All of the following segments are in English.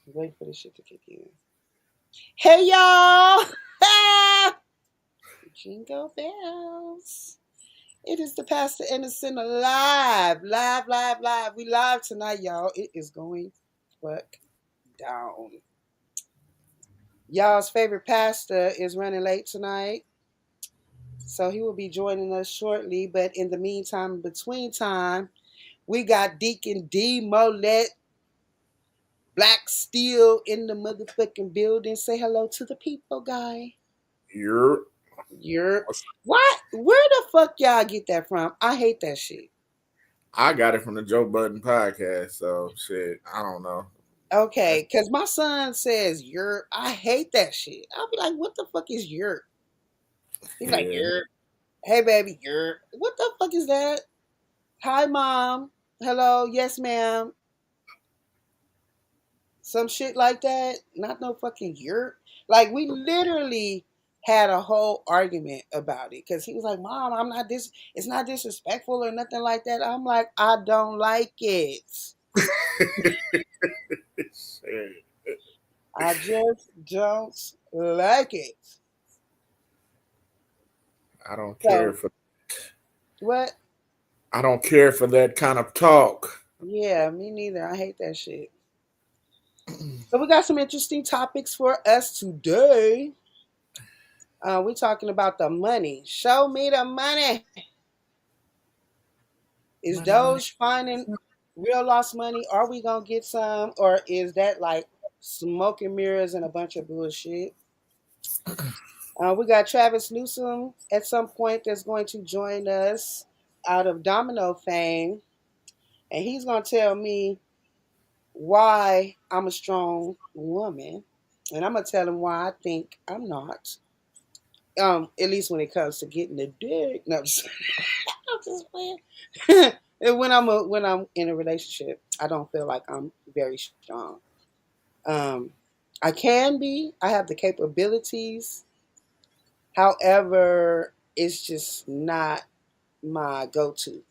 Wait for this shit to kick in. Hey y'all! Jingle bells. It is the Pastor Innocent live. Live. We live tonight, y'all. It is going fuck down. Y'all's favorite pastor is running late tonight. So he will be joining us shortly. But in the meantime, between time, we got Deacon D Molet Black Steel in the motherfucking building. Say hello to the people, guy. You're You're what? Where the fuck y'all get that from? I hate that shit. I got it from the Joe Budden podcast, so shit, I don't know. Okay, because my son says you're. I hate that shit. I'll be like, what the fuck is your? He's like, Yeah, you're. Hey, baby, you're. What the fuck is that? Hi, mom. Hello. Yes, ma'am. Some shit like that. Not no fucking you're. Like, we literally had a whole argument about it because he was like, Mom, I'm not this. It's not disrespectful or nothing like that. I'm like, I don't like it. shit. I just don't like it. I don't care So for what? I don't care for that kind of talk. Yeah, me neither. I hate that shit. So we got some interesting topics for us today. We're talking about the money. Show me the money. Is Money. Doge finding real lost money? Are we gonna get some, or is that like smoke and mirrors and a bunch of bullshit? We got Travis Newsome at some point that's going to join us out of Domino fame, and he's gonna tell me why I'm a strong woman, and I'm gonna tell him why I think I'm not. At least when it comes to getting the dick. No, I'm just playing. And when I'm in a relationship, I don't feel like I'm very strong. Um, I can be. I have the capabilities. However, it's just not my go-to.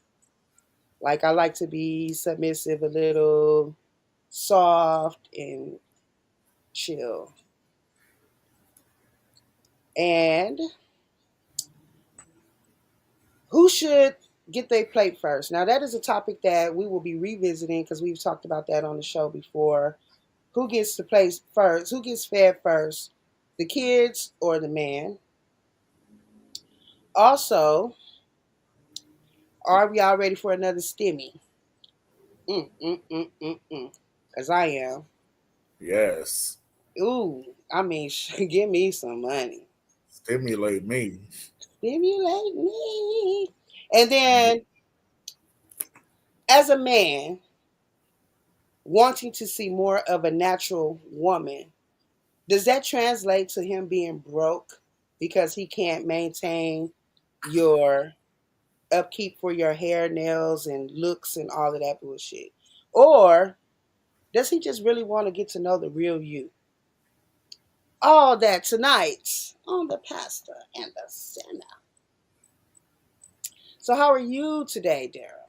Like I like to be submissive, a little soft and chill. And who should get their plate first? Now that is a topic that we will be revisiting because we've talked about that on the show before. Who gets the place first? Who gets fed first? The kids or the man? Also, are we all ready for another Stimi? As I am. Yes, I mean, give me some money. stimulate me. Stimulate me. And then, as a man, wanting to see more of a natural woman, does that translate to him being broke because he can't maintain your upkeep for your hair, nails, and looks and all of that bullshit? Or does he just really want to get to know the real you? All that tonight on the Pastor and the Sinner. So, how are you today, Daryl?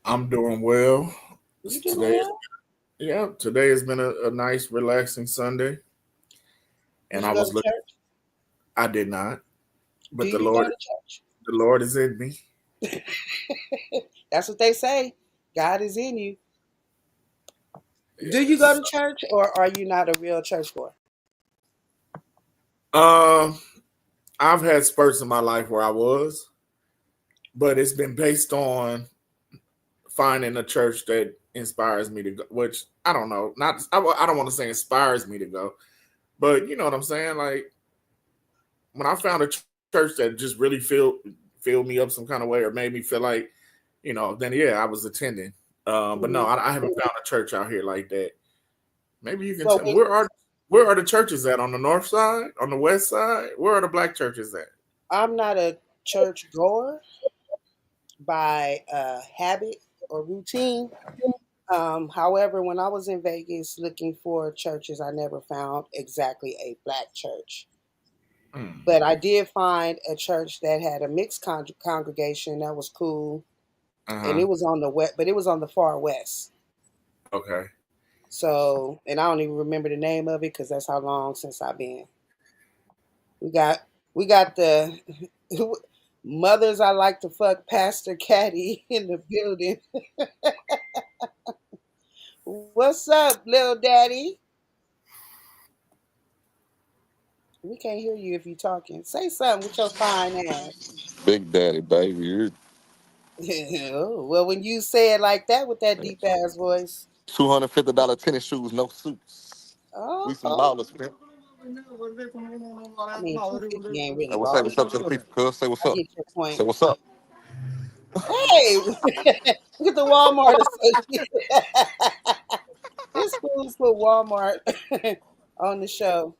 I'm doing well. You doing Today, well? yeah, today has been a nice, relaxing Sunday, Did and you I go was to looking. church? I did not, Do but you go to church? The Lord is in me. That's what they say. God is in you. Do you go Yes. to church or are you not a real church boy? Um, I've had spurts in my life where I was, but it's been based on finding a church that inspires me to go. Which I don't know, not I don't want to say inspires me to go, but you know what I'm saying. Like when I found a church that just really filled me up some kind of way, or made me feel like, then yeah, I was attending. But no, Hmm. I haven't found a church out here like that. Maybe you can So tell me when, where are the churches at on the north side, on the west side? Where are the black churches at? I'm not a church goer by habit or routine. However, when I was in Vegas looking for churches, I never found exactly a black church. Hmm. But I did find a church that had a mixed congregation that was cool, Uh and huh. it was on the west, but it was on the far west. Okay. So, and I don't even remember the name of it because that's how long since I've been. We got we got the mothers I like to fuck Pastor Caddy in the building. What's up, little daddy? We can't hear you if you're talking. Say something with your fine ass. Big Daddy, baby. You Well, when you say it like that with that deep ass voice, $250 tennis shoes, no suits. We some oh, ballers, man. I mean, 250 ain't Hey, really what's up? balling. What's up to the people? Cuz say what's I up. get your point. Say what's up. Hey, look at the Walmart associate. This fool's put Walmart on the show.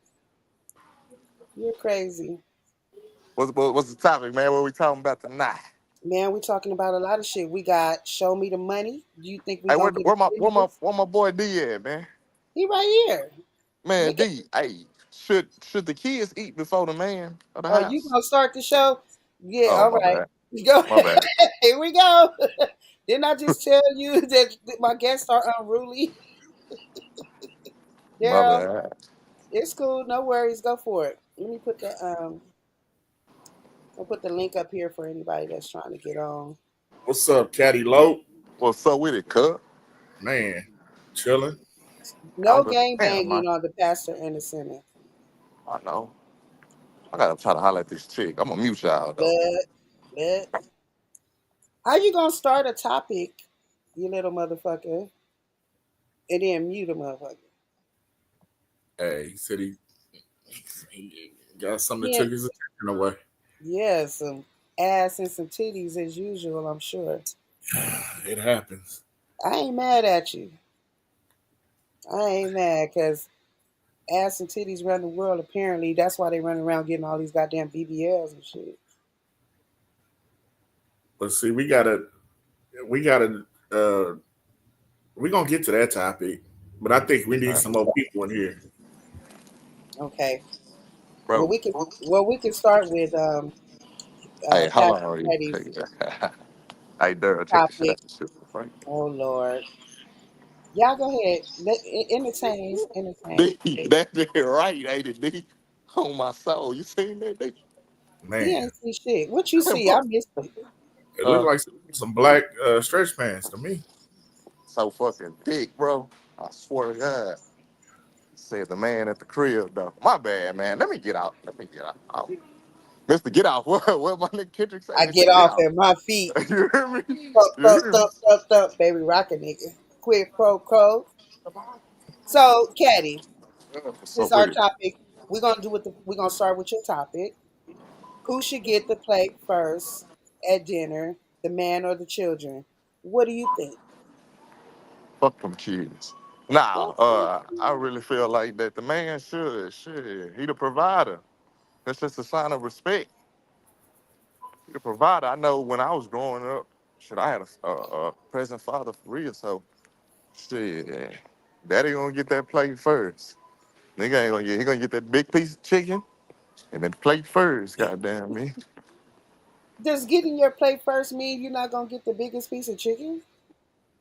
You're crazy. What's the topic, man? What we talking about tonight? Man, we talking about a lot of shit. We got Show Me the Money. Do you think we Hey, gonna get a series? where my boy D at, man? He right here. Man, Look at, D. Hey, should the kids eat before the man of the oh, you house? gonna start the show? Yeah, Oh, all my right. bad. Go My ahead. bad. Here we go. Didn't I just tell you that my guests are unruly? My Daryl, bad. it's cool. No worries. Go for it. Let me put I'll put the link up here for anybody that's trying to get on. What's up, Caddy Low? What's up with it, cuz? Man, chilling. No I'm just gang damn, man. banging on the pastor and the sinner. I know. I gotta try to holler at this chick. I'm gonna mute y'all though. But, but, how you gonna start a topic, you little motherfucker, and then mute a motherfucker? Hey, he said he got something that Yeah, took his attention away. yeah, some ass and some titties as usual. I'm sure. It happens. I ain't mad at you. I ain't mad because ass and titties run the world. Apparently, that's why they run around getting all these goddamn BBLs and shit. But see, we gotta, uh, we gonna get to that topic. But I think we need Alright. some more people in here. Okay. Well, Bro. we can start with Hey, how Pastor long are you? Petty's Hey, Daryl, check this shit topic. out. This shit, right? Oh Lord, y'all go ahead. Entertain, entertain. That shit right, ain't it, D? On my soul. You seen that, D? He Man, ain't see shit. What you see? I Bro. missed it. it looked Uh, like some black stretch pants to me. so fucking thick, bro. I swear to God. Said the man at the crib, though. My bad, man. Let me get out. Let me get out. Oh. Mr. Get Out. What my nigga Kendrick say? I get Mr. Get off Out. at my feet. You hear me? Thump, You thump, hear me? thump, thump, thump, baby, rock a nigga. Quid pro quo. So, Caddy, What's since up our with it? topic, we're gonna start with your topic. Who should get the plate first at dinner, the man or the children? What do you think? Fuck them kids. Nah, Fuck I you. really feel like that the man should. He the provider. That's just a sign of respect. He the provider. I know when I was growing up, shit, I had a present father for real. So shit, daddy gonna get that plate first. Nigga ain't gonna get. He gonna get that big piece of chicken and then plate first. Goddamn me. Does getting your plate first mean you're not gonna get the biggest piece of chicken?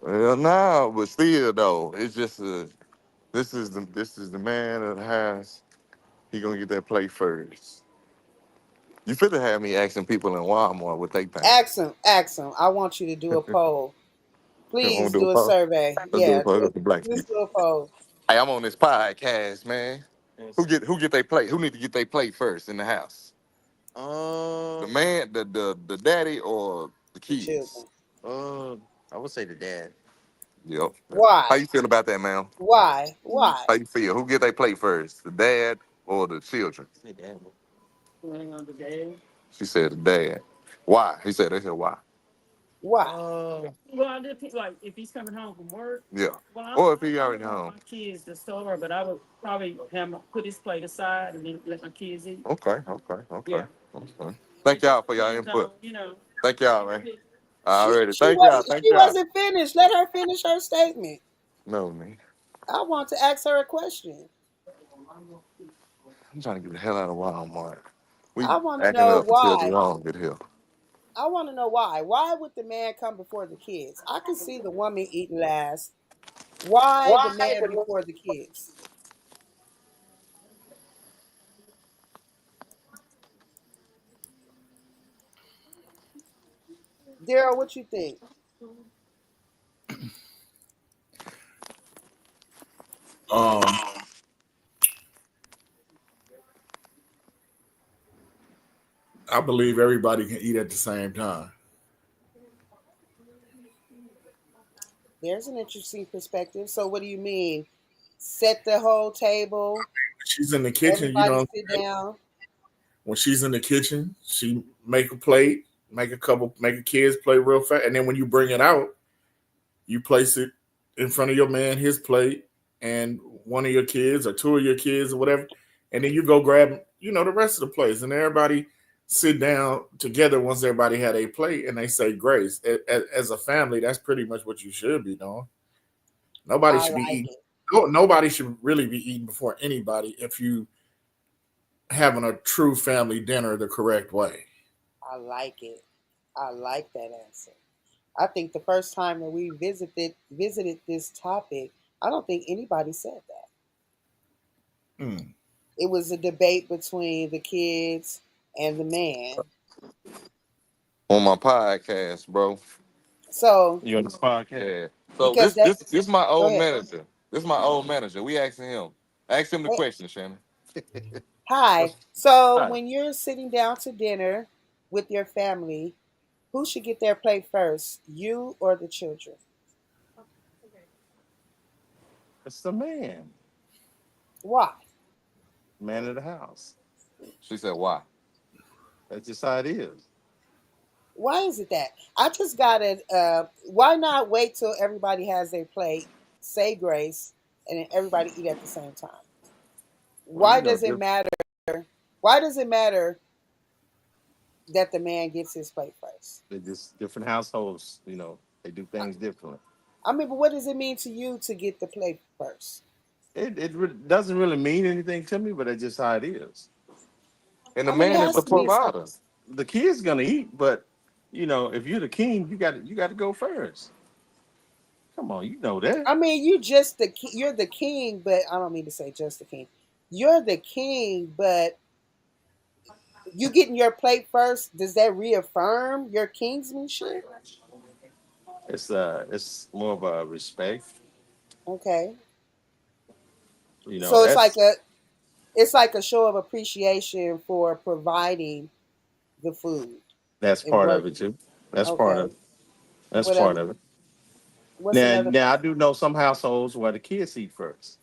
Well, no, but still though, it's just a. This is the man of the house. He gonna get that plate first. You finna have me asking people in Walmart what they think. Ask him, ask him. I want you to do a poll. I'm gonna Please do a do a poll. survey. Let's do a Yeah, poll. Let's do black just people. do a poll. Hey, I'm on this podcast, man. Who get their plate? Who need to get their plate first in the house? The man, the daddy, or the The kids? children. I would say the dad. Yep. How Why? you feel about that, man? Why? Why? How you feel? Who get their plate first? The dad or the children? Say dad. She said the dad. Why? They said why? Why? Uh, Yeah. Or if he already home. Okay, okay, okay. Okay. Thank y'all for y'all input. Thank y'all, man. Already. She Thank y'all. wasn't. Thank She y'all. wasn't finished. Let her finish her statement. No, man. I want to ask her a question. I'm trying to get the hell out of Walmart. We I want to acting know up until the why. wrong get here. I want to know why. Why would the man come before the kids? I can see the woman eating last. Why the man before the kids? Daryl, what you think? Um, I believe everybody can eat at the same time. There's an interesting perspective. So, what do you mean? Set the whole table, She's in the kitchen, you everybody know. sit down. When she's in the kitchen, she make a plate, make a kids play real fast, and then when you bring it out, you place it in front of your man, his plate, and one of your kids or two of your kids or whatever, and then you go grab, the rest of the plates, and everybody sit down together once everybody had a plate, and they say grace. As a family, that's pretty much what you should be doing. Nobody I should be like eating. it. Nobody should really be eating before anybody if you having a true family dinner the correct way. I like it. I like that answer. I think the first time that we visited this topic, I don't think anybody said that. Mm. It was a debate between the kids and the man. On my podcast, bro. So You on this podcast? Yeah. So because this that this this my go old ahead. manager. This my old manager. We asking him. Ask him the Hey, question, Shannon. hi. So Hi. when you're sitting down to dinner with your family, who should get their plate first? You or the children? It's the man, Why? man of the house. She said, "Why?" That's just how it is. Why is it that? I just gotta why not wait till everybody has their plate, say grace, and then everybody eat at the same time? Well, Why does it matter? Why does it matter that the man gets his plate first? they're just different households. They do I, things differently. I mean, but what does it mean to you to get the plate first? It doesn't really mean anything to me, but it's just how it is. And the I mean, it man is has the to mean provider. something. The kid's gonna eat, but if you're the king, you got to go first. Come on, you know that. I mean, you're the king, but I don't mean to say just the king. You're the king, but you getting your plate first. Does that reaffirm your kingsmanship? It's more of a respect. Okay, You know, so that's it's like a show of appreciation for providing the food that's and part of it working. too. That's part Okay, of that's what part other? of it. What's another? Now I do know some households where the kids eat first,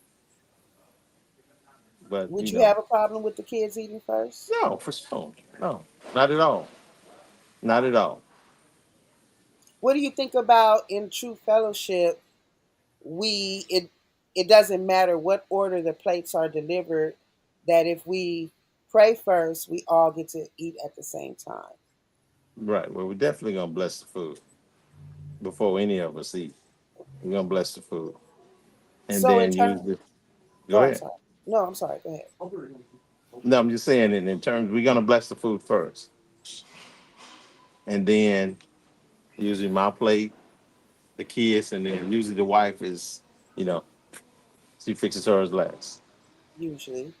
but Would you have a problem with the kids eating first? no, for sure, no, not at all, not at all. What do you think about in true fellowship? We it doesn't matter what order the plates are delivered. That if we pray first, we all get to eat at the same time. Right. Well, we're definitely gonna bless the food before any of us eat. We're gonna bless the food, and So in then turn, use the. Go oh, I'm ahead. sorry. No, I'm sorry. Go ahead. No, I'm just saying, in terms, we're gonna bless the food first, and then usually my plate, the kids, and then usually the wife is, you know, she fixes hers last. Usually,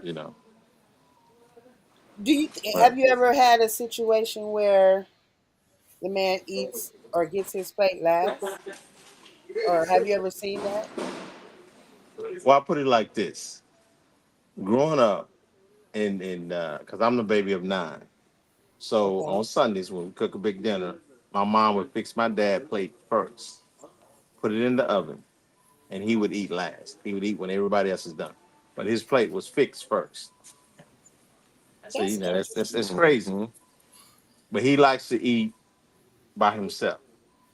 You know. do you Right. have you ever had a situation where the man eats or gets his plate last, or have you ever seen that? Well, I put it like this: growing up, in because I'm the baby of nine, so Okay, on Sundays when we cook a big dinner, my mom would fix my dad plate first, put it in the oven, and he would eat last. He would eat when everybody else is done, but his plate was fixed first. So that's that's interesting. crazy. Mm-hmm. But he likes to eat by himself,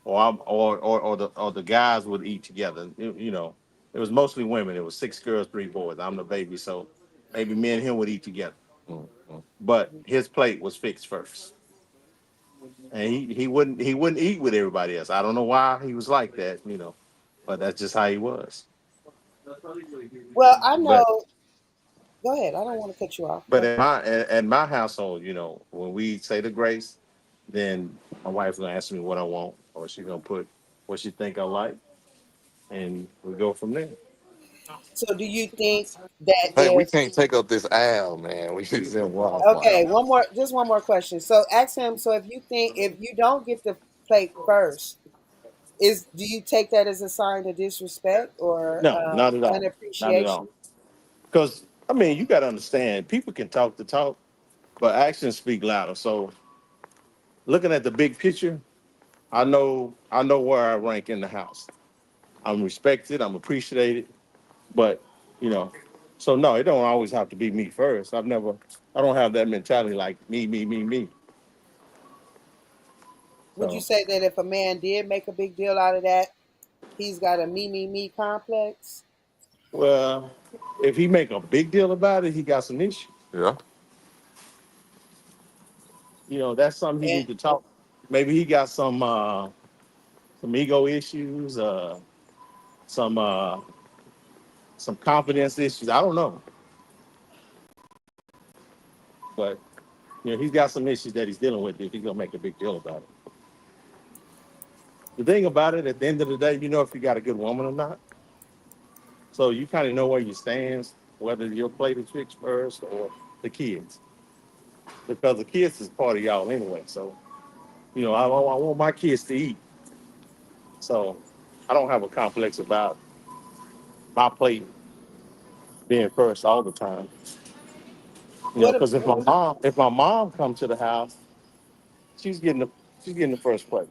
or the guys would eat together. It was mostly women. It was six girls, three boys. I'm the baby, so maybe me and him would eat together. Mm-hmm. But his plate was fixed first, and he wouldn't eat with everybody else. I don't know why he was like that, but that's just how he was. Well, I But know. Go ahead. I don't want to cut you off. but Go at ahead. my household, when we say the grace, then my wife's gonna ask me what I want, or she's gonna put what she think I like, and we go from there. So do you think that Hey, we if can't take up this aisle, man. We just in okay, Walmart. one more question. So ask him. So if you think if you don't get the plate first, is do you take that as a sign of disrespect or No, not at all. Not at all. unappreciation? Because I mean, you got to understand, people can talk the talk, but actions speak louder. So, looking at the big picture, I know where I rank in the house. I'm respected. I'm appreciated. But you know, so no, it don't always have to be me first. I don't have that mentality like me. Would you So, say that if a man did make a big deal out of that, he's got a me complex? well, if he make a big deal about it, he got some issues. Yeah. You know, that's something he And need to talk. Maybe he got some ego issues, some uh, some confidence issues. I don't know, but you know, he's got some issues that he's dealing with if he's gonna make a big deal about it. The thing about it, at the end of the day, you know if you got a good woman or not. So you kind of know where you stand, whether your plate is fixed first or the kids, because the kids is part of y'all anyway. So you know, I want my kids to eat. So I don't have a complex about my plate being first all the time. You know, what? because if my mom comes to the house, she's getting the she's getting the first plate.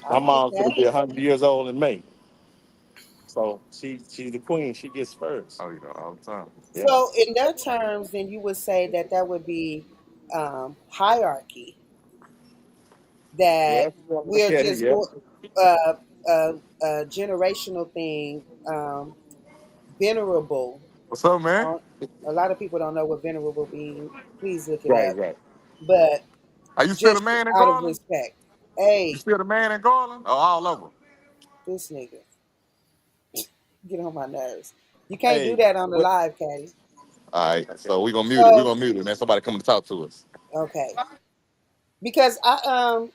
I My get mom's gonna that. be 100 years old in May, so she's the queen. She gets first. Oh, you know, all the time. Yeah, So in their terms, then you would say that that would be hierarchy. yeah. That If you want to look we're at it, just yeah. going a generational thing, venerable. What's up, man? A lot of people don't know what venerable means. Please look it Right, up. right. But Are you still the just man in out of Garland? respect, You hey, still the man in Garland? Oh, all over. this nigga get on my nerves. You can't do Hey, that on the what? live, Caddy. All right, so we gonna mute it. We So gonna mute it, man. Somebody coming to talk to us. okay, because I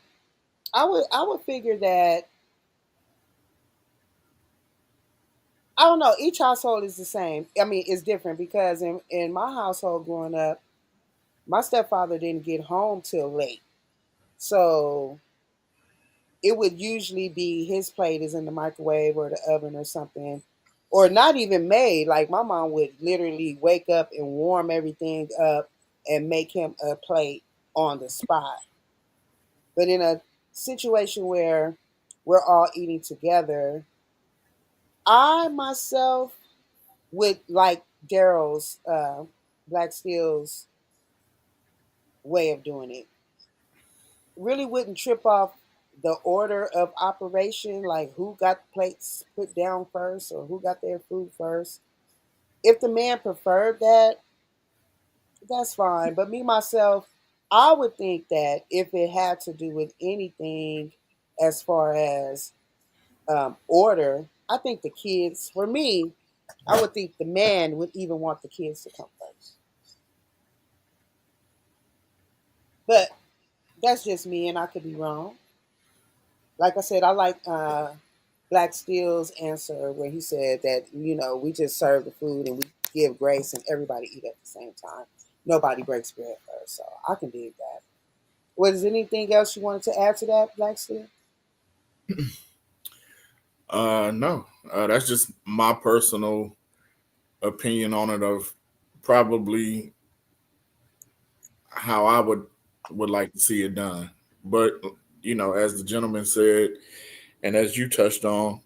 would figure that I don't know. Each household is the same. I mean, it's different because in my household growing up, my stepfather didn't get home till late, so it would usually be his plate is in the microwave or the oven or something, or not even made. Like my mom would literally wake up and warm everything up and make him a plate on the spot. But in a situation where we're all eating together, I myself would like Daryl's Black Steel's way of doing it. Really wouldn't trip off the order of operation, like who got plates put down first or who got their food first. If the man preferred that, that's fine. But me myself, I would think that if it had to do with anything as far as order, I think the kids, for me, I would think the man would even want the kids to come first. But that's just me, and I could be wrong. Like I said, I like Black Steel's answer where he said that we just serve the food and we give grace and everybody eat at the same time. Nobody breaks bread first, so I can dig that. Was anything else you wanted to add to that, Black Steel? No, that's just my personal opinion on it of probably how I would like to see it done. But as the gentleman said, and as you touched on,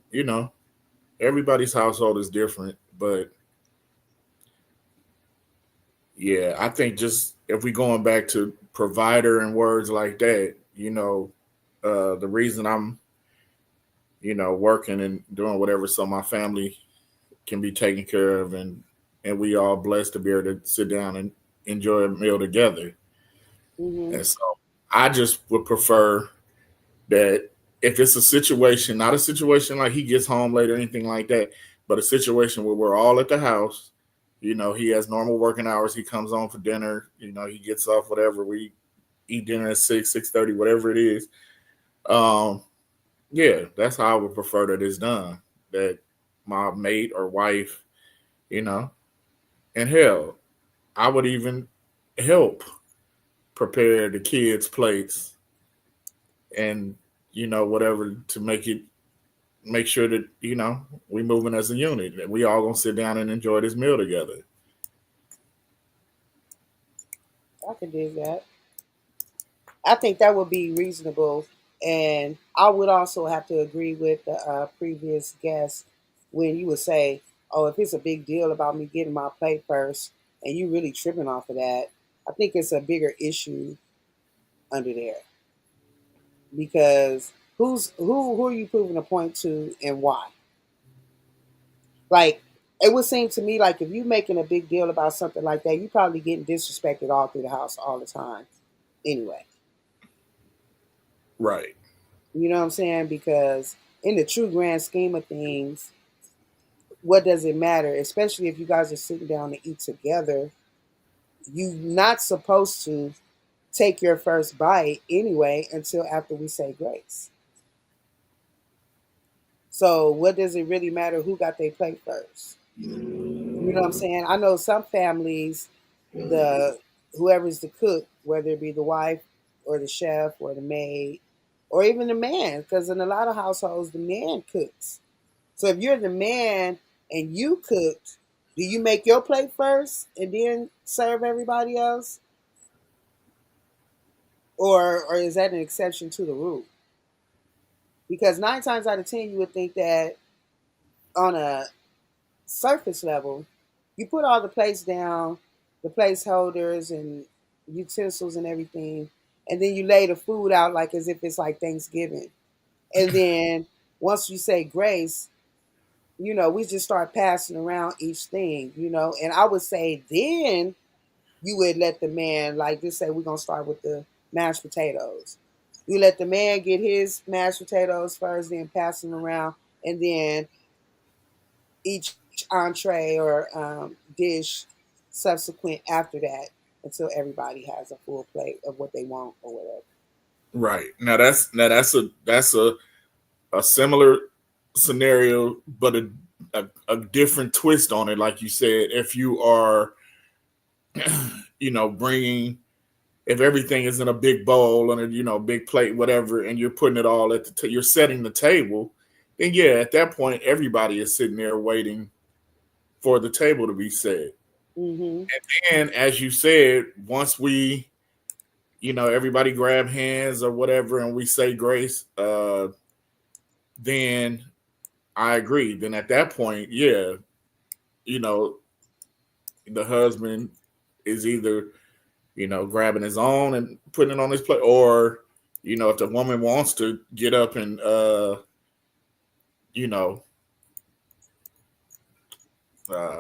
everybody's household is different. But yeah, I think just if we going back to provider and words like that, the reason I'm working and doing whatever so my family can be taken care of and we all blessed to be able to sit down and enjoy a meal together. Mm-hmm. And so I just would prefer that if it's a situation, not a situation like he gets home late or anything like that, but a situation where we're all at the house, he has normal working hours, he comes home for dinner, he gets off whatever, we eat dinner at 6:30, whatever it is. Um, Yeah, that's how I would prefer that it's done. That my mate or wife, you know, and hell, I would even help prepare the kids' plates and whatever to make sure that we moving as a unit. That we all gonna sit down and enjoy this meal together. I could do that. I think that would be reasonable. And I would also have to agree with the previous guest when you would say, oh, if it's a big deal about me getting my plate first and you really tripping off of that, I think it's a bigger issue under there because who are you proving a point to and why? Like, it would seem to me like if you making a big deal about something like that, you probably getting disrespected all through the house all the time anyway. Right. You know what I'm saying? Because in the true grand scheme of things, what does it matter? Especially if you guys are sitting down to eat together, you're not supposed to take your first bite anyway until after we say grace. So what does it really matter who got their plate first? You know what I'm saying? I know some families, the whoever's the cook, whether it be the wife or the chef or the maid or even the man, because in a lot of households the man cooks. So if you're the man and you cooked, do you make your plate first and then serve everybody else? Or is that an exception to the rule? Because 9 times out of 10 you would think that on a surface level, you put all the plates down, the placeholders and utensils and everything, and then you lay the food out like as if it's like Thanksgiving. And then once you say grace, we just start passing around each thing. And I would say then you would let the man, like, just say we're gonna start with the mashed potatoes. You let the man get his mashed potatoes first, then pass them around, and then each entree or dish subsequent after that until everybody has a full plate of what they want or whatever. Right. Now that's a similar scenario, but a different twist on it. Like you said, if you are, bringing if everything is in a big bowl and a big plate, whatever, and you're putting it all at you're setting the table, then yeah, at that point everybody is sitting there waiting for the table to be set. Mm-hmm. And as you said, once we everybody grab hands or whatever and we say grace, then I agree. Then at that point, yeah, you know, the husband is either, grabbing his own and putting it on his plate, or, if the woman wants to get up and, you know,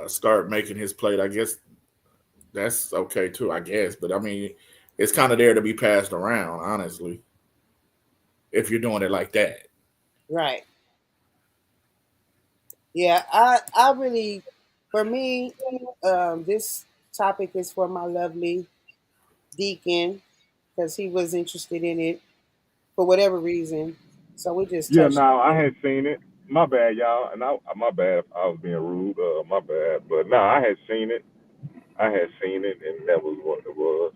start making his plate, I guess that's okay too, I guess. But I mean, it's kind of there to be passed around, honestly, if you're doing it like that. Right. Yeah, I really, for me, this topic is for my lovely deacon because he was interested in it for whatever reason. So we just Yeah, touched now on I it. had seen it. My bad, y'all. And my bad. If I was being rude. My bad. But no, I had seen it. I had seen it, and that was what it was.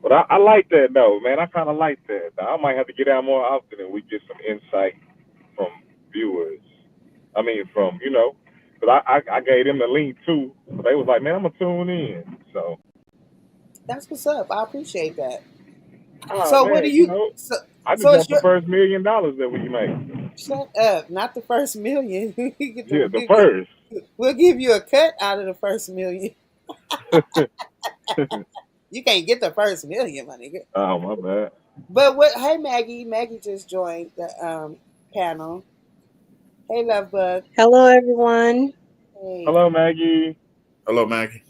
But I like that though, man. I kind of like that. I might have to get out more often, and we get some insight from viewers. I mean, because I gave them the link too. So they was like, man, I'm gonna tune in. So, That's what's up. I appreciate that. oh So what do man, you? So, I just so it's want the your. first $1 million that we make. Shut up! Not the first million. You get Yeah, the, the first. we'll give you a cut out of the first million. You can't get the first million, my nigga. Oh my bad. But what? Hey, Maggie. Maggie just joined the panel. Hey, love bug. Hello, everyone. Hey. Hello, Maggie. Hello, Maggie.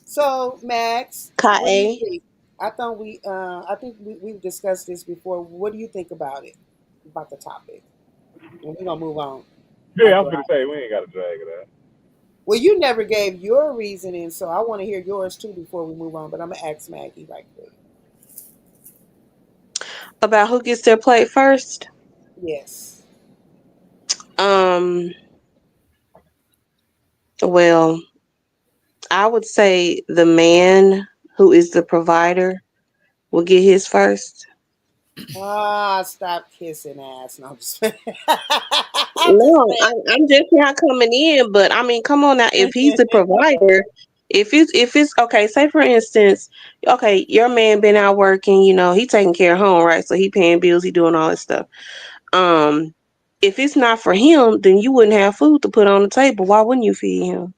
So, Max, what do you Ka. think? I think we've discussed this before. What do you think about it? About the topic? And we're gonna move on Yeah, I after was gonna I. say we ain't gotta drag it out. Well, you never gave your reasoning, so I want to hear yours too before we move on. But I'm gonna ask Maggie right quick. About who gets their plate first? Yes. Um, well, I would say the man who is the provider will get his first. Ah, stop kissing ass. No, I'm just playing. I'm just No, I'm just not coming in, but I mean, come on now. If he's playing. the provider, if it's okay, say for instance, okay, your man been out working, he taking care of home, right? So he paying bills, he doing all this stuff. Um, if it's not for him, then you wouldn't have food to put on the table. Why wouldn't you feed him?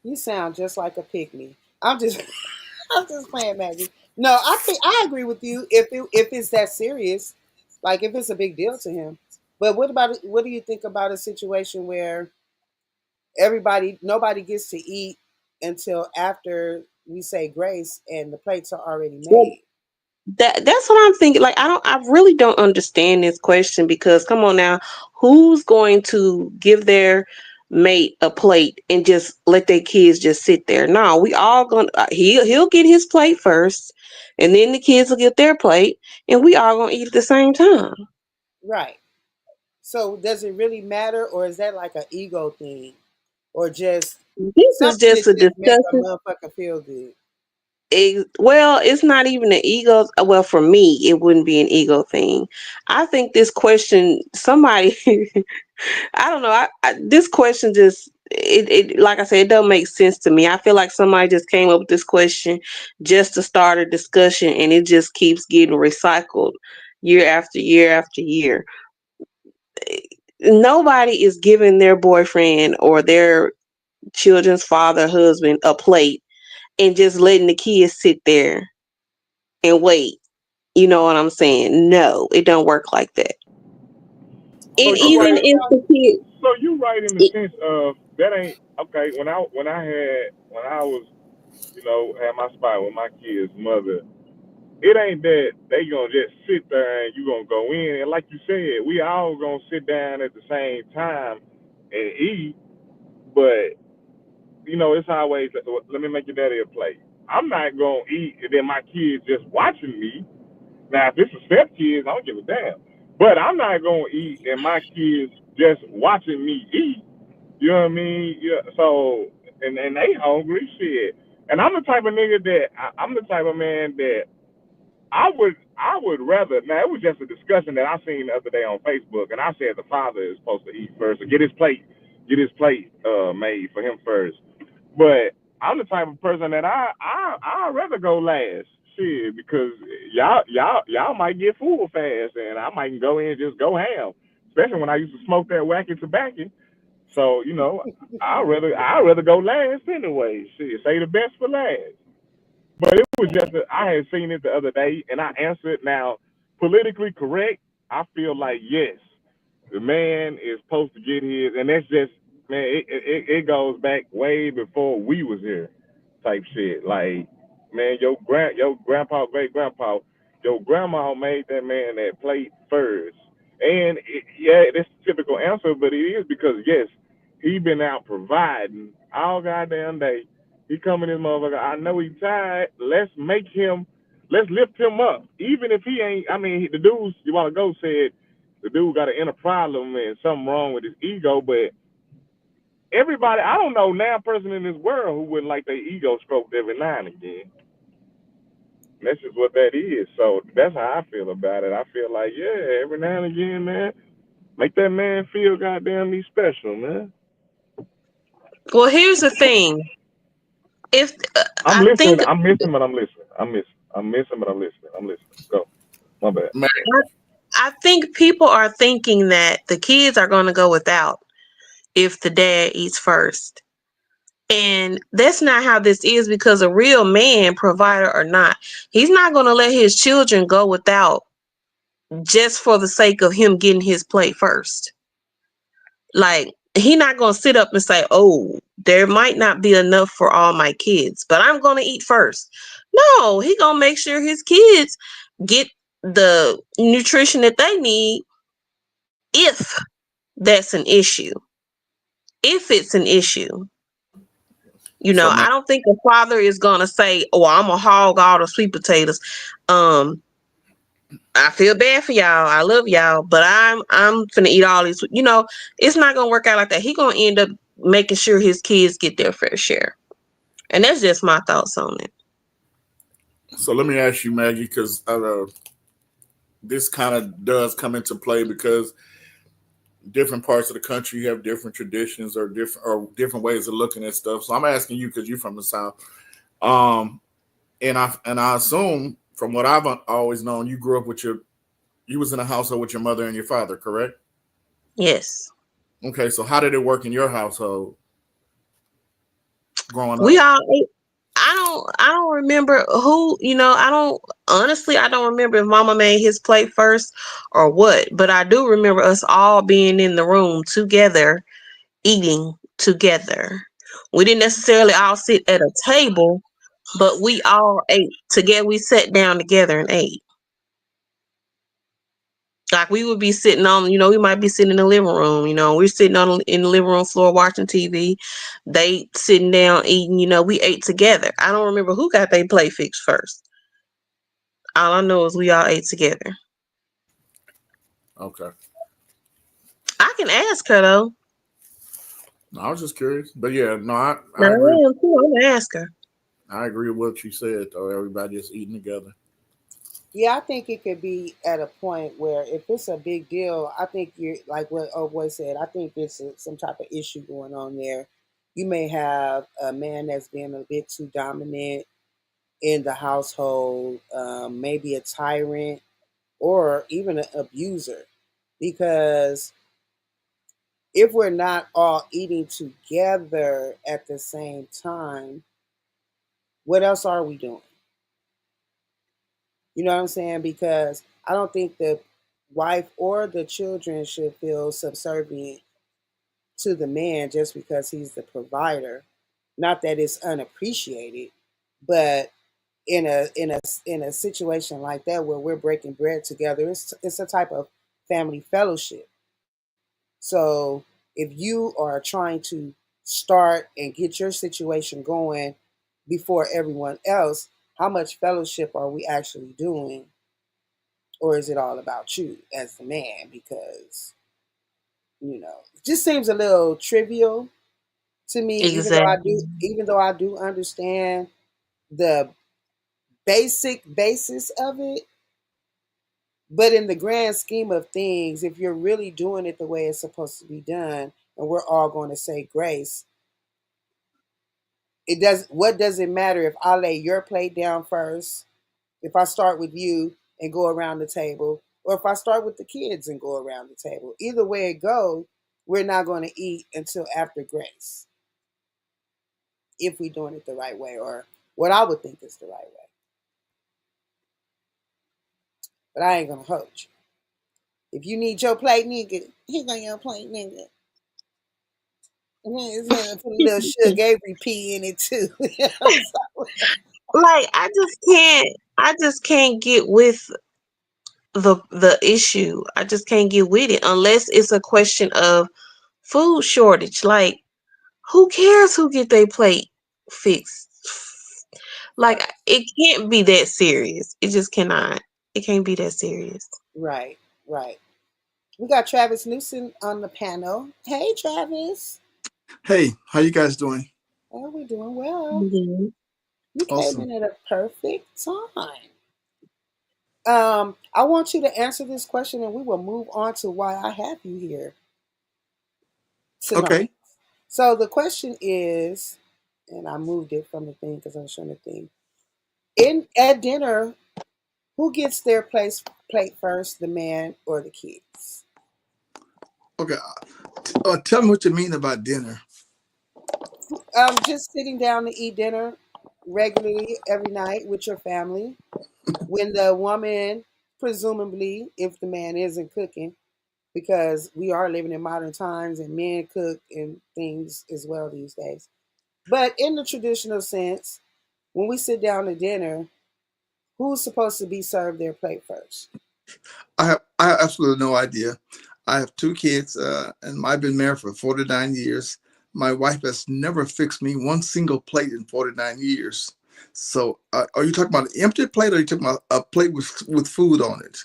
You sound just like a pick me. I'm just I'm just playing, Maggie. No, I think I agree with you if it's that serious, like if it's a big deal to him. But what do you think about a situation where nobody gets to eat until after we say grace and the plates are already Well, made? that's what I'm thinking. Like I really don't understand this question because come on now, who's going to give their mate a plate and just let their kids just sit there? No, we all gonna he'll get his plate first, and then the kids will get their plate, and we all gonna eat at the same time. Right. So does it really matter, or is that like an ego thing, or just This is something that just a just make a discussion. motherfucker feel good? Well, it's not even an ego. Well, for me, it wouldn't be an ego thing. I think this question, somebody, I don't know. This question just, like I said, it don't make sense to me. I feel like somebody just came up with this question just to start a discussion, and it just keeps getting recycled year after year after year. Nobody is giving their boyfriend or their children's father, husband a plate and just letting the kids sit there and wait. You know what I'm saying? No, it don't work like that. So And you Okay, even right. let me if ask. the kid, So you right in the it, sense of that ain't okay. When I was had my spot with my kid's mother, it ain't that they gonna just sit there and you gonna go in. And like you said, we all gonna sit down at the same time and eat. But it's always let me make your daddy a plate. I'm not gonna eat and then my kids just watching me. Now if it's a step kids, I don't give a damn. But I'm not gonna eat and my kids just watching me eat. You know what I mean? Yeah. So and they hungry shit. And I'm the type of nigga that I'm the type of man that I would rather. Now it was just a discussion that I seen the other day on Facebook, and I said the father is supposed to eat first or get his plate made for him first. But I'm the type of person that I'd rather go last. Shit, because y'all might get full fast, and I might go in and just go ham. Especially when I used to smoke that wacky tobacco. So I'd rather go last anyway. Shit, say the best for last. But it was just I had seen it the other day, and I answered. Now, politically correct, I feel like yes, the man is supposed to get his, and that's just man. It goes back way before we was here, type shit. Like man, your grandpa, great grandpa, your grandma made that man that plate first, and yeah, that's the typical answer, but it is because yes, he been out providing all goddamn day. He coming in, motherfucker. I know he tired. Let's lift him up. Even if he ain't, I mean, the dudes you want to go said the dude got an inner problem and something wrong with his ego. But everybody, I don't know now person in this world who wouldn't like their ego stroked every now and again. And that's just what that is. So that's how I feel about it. I feel like, yeah, every now and again, man, make that man feel goddamn me special, man. well, here's the thing. If I'm I listening. think I'm missing, but I'm listening. I'm missing, but I'm listening. I'm listening. Go. My bad. Man, I think people are thinking that the kids are going to go without if the dad eats first. And that's not how this is because a real man, provider or not, he's not going to let his children go without just for the sake of him getting his plate first. Like, he not going to sit up and say, oh, there might not be enough for all my kids, but I'm going to eat first. No, he going to make sure his kids get the nutrition that they need if that's an issue. If it's an issue. so man, I don't think the father is gonna say, "Oh, I'm gonna hog all the sweet potatoes." Um, I feel bad for y'all. I love y'all, but I'm finna eat all these. You know, it's not gonna work out like that. He gonna end up making sure his kids get their fair share, and that's just my thoughts on it. So let me ask you, Maggie, because this kind of does come into play because different parts of the country have different traditions or different ways of looking at stuff. So I'm asking you because you're from the South, um, and I assume from what I've always known, you grew up with you was in a household with your mother and your father, correct? Yes, Okay, so how did it work in your household growing we up? all. I don't remember who. You know, I don't honestly. I don't remember if Mama made his plate first or what. But I do remember us all being in the room together, eating together. We didn't necessarily all sit at a table, but we all ate together. We sat down together and ate. Like we would be sitting on, we might be sitting in the living room. We're sitting on in the living room floor watching TV. They sitting down eating. We ate together. I don't remember who got their plate fixed first. All I know is we all ate together. Okay, I can ask her though. no, I was just curious, but yeah, no, I, No, I agree. I am too. I'm gonna ask her. I agree with what you said. Though everybody just eating together. Yeah, I think it could be at a point where if it's a big deal, I think you're like what old boy said. I think it's some type of issue going on there. You may have a man that's being a bit too dominant in the household, maybe a tyrant or even an abuser. Because if we're not all eating together at the same time, what else are we doing? You know what I'm saying? Because I don't think the wife or the children should feel subservient to the man just because he's the provider. Not that it's unappreciated, but in a situation like that where we're breaking bread together, it's a type of family fellowship. So if you are trying to start and get your situation going before everyone else, how much fellowship are we actually doing? Or is it all about you as the man? Because, it just seems a little trivial to me, even though I do Exactly. even though I do understand the basic basis of it. But in the grand scheme of things, if you're really doing it the way it's supposed to be done, and we're all going to say grace, it does. What does it matter if I lay your plate down first? If I start with you and go around the table, or if I start with the kids and go around the table? Either way it goes, we're not going to eat until after grace if we're doing it the right way, or what I would think is the right way. But I ain't gonna hold you. If you need your plate, nigga, here go your plate, nigga. It's gonna put a little sugar Avery pea in it too. Like I just can't get with the issue. I just can't get with it unless it's a question of food shortage. Like who cares who get their plate fixed? Like it can't be that serious. It just cannot. It can't be that serious. Right, right. We got Travis Newsome on the panel. Hey, Travis. Hey, how you guys doing? Oh, we're doing well. Mhm. You came Awesome. in at a perfect time. I want you to answer this question, and we will move on to why I have you here tonight. Okay. So the question is, and I moved it from the thing because I was showing the thing. In at dinner, who gets their plate first, the man or the kids? Okay. Tell me what you mean about dinner. Just sitting down to eat dinner regularly every night with your family. When the woman, presumably, if the man isn't cooking, because we are living in modern times and men cook and things as well these days. But in the traditional sense, when we sit down to dinner, who's supposed to be served their plate first? I have absolutely no idea. I have two kids, and I've been married for 49 years. My wife has never fixed me one single plate in 49 years. So, are you talking about an empty plate, or are you talking about a plate with food on it?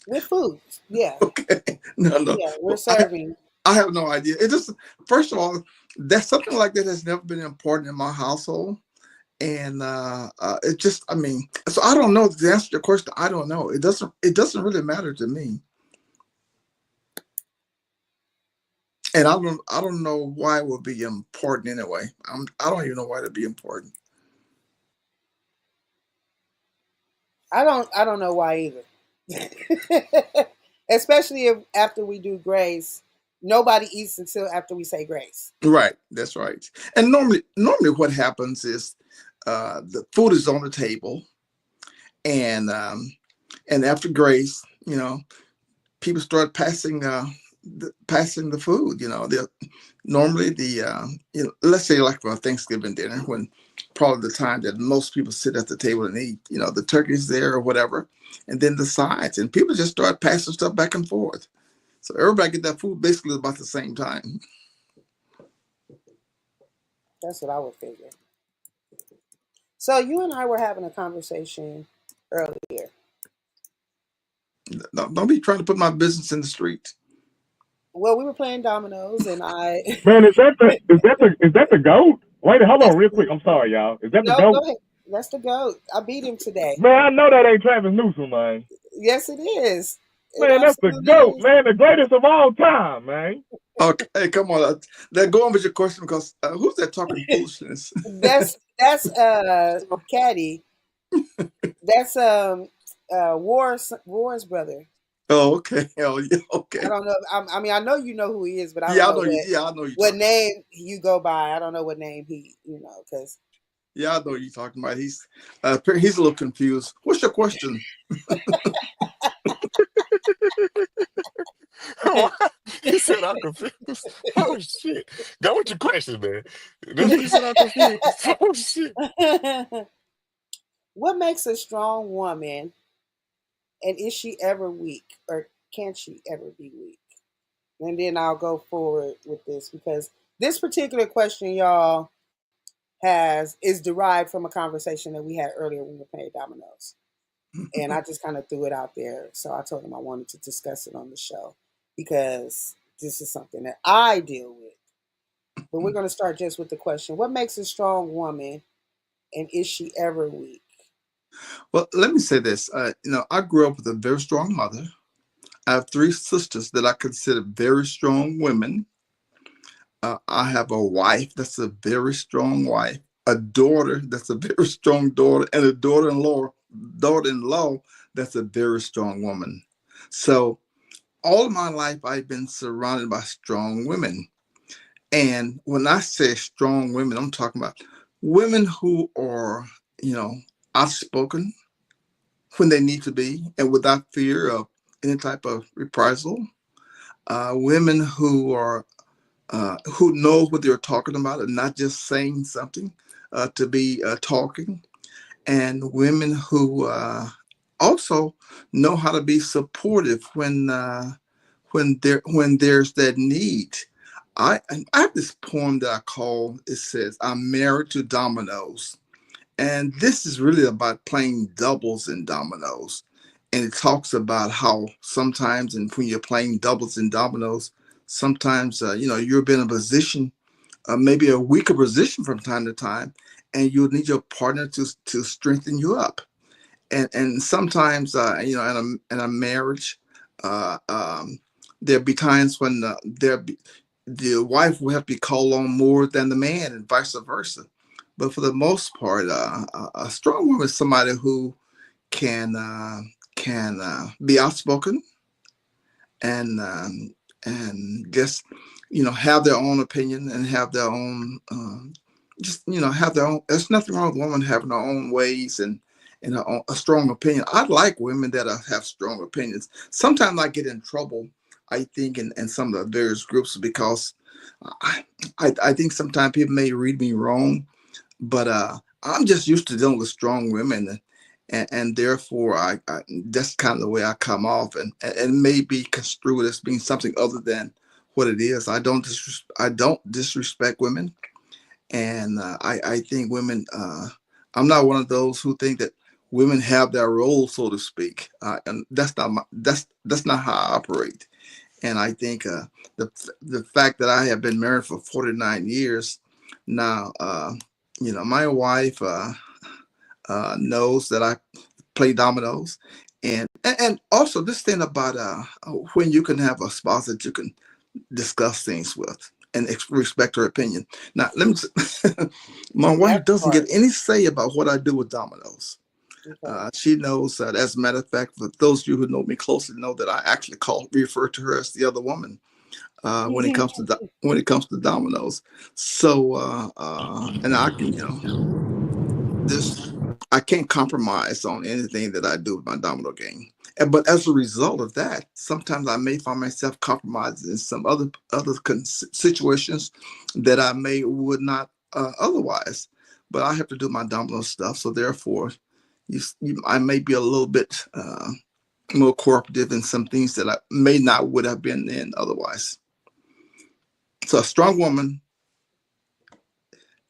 with food. Yeah, Okay. No. yeah, we're Well, serving. I have no idea. It just, first of all, that something like that has never been important in my household. And it just, I mean, so I don't know the answer to your question. I don't know. It doesn't really matter to me. And I don't know why it would be important anyway. I don't even know why it'd be important. I don't know why either. Especially if after we do grace, nobody eats until after we say grace. Right. That's right. And normally what happens is the food is on the table, and after grace, people start passing the food. Normally let's say like for a Thanksgiving dinner, when probably the time that most people sit at the table and eat, the turkey's there or whatever, and then the sides, and people just start passing stuff back and forth. So everybody get that food basically about the same time. That's what I would figure. So you and I were having a conversation earlier. Don't be trying to put my business in the street. Well, we were playing dominoes, and I Man, is that the goat? Wait, hold on that's real quick. I'm sorry, y'all. Is that the no, go goat? ahead. That's the goat. I beat him today. Man, I know that ain't Travis Newsome, man. Yes, it is. It Man, that's the absolutely goat, is. man, the greatest of all time, man. Okay, hey, come on. Go on with your question, because who's that talking foolishness? That's Caddy. That's War's brother. Oh, okay. Oh, yeah. I Okay. don't know. I mean, I know you know who he is, but I don't Yeah, I know know you. Yeah, I know you what talking about. name you go by. I don't know what name he, because Yeah, I know you talking about. He's a little confused. What's your question? He said I'm confused. Oh shit. Go with your question, man. He said I'm confused. Oh shit. what makes a strong woman, and is she ever weak, or can she ever be weak? And then I'll go forward with this because this particular question, y'all, has is derived from a conversation that we had earlier when we were playing dominoes. And I just kind of threw it out there. So I told him I wanted to discuss it on the show because this is something that I deal with. But we're going to start just with the question: what makes a strong woman, and is she ever weak? Well, let me say this. I grew up with a very strong mother. I have three sisters that I consider very strong women. I have a wife that's a very strong wife, a daughter that's a very strong daughter, and a daughter-in-law that's a very strong woman. So all of my life, I've been surrounded by strong women. And when I say strong women, I'm talking about women who are, you know, outspoken when they need to be and without fear of any type of reprisal. Women who know what they're talking about and not just saying something to be talking, and women who also know how to be supportive when there's that need. I have this poem that I call, it says, "I'm married to dominoes." And this is really about playing doubles in dominoes. And it talks about how sometimes, and when you're playing doubles in dominoes, sometimes, you're in a position, maybe a weaker position from time to time, and you'll need your partner to strengthen you up. And sometimes, in a marriage, uh, um, there'll be times when the wife will have to be called on more than the man, and vice versa. But for the most part, a strong woman is somebody who can be outspoken and just have their own opinion and have their own just have their own. There's nothing wrong with women having their own ways and a strong opinion. I like women that have strong opinions. Sometimes I get in trouble, I think, in some of the various groups because I, I think sometimes people may read me wrong, but I'm just used to dealing with strong women, and therefore that's kind of the way I come off, and may be construed as being something other than what it is. I don't disrespect women, and I think women. I'm not one of those who think that women have their role, so to speak, and that's not how I operate. And I think the the fact that I have been married for 49 years now, my wife knows that I play dominoes, and also this thing about when you can have a spouse that you can discuss things with and respect her opinion. Now, let me. My wife That doesn't get part. any say about what I do with dominoes. Okay. She knows that, as a matter of fact, for those of you who know me closely, know that I actually refer to her as the other woman when it comes to when it comes to dominoes. So, and I can, this I can't compromise on anything that I do with my domino game. But as a result of that, sometimes I may find myself compromising in some other situations that I may would not otherwise. But I have to do my domino stuff, so therefore, I may be a little bit more cooperative in some things that I may not would have been in otherwise. So a strong woman,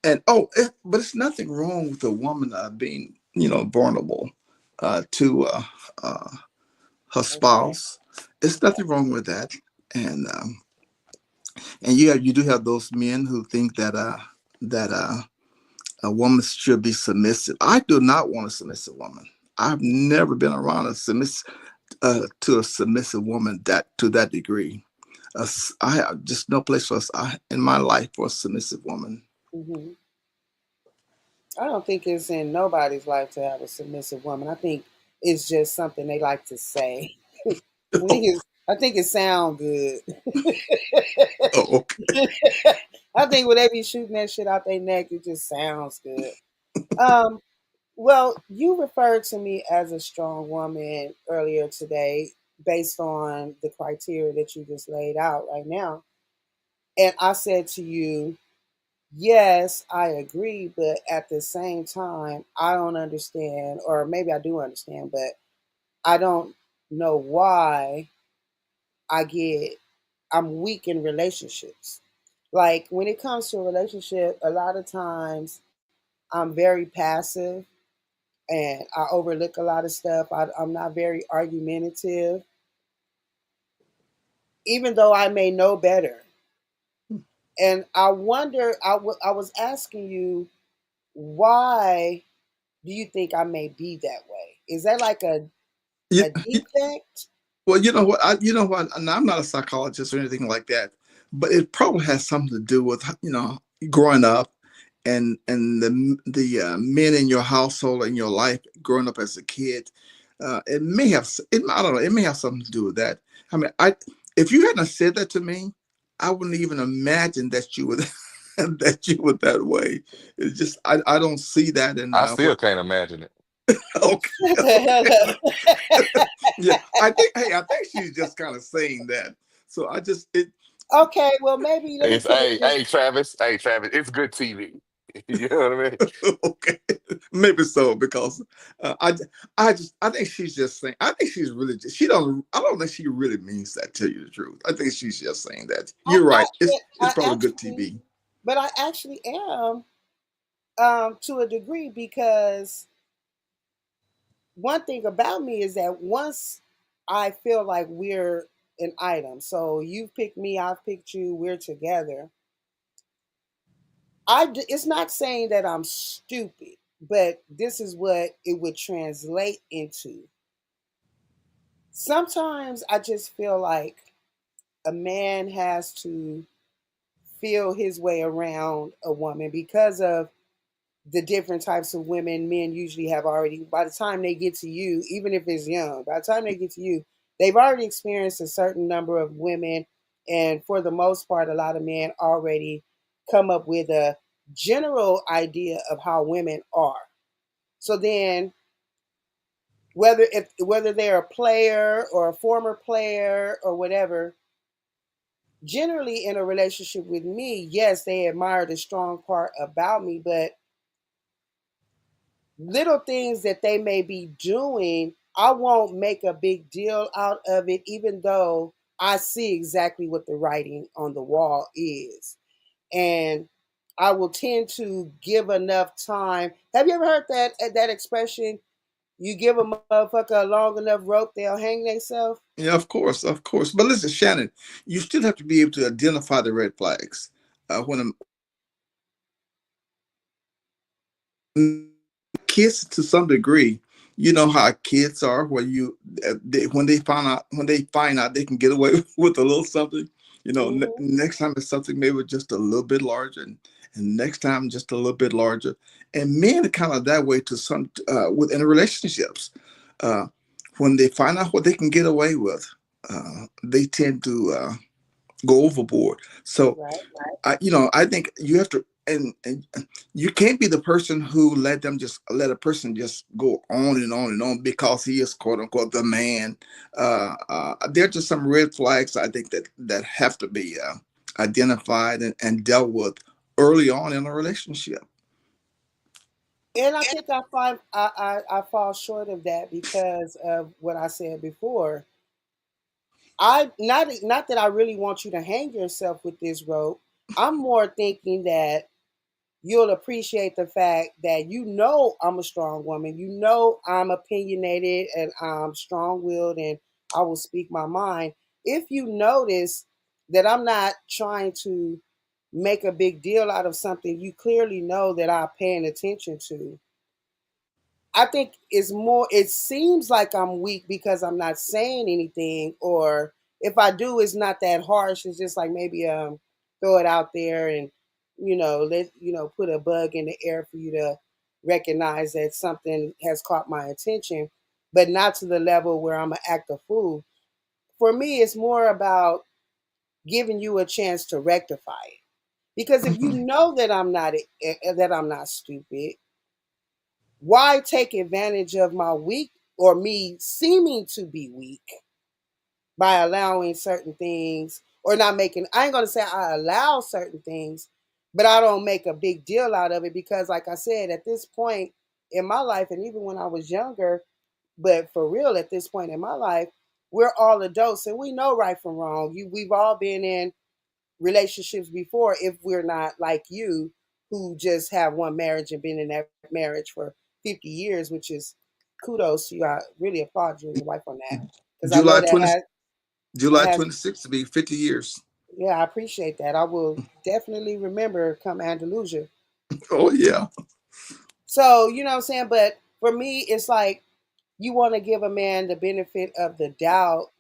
and but it's nothing wrong with a woman being, vulnerable to her Okay. spouse. It's nothing wrong with that, and yeah, you do have those men who think that a woman should be submissive. I do not want a submissive woman. I've never been around to a submissive woman that to that degree. I have just no place for us in my life for a submissive woman. Hmm. I don't think it's in nobody's life to have a submissive woman. I think it's just something they like to say. I think it sounds good. Oh, okay. I think when they be shooting that shit out their neck, it just sounds good. Um, well, you referred to me as a strong woman earlier today based on the criteria that you just laid out right now. And I said to you, yes, I agree, but at the same time, I don't understand, or maybe I do understand, but I don't know why I get I'm weak in relationships. Like when it comes to a relationship, a lot of times I'm very passive and I overlook a lot of stuff. I'm not very argumentative, even though I may know better. And I wonder, I was asking you, why do you think I may be that way? Is that like Yeah, a defect? well, you know what, and I'm not a psychologist or anything like that, but it probably has something to do with growing up and the men in your household in your life growing up as a kid. I don't know, it may have something to do with that. I mean, I if you hadn't said that to me, I wouldn't even imagine that you would that you were that way. It's just I don't see that in I still can't imagine it. okay. Yeah, I think she's just kind of saying that. So I just it Okay, well maybe let me It's put it this. hey Travis, it's good TV. You know what I mean? okay, maybe so because uh, I I think she's just saying. I think she's really just she don't. I don't think she really means that. Tell you the truth, I think she's just saying that. I, You're I, right. It's I probably good actually, TV. but I actually am to a degree because one thing about me is that once I feel like we're an item, so you've picked me, I've picked you, we're together. It's not saying that I'm stupid, but this is what it would translate into. Sometimes I just feel like a man has to feel his way around a woman because of the different types of women men usually have already, by the time they get to you, even if it's young, by the time they get to you, they've already experienced a certain number of women. And for the most part, a lot of men already come up with a general idea of how women are. So then whether they're a player or a former player or whatever, generally in a relationship with me, yes, they admire the strong part about me, but little things that they may be doing, I won't make a big deal out of it, even though I see exactly what the writing on the wall is. And I will tend to give enough time. Have you ever heard that expression? You give a motherfucker a long enough rope, they'll hang themselves. Yeah, of course, of course. But listen, Shannon, you still have to be able to identify the red flags. When kids, to some degree, you know how kids are, where when they find out they can get away with a little something, Hmm. next time it's something maybe just a little bit larger, and next time just a little bit larger. And men are kind of that way to some within relationships. Uh, when they find out what they can get away with, they tend to go overboard. So Right. I think you have to, and you can't be the person who let a person just go on and on and on because he is quote unquote the man. There are just some red flags I think that have to be identified and dealt with early on in a relationship. And I think I fall short of that because of what I said before. I not that I really want you to hang yourself with this rope. I'm more thinking that you'll appreciate the fact that I'm a strong woman. I'm opinionated and I'm strong willed and I will speak my mind. If you notice that I'm not trying to make a big deal out of something you clearly know that I'm paying attention to, I think it seems like I'm weak because I'm not saying anything, or if I do, it's not that harsh. It's just like maybe throw it out there and put a bug in the air for you to recognize that something has caught my attention, but not to the level where I'm an act a fool. For me, it's more about giving you a chance to rectify it. Because if you Mhm. know that I'm not stupid, why take advantage of my weak or me seeming to be weak by allowing certain things or not making, I ain't going to say I allow certain things, but I don't make a big deal out of it because, like I said, at this point in my life, and even when I was younger, but for real, at this point in my life, we're all adults and we know right from wrong. We've all been in relationships before if we're not like you who just have one marriage and been in that marriage for 50 years, which is kudos to you. I really applaud you and your wife on that because I know July that 20, July has 26th to be 50 years. yeah, I appreciate that. I will definitely remember come Andalusia. Oh yeah. So, you know what I'm saying? But for me, it's like you want to give a man the benefit of the doubt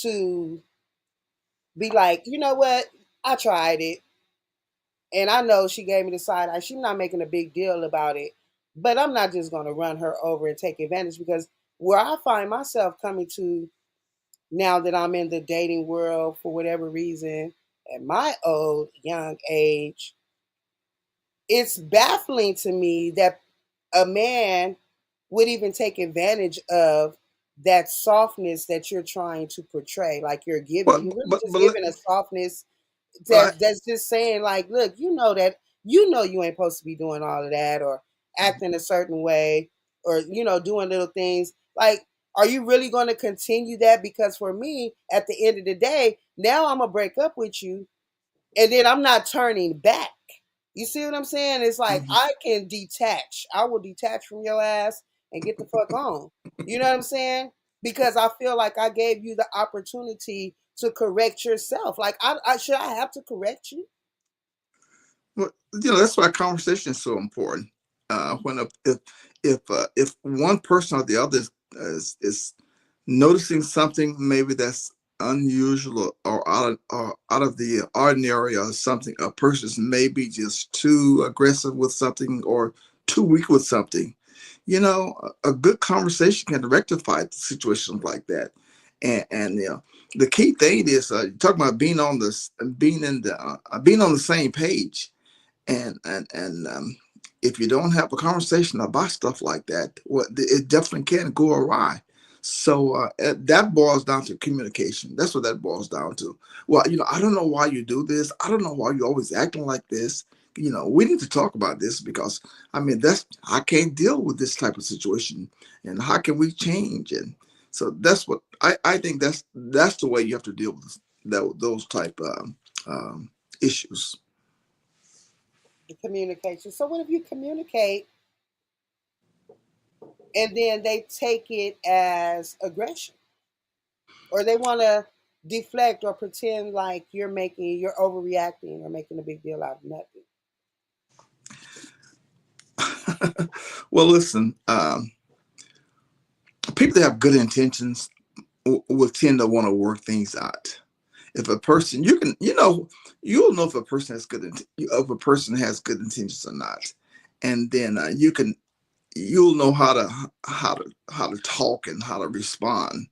to be like, you know what? I tried it. And I know she gave me the side eye. She's not making a big deal about it. But I'm not just going to run her over and take advantage because where I find myself coming to now that I'm in the dating world for whatever reason, at my old young age, it's baffling to me that a man would even take advantage of that softness that you're trying to portray. Like you're giving, But you're really but just but let- giving a softness but I that's just saying like, look, you ain't supposed to be doing all of that or acting a certain way or doing little things. Like, are you really going to continue that? Because for me, at the end of the day, now I'm gonna break up with you, and then I'm not turning back. You see what I'm saying? It's like Mhm. I can detach. I will detach from your ass and get the fuck on. You know what I'm saying? Because I feel like I gave you the opportunity to correct yourself. Like, I should I have to correct you? Well, that's why conversation is so important. When if one person or the other is noticing something maybe that's unusual or out of the ordinary, or something a person's maybe just too aggressive with something or too weak with something, a good conversation can rectify situations like that. And the key thing is talking about being on the same page. And if you don't have a conversation about stuff like that, well, it definitely can go awry. So that boils down to communication. That's what that boils down to. Well, I don't know why you do this. I don't know why you're always acting like this. We need to talk about this because I can't deal with this type of situation. And how can we change? And so that's what I think. That's the way you have to deal with those type issues. The communication. So what if you communicate and then they take it as aggression, or they want to deflect or pretend like you're overreacting or making a big deal out of nothing. Well, listen, people that have good intentions will tend to want to work things out. If a person, you'll know if a person has if a person has good intentions or not, and then you'll know how to talk and how to respond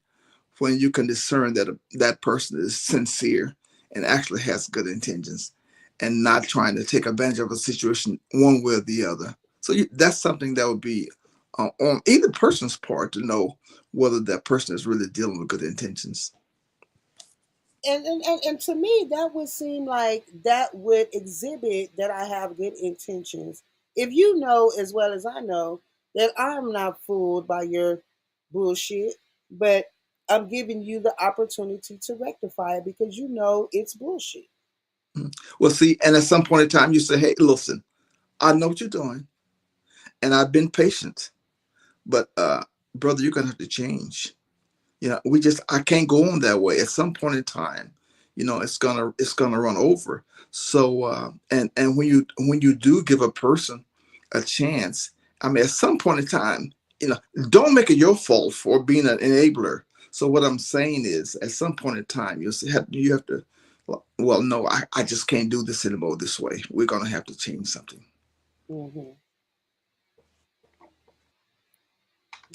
when you can discern that that person is sincere and actually has good intentions and not trying to take advantage of a situation one way or the other. So that's something that would be on either person's part to know whether that person is really dealing with good intentions. And to me, that would seem like that would exhibit that I have good intentions. If you know as well as I know that I'm not fooled by your bullshit, but I'm giving you the opportunity to rectify it because you know it's bullshit. Well, see, and at some point in time, you say, "Hey, listen, I know what you're doing, and I've been patient, but brother, you're gonna have to change. I can't go on that way. At some point in time, it's gonna run over. So and when you do give a person a chance, I mean, at some point in time, don't make it your fault for being an enabler. So what I'm saying is, at some point in time, you have to. Well, no, I just can't do this anymore this way. We're gonna have to change something. Hmm.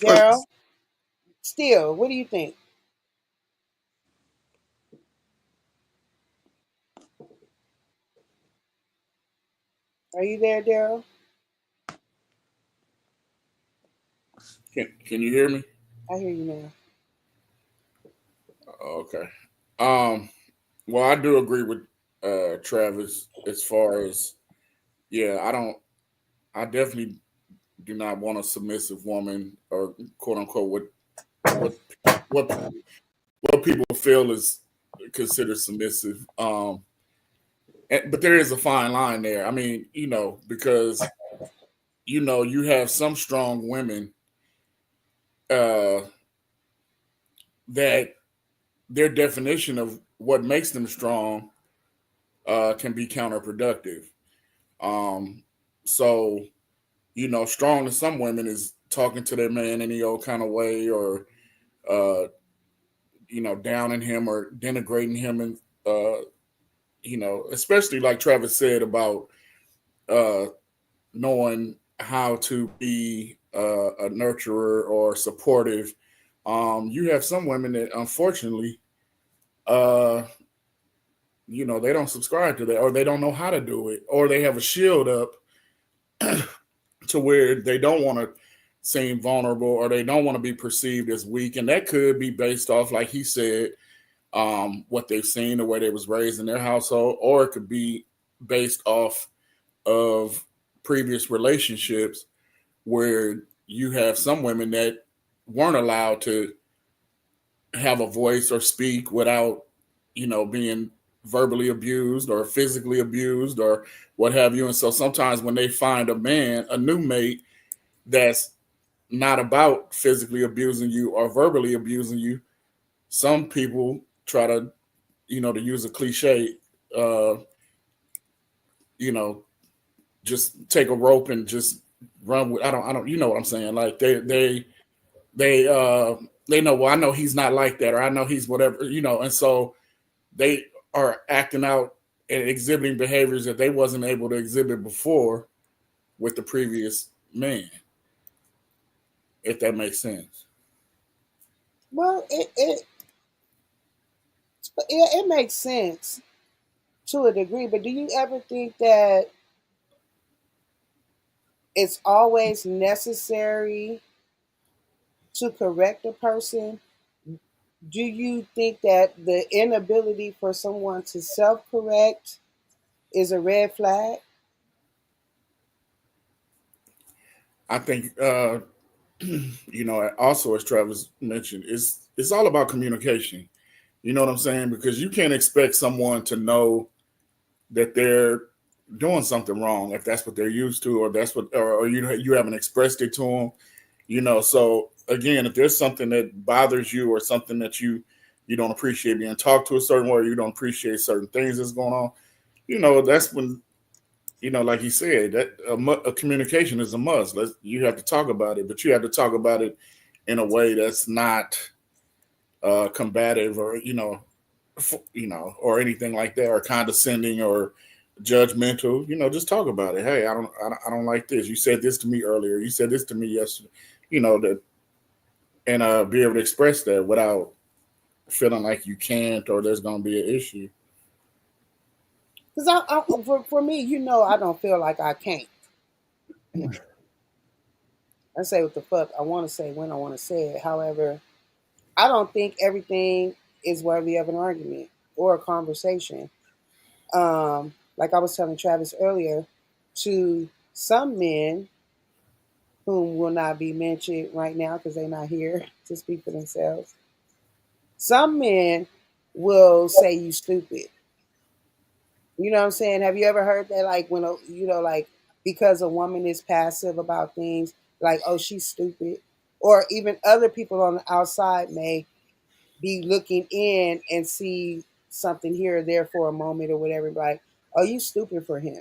But Daryl, still, what do you think? Are you there, Daryl? Can you hear me? I hear you now. Okay. Um. Well, I do agree with Travis as far as, yeah. I definitely do not want a submissive woman, or quote unquote what what what people feel is considered submissive. But there is a fine line there. I mean, because you have some strong women uh, that their definition of what makes them strong can be counterproductive. Um, so strong to some women is talking to their man any old kind of way, or uh, downing him or denigrating him, and especially like Travis said about uh, knowing how to be a nurturer or supportive. You have some women that unfortunately, uh, they don't subscribe to that, or they don't know how to do it, or they have a shield up to where they don't want to seem vulnerable, or they don't want to be perceived as weak. And that could be based off, like he said, what they've seen, the way they was raised in their household, or it could be based off of previous relationships where you have some women that weren't allowed to have a voice or speak without, being verbally abused or physically abused or what have you. And so sometimes when they find a new mate that's not about physically abusing you or verbally abusing you, some people try to, to use a cliche, uh, you know, just take a rope and just run with. I don't. You know what I'm saying? Like they they know. Well, I know he's not like that, or I know he's whatever. And so they are acting out and exhibiting behaviors that they wasn't able to exhibit before with the previous man. If that makes sense. Well, it makes sense to a degree, but do you ever think that it's always necessary to correct a person? Do you think that the inability for someone to self correct is a red flag? I think also as Travis mentioned, it's all about communication. You know what I'm saying? Because you can't expect someone to know that they're doing something wrong if that's what they're used to, or that's what, or you haven't expressed it to them. So again, if there's something that bothers you or something that you don't appreciate being talked to a certain way, you don't appreciate certain things that's going on, that's when, like he said, that a communication is a must. You have to talk about it, but you have to talk about it in a way that's not combative, or or anything like that, or condescending or judgmental. Just talk about it. Hey, I don't like this. You said this to me earlier. You said this to me yesterday. That, and be able to express that without feeling like you can't or there's going to be an issue. Because for me, I don't feel like I can't. I say what the fuck I want to say when I want to say it. However, I don't think everything is worthy of an argument or a conversation. Like I was telling Travis earlier, to some men whom will not be mentioned right now because they're not here to speak for themselves, some men will say you stupid. You know what I'm saying? Have you ever heard that? Like when like because a woman is passive about things, like oh she's stupid, or even other people on the outside may be looking in and see something here or there for a moment or whatever. Like oh you stupid for him.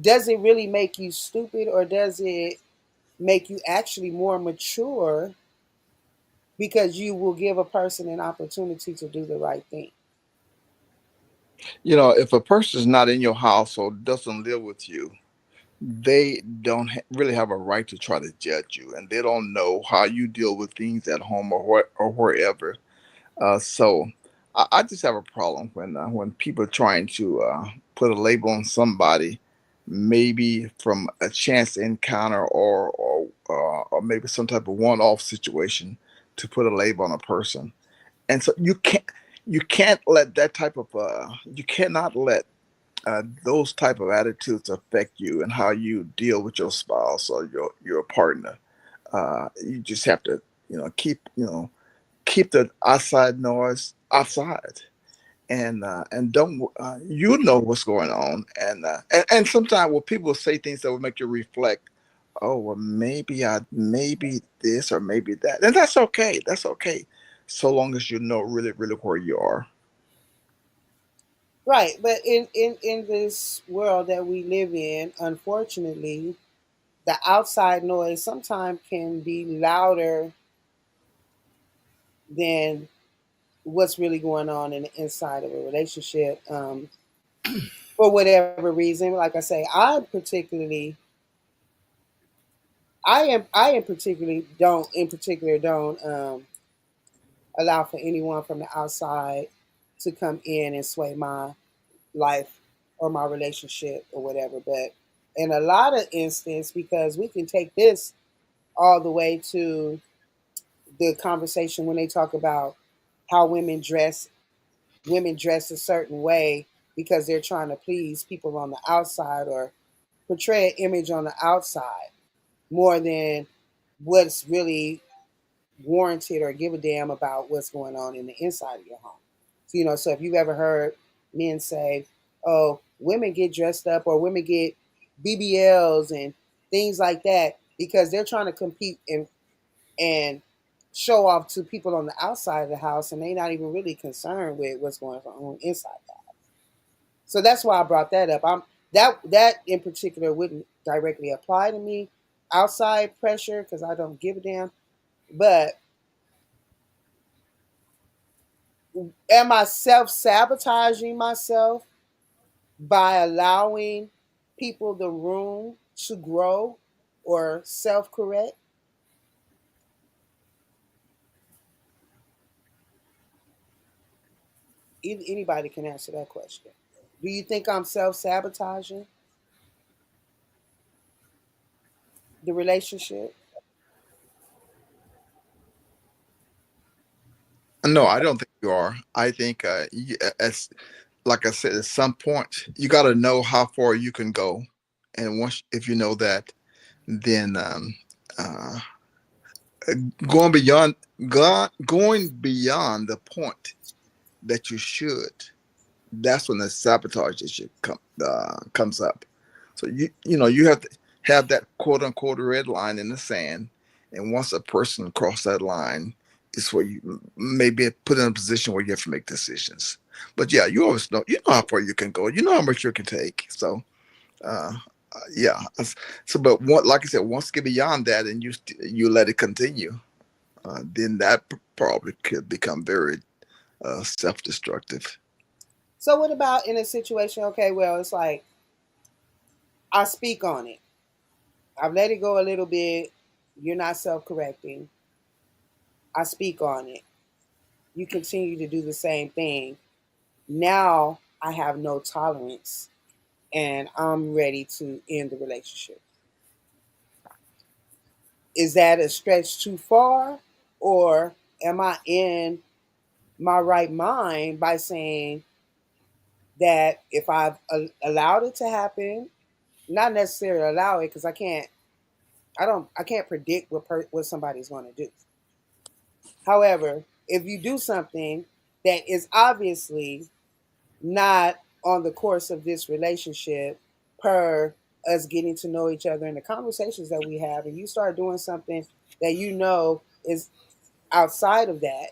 Does it really make you stupid, or does it make you actually more mature because you will give a person an opportunity to do the right thing? If a person is not in your house or doesn't live with you, they don't really have a right to try to judge you, and they don't know how you deal with things at home or wherever. So I just have a problem when people are trying to put a label on somebody, maybe from a chance encounter or maybe some type of one-off situation, to put a label on a person. And so you can't let that type of you cannot let those type of attitudes affect you and how you deal with your spouse or your partner. You just have to keep the outside noise outside, and don't what's going on, and sometimes when people say things that will make you reflect, oh well, maybe this or maybe that, and that's okay, so long as you know really really where you are. Right, but in this world that we live in, unfortunately, the outside noise sometimes can be louder than what's really going on in the inside of a relationship. For whatever reason, like I say, I in particularly don't allow for anyone from the outside to come in and sway my life or my relationship or whatever. But in a lot of instances, because we can take this all the way to the conversation when they talk about how women dress a certain way because they're trying to please people on the outside or portray an image on the outside more than what's really warranted or give a damn about what's going on in the inside of your home. So, so if you've ever heard men say, oh, women get dressed up or women get BBLs and things like that because they're trying to compete and show off to people on the outside of the house, and they're not even really concerned with what's going on inside that. So that's why I brought that up. That in particular wouldn't directly apply to me. Outside pressure, because I don't give a damn. But am I self-sabotaging myself by allowing people the room to grow or self-correct? Anybody can answer that question. Do you think I'm self-sabotaging the relationship? No, I don't think you are. I think as like I said, at some point you got to know how far you can go, and once if you know that, then uh, going beyond going beyond the point that you should, that's when the sabotage issue comes up. So you have to have that quote unquote red line in the sand. And once a person cross that line, it's where you may be put in a position where you have to make decisions. But yeah, you always know, you know how far you can go, you know how much you can take. So, uh, yeah. So, but like I said, once you get beyond that and you let it continue, then that probably could become very self-destructive. So what about in a situation? Okay, well, it's like I speak on it. I've let it go a little bit. You're not self-correcting. I speak on it. You continue to do the same thing. Now I have no tolerance and I'm ready to end the relationship. Is that a stretch too far? Or am I in my right mind by saying that if I've allowed it to happen, not necessarily allow it because I can't predict what somebody's going to do. However, if you do something that is obviously not on the course of this relationship per us getting to know each other and the conversations that we have, and you start doing something that you know is outside of that,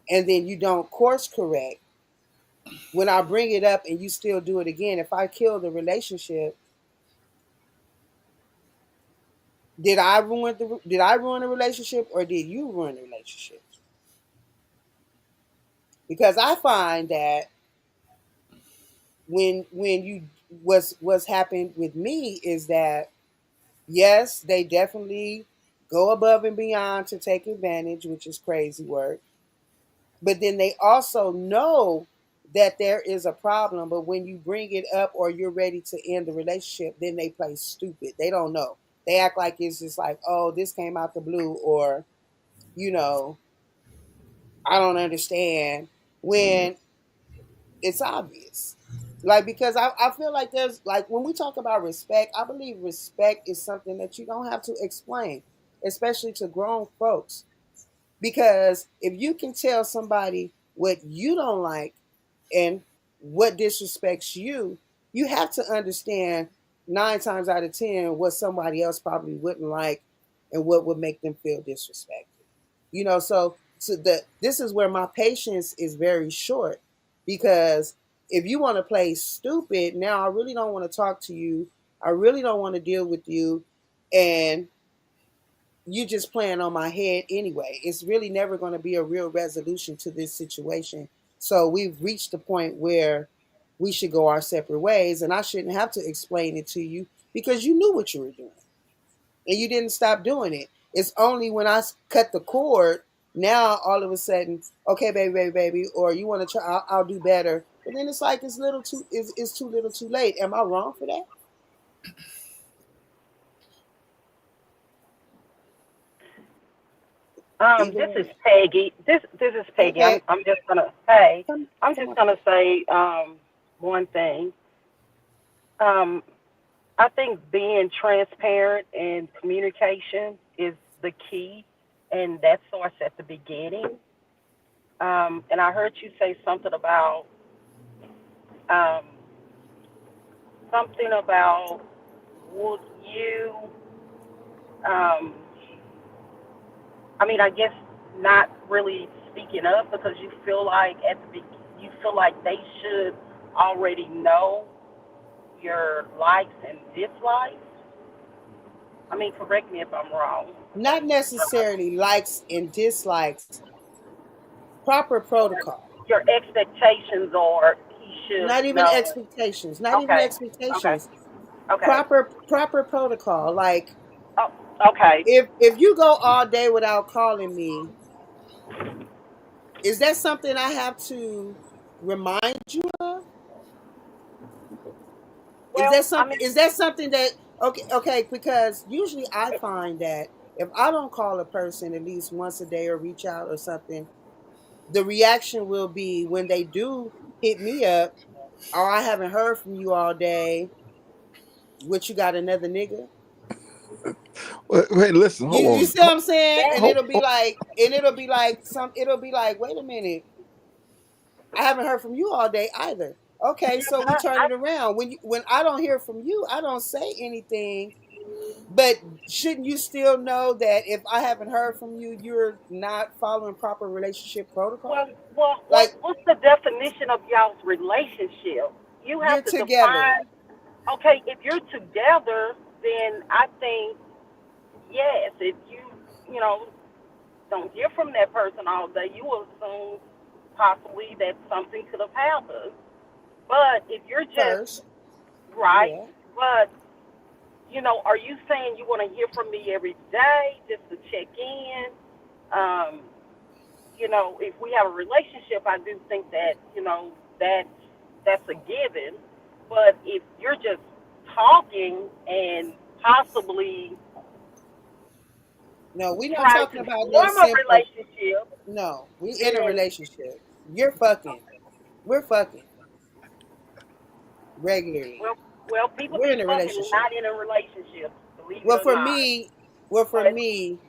and then you don't course correct, when I bring it up and you still do it again, if I kill the relationship, did I ruin the relationship or did you ruin the relationship? Because I find that when you what's happened with me is that yes, they definitely go above and beyond to take advantage, which is crazy work. But then they also know that there is a problem, but when you bring it up or you're ready to end the relationship, then they play stupid. They don't know. They act like it's just like, oh, this came out the blue, or, you know, I don't understand when it's obvious. Like, because I feel like there's, like, when we talk about respect, I believe respect is something that you don't have to explain, especially to grown folks. Because if you can tell somebody what you don't like and what disrespects you, you have to understand 9 times out of 10 what somebody else probably wouldn't like and what would make them feel disrespected. So this is where my patience is very short because if you want to play stupid, now I really don't want to talk to you. I really don't want to deal with you, and you just playing on my head anyway. It's really never going to be a real resolution to this situation. So we've reached the point where we should go our separate ways, and I shouldn't have to explain it to you because you knew what you were doing and you didn't stop doing it. It's only when I cut the cord, now all of a sudden, okay, baby, baby, baby, or you want to try, I'll do better. But then it's like it's too little, too late. Am I wrong for that? Either This is way. Peggy. This is Hey, Peggy. I'm Pat, I'm just gonna hey, come I'm come just on. gonna say one thing. Um, I think being transparent and communication is the key, and that starts at the beginning. And I heard you say um, something about would you um, I mean, I guess not really speaking up because you feel like you feel like they should already know your likes and dislikes. I mean, correct me if I'm wrong. Not necessarily likes and dislikes, proper protocol. Your expectations are he should Not even know. expectations. Not even Okay, okay, expectations. okay. Proper protocol. Like Oh, okay. if you go all day without calling me, is that something I have to remind you of? Well, I mean, Is that something that okay, because usually I find that if I don't call a person at least once a day or reach out or something, the reaction will be when they do hit me up, or I haven't heard from you all day, what you got another nigga? Wait, listen, hold You on. see what I'm saying? that And it'll be like, wait a minute, I haven't heard from you all day either. Okay, so we turn I it around. When I don't hear from you, I don't say anything But shouldn't you still know that if I haven't heard from you, you're not following proper relationship Well, protocol? well, Like what's the definition of y'all's relationship? You you're have to together define. Okay, if you're together, then I think yes. If you know, don't hear from that person all day, you will assume possibly that something could have happened. But if you're just first. right, Yeah. but are you saying you want to hear from me every day just to check in? Um, if we have a relationship, I do think that that's a given. But if you're just talking and possibly No, we're not trying talking to about no form a simple. relationship, No, we in a then relationship. You're fucking. We're fucking regularly. well, people We're be in a fucking and relationship. not in a relationship, believe it Well, or for not. me, well for But me,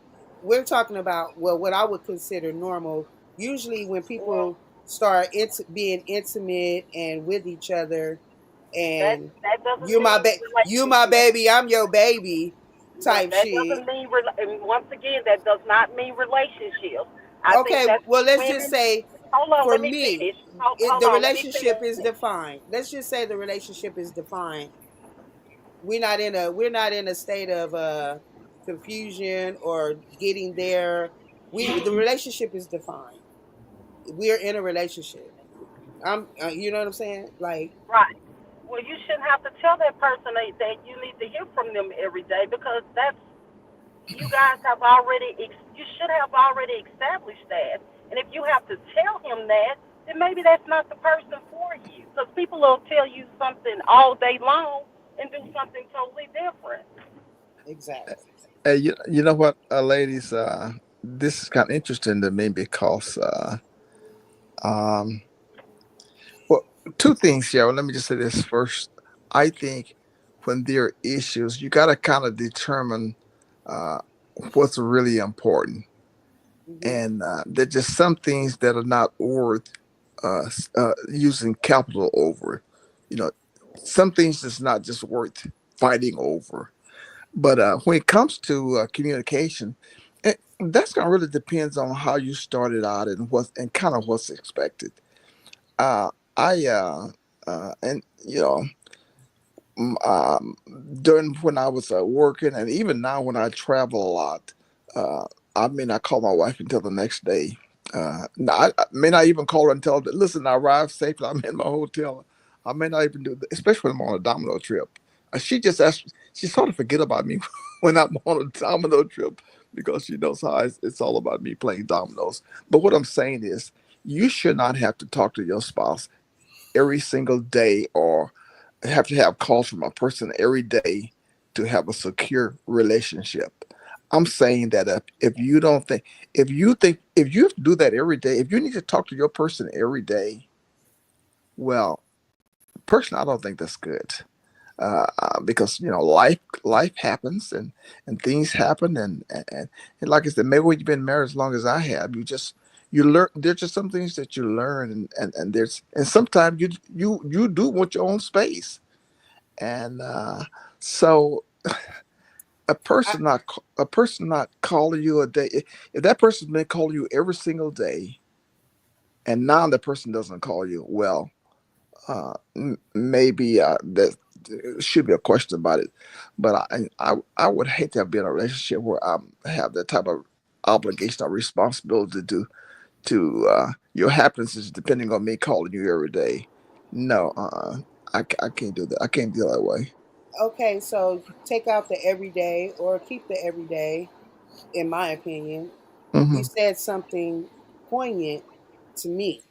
we're talking about what I would consider normal. Usually, when well, people start being intimate and with each other, that and that doesn't mean you my relationship. baby, I'm your baby, No, type that shit. doesn't mean. And once again, that does not mean relationship. I think Okay, that's well, let's just women. say Hold on, for let me me, finish. Hold, hold the on, let me relationship is finish. defined. Let's just say the relationship is defined. We're not in a state of confusion or getting there. The relationship is defined. We're in a relationship. You know what I'm saying? Like, Right. Well, you shouldn't have to tell that person that you need to hear from them every day because that's you guys have already. You should have already established that. And if you have to tell him that, then maybe that's not the person for you. Because people will tell you something all day long and do something totally different. exactly. Hey, you know what, ladies? This is kind of interesting to me because, um, well, two things here. Let me just say this first. I think when there are issues, you got to kind of determine uh, what's really important, Hmm. and there's just some things that are not worth using capital over. You know, some things that's not just worth fighting over. But when it comes to communication, that's gonna really depends on how you started out and what and kind of what's expected. Uh, I and mm, um, during when I was working, and even now when I travel a lot, uh, I may not call my wife until the next day. I may not even call her until listen, I arrived safely. I'm in my hotel. I may not even do that, especially when I'm on a domino trip. She just asked. She sort of forget about me when I'm on a domino trip because she knows how it's all about me playing dominoes. But what I'm saying is, you should not have to talk to your spouse every single day or have to have calls from a person every day to have a secure relationship. I'm saying that if you don't think, if you do that every day, if you need to talk to your person every day, well, personally, I don't think that's good. Because life happens and things happen and like I said, maybe when you've been married as long as I have, you learn. There's just some things that you learn and sometimes you do want your own space and so I, a person not calling you a day, if that person's been calling you every single day and now the person doesn't call you, well, maybe there should be a question about it. But I would hate to be in a relationship where I have that type of obligation or responsibility to your happiness is depending on me calling you every day. No, I can't do that. I can't deal that way. okay, so take out the everyday or keep the everyday. In my opinion, you Hmm. said something poignant to me,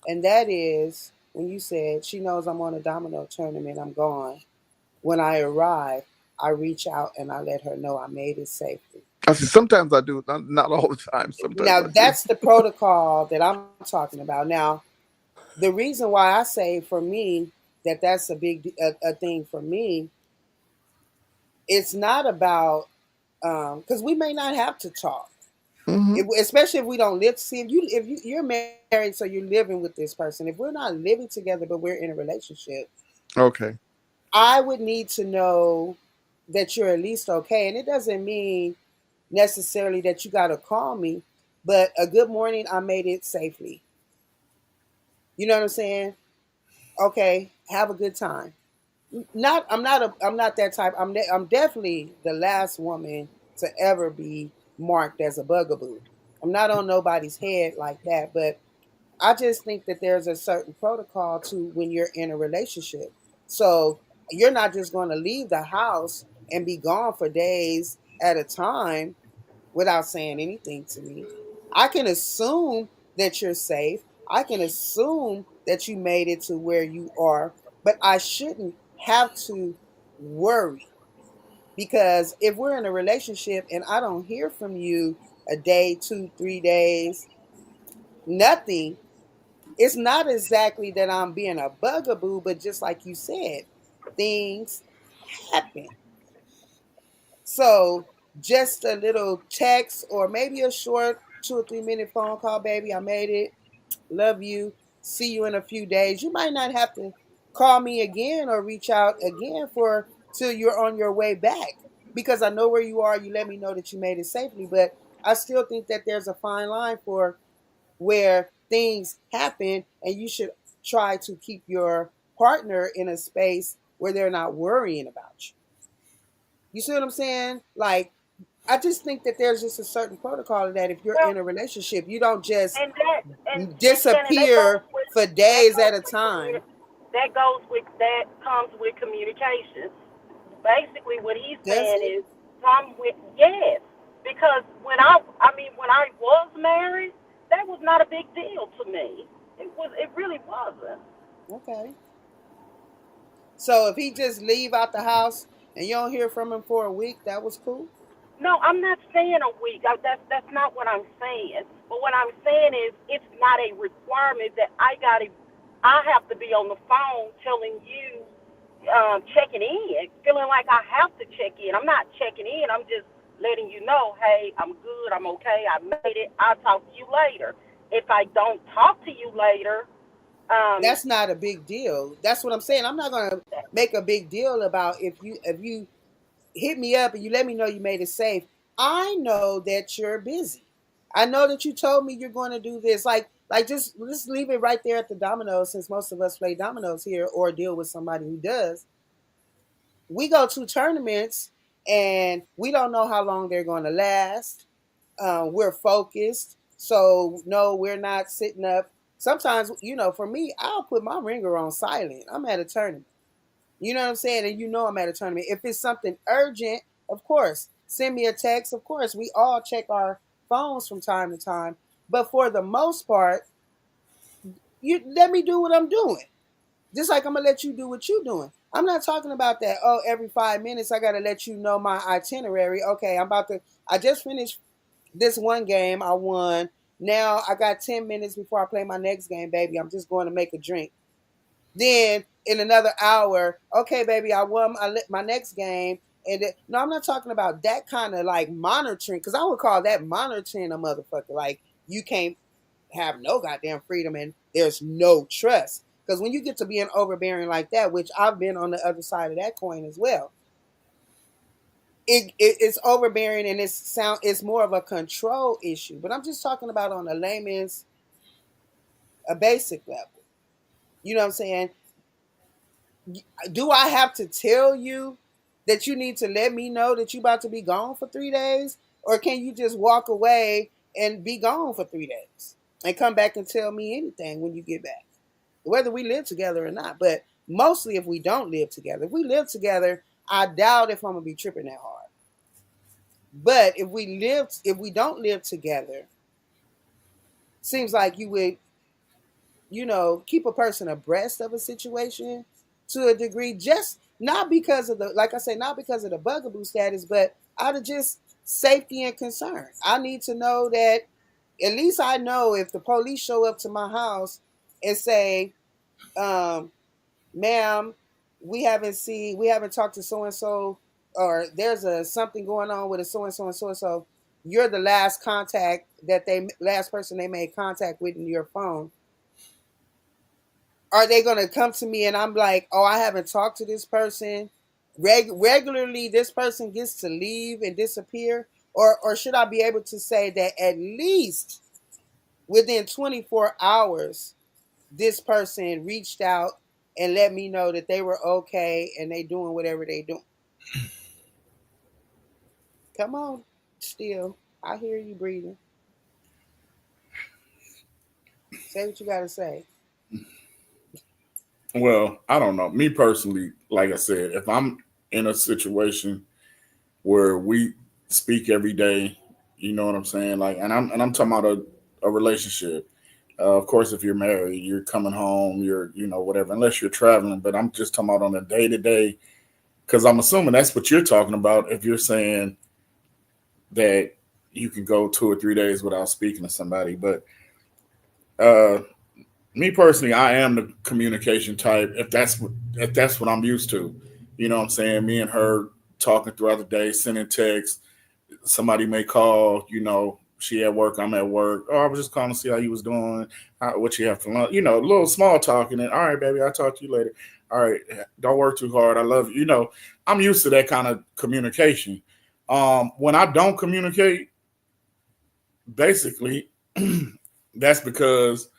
and that is when you said she knows I'm on a domino tournament. I'm gone. When I arrive, I reach out and I let her know I made it safely. I see. Sometimes I do, not all the time. Sometimes Now I do. that's the protocol that I'm talking about. Now the reason why I say for me that that's a thing for me, it's not about because we may not have to talk, Hmm. especially if we don't live. See, you're married, so you're living with this person. If we're not living together, but we're in a relationship, Okay. I would need to know. that you're at least okay. And it doesn't mean necessarily that you got to call me, but a good morning, I made it safely. You know what I'm saying? Okay, have a good time. I'm not that type. I'm definitely the last woman to ever be marked as a bugaboo. I'm not on nobody's head like that, but I just think that there's a certain protocol to when you're in a relationship. So you're not just going to leave the house and be gone for days at a time without saying anything to me. I can assume that you're safe. I can assume that you made it to where you are, but I shouldn't have to worry because if we're in a relationship and I don't hear from you a day, 2, 3 days, nothing, it's not exactly that I'm being a bugaboo, but just like you said, things happen. So just a little text or maybe a short 2 or 3 minute phone call, baby. I made it. Love you. See you in a few days. You might not have to call me again or reach out again for till you're on your way back because I know where you are. You let me know that you made it safely, but I still think that there's a fine line for where things happen and you should try to keep your partner in a space where they're not worrying about you. You see what I'm saying? Like, I just think that there's just a certain protocol that if you're Well, in a relationship, you don't just and that and Shannon, disappear for that days at goes a with time. that comes with communication. Basically, what he's Does saying it? is come with yes, because when I was married, that was not a big deal to me. It really wasn't. Okay. So if he just leave out the house and you don't hear from him for a week, that was cool. No, I'm not saying a week. That's not what I'm saying. But what I'm saying is, it's not a requirement that I have to be on the phone telling you, checking in, feeling like I have to check in. I'm not checking in. I'm just letting you know, hey, I'm good. I'm okay. I made it. I'll talk to you later. If I don't talk to you later, um, That's not a big deal. That's what I'm saying. I'm not gonna make a big deal about if you hit me up and you let me know you made it safe. I know that you're busy. I know that you told me you're going to do this. Like just leave it right there at the dominoes since most of us play dominoes here or deal with somebody who does. We go to tournaments and we don't know how long they're going to last. We're focused. So no, we're not sitting up. Sometimes, for me, I'll put my ringer on silent. I'm at a tournament. You know what I'm saying? And you know I'm at a tournament. If it's something urgent, of course, send me a text. Of course, we all check our phones from time to time. But for the most part, you let me do what I'm doing. Just like I'm gonna let you do what you're doing. I'm not talking about that. Oh, every 5 minutes I gotta let you know my itinerary. Okay, I just finished this one game. I won. Now I got 10 minutes before I play my next game, baby. I'm just going to make a drink. Then in another hour, okay, baby, I won my next game. And no, I'm not talking about that kind of like monitoring, because I would call that monitoring a motherfucker. Like you can't have no goddamn freedom and there's no trust. Because when you get to being overbearing like that, which I've been on the other side of that coin as well, it's overbearing and it's more of a control issue. But I'm just talking about on a layman's, a basic level. You know what I'm saying? Do I have to tell you that you need to let me know that you about to be gone for 3 days? Or can you just walk away and be gone for 3 days and come back and tell me anything when you get back? Whether we live together or not. But mostly if we don't live together. If we live together, I doubt if I'm gonna be tripping that hard. But if we don't live together, seems like you would, keep a person abreast of a situation to a degree, just not because of like I say, not because of the bugaboo status, but out of just safety and concern. I need to know that at least I know if the police show up to my house and say, um, ma'am, we haven't talked to so and so, or there's something going on with a so and so and so and so. You're the last person they made contact with in your phone. Are they going to come to me and I'm like, oh, I haven't talked to this person regularly this person gets to leave and disappear, or should I be able to say that at least within 24 hours this person reached out and let me know that they were okay and they doing whatever they doing? Come on, still. I hear you breathing. Say what you gotta say. Well, I don't know. Me personally, like I said, if I'm in a situation where we speak every day, you know what I'm saying? Like, and I'm talking about a relationship. Of course, if you're married, you're coming home, you're whatever. Unless you're traveling, but I'm just talking about on a day to day. Because I'm assuming that's what you're talking about. If you're saying that you can go 2 or 3 days without speaking to somebody, but uh, me personally, I am the communication type. If that's what I'm used to, you know what I'm saying. Me and her talking throughout the day, sending texts. Somebody may call, she at work, I'm at work. Oh, I was just calling to see how you was doing, what you have for lunch. A little small talking. And all right, baby, I'll talk to you later. All right, don't work too hard. I love you. I'm used to that kind of communication. When I don't communicate, basically, that's because,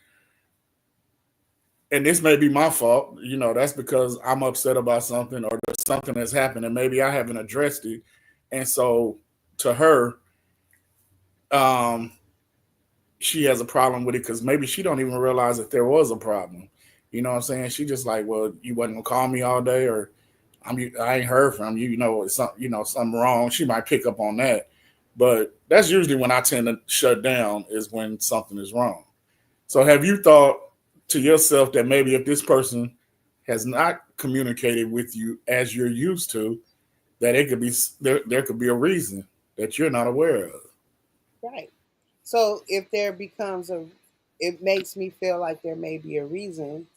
and this may be my fault, that's because I'm upset about something or there's something that's happened and maybe I haven't addressed it. And so to her, um, she has a problem with it because maybe she don't even realize that there was a problem. You know what I'm saying? She just like, well, you wasn't gonna call me all day, or I ain't heard from you. It's something wrong. She might pick up on that, but that's usually when I tend to shut down is when something is wrong. So have you thought to yourself that maybe if this person has not communicated with you as you're used to, that it could be there could be a reason that you're not aware of? Right. So if there becomes it makes me feel like there may be a reason,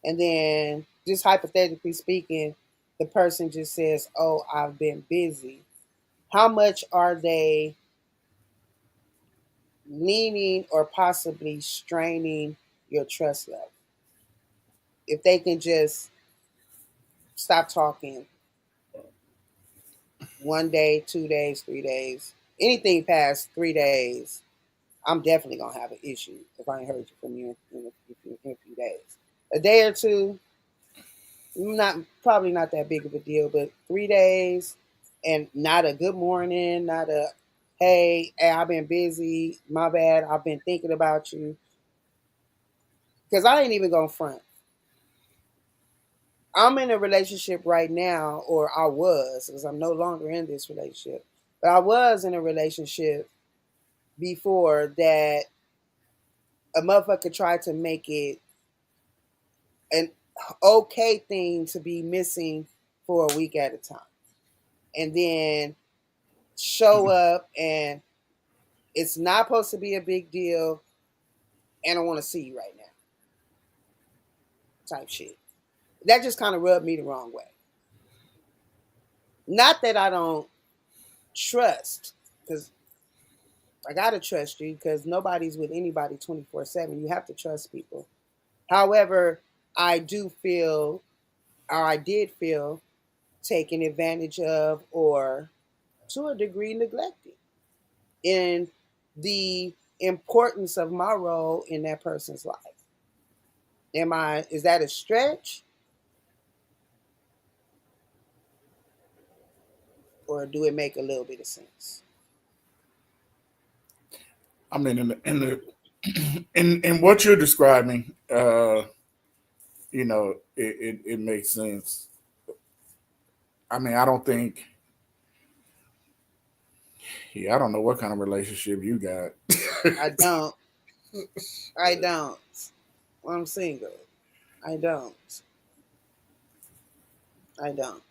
and then just hypothetically speaking, the person just says, "Oh, I've been busy." How much are they leaning or possibly straining your trust level? If they can just stop talking 1 day, 2 days, 3 days, anything past 3 days, I'm definitely gonna have an issue if I ain't heard you from you in a few days. A day or two, not probably not that big of a deal, but 3 days and not a good morning, not a hey, I've been busy, my bad, I've been thinking about you. Because I ain't even gonna front. I'm in a relationship right now, or I was, because I'm no longer in this relationship, but I was in a relationship before that a motherfucker tried to make it an okay thing to be missing for a week at a time. And then show up and it's not supposed to be a big deal and I want to see you right now type shit. That just kind of rubbed me the wrong way. Not that I don't trust, because I got to trust you because nobody's with anybody 24/7. You have to trust people. However, I do feel, or I did feel, taken advantage of or to a degree neglected in the importance of my role in that person's life. Is that a stretch, or do it make a little bit of sense? I mean, in what you're describing, it makes sense. I mean, I don't think. Yeah, I don't know what kind of relationship you got. I don't. I don't. I'm single. I don't. I don't.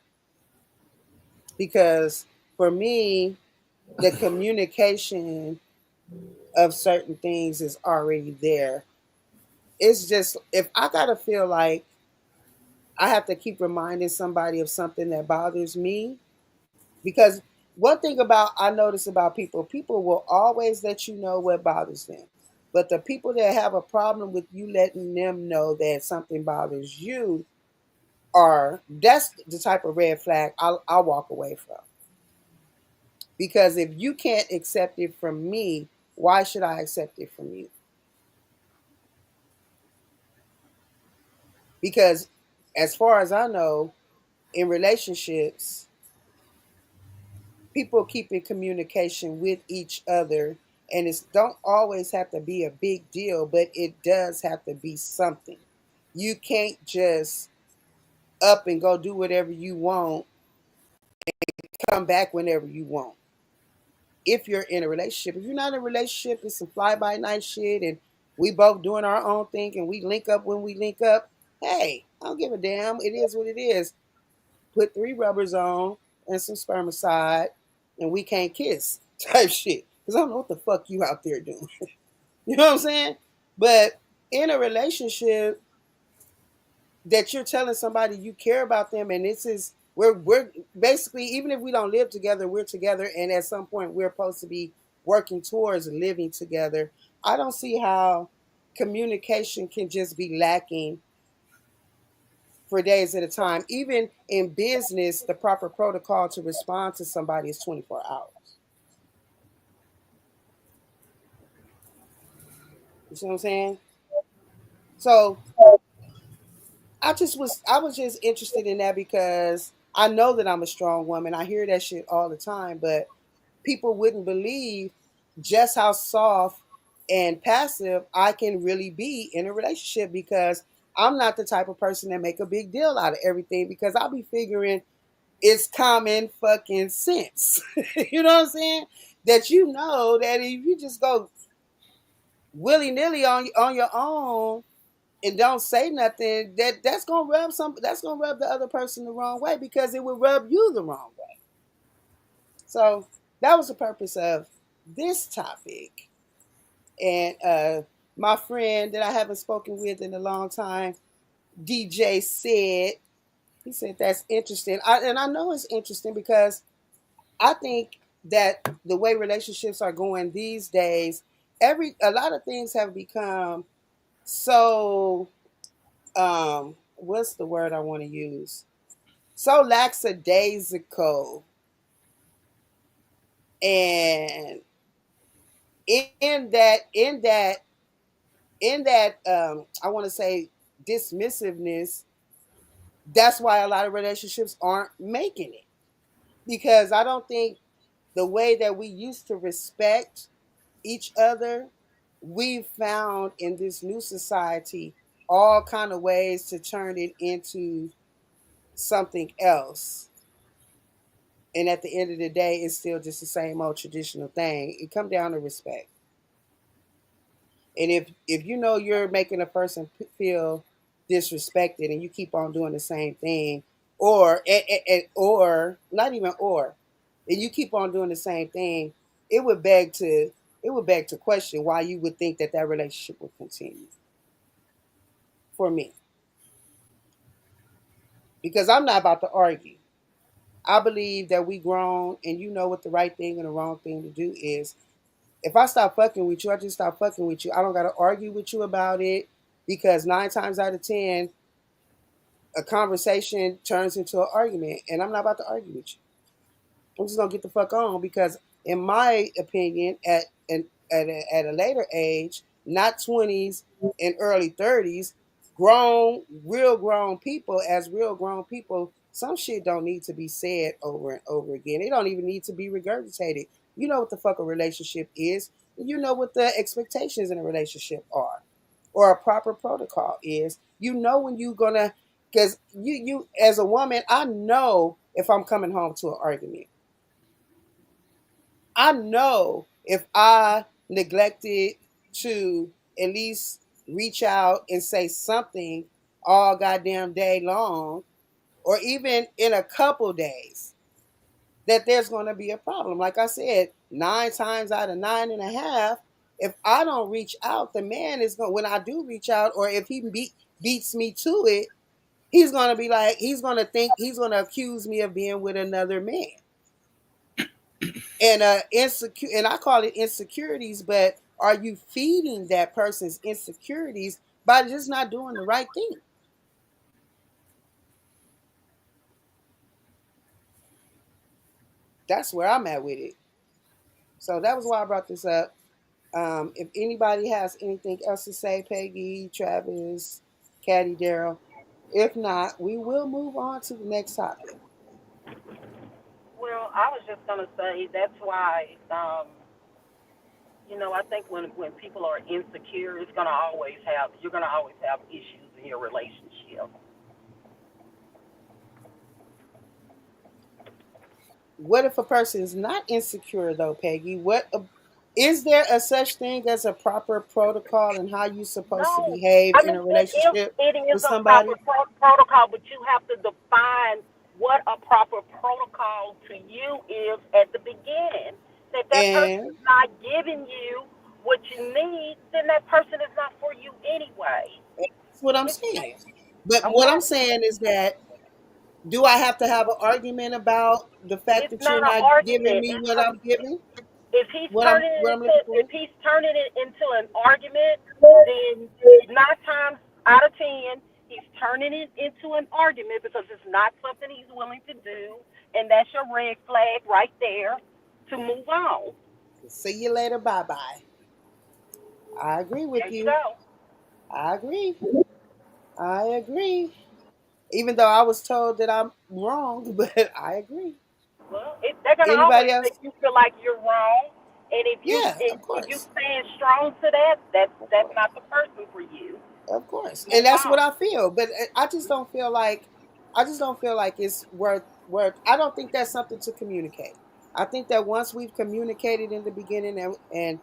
Because for me, the communication of certain things is already there. It's just if I gotta feel like I have to keep reminding somebody of something that bothers me, because one thing about I notice about people will always let you know what bothers them. But the people that have a problem with you letting them know that something bothers you, are that's the type of red flag I'll walk away from. Because if you can't accept it from me, why should I accept it from you? Because as far as I know, in relationships, people keep in communication with each other, and it don't always have to be a big deal, but it does have to be something. You can't just up and go do whatever you want, come back whenever you want. If you're in a relationship, if you're not in a relationship, it's some fly by night shit, and we both doing our own thing, and we link up when we link up. Hey, I don't give a damn. It is what it is. Put 3 rubbers on and some spermicide, and we can't kiss type shit. Because I don't know what the fuck you out there doing. You know what I'm saying? But in a relationship that you're telling somebody you care about them, and this is we're basically, even if we don't live together, we're together, and at some point we're supposed to be working towards living together. I don't see how communication can just be lacking for days at a time. Even in business, the proper protocol to respond to somebody is 24 hours. You see what I'm saying? So I was just interested in that because I know that I'm a strong woman. I hear that shit all the time, but people wouldn't believe just how soft and passive I can really be in a relationship, because I'm not the type of person that make a big deal out of everything, because I'll be figuring it's common fucking sense. You know what I'm saying? That you know that if you just go willy nilly on your own and don't say nothing, that's gonna rub the other person the wrong way, because it will rub you the wrong way. So that was the purpose of this topic. And my friend that I haven't spoken with in a long time, DJ, said, he said that's interesting. And I know it's interesting because I think that the way relationships are going these days, a lot of things have become so what's the word I want to use? So lackadaisical, and in that I want to say dismissiveness. That's why a lot of relationships aren't making it, because I don't think the way that we used to respect each other, we've found in this new society all kind of ways to turn it into something else. And at the end of the day, it's still just the same old traditional thing. It comes down to respect. And if you know you're making a person feel disrespected, and you keep on doing the same thing, or not even or, and you keep on doing the same thing, it would beg to question why you would think that relationship would continue. For me, because I'm not about to argue. I believe that we grown, and you know what the right thing and the wrong thing to do is. If I stop fucking with you, I just stop fucking with you. I don't got to argue with you about it, because 9 times out of 10, a conversation turns into an argument, and I'm not about to argue with you. I'm just gonna get the fuck on, because, in my opinion, at a later age, not 20s and early 30s, real grown people, as real grown people, some shit don't need to be said over and over again. It don't even need to be regurgitated. You know what the fuck a relationship is. You know what the expectations in a relationship are, or a proper protocol is. You know when you gonna, because you as a woman, I know if I'm coming home to an argument. I know if I neglected to at least reach out and say something all goddamn day long, or even in a couple days, that there's going to be a problem. Like I said, 9 times out of 9.5, if I don't reach out, the man is going. When I do reach out, or if he beats me to it, he's going to be like, he's going to think, he's going to accuse me of being with another man. And insecure, and I call it insecurities, but are you feeding that person's insecurities by just not doing the right thing? That's where I'm at with it. So that was why I brought this up. If anybody has anything else to say, Peggy, Travis, Caddy, Daryl. If not, we will move on to the next topic. Well, I was just gonna say that's why, I think when people are insecure, you're gonna always have issues in your relationship. What if a person is not insecure though, Peggy? Is there a such thing as a proper protocol and how you supposed to No, behave I in mean a relationship it is with a proper somebody? protocol, but you have to define what a proper protocol to you is at the beginning. If that person And is not giving you what you need, then that person is not for you anyway. that's what I'm It's saying. But what I'm okay. saying is that do I have to have an argument about the fact It's that you're not an not giving argument. me what I'm giving? What I'm looking for? If he's turning it into an argument, then 9 times out of 10 he's turning it into an argument because it's not something he's willing to do, and that's your red flag right there to move on. See you later. Bye bye. I agree with There you you. go. I agree. I agree. Even though I was told that I'm wrong, but I agree. Well, they're gonna Anybody always make else? you feel like you're wrong, and if you Yeah, if, of if you course. stand strong to that, Of that's course. not the person for you. Of course. And Move that's what on. I feel. But I just don't feel like it's worth I don't think that's something to communicate. I think that once we've communicated in the beginning and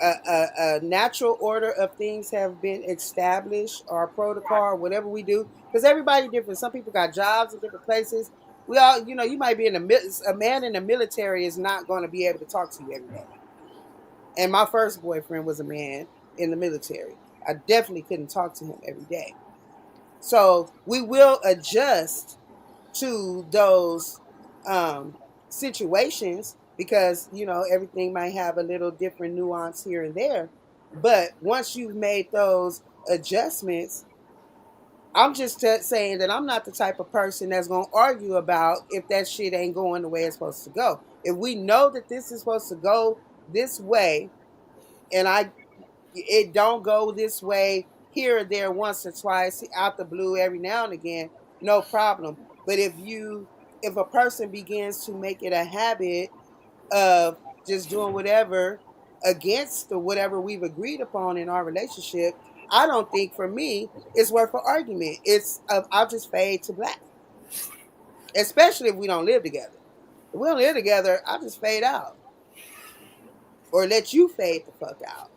a natural order of things have been established or Right. protocol, whatever we do, because everybody different. Some people got jobs in different places. We all, you might be a man in the military is not going to be able to talk to you every day. And my first boyfriend was a man in the military. I definitely couldn't talk to him every day. So we will adjust to those um, situations because everything might have a little different nuance here and there. But once you've made those adjustments, I'm just saying that I'm not the type of person that's gonna argue about if that shit ain't going the way it's supposed to go. If we know that this is supposed to go this way, and it don't go this way here or there once or twice out the blue every now and again, no problem. But if a person begins to make it a habit of just doing whatever against the whatever we've agreed upon in our relationship, I don't think for me it's worth an argument. I'll just fade to black, especially if we don't live together. If we don't live together, I'll just fade out or let you fade the fuck out.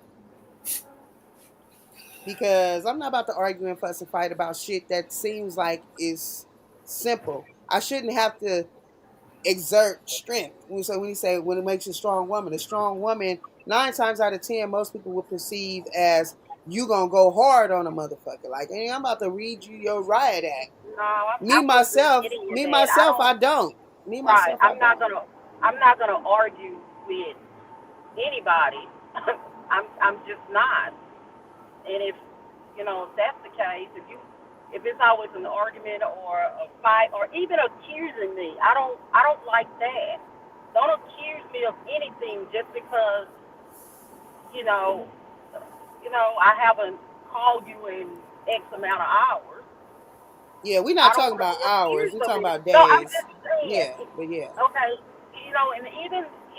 Because I'm not about to argue and fuss and fight about shit that seems like is simple. I shouldn't have to exert strength. So when you say when it makes you a strong woman, 9 times out of 10, most people will perceive as you gonna go hard on a motherfucker. Like, hey, I'm about to read you your riot act. No, Me I wouldn't do myself, any of me that. I myself, don't. I don't. Me Right. myself, I don't. I'm not gonna argue with anybody. I'm just not. And if that's the case, if it's always an argument or a fight or even accusing me, I don't like that. Don't accuse me of anything just because you know I haven't called you in X amount of hours. Yeah, we're I not don't talking want to about be hours. accused We're of talking it. about No, I'm days. just saying. Yeah, but yeah. Okay, and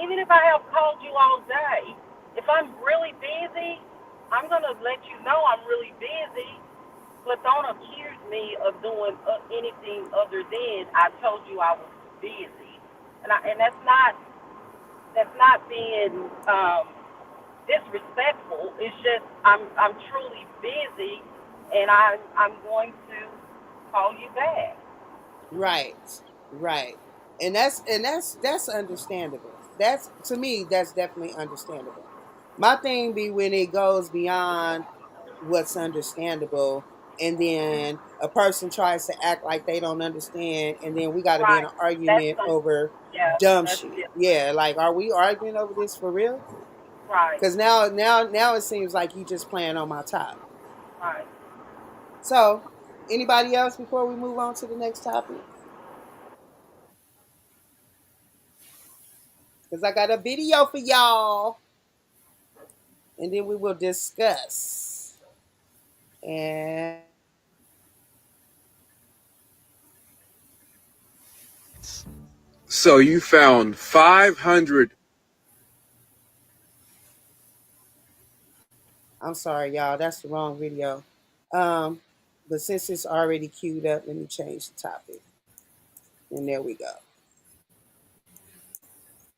even if I have called you all day, if I'm really busy, I'm gonna let you know I'm really busy. But don't accuse me of doing anything other than I told you I was busy, and that's not being disrespectful. It's just I'm truly busy, and I'm going to call you back. Right, right, and that's understandable. That's to me, that's definitely understandable. My thing be when it goes beyond what's understandable, and then a person tries to act like they don't understand, and then we got to be in Right. an That's argument some. over Yeah. dumb That's shit. different. Yeah, like are we arguing over this for real? Right. Because now it seems like you just playing on my top. Right. So, anybody else before we move on to the next topic? because I got a video for y'all. And then we will discuss. And So you found 500. I'm sorry, y'all. That's the wrong video. Um, but since it's already queued up, let me change the topic. And there we go.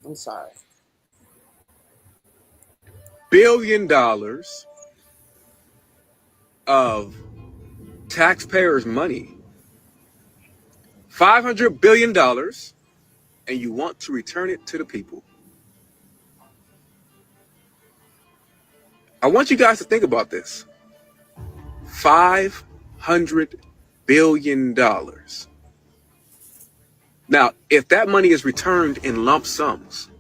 I'm sorry. $1 billion of taxpayers' money. $500 billion, and you want to return it to the people. I want you guys to think about this. $500 billion. Now, if that money is returned in lump sums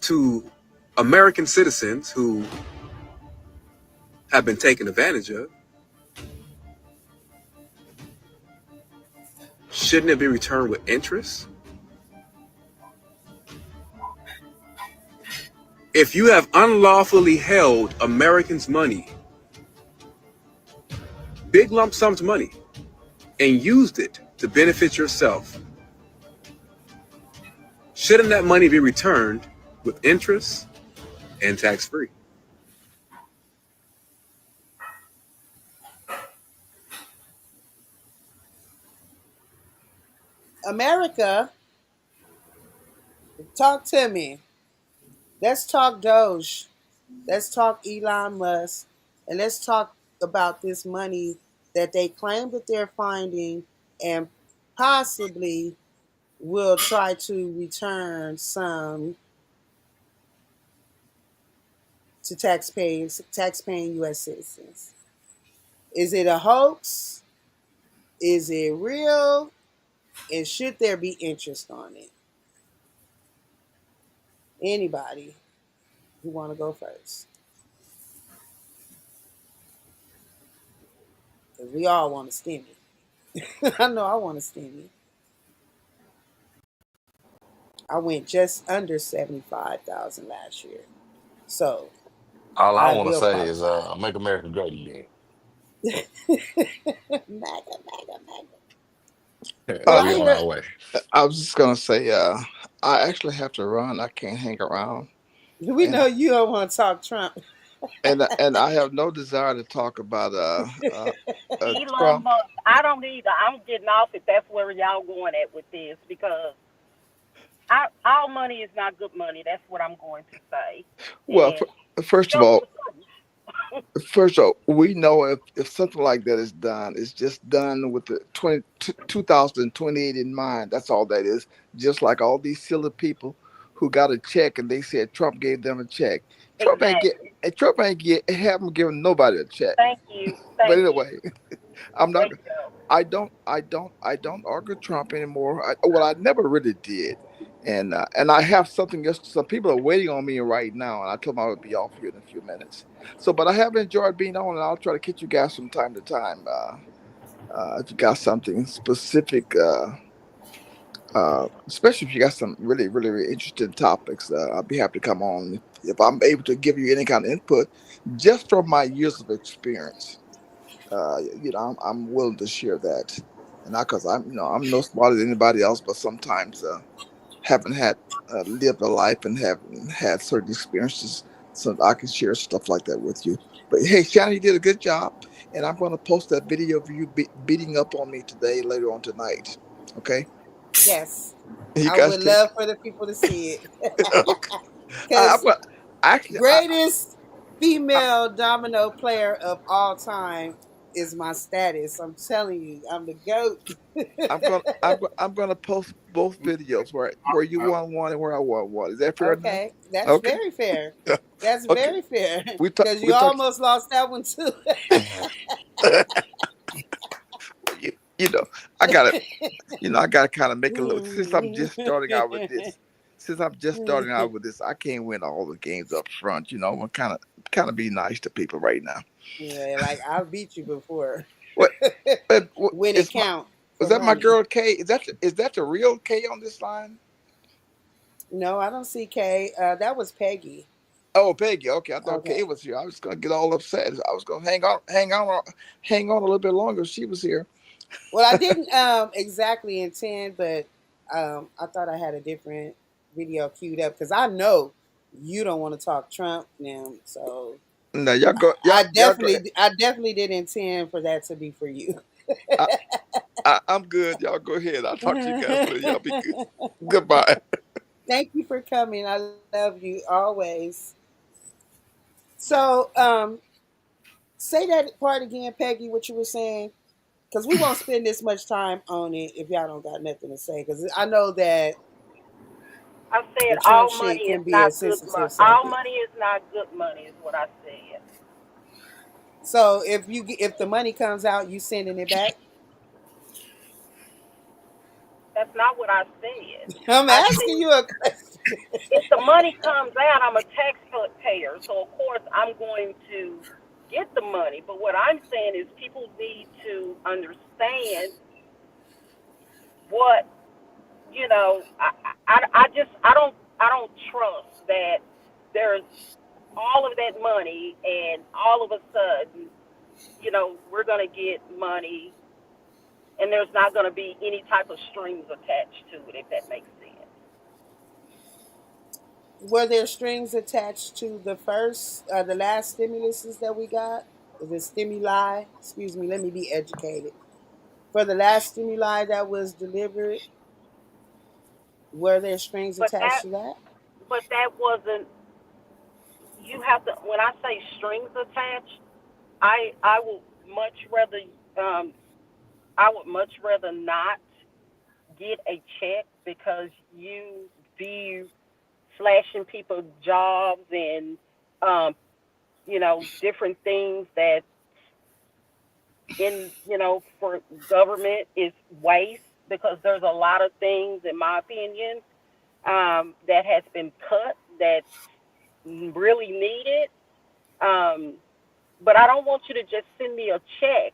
to American citizens who have been taken advantage of, shouldn't it be returned with interest? If you have unlawfully held Americans' money, big lump sums money, and used it to benefit yourself, shouldn't that money be returned with interest and tax-free? America, talk to me. Let's talk Doge. Let's talk Elon Musk. And let's talk about this money that they claim that they're finding and possibly will try to return some to taxpaying U.S. citizens. Is it a hoax? Is it real? And should there be interest on it? Anybody who want to go first? Because we all want a Stimi. I know I want a Stimi. I went just under 75,000 last year. So All I I want to will say is qualify. make America great again. MAGA. Well, Uh, I We on hear our way. I was just gonna say, I actually have to run. I can't hang around, we and know you don't want to talk Trump. and I have no desire to talk about Elon Trump. Musk. I don't either. I'm getting off if that's where y'all going at with this because all money is not good money. That's what I'm going to say. Well, And first of show me all, the proof. first of all, we know if something like that is done, it's just done with the 2028 in mind. That's all that is. Just like all these silly people who got a check and they said Trump gave them a check. Trump ain't get Exactly. Trump ain't get haven't given nobody a check. Thank you. But Thank you. anyway, I'm There not. you go. I don't argue Trump anymore. Well, I never really did, and I have something else. Some people are waiting on me right now, and I told them I would be off here in a few minutes. So, but I have enjoyed being on, and I'll try to catch you guys from time to time. If you got something specific, especially if you got some really interesting topics, I'll be happy to come on if I'm able to give you any kind of input, just from my years of experience. I'm willing to share that, and not because I'm no smarter than anybody else, but sometimes haven't had lived a life and haven't had certain experiences, so I can share stuff like that with you. But hey, Shannon, you did a good job, and I'm going to post that video of you beating up on me today later on tonight. Okay, Yes. you I guys would take. love for the people to see it. Okay. I'm Because going actually. greatest I, female domino player of all time is my status. I'm telling you, I'm the GOAT. I'm gonna post both videos where you won one and where I won one. Is that fair enough? Okay, that's Okay. very fair. That's Okay. very fair. We talk. Because We you talk. almost lost that one too. you, you know, I gotta. I gotta kind of make a look. Since I'm just starting out with this. Since I'm just starting out with this, I can't win all the games up front. I'm kind of be nice to people right now. Yeah, like I've beat you before. What? What When it is my? count Was for that my money. girl Kay? Is that the real Kay on this line? No, I don't see Kay. That was Peggy. Oh, Peggy. Okay, I thought Kay Okay. was here. I was gonna get all upset. I was gonna hang on a little bit longer if she was here. Well, I didn't exactly intend, but I thought I had a different video queued up because I know you don't want to talk Trump now. So No, y'all go ahead. I definitely did intend for that to be for you. I, I'm good. Y'all go ahead. I'll talk to you guys later. Y'all be good. Goodbye. Thank you for coming. I love you always. So, say that part again, Peggy. What you were saying, because we won't spend this much time on it if y'all don't got nothing to say. Because I know that I said the Trump all shit money is can be a not good sensitive money. All subject. money is not good money, is what I said. So if the money comes out, you sending it back. That's not what I said. I'm I asking said you a question. if the money comes out, I'm a taxpayer, so of course I'm going to get the money. But what I'm saying is people need to understand what I don't trust that there's all of that money and all of a sudden we're going to get money and there's not going to be any type of strings attached to it, if that makes sense. Were there strings attached to the last stimuluses that we got? The stimuli? Excuse me. Let me be educated. For the last stimuli that was delivered, were there strings But attached that to that? but that wasn't. You have to. When I say strings attached, I would much rather um I would much rather not get a check because you view slashing people's jobs and um different things that for government is waste because there's a lot of things in my opinion that has been cut that's really needed. Um, but I don't want you to just send me a check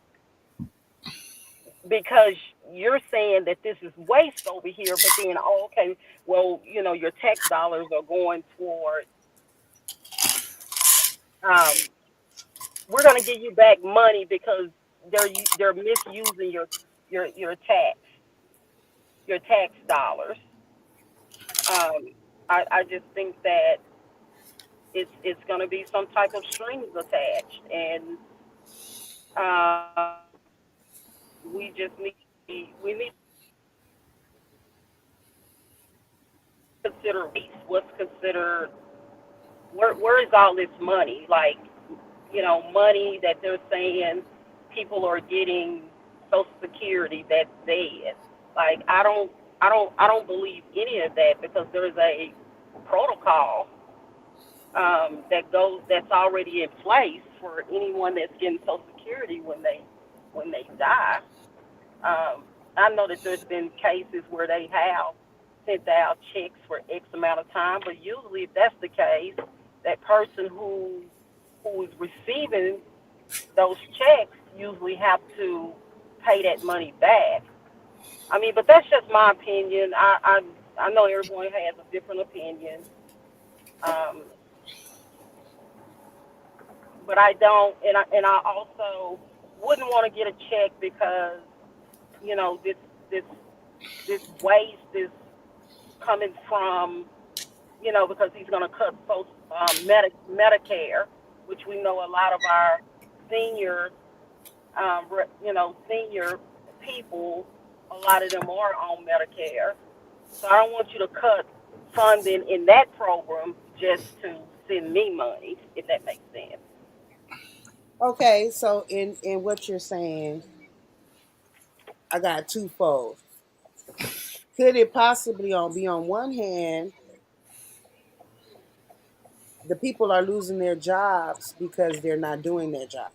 because you're saying that this is waste over here, but then, oh, okay, well, your tax dollars are going toward, um, we're going to give you back money because they're misusing your tax dollars. Um, I just think that it's going to be some type of strings attached, and we just need to consider what's considered where is all this money? Like, money that they're saying people are getting Social Security that's dead. Like, I don't believe any of that because there's a protocol that's already in place for anyone that's getting Social Security when they die. I know that there's been cases where they have sent out checks for X amount of time, but usually, if that's the case, that person who is receiving those checks usually have to pay that money back. I mean, but that's just my opinion. I know everyone has a different opinion, um, but I don't, and I also wouldn't want to get a check because this this waste is coming from, because he's going to cut folks Medicare, which we know a lot of our senior, senior people, a lot of them are on Medicare. So I don't want you to cut funding in that program just to send me money, if that makes sense. Okay, so in what you're saying, I got twofold. Could it possibly be on one hand, the people are losing their jobs because they're not doing their job.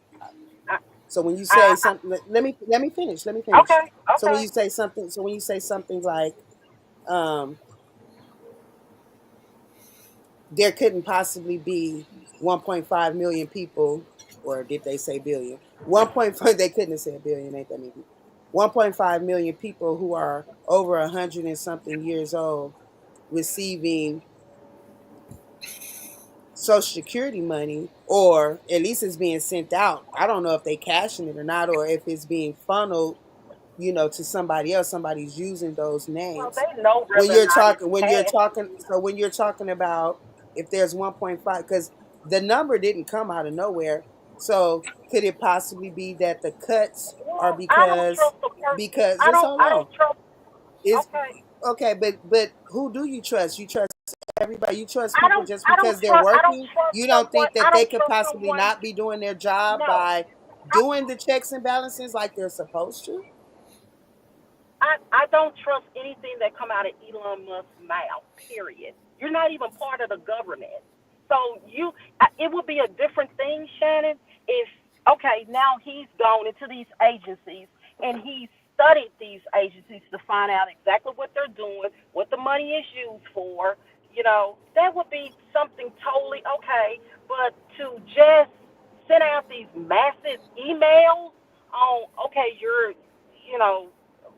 I, So when you say I, something, let me finish. Let me I, finish. okay, okay. So when you say something like, um, there couldn't possibly be 1.5 million people, or did they say billion? 1.5. They couldn't have said billion. Ain't that many people? 1.5 million people who are over 100 and something years old receiving Social Security money, or at least it's being sent out. I don't know if they cashing it or not, or if it's being funneled, to somebody else. Somebody's using those Well, names. they know When whether or you're not it's talking, when you're cash. talking, so when you're talking about if there's 1.5, because the number didn't come out of nowhere. So could it possibly be that the cuts are Well, I don't because trust the person. because I just don't. hold I on. don't trust. Is Okay. okay, but who do you trust? You trust everybody. You trust I people don't. just I don't because they're trust. I don't working. trust You don't someone. think I that they don't could trust possibly someone. not be doing their job No. by I, doing the checks and balances like they're supposed to? I don't trust anything that come out of Elon Musk's mouth. Period. You're not even part of the government, so it would be a different thing, Shannon. If okay, now he's gone into these agencies and he's studied these agencies to find out exactly what they're doing, what the money is used for. That would be something totally okay. But to just send out these massive emails on, okay, you know,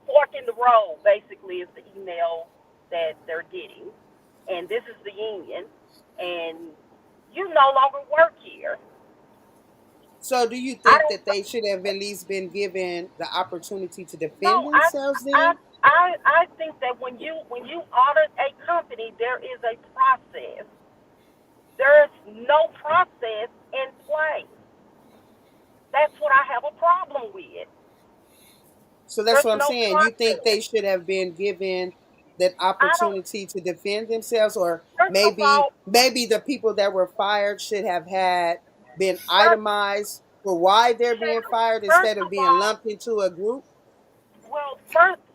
fork in the road, basically, is the email that they're getting. And this is the union. And you no longer work here. So, do you I think don't that they should have at least been given the opportunity to defend know. themselves I, then? I think that when you audit a company, there is a process. There's no process in place. That's what I have a problem with. So that's There's what I'm no saying. You think process. they should have been given that I don't. opportunity to defend themselves, or First of maybe all, maybe the people that were fired should have had been first, itemized for why they're being fired first instead of of being all, lumped into a group?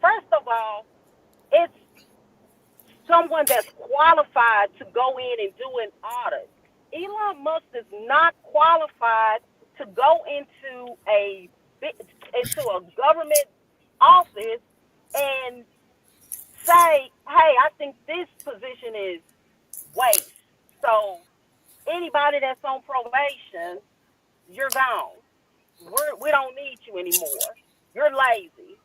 first of all, it's someone that's qualified to go in and do an audit. Elon Musk is not qualified to go into a government office and say, "Hey, I think this position is waste." So anybody that's on probation, you're gone. We don't need you anymore. You're lazy.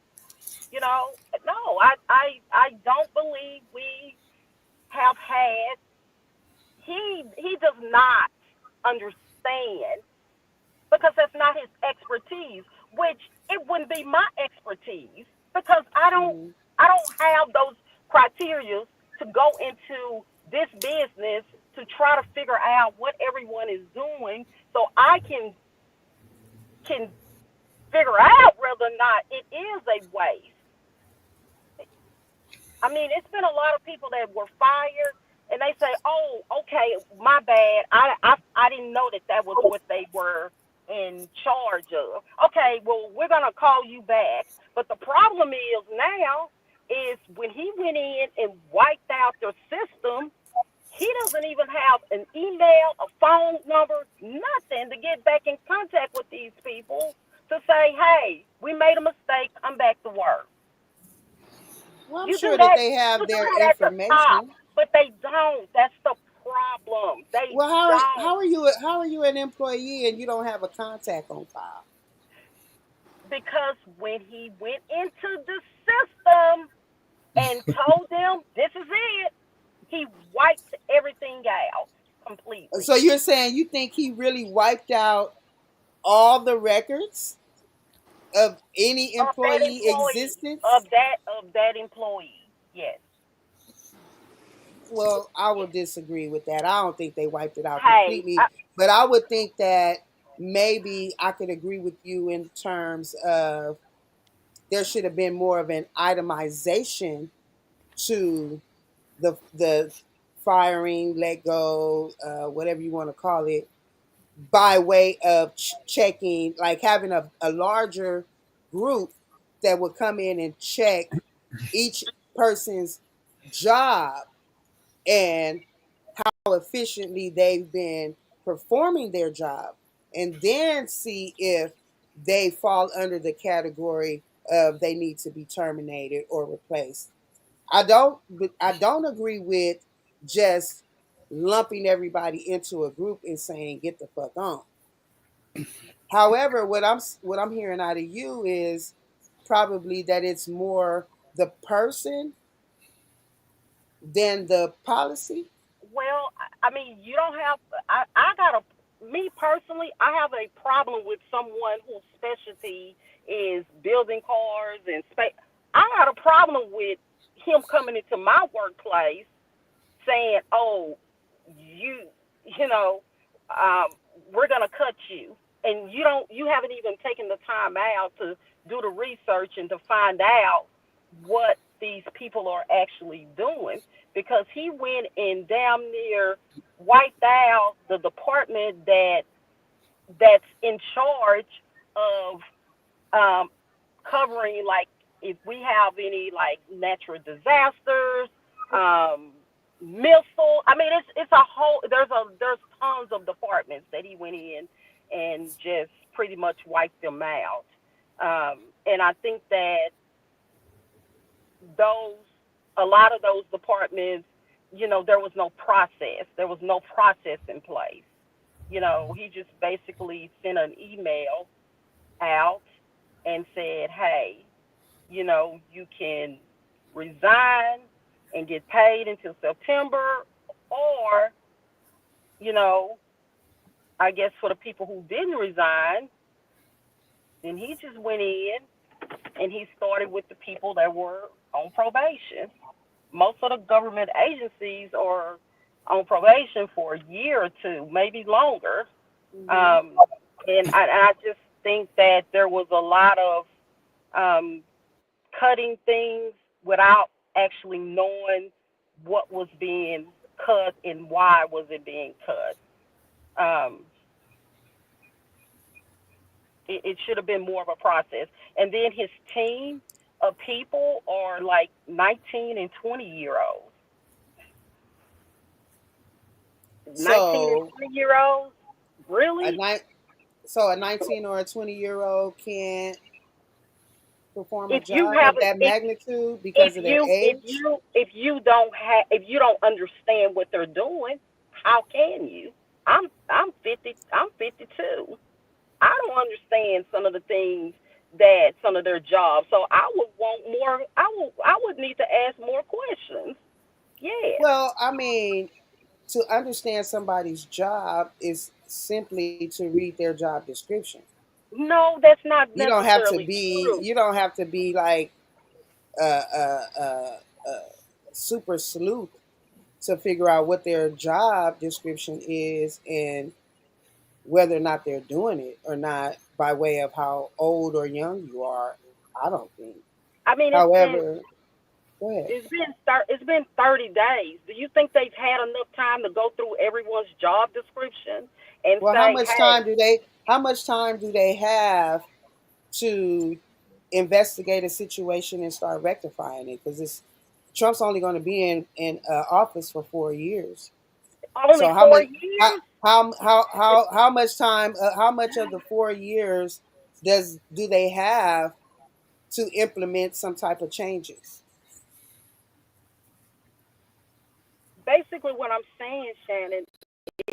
No, I don't believe we have had. He does not understand because that's not his expertise. Which it wouldn't be my expertise because Hmm. I don't have those criteria to go into this business to try to figure out what everyone is doing so I can figure out whether or not it is a waste. I mean, it's been a lot of people that were fired, and they say, "Oh, okay, my bad. I didn't know that was what they were in charge of." Okay, well, we're gonna call you back. But the problem is now is when he went in and wiped out the system, he doesn't even have an email, a phone number, nothing to get back in contact with these people to say, "Hey, we made a mistake. Come back to work." Well, I'm You do sure that that. they You have do their that at the top, information. but they don't. That's the problem. They Well, don't how are you an employee and you don't have a contact on file? because when he went into the system and told them this is it, he wiped everything out completely So you're saying you think he really wiped out all the records of any of that employee employee, existence? of that employee. Yes. Well, I will disagree with that. I don't think they wiped it out Hey, completely, but I would think that maybe I could agree with you in terms of there should have been more of an itemization to the firing, let go, whatever you want to call it, by way of checking, like having a larger group that would come in and check each person's job and how efficiently they've been performing their job, and then see if they fall under the category of they need to be terminated or replaced. I don't agree with just lumping everybody into a group and saying get the fuck on. However, what I'm hearing out of you is probably that it's more the person than the policy? Well, I mean, you don't have. I got a. Me personally, I have a problem with someone whose specialty is building cars and space. I got a problem with him coming into my workplace saying, "Oh, you, you know, um, we're gonna cut you," and you haven't even taken the time out to do the research and to find out what these people are actually doing, because he went and damn near wiped out the department that's in charge of um, covering, like, if we have any like natural disasters, um, missile. I mean, it's a whole. There's tons of departments that he went in and just pretty much wiped them out. And I think that those a lot of those departments, there was no process. There was no process in place. He just basically sent an email out and said, "Hey, you can resign and get paid until September, or, you know, I guess for the people who didn't resign, then he just went in and he started with the people that were on probation. Most of the government agencies are on probation for a year or two, maybe longer. Hmm. Um, and I just think that there was a lot of um, cutting things without actually knowing what was being cut and why was it being cut. Um, it should have been more of a process. And then his team of people are like 19 and 20-year olds. 19 and So 20-year olds? a Really? night, so a 19 or a 20-year-old can't perform a If you job of haven't, that magnitude because of their age. if you don't understand what they're doing, how can you? I'm 50. I'm 52. I don't understand some of the things that some of their jobs. So I would want more. I would need to ask more questions. Yes. Well, I mean, to understand somebody's job is simply to read their job description. No, that's not You don't have to necessarily be. true. You don't have to be like a, a super sleuth to figure out what their job description is and whether or not they're doing it or not by way of how old or young you are. I don't think. I mean, However, go ahead. it's been 30 days. Do you think they've had enough time to go through everyone's job description and Well, say, "Hey, how much time do they have to investigate a situation and start rectifying it? Because it's Trump's only going to be in office for 4 years. only So how four much years?" how much time? How much of the 4 years do they have to implement some type of changes? Basically, what I'm saying, Shannon,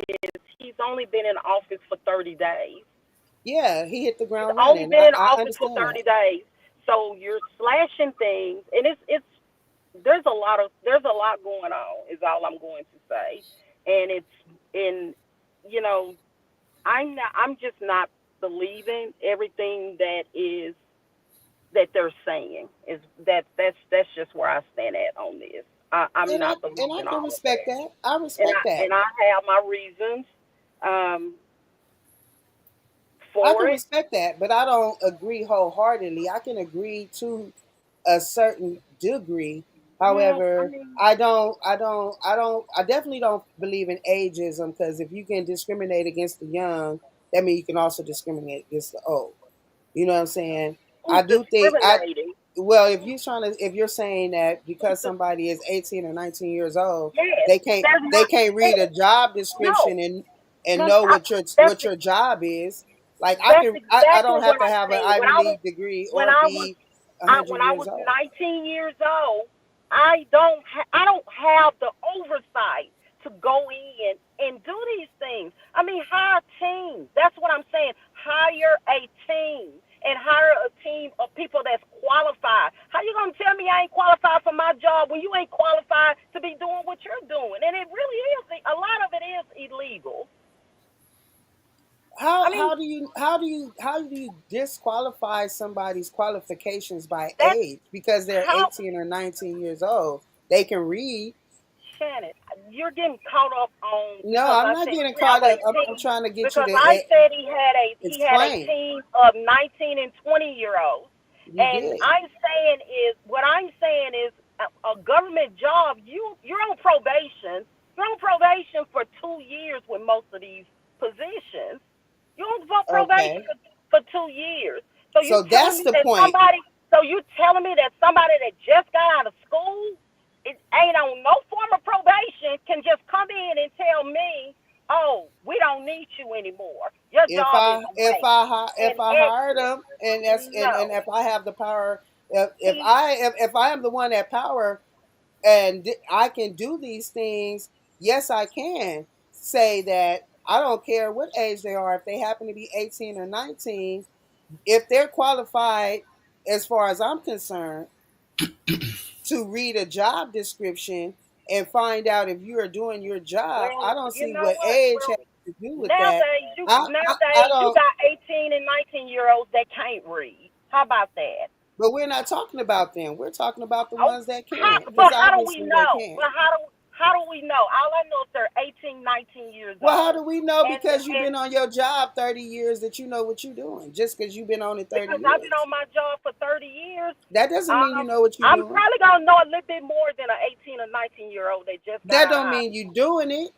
is he's only been in office for 30 days. Yeah, he hit the He's ground only running. been in I office for understand that. 30 days. So you're slashing things, and it's there's a lot going on. Is all I'm going to say, and it's in you know I'm just not believing everything that they're saying. Is that's just where I stand at on this. I'm And I not and I believing can all of respect that, that. I respect that. and I have my reasons um, I for can it. respect that, but I don't agree wholeheartedly. I can agree to a certain degree. Well, I However, mean, I definitely don't believe in ageism because if you can discriminate against the young, that means you can also discriminate against the old. You know what I'm saying? who's I do think I discriminating? well, if you're saying that Who's because dis- somebody is 18 or 19 years old, Yes, they can't there's they not. can't read a Yes, job no, description and because know that's what your job is. Like that's I exactly don't have what to I'm have an saying. Ivy League degree When or I was be 100 when I years was old. 19 years old, I don't have the oversight to go in and do these things. I mean, hire a team. That's what I'm saying. Hire a team and hire a team of people that's qualified. How you gonna tell me I ain't qualified for my job when you ain't qualified to be how do you disqualify somebody's qualifications by That's age because they're how 18 or 19 years old? They can read. Shannon, you're getting caught up on No, because I'm I not said getting he have caught a up. I'm team trying to get you because to I said he had a explain. team of 19 and 20-year-olds, You and did. I'm saying is a government job. You're on probation. You're on probation for 2 years with most of these positions. You're on probation Okay. for 2 years. So you So telling that's me the that point. somebody? So you telling me that somebody that just got out of school, it ain't on no form of probation, can just come in and tell me, "Oh, we don't need you anymore. Your job is away." If And I hire exit. them and No, if I have the power, he. if I am the one at power and I can do these things, yes, I can say that I don't care what age they are. If they happen to be 18 or 19, if they're qualified, as far as I'm concerned, to read a job description and find out if you are doing your job, I Well, don't you see know what what? age has Well, to do with that. nowadays I nowadays you don't. got 18 and 19-year-olds that can't read. How about that? But we're not talking about them. We're talking about the Oh, ones that can, but because how do we obviously they know? can. But how do we know? All I know is they're 18, 19 years Well, how old, do we know? and Because you've and been on your job 30 years that you know what you're doing. Just because you've been on it 30 because I've been years, on my job for 30 years, that doesn't mean you know what you're I'm doing. probably gonna know a little bit more than an 18 or 19-year-old that just got That out of don't high mean you school. doing it.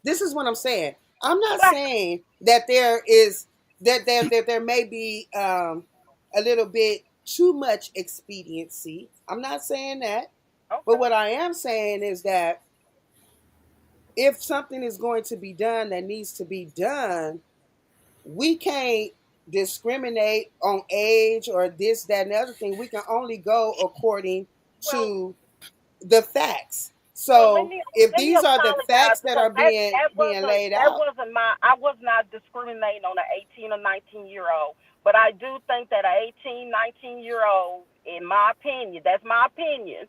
This is what I'm saying. I'm not But saying that there is that there may be a little bit too much expediency. I'm not saying that. But okay, what I am saying is that if something is going to be done that needs to be done, we can't discriminate on age or this, that, and the other thing. We can only go according well, to the facts. Well, So if let me these are the apologize facts that because are being laid that out, wasn't my I was not discriminating on an 18 or 19-year-old, but I do think that an 18, 19-year-old, in my opinion, that's my opinion.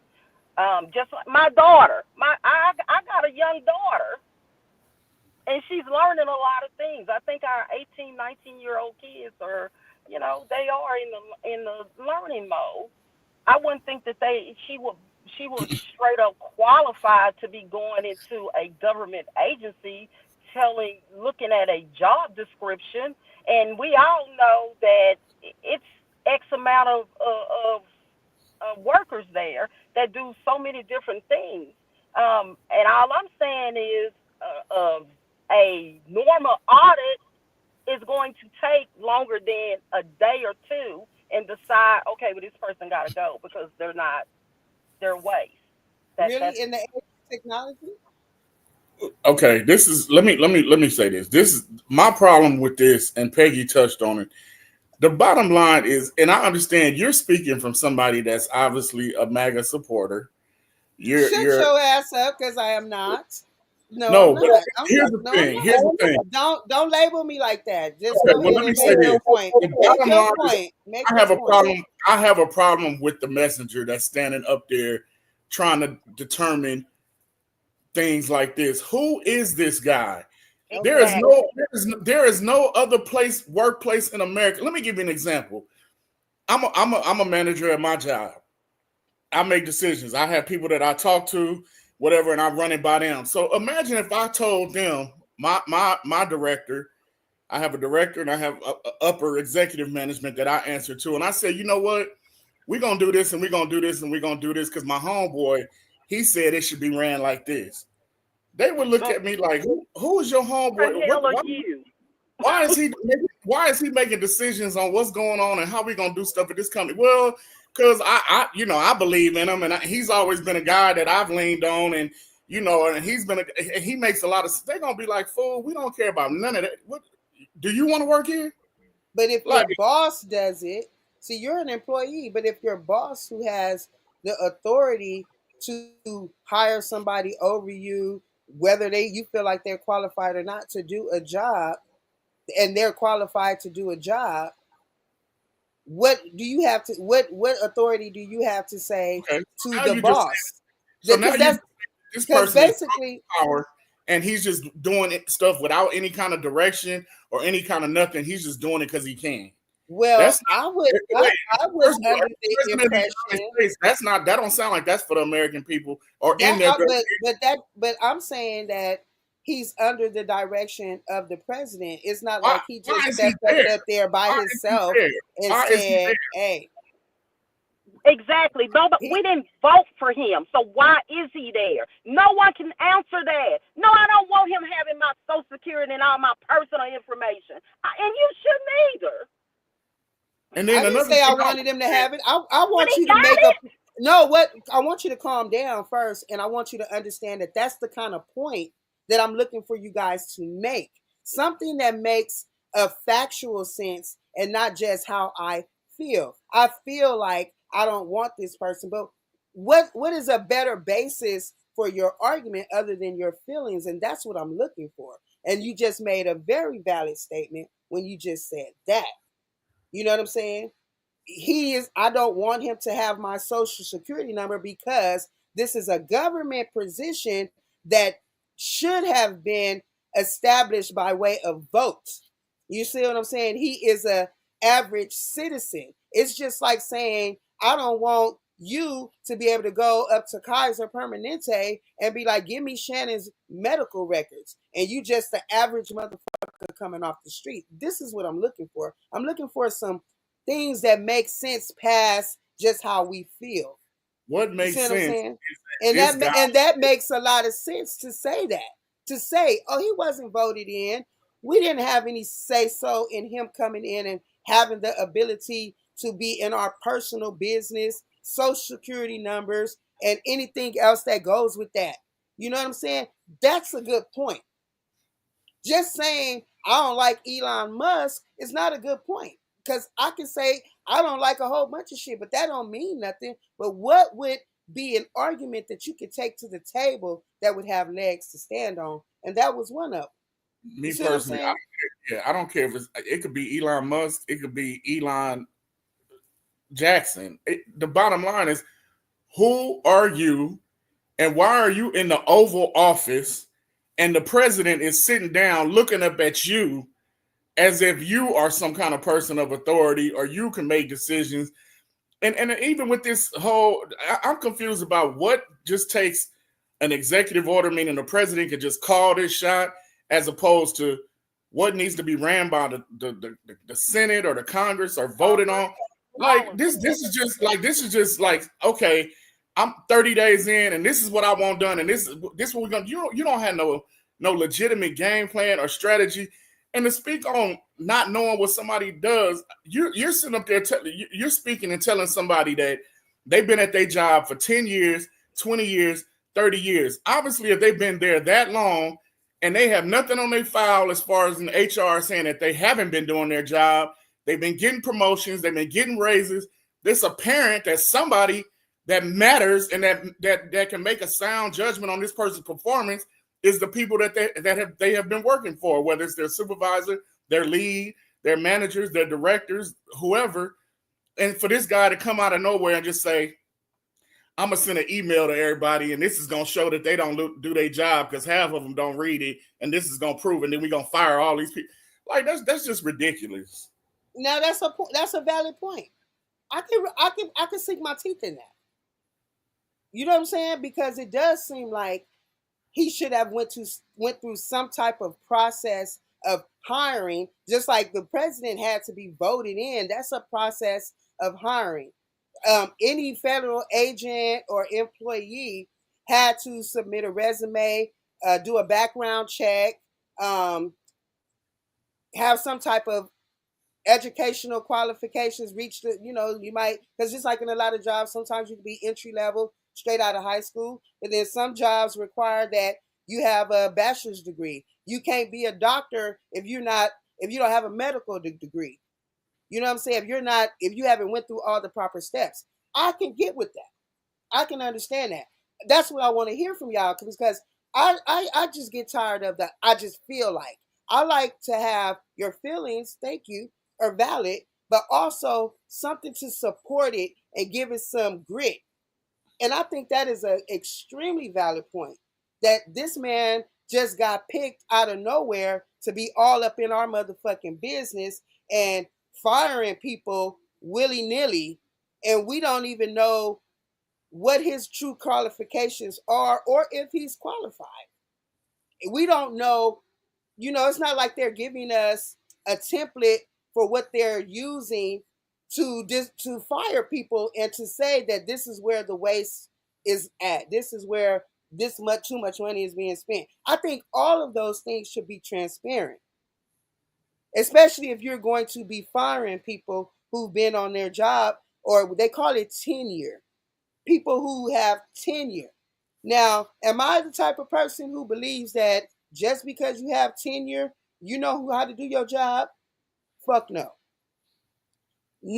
Just like my daughter, I got a young daughter, and she's learning a lot of things. I think our 18, 19-year-old kids are, they are in the learning mode. I wouldn't think that she was straight up qualified to be going into a government agency, looking at a job description, and we all know that it's X amount of workers there that do so many different things. And all I'm saying is, a normal audit is going to take longer than a day or two and decide, okay, well, this person got to go because they're waste. That's really in the age of technology, Okay, this is let me say this. This is my problem with this, and Peggy touched on it. The bottom line is, and I understand you're speaking from somebody that's obviously a MAGA supporter. shut You're your ass up because I am not. No, I'm no, but not. here's the No, I'm thing. not. Here's the thing. Don't label me like that. Just Okay, go well, ahead let me and say make your this. point. The Make bottom your line is, point. Make I your have a point. problem. I have a problem with the messenger that's standing up there trying to determine things like this. Who is this guy? There is Okay. exactly. no other workplace in America. Let me give you an example. I'm a manager at my job. I make decisions. I have people that I talk to, whatever, and I run it by them. So imagine if I told them, my director, I have a director and I have a upper executive management that I answer to, and I say, you know what, we're gonna do this and we're gonna do this and we're gonna do this because my homeboy, he said it should be ran like this. They would look But at me like, who is your what homeboy? the What hell are you? why is he making decisions on what's going on and how we gonna do stuff at this company? Well, because I believe in him, and he's always been a guy that I've leaned on, and and he makes a lot of. They're gonna be like, fool, we don't care about none of that. What do you want to work here? But if your Like, boss does it, see, you're an employee, but if your boss who has the authority to hire somebody over you, whether you feel like they're qualified or not to do a job, and they're qualified to do a job, what authority do you have to say okay, to now the you just boss? so now Because you that's this because person is basically power, and he's just doing stuff without any kind of direction or any kind of nothing. He's just doing it because he can. Well, That's I would not, I was first of all, under the president of the impression United States, that's not, that don't sound like that's for the American people or in that their but I'm saying that he's under the direction of the president. It's not why, like he why just is he stepped there? up there by Why is he himself there? and Why is he said, there? "Hey, Exactly. he, We didn't vote for him, so why is he there? No one can answer that. No, I don't want him having my Social Security and all my personal information, and you shouldn't either. And I then didn't another say I thing I wanted him to have it. I But want he you to got make a it. no. What I want you to calm down first, and I want you to understand that that's the kind of point that I'm looking for you guys to make. Something that makes a factual sense and not just how I feel. I feel like I don't want this person, but what is a better basis for your argument other than your feelings? And that's what I'm looking for. And you just made a very valid statement when you just said that. You know what I'm saying? I don't want him to have my social security number because this is a government position that should have been established by way of votes. You see what I'm saying? He is a average citizen. It's just like saying I don't want you to be able to go up to Kaiser Permanente and be like, give me Shannon's medical records, and you just the average motherfucker coming off the street. This is what I'm looking for. I'm looking for some things that make sense past just how we feel. what You see makes what I'm sense saying? is And that this guy, that makes a lot of sense to say that. To say, oh, he wasn't voted in. We didn't have any say so in him coming in and having the ability to be in our personal business, social security numbers, and anything else that goes with that. You know what I'm saying? That's a good point. Just saying I don't like Elon Musk is not a good point because I can say I don't like a whole bunch of shit, but that don't mean nothing. But what would be an argument that you could take to the table that would have legs to stand on? And that was one of them. You me see what I'm personally, saying? I don't care if it could be Elon Musk, it could be Elon Jackson. The bottom line is, who are you, and why are you in the Oval Office, and the president is sitting down looking up at you as if you are some kind of person of authority or you can make decisions. And even with this whole, I'm confused about what just takes an executive order, meaning the president could just call this shot, as opposed to what needs to be ran by the Senate or the Congress or voted on. All Like of this is just like, okay, I'm 30 days in and this is what I want done, and this what we're gonna, you don't have no legitimate game plan or strategy. And to speak on not knowing what somebody does, you're sitting up there, you're speaking and telling somebody that they've been at their job for 10 years, 20 years, 30 years. Obviously, if they've been there that long and they have nothing on their file as far as an HR saying that they haven't been doing their job, they've been getting promotions, they've been getting raises, it's apparent that somebody that matters and that can make a sound judgment on this person's performance is the people that they have been working for, whether it's their supervisor, their lead, their managers, their directors, whoever. And for this guy to come out of nowhere and just say, I'm gonna send an email to everybody, and this is gonna show that they don't do their job because half of them don't read it, and this is gonna prove, and then we're gonna fire all these people. Like that's just ridiculous. Now that's a valid point. I can sink my teeth in that. You know what I'm saying? Because it does seem like he should have went through some type of process of hiring, just like the president had to be voted in. That's a process of hiring. Any federal agent or employee had to submit a resume, do a background check, um, have some type of educational qualifications, reach the, you might, because just like in a lot of jobs, sometimes you can be entry level straight out of high school, but then some jobs require that you have a bachelor's degree. You can't be a doctor if you don't have a medical degree. You know what I'm saying? If you haven't went through all the proper steps. I can get with that. I can understand that. That's what I want to hear from y'all, because I just get tired of that. I just feel like I like to have your feelings, thank you, are valid, but also something to support it and give it some grit. And I think that is an extremely valid point, that this man just got picked out of nowhere to be all up in our motherfucking business and firing people willy-nilly, and we don't even know what his true qualifications are or if he's qualified. We don't know, it's not like they're giving us a template for what they're using to fire people and to say that this is where the waste is at. This is where too much money is being spent. I think all of those things should be transparent, especially if you're going to be firing people who've been on their job, or they call it tenure. People who have tenure. Now, am I the type of person who believes that just because you have tenure, you know how to do your job? Fuck no.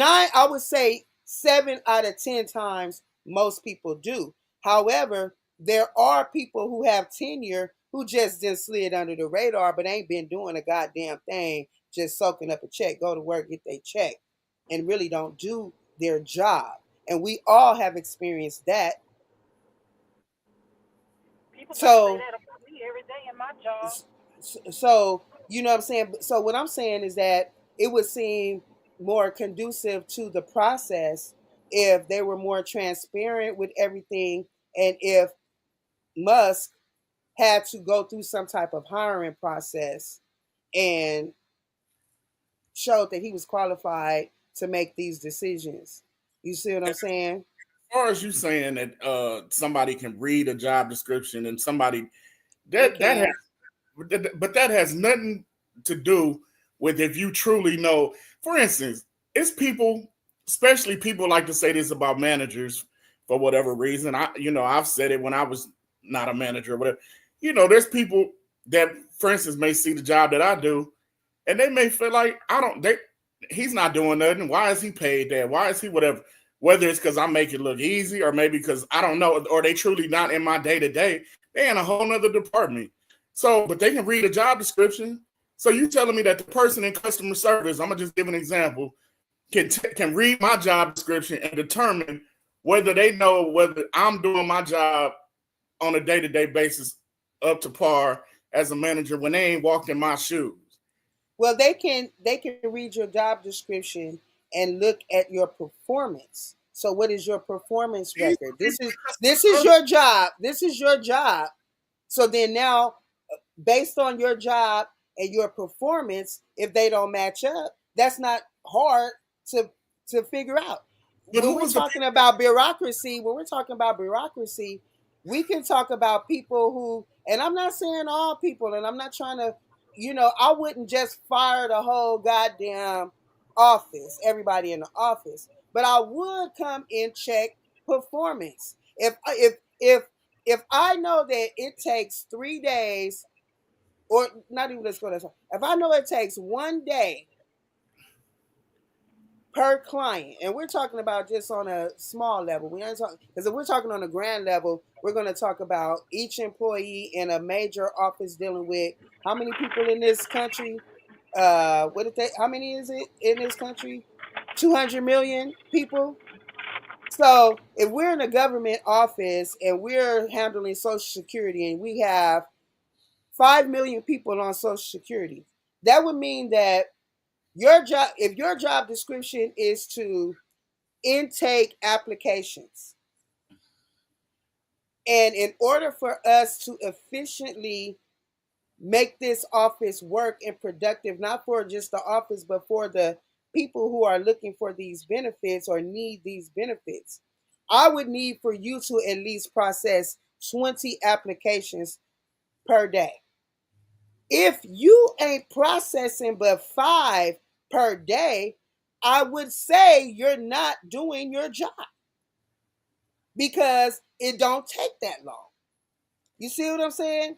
I would say 7 out of 10 times most people do. However, there are people who have tenure who just slid under the radar, but ain't been doing a goddamn thing, just soaking up a check, go to work, get their check, and really don't do their job. And we all have experienced that. People try to say So, that about me every day in my job. so you know what I'm saying? So what I'm saying is that it would seem more conducive to the process if they were more transparent with everything, and if Musk had to go through some type of hiring process and showed that he was qualified to make these decisions. You see what I'm saying? As far as you saying that somebody can read a job description and somebody They that has, can. but that has nothing to do with if you truly know. For instance, it's people, especially people like to say this about managers for whatever reason. I've said it when I was not a manager or whatever. There's people that, for instance, may see the job that I do, and they may feel like he's not doing nothing. Why is he paid that? Why is he whatever? Whether it's because I make it look easy, or maybe because I don't know, or they truly not in my day to day. They're in a whole nother department. So, but they can read a job description. So you telling me that the person in customer service, I'm gonna just give an example, can read my job description and determine whether they know whether I'm doing my job on a day to day basis up to par as a manager when they ain't walked in my shoes. Well, they can read your job description and look at your performance. So what is your performance These record? people This is your job. This is your job. So then now, based on your job and your performance, if they don't match up, that's not hard to figure out. But When who we're was the talking about bureaucracy, we can talk about people who, and I'm not saying all people, and I'm not trying to, I wouldn't just fire the whole goddamn office, everybody in the office, but I would come and check performance. If I know that it takes 3 days, or not even, let's go that far. If I know it takes 1 day per client, and we're talking about just on a small level, we ain't talking, because if we're talking on a grand level, we're going to talk about each employee in a major office dealing with how many people in this country. How many is it in this country? 200 million people. So if we're in a government office and we're handling Social Security, and we have 5 million people on Social Security, that would mean that if your job description is to intake applications, and in order for us to efficiently make this office work and productive, not for just the office, but for the people who are looking for these benefits or need these benefits, I would need for you to at least process 20 applications per day. If you ain't processing but 5 per day, I would say you're not doing your job, because it don't take that long. You see what I'm saying?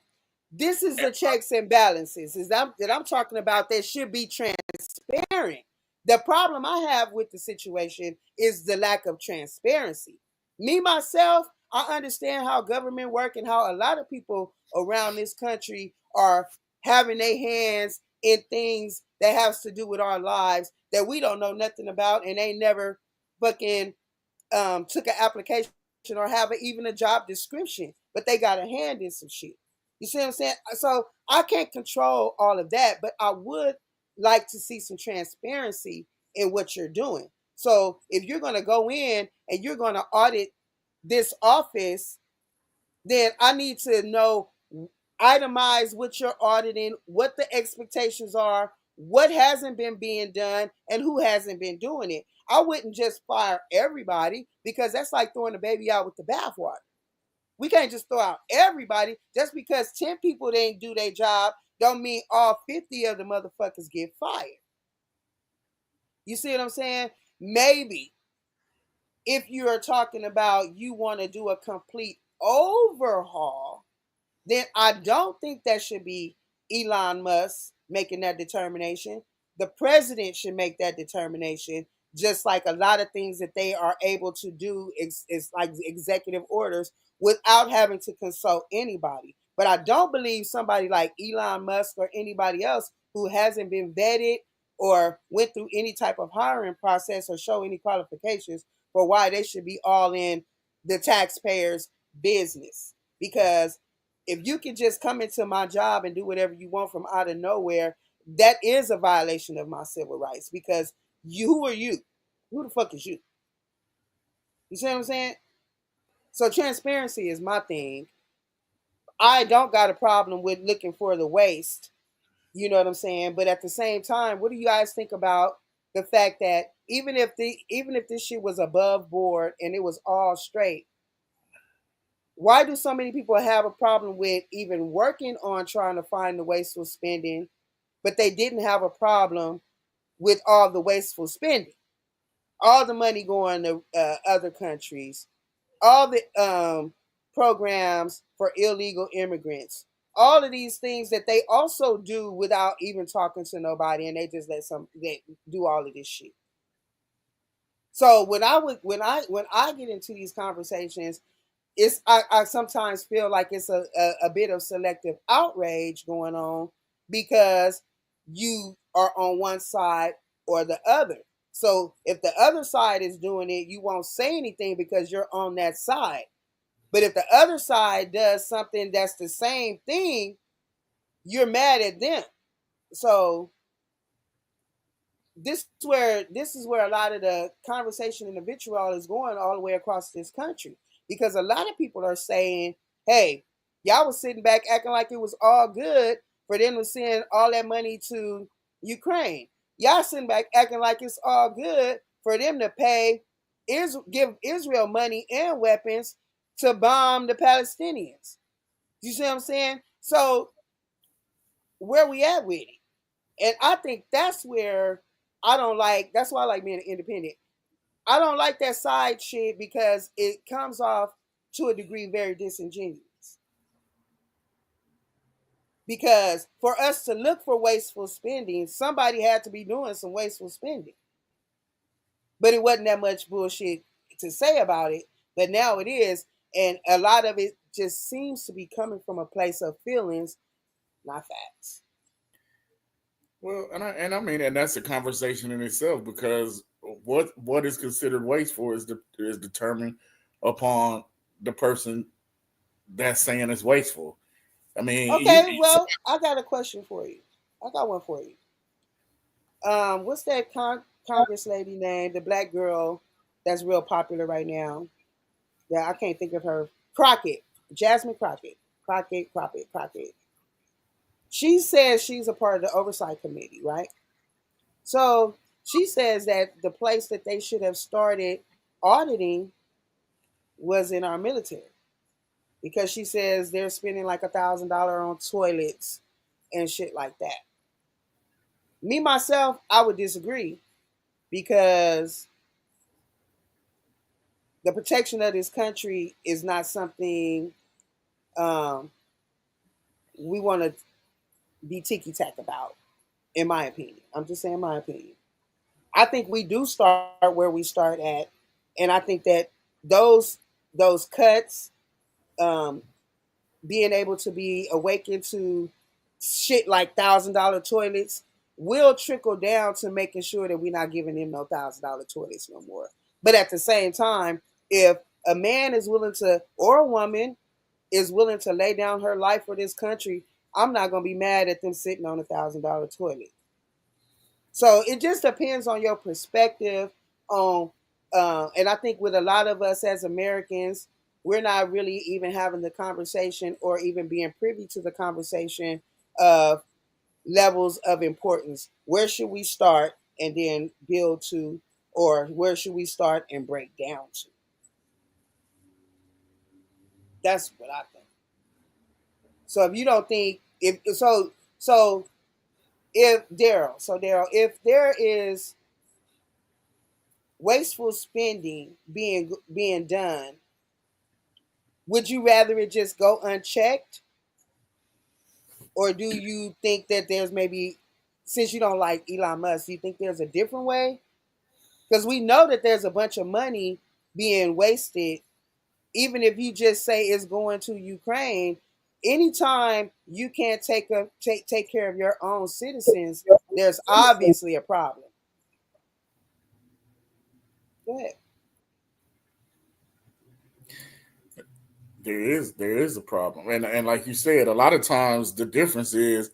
This is the checks and balances that I'm talking about that should be transparent. The problem I have with the situation is the lack of transparency. Me, myself, I understand how government work and how a lot of people around this country are having their hands in things that has to do with our lives that we don't know nothing about, and they never fucking took an application or have even a job description, but they got a hand in some shit. You see what I'm saying? So I can't control all of that, but I would like to see some transparency in what you're doing. So if you're going to go in and you're going to audit this office, then I need to know, itemize what you're auditing, what the expectations are, what hasn't been being done, and who hasn't been doing it. I wouldn't just fire everybody, because that's like throwing the baby out with the bathwater. We can't just throw out everybody. Just because 10 people didn't do their job don't mean all 50 of the motherfuckers get fired. You see what I'm saying? Maybe if you are talking about you want to do a complete overhaul, then I don't think that should be Elon Musk making that determination. The president should make that determination, just like a lot of things that they are able to do is like executive orders without having to consult anybody. But I don't believe somebody like Elon Musk or anybody else who hasn't been vetted or went through any type of hiring process or show any qualifications for why they should be all in the taxpayers' business. Because if you can just come into my job and do whatever you want from out of nowhere, that is a violation of my civil rights. Because who are you? Who the fuck is you? You see what I'm saying? So transparency is my thing. I don't got a problem with looking for the waste. You know what I'm saying? But at the same time, what do you guys think about the fact that even if this shit was above board and it was all straight, why do so many people have a problem with even working on trying to find the wasteful spending, but they didn't have a problem with all the wasteful spending? All the money going to other countries, all the programs for illegal immigrants, all of these things that they also do without even talking to nobody, and they just they do all of this shit. So when I get into these conversations, I sometimes feel like it's a bit of selective outrage going on, because you are on one side or the other. So if the other side is doing it, you won't say anything because you're on that side. But if the other side does something that's the same thing, you're mad at them. So this is where a lot of the conversation and the vitriol is going all the way across this country, because a lot of people are saying, hey, y'all was sitting back acting like it was all good for them to send all that money to Ukraine. Y'all sitting back acting like it's all good for them to give Israel money and weapons to bomb the Palestinians. You see what I'm saying? So where we at with it? And I think that's where that's why I like being independent. I don't like that side shit because it comes off to a degree very disingenuous. Because for us to look for wasteful spending, somebody had to be doing some wasteful spending. But it wasn't that much bullshit to say about it. But now it is. And a lot of it just seems to be coming from a place of feelings, not facts. Well, and I mean, and that's a conversation in itself, because what is considered wasteful is determined upon the person that's saying it's wasteful. I mean, Okay, well, I got a question for you. I got one for you. What's that Congress lady name? The black girl that's real popular right now. Yeah, I can't think of her. Crockett, Jasmine Crockett. Crockett. She says she's a part of the oversight committee, right? So she says that the place that they should have started auditing was in our military, because she says they're spending like $1,000 on toilets and shit like that. Me myself, I would disagree, because the protection of this country is not something we want to be ticky tack about, in my opinion. I'm just saying my opinion. I think we do start where we start at, and I think that those cuts, um, being able to be awakened to shit like $1,000 toilets, will trickle down to making sure that we're not giving them no $1,000 toilets no more. But at the same time, if a man is willing to, or a woman, is willing to lay down her life for this country, I'm not gonna be mad at them sitting on $1,000 toilet. So it just depends on your perspective on, and I think with a lot of us as Americans, we're not really even having the conversation or even being privy to the conversation of levels of importance. Where should we start and then build to, or where should we start and break down to? That's what I think. So if you don't think if so if Daryl, if there is wasteful spending being done, would you rather it just go unchecked, or do you think that there's maybe, since you don't like Elon Musk, do you think there's a different way? Because we know that there's a bunch of money being wasted, even if you just say it's going to Ukraine. Anytime you can't take care of your own citizens, there's obviously a problem. Go ahead. There is a problem, and like you said, a lot of times the difference is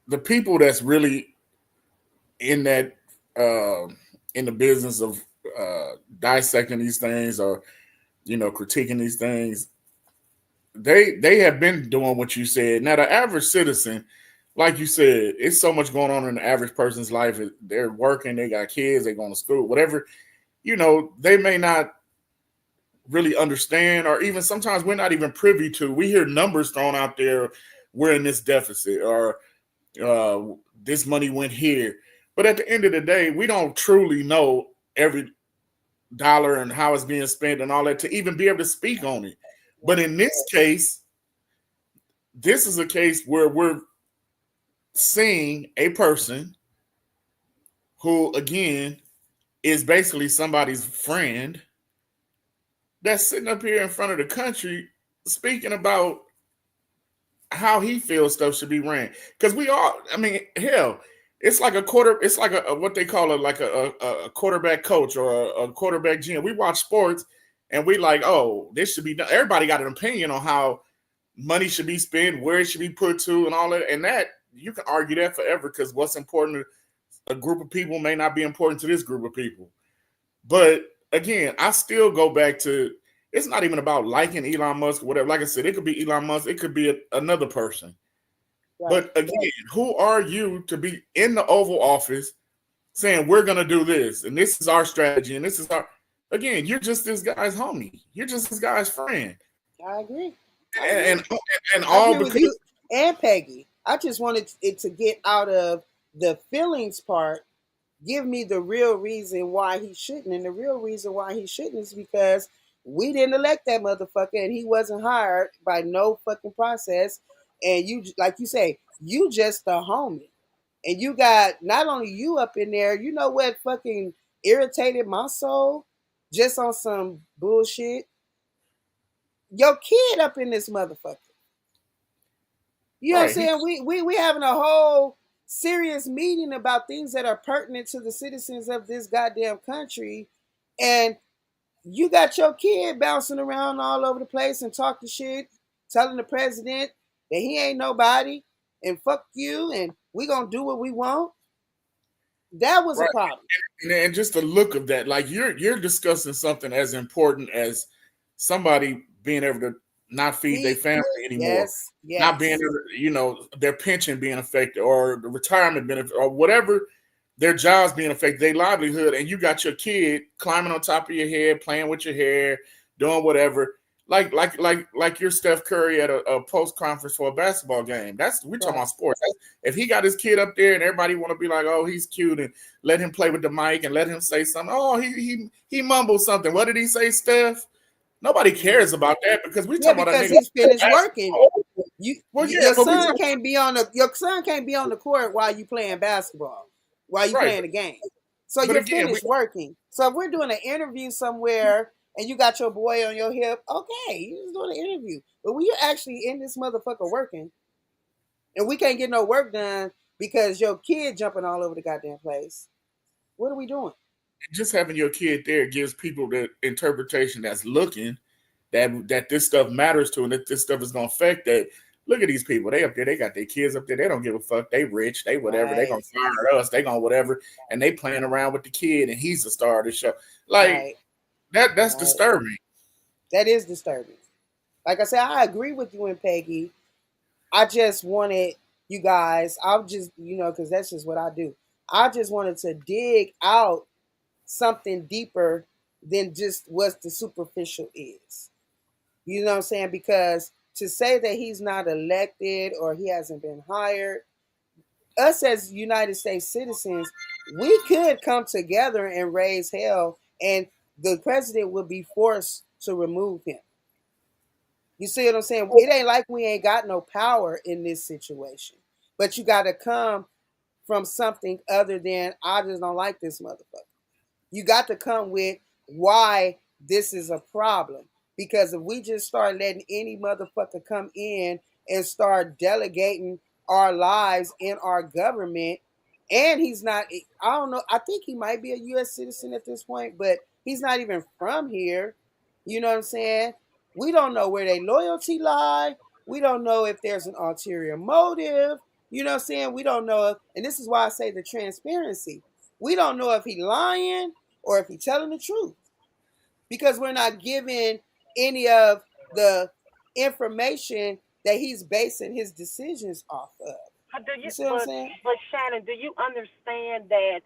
the people that's really in that in the business of dissecting these things, or critiquing these things. They have been doing what you said. Now the average citizen, like you said, it's so much going on in the average person's life. They're working, they got kids, they going to school, whatever. They may not really understand, or even sometimes we're not even privy to. We hear numbers thrown out there. We're in this deficit, or this money went here. But at the end of the day, we don't truly know every dollar and how it's being spent and all that to even be able to speak on it. But in this case, this is a case where we're seeing a person who, again, is basically somebody's friend that's sitting up here in front of the country speaking about how he feels stuff should be ran. Because we all, I mean, hell, it's like a what they call it, like a quarterback coach or a quarterback GM. We watch sports and we like, oh, this should be done. Everybody got an opinion on how money should be spent, where it should be put to, and all that. And that, you can argue that forever, because what's important to a group of people may not be important to this group of people. But again, I still go back to, it's not even about liking Elon Musk or whatever. Like I said, it could be Elon Musk, it could be another person. Right. But again, who are you to be in the Oval Office saying we're going to do this and this is our strategy and this is our, again, you're just this guy's homie. You're just this guy's friend. I agree. And all because you and Peggy. I just wanted it to get out of the feelings part. Give me the real reason why he shouldn't. And the real reason why he shouldn't is because we didn't elect that motherfucker and he wasn't hired by no fucking process. And you, like you say, you just a homie. And you got not only you up in there, you know what fucking irritated my soul? Just on some bullshit. Your kid up in this motherfucker. You know what I'm saying? We having a whole serious meeting about things that are pertinent to the citizens of this goddamn country. And you got your kid bouncing around all over the place and talking shit, telling the president that he ain't nobody and fuck you and we gonna do what we want. That was a problem. And just the look of that, like you're discussing something as important as somebody being able to not feed their family anymore. Yes. Not being able to, their pension being affected, or the retirement benefit, or whatever, their jobs being affected, their livelihood, and you got your kid climbing on top of your head, playing with your hair, doing whatever. Like your Steph Curry at a post conference for a basketball game. We're talking about sports. If he got his kid up there and everybody want to be like, oh, he's cute, and let him play with the mic and let him say something. Oh, he mumbled something. What did he say, Steph? Nobody cares about that, because we talking about a nigga he's finished working. Your son can't be on the court while you playing basketball, while you playing the game. So you're finished working. So if we're doing an interview somewhere and you got your boy on your hip, okay, you're just doing an interview. But when you're actually in this motherfucker working, and we can't get no work done because your kid jumping all over the goddamn place, what are we doing? Just having your kid there gives people the interpretation that's looking that this stuff matters to, and that this stuff is gonna affect that. Look at these people. They up there. They got their kids up there. They don't give a fuck. They rich. They whatever. They gonna Right. fire us. They gonna whatever. And they playing around with the kid, and he's the star of the show. Like Right. that's Right. disturbing. That is disturbing. Like I said, I agree with you and Peggy. I just wanted you guys, I'll just, because that's just what I do. I just wanted to dig out something deeper than just what the superficial is. You know what I'm saying? Because to say that he's not elected or he hasn't been hired, us as United States citizens, we could come together and raise hell, and the president would be forced to remove him. You see what I'm saying? It ain't like we ain't got no power in this situation. But you got to come from something other than, I just don't like this motherfucker. You got to come with why this is a problem. Because if we just start letting any motherfucker come in and start delegating our lives in our government, and he's not, I don't know, I think he might be a U.S. citizen at this point, but he's not even from here. You know what I'm saying? We don't know where their loyalty lie. We don't know if there's an ulterior motive. You know what I'm saying? We don't know if, and this is why I say the transparency. We don't know if he lying or if he's telling the truth, because we're not given any of the information that he's basing his decisions off of. Do You you? see what I'm saying? But Shannon, do you understand that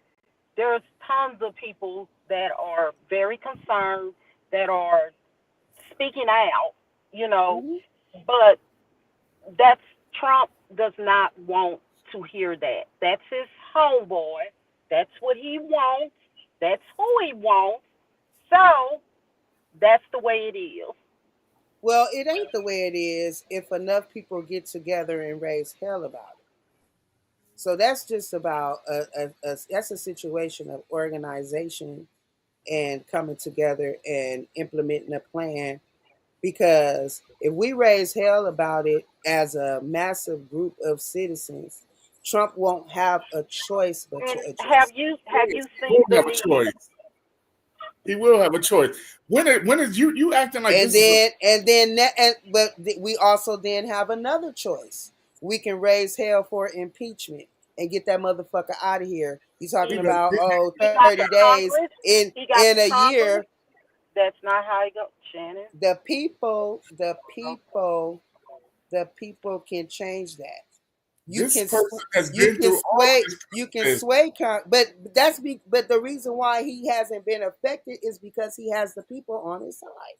there's tons of people that are very concerned, that are speaking out, you know, Mm-hmm. but that's Trump does not want to hear that. That's his homeboy. That's what he wants. That's who he wants. So that's the way it is. Well, it ain't the way it is if enough people get together and raise hell about it. So that's just about that's a situation of organization and coming together and implementing a plan. Because if we raise hell about it as a massive group of citizens, Trump won't have a choice but And to address it. have He you seen will the have a media? choice. He will have a choice. When is you acting like And this is a but we also then have another choice. We can raise hell for impeachment and get that motherfucker out of here. You talking he He, does about he got 30 the days Congress. in He got the a Congress. year. That's not how it goes, Shannon. The people can change that. You this can person has you been can through all of sway this you can process. sway but the reason why he hasn't been affected is because he has the people on his side.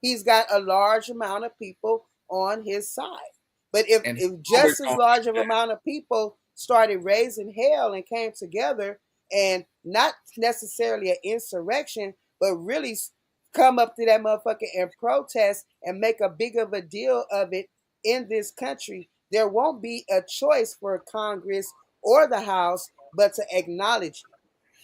He's got a large amount of people on his side. But if, And he's if always just as gonna large of do amount of people started raising hell and came together, and not necessarily an insurrection, but really come up to that motherfucker and protest and make a big of a deal of it in this country, there won't be a choice for Congress or the House but to acknowledge it,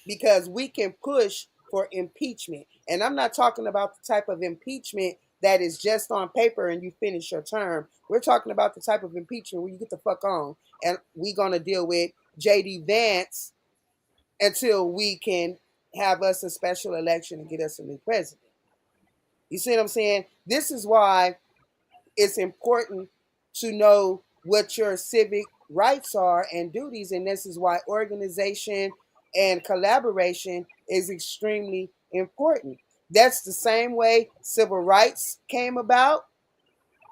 because we can push for impeachment. And I'm not talking about the type of impeachment that is just on paper and you finish your term. We're talking about the type of impeachment where you get the fuck on, and we're going to deal with JD Vance until we can have us a special election and get us a new president. You see what I'm saying? This is why it's important to know what your civic rights are and duties, and this is why organization and collaboration is extremely important. That's the same way civil rights came about.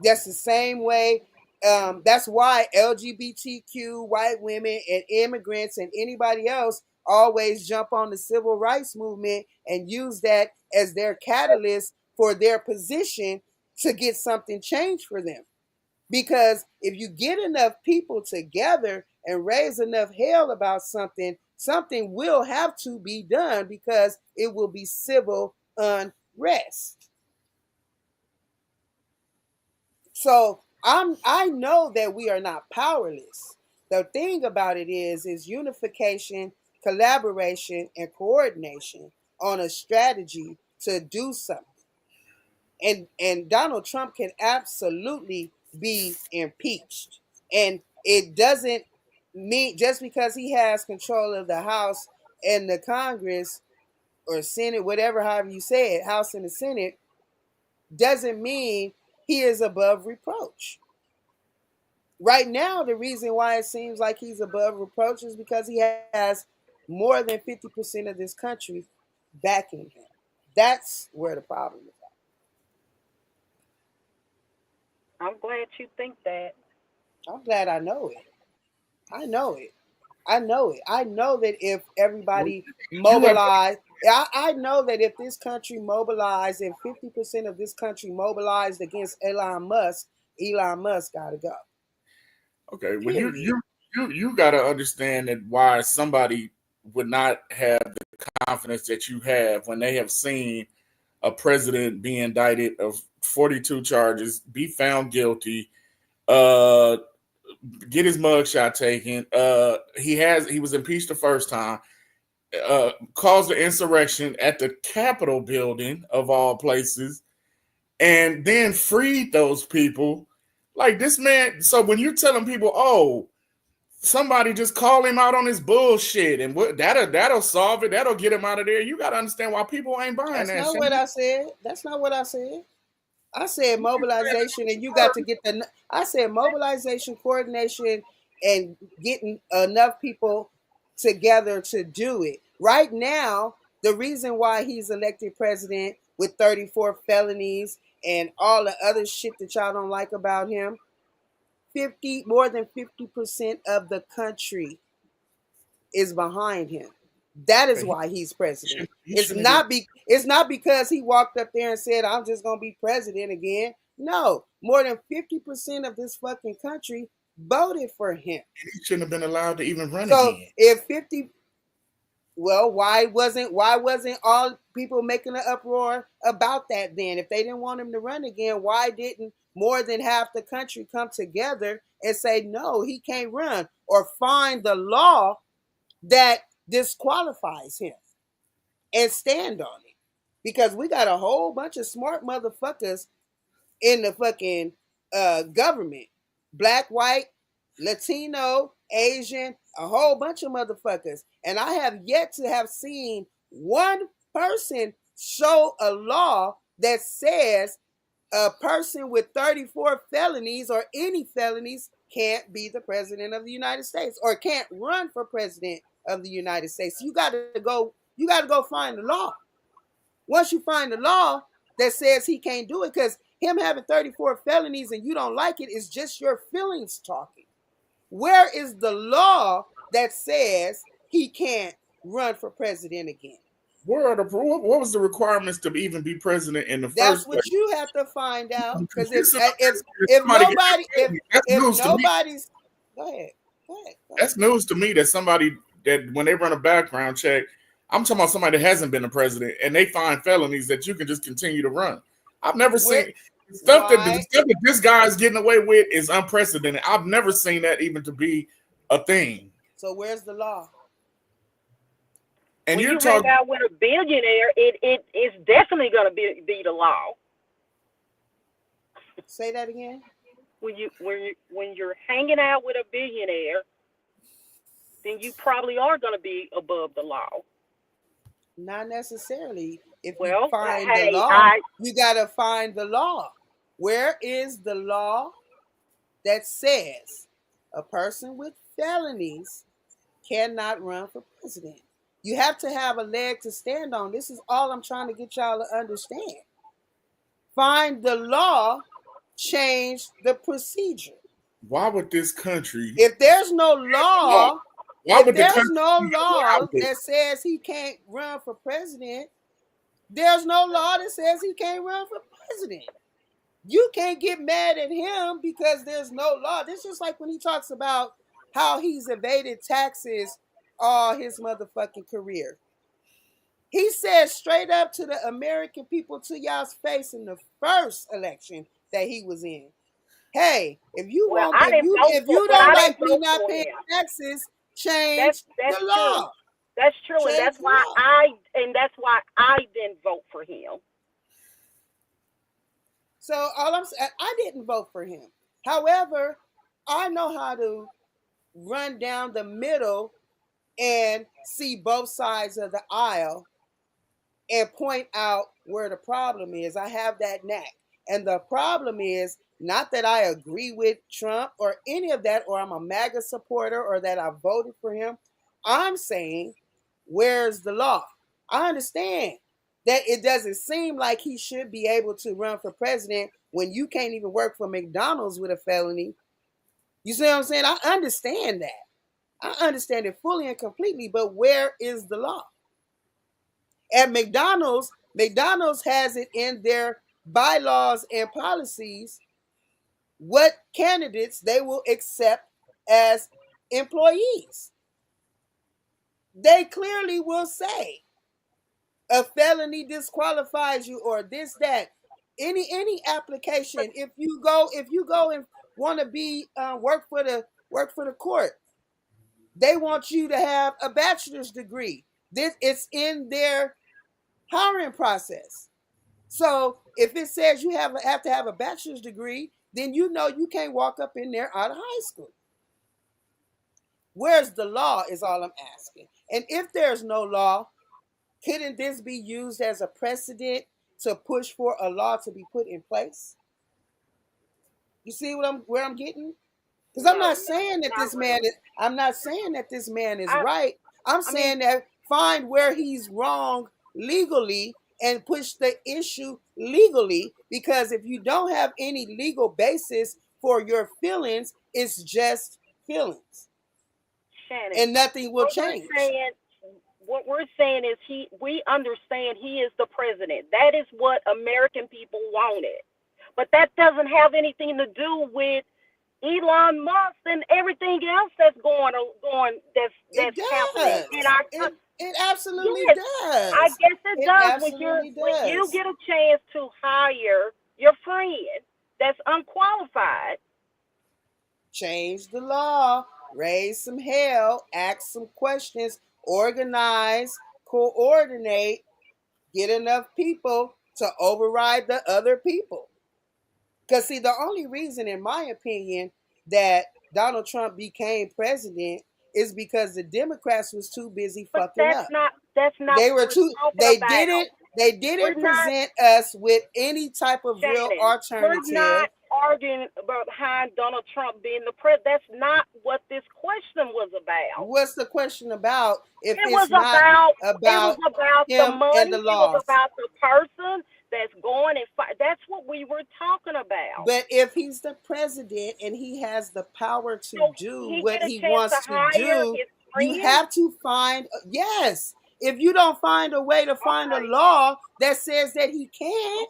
That's the same way. That's why LGBTQ, white women, and immigrants, and anybody else always jump on the civil rights movement and use that as their catalyst for their position to get something changed for them. Because if you get enough people together and raise enough hell about something, something will have to be done because it will be civil unrest. So I know that we are not powerless. The thing about it is unification, collaboration, and coordination on a strategy to do something. And Donald Trump can absolutely be impeached. And it doesn't mean just because he has control of the House and the Congress or Senate, whatever, however you say it, House and the Senate, doesn't mean he is above reproach. Right now, the reason why it seems like he's above reproach is because he has more than 50% of this country backing him. That's where the problem is. I'm glad you think that. I'm glad I know it. I know it. I know it. I know that if everybody You have mobilized, I know that if this country mobilized and 50% of this country mobilized against Elon Musk got to go. okay. Well, Period. you got to understand that why somebody would not have the confidence that you have when they have seen a president be indicted of 42 charges, be found guilty, uh, get his mugshot taken. He was impeached the first time, caused an insurrection at the Capitol building of all places, and then freed those people. Like this man. So when you're telling people, oh, somebody just call him out on his bullshit, and that'll solve it. That'll get him out of there. You got to understand why people ain't buying That's that not shit. what I said. That's not what I said. I said mobilization, and you got to get the. I said mobilization, coordination, and getting enough people together to do it. Right now, the reason why he's elected president with 34 felonies and all the other shit that y'all don't like about him, more than 50% of the country is behind him. That is why he's president. He shouldn't have been. It's not because he walked up there and said, I'm just gonna be president again. No, more than 50% of this fucking country voted for him. He shouldn't have been allowed to even run So again. if 50 well, why wasn't all people making an uproar about that then? If they didn't want him to run again, why didn't more than half the country come together and say no, he can't run, or find the law that disqualifies him and stand on it? Because we got a whole bunch of smart motherfuckers in the fucking government. Black, white, Latino, Asian, a whole bunch of motherfuckers. And I have yet to have seen one person show a law that says a person with 34 felonies or any felonies can't be the president of the United States or can't run for president of the United States. You got to go find the law. Once you find the law that says he can't do it, because him having 34 felonies and you don't like it is just your feelings talking. Where is the law that says he can't run for president again? What was the requirements to even be president in the That's first what place? you have to find out. Because You sit up there and say somebody can get me. That's if news to me. nobody's go ahead. That's news to me that somebody that when they run a background check, I'm talking about somebody that hasn't been a president and they find felonies that you can just continue to run. I've never seen the stuff that this guy's getting away with is unprecedented. I've never seen that even to be a thing. So where's the law? And when you're you hang talking out with a billionaire, it is definitely going to be the law. Say that again. When you're hanging out with a billionaire, then you probably are going to be above the law. Not necessarily. If you Well, find the hey, law, you got to find the law. Where is the law that says a person with felonies cannot run for president? You have to have a leg to stand on. This is all I'm trying to get y'all to understand. Find the law, change the procedure. why would this country? If there's no law, Why would the there's country no law allow this? that says he can't run for president, there's no law that says he can't run for president. You can't get mad at him because there's no law. This is just like when he talks about how he's evaded taxes all his motherfucking career. He said straight up to the American people, to y'all's face, in the first election that he was in, hey, if you well, want, I didn't vote if for, you but don't I like didn't me vote not for paying him. taxes, change That's the true. law. That's true, and Change that's the why law. I didn't vote for him. So all I'm saying, I didn't vote for him. However, I know how to run down the middle and see both sides of the aisle and point out where the problem is. I have that knack. And the problem is not that I agree with Trump or any of that, or I'm a MAGA supporter or that I voted for him. I'm saying, where's the law? I understand that it doesn't seem like he should be able to run for president when you can't even work for McDonald's with a felony. You see what I'm saying? I understand that. I understand it fully and completely, but where is the law? At McDonald's has it in their bylaws and policies what candidates they will accept as employees. They clearly will say a felony disqualifies you or this, that. Any application, if you go and want to be work for the court, they want you to have a bachelor's degree. It's in their hiring process. So if it says you have to have a bachelor's degree, then you know you can't walk up in there out of high school. Where's the law is all I'm asking. And if there's no law, couldn't this be used as a precedent to push for a law to be put in place? You see where I'm getting? Because I'm not saying that this man is right. I'm saying that find where he's wrong legally and push the issue legally, because if you don't have any legal basis for your feelings, it's just feelings. Shannon, And nothing will change. What we're saying is we understand he is the president. That is what American people wanted. But that doesn't have anything to do with Elon Musk and everything else that's that's happening in our country. It absolutely Yes, does. I guess it does absolutely when you get a chance to hire your friend that's unqualified. Change the law, raise some hell, ask some questions, organize, coordinate, get enough people to override the other people. Because, see, the only reason, in my opinion, that Donald Trump became president is because the Democrats was too busy fucking up. That's not They what were too. They didn't. They didn't present us with any type of real alternative. We're not arguing about behind Donald Trump being the president. That's not what this question was about. What's the question about? If it it's was not about him the money. And the laws. It was about the person that's going and fight. That's what we were talking about. But if he's the president and he has the power to do what he wants to do, you have to find, yes. If you don't find a way to find a law that says that he can't,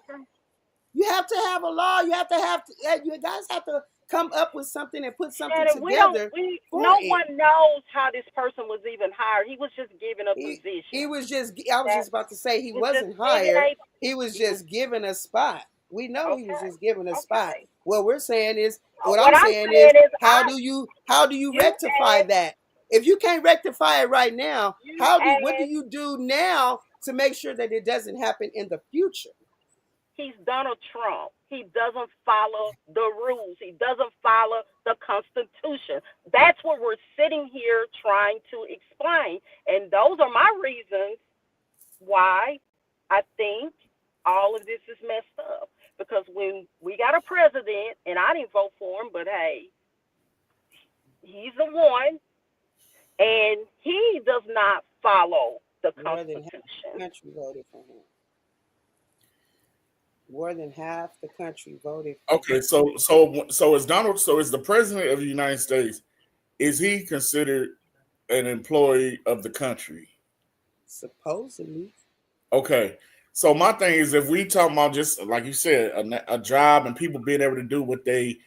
you have to have a law. You guys have to come up with something and put something together. No one knows how this person was even hired. He was just given a position. I was just about to say he wasn't hired. He was just given a spot. We know he was just given a spot. What we're saying is, I'm saying is how do you rectify that? If you can't rectify it right now, what do you do now to make sure that it doesn't happen in the future? He's Donald Trump. He doesn't follow the rules. He doesn't follow the Constitution. That's what we're sitting here trying to explain. And those are my reasons why I think all of this is messed up. Because when we got a president, and I didn't vote for him, but hey, he's the one, and he does not follow the Constitution. More than half the country voted for him. Okay, so is the president of the United States, is he considered an employee of the country? Supposedly. Okay. So my thing is, if we talk about just like you said, a job and people being able to do what they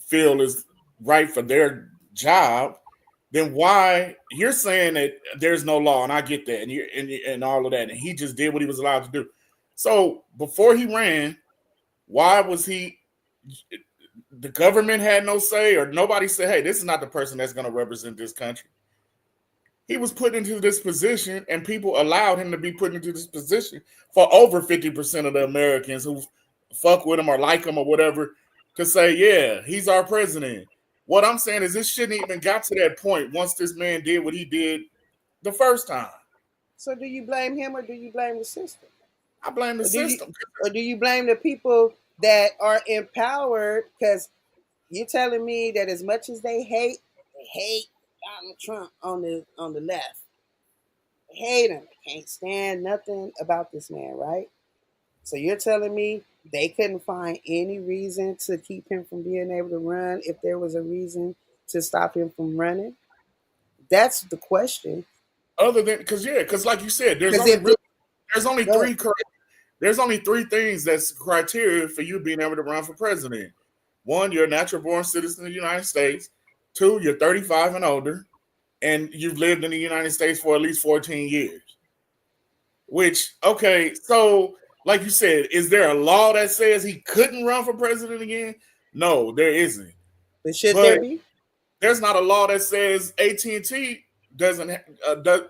feel is right for their job, then why you're saying that there's no law, and I get that, and all of that, and he just did what he was allowed to do. So before he ran, why was the government had no say, or nobody said, hey, this is not the person that's going to represent this country? He was put into this position, and people allowed him to be put into this position for over 50% of the Americans who fuck with him or like him or whatever to say, yeah, he's our president. What I'm saying is this shouldn't even got to that point once this man did what he did the first time. So do you blame him or do you blame the system? I blame the system. Or do you blame the people that are empowered, because you're telling me that as much as they hate Donald Trump on the left. They hate him. They can't stand nothing about this man, right? So you're telling me they couldn't find any reason to keep him from being able to run if there was a reason to stop him from running? That's the question. Other than because like you said, Because if there's only go ahead. there's only three things that's criteria for you being able to run for president. One, you're a natural born citizen of the United States. Two, you're 35 and older, and you've lived in the United States for at least 14 years. Which, okay, so like you said, is there a law that says he couldn't run for president again? No, there isn't. But should there But be? there's not a law that says AT&T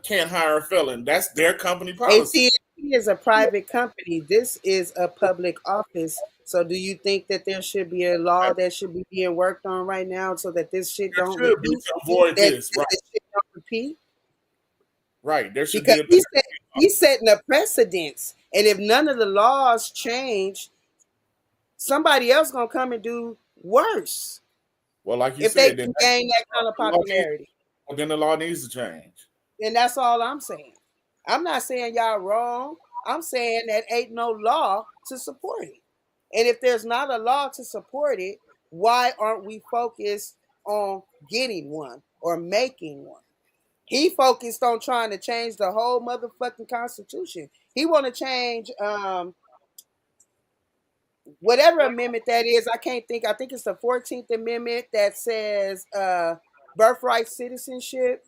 can't hire a felon. That's their company policy. AT&T is a private company. This is a public office. So do you think that there should be a law that should be being worked on right now so that this shit There don't should be repeat? to avoid That this, right? this shit don't repeat? Right. There should Because be a he's setting a precedence. And if none of the laws change, somebody else gonna come and do worse well, like you if they said, can gain that kind of popularity. then the law needs to change. And that's all I'm saying. I'm not saying y'all wrong. I'm saying that ain't no law to support it. And if there's not a law to support it, why aren't we focused on getting one or making one? He focused on trying to change the whole motherfucking Constitution. He want to change whatever amendment that is. I can't think. I think it's the 14th Amendment that says birthright citizenship.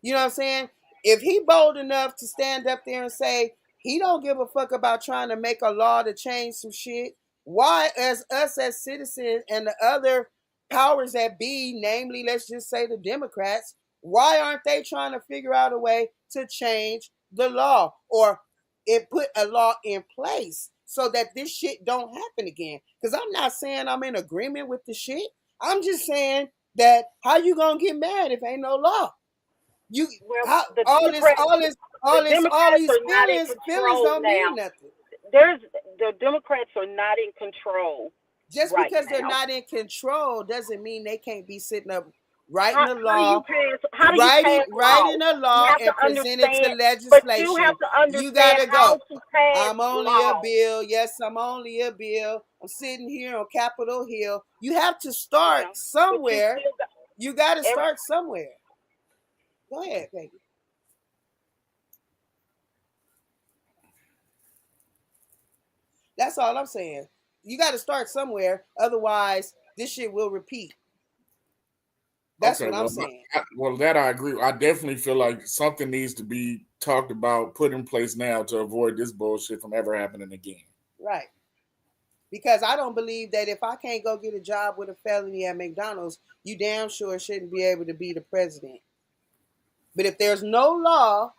You know what I'm saying? If he bold enough to stand up there and say he don't give a fuck about trying to make a law to change some shit, why, as us as citizens and the other powers that be, namely, let's just say the Democrats, why aren't they trying to figure out a way to change the law or put a law in place so that this shit don't happen again? Because I'm not saying I'm in agreement with the shit. I'm just saying that how you gonna get mad if ain't no law? You Well, how, the Democrats, the all Democrats these are not in feelings control don't now. mean nothing. The Democrats are not in control Just right because they're now. not in control doesn't mean they can't be sitting up writing a How do you law, pass? How do you pass laws? writing a You law have to and present it to understand, but you legislation. have to You understand gotta how go. to pass I'm only a laws. bill. Yes, I'm only a bill. I'm sitting here on Capitol Hill. You have to Yeah, start but you somewhere. still got You got to every. start somewhere. Go ahead, baby. That's all I'm saying. You got to start somewhere. Otherwise, this shit will repeat. That's Okay, what I'm well, saying. that I agree. I definitely feel like something needs to be talked about, put in place now to avoid this bullshit from ever happening again. Right. Because I don't believe that if I can't go get a job with a felony at McDonald's, you damn sure shouldn't be able to be the president. But if there's no law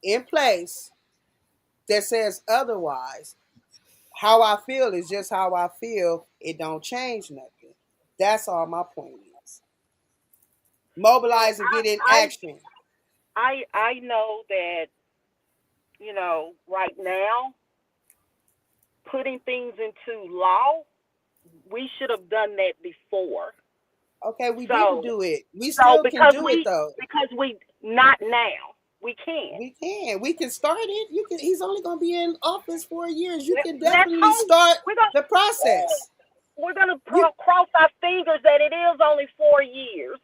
in place that says otherwise, how I feel is just how I feel. It don't change nothing. That's all my point is. Well, Mobilize and get in action. I know that right now putting things into law, we should have done that before. Okay, we didn't So do it. We so still can do it though. because we not now we can. We can. We can start it. You can. He's only going to be in office 4 years. You can Let's definitely hope start we're gonna the process. You cross our fingers that it is only 4 years.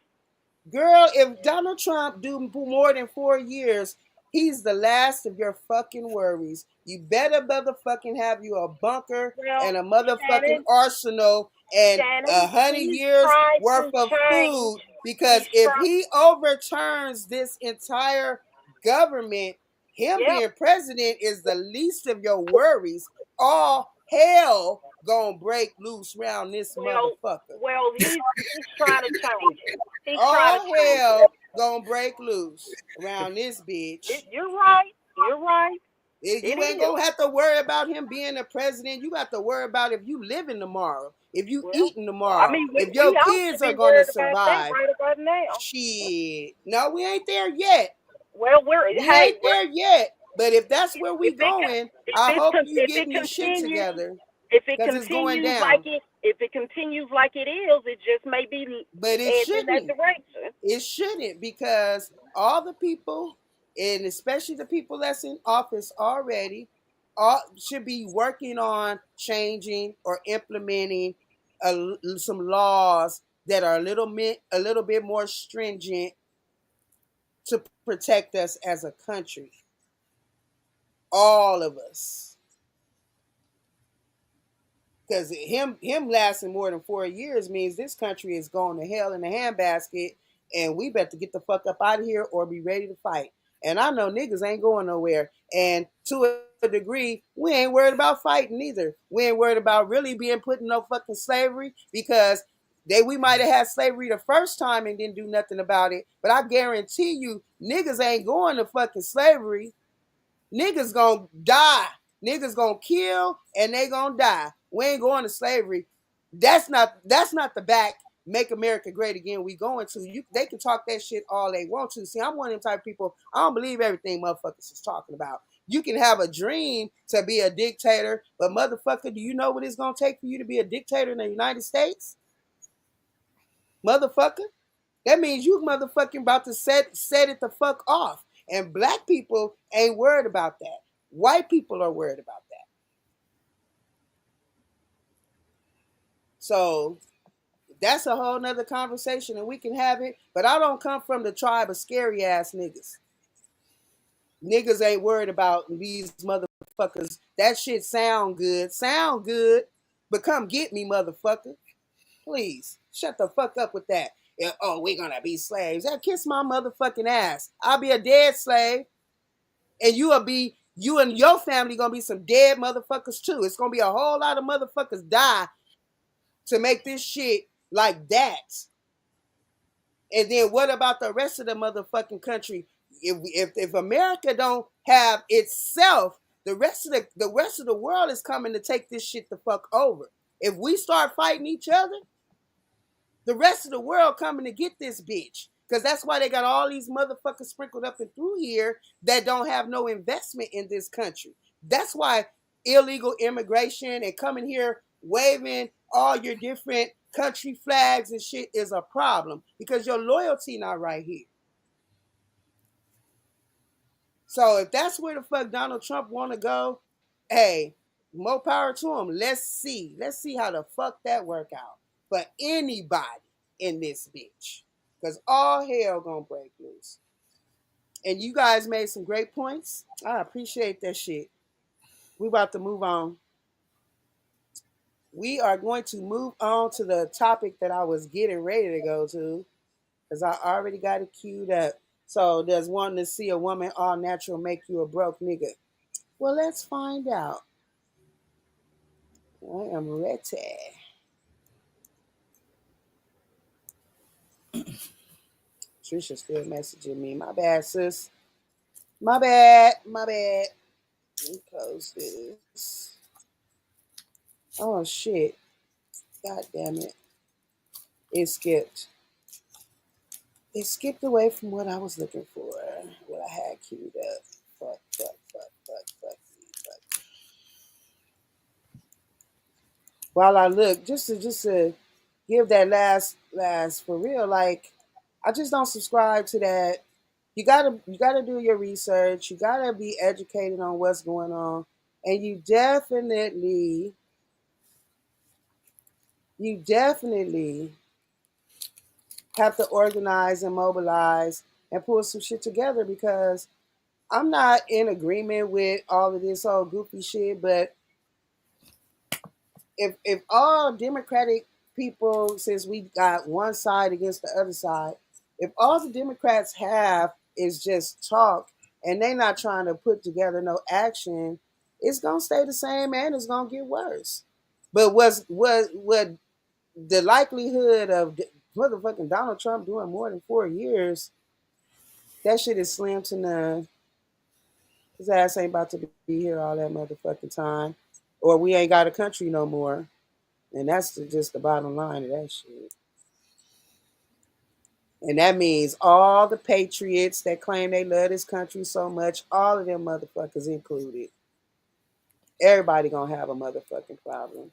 Girl, if Donald Trump do more than 4 years, he's the last of your fucking worries. You better motherfucking have you a bunker Well, and a motherfucking Shannon, arsenal and Shannon, 100 years trying worth to of change. food. He's Because if trying. he overturns this entire government, him Yep. being president is the least of your worries. All hell gonna break loose around this Well, motherfucker. he's trying to change it. He's trying to All change it. hell gonna break loose around this bitch. You're right. You're right. It You ain't is. gonna have to worry about him being the president. You got to worry about if you living tomorrow, if you Well, eating I tomorrow, mean, if we your all should kids are be gonna worried about that survive. right about now. Shit. No, we ain't there yet. Well, We ain't there yet. But if that's where we if it going, I hope you if it getting your shit continues together. if it because it's going continues like down. it is, it just may be But it heading in that shouldn't. direction. It shouldn't, because all the people, and especially the people that's in office already, all should be working on changing or implementing some laws that are a little bit more stringent to protect us as a country. All of us. Because him lasting more than 4 years means this country is going to hell in a handbasket, and we better get the fuck up out of here or be ready to fight. And I know niggas ain't going nowhere. And to a degree, we ain't worried about fighting either. We ain't worried about really being put in no fucking slavery, because we might have had slavery the first time and didn't do nothing about it. But I guarantee you, niggas ain't going to fucking slavery. Niggas gonna die. Niggas gonna kill and they gonna die. We ain't going to slavery. That's not the back make America great again we going to. They can talk that shit all they want to. See, I'm one of them type of people, I don't believe everything motherfuckers is talking about. You can have a dream to be a dictator, but motherfucker, do you know what it's gonna take for you to be a dictator in the United States? Motherfucker. That means you motherfucking about to set it the fuck off. And black people ain't worried about that. White people are worried about that. So that's a whole nother conversation and we can have it. But I don't come from the tribe of scary ass niggas. Niggas ain't worried about these motherfuckers. That shit sound good. Sound good. But come get me, motherfucker. Please. Shut the fuck up with that. Oh, we're gonna be slaves. Kiss my motherfucking ass. I'll be a dead slave. And you and your family gonna be some dead motherfuckers too. It's gonna be a whole lot of motherfuckers die to make this shit like that. And then what about the rest of the motherfucking country? If America don't have itself, the rest of the world is coming to take this shit the fuck over. If we start fighting each other, the rest of the world coming to get this bitch. Because that's why they got all these motherfuckers sprinkled up and through here that don't have no investment in this country. That's why illegal immigration and coming here waving all your different country flags and shit is a problem. Because your loyalty not right here. So if that's where the fuck Donald Trump want to go, hey, more power to him. Let's see. Let's see how the fuck that work out for anybody in this bitch. Because all hell gonna break loose. And you guys made some great points. I appreciate that shit. We about to move on. We are going to move on to the topic that I was getting ready to go to. Because I already got it queued up. So does wanting to see a woman all natural make you a broke nigga? Well, let's find out. I am ready. Trisha still messaging me. My bad, sis. My bad. My bad. Let me close this. Oh, shit. God damn it. It skipped. It skipped away from what I was looking for. What I had queued up. Fuck. While I look, just to give that last for real, like, I just don't subscribe to that. You gotta do your research. You gotta be educated on what's going on, and you definitely have to organize and mobilize and pull some shit together, because I'm not in agreement with all of this old goofy shit, but if all Democratic people, since we got one side against the other side, if all the Democrats have is just talk and they not trying to put together no action, it's gonna stay the same and it's gonna get worse. But what the likelihood of motherfucking Donald Trump doing more than 4 years, that shit is slim to none. His ass ain't about to be here all that motherfucking time, or we ain't got a country no more. And that's just the bottom line of that shit. And that means all the patriots that claim they love this country so much, all of them motherfuckers included. Everybody gonna have a motherfucking problem.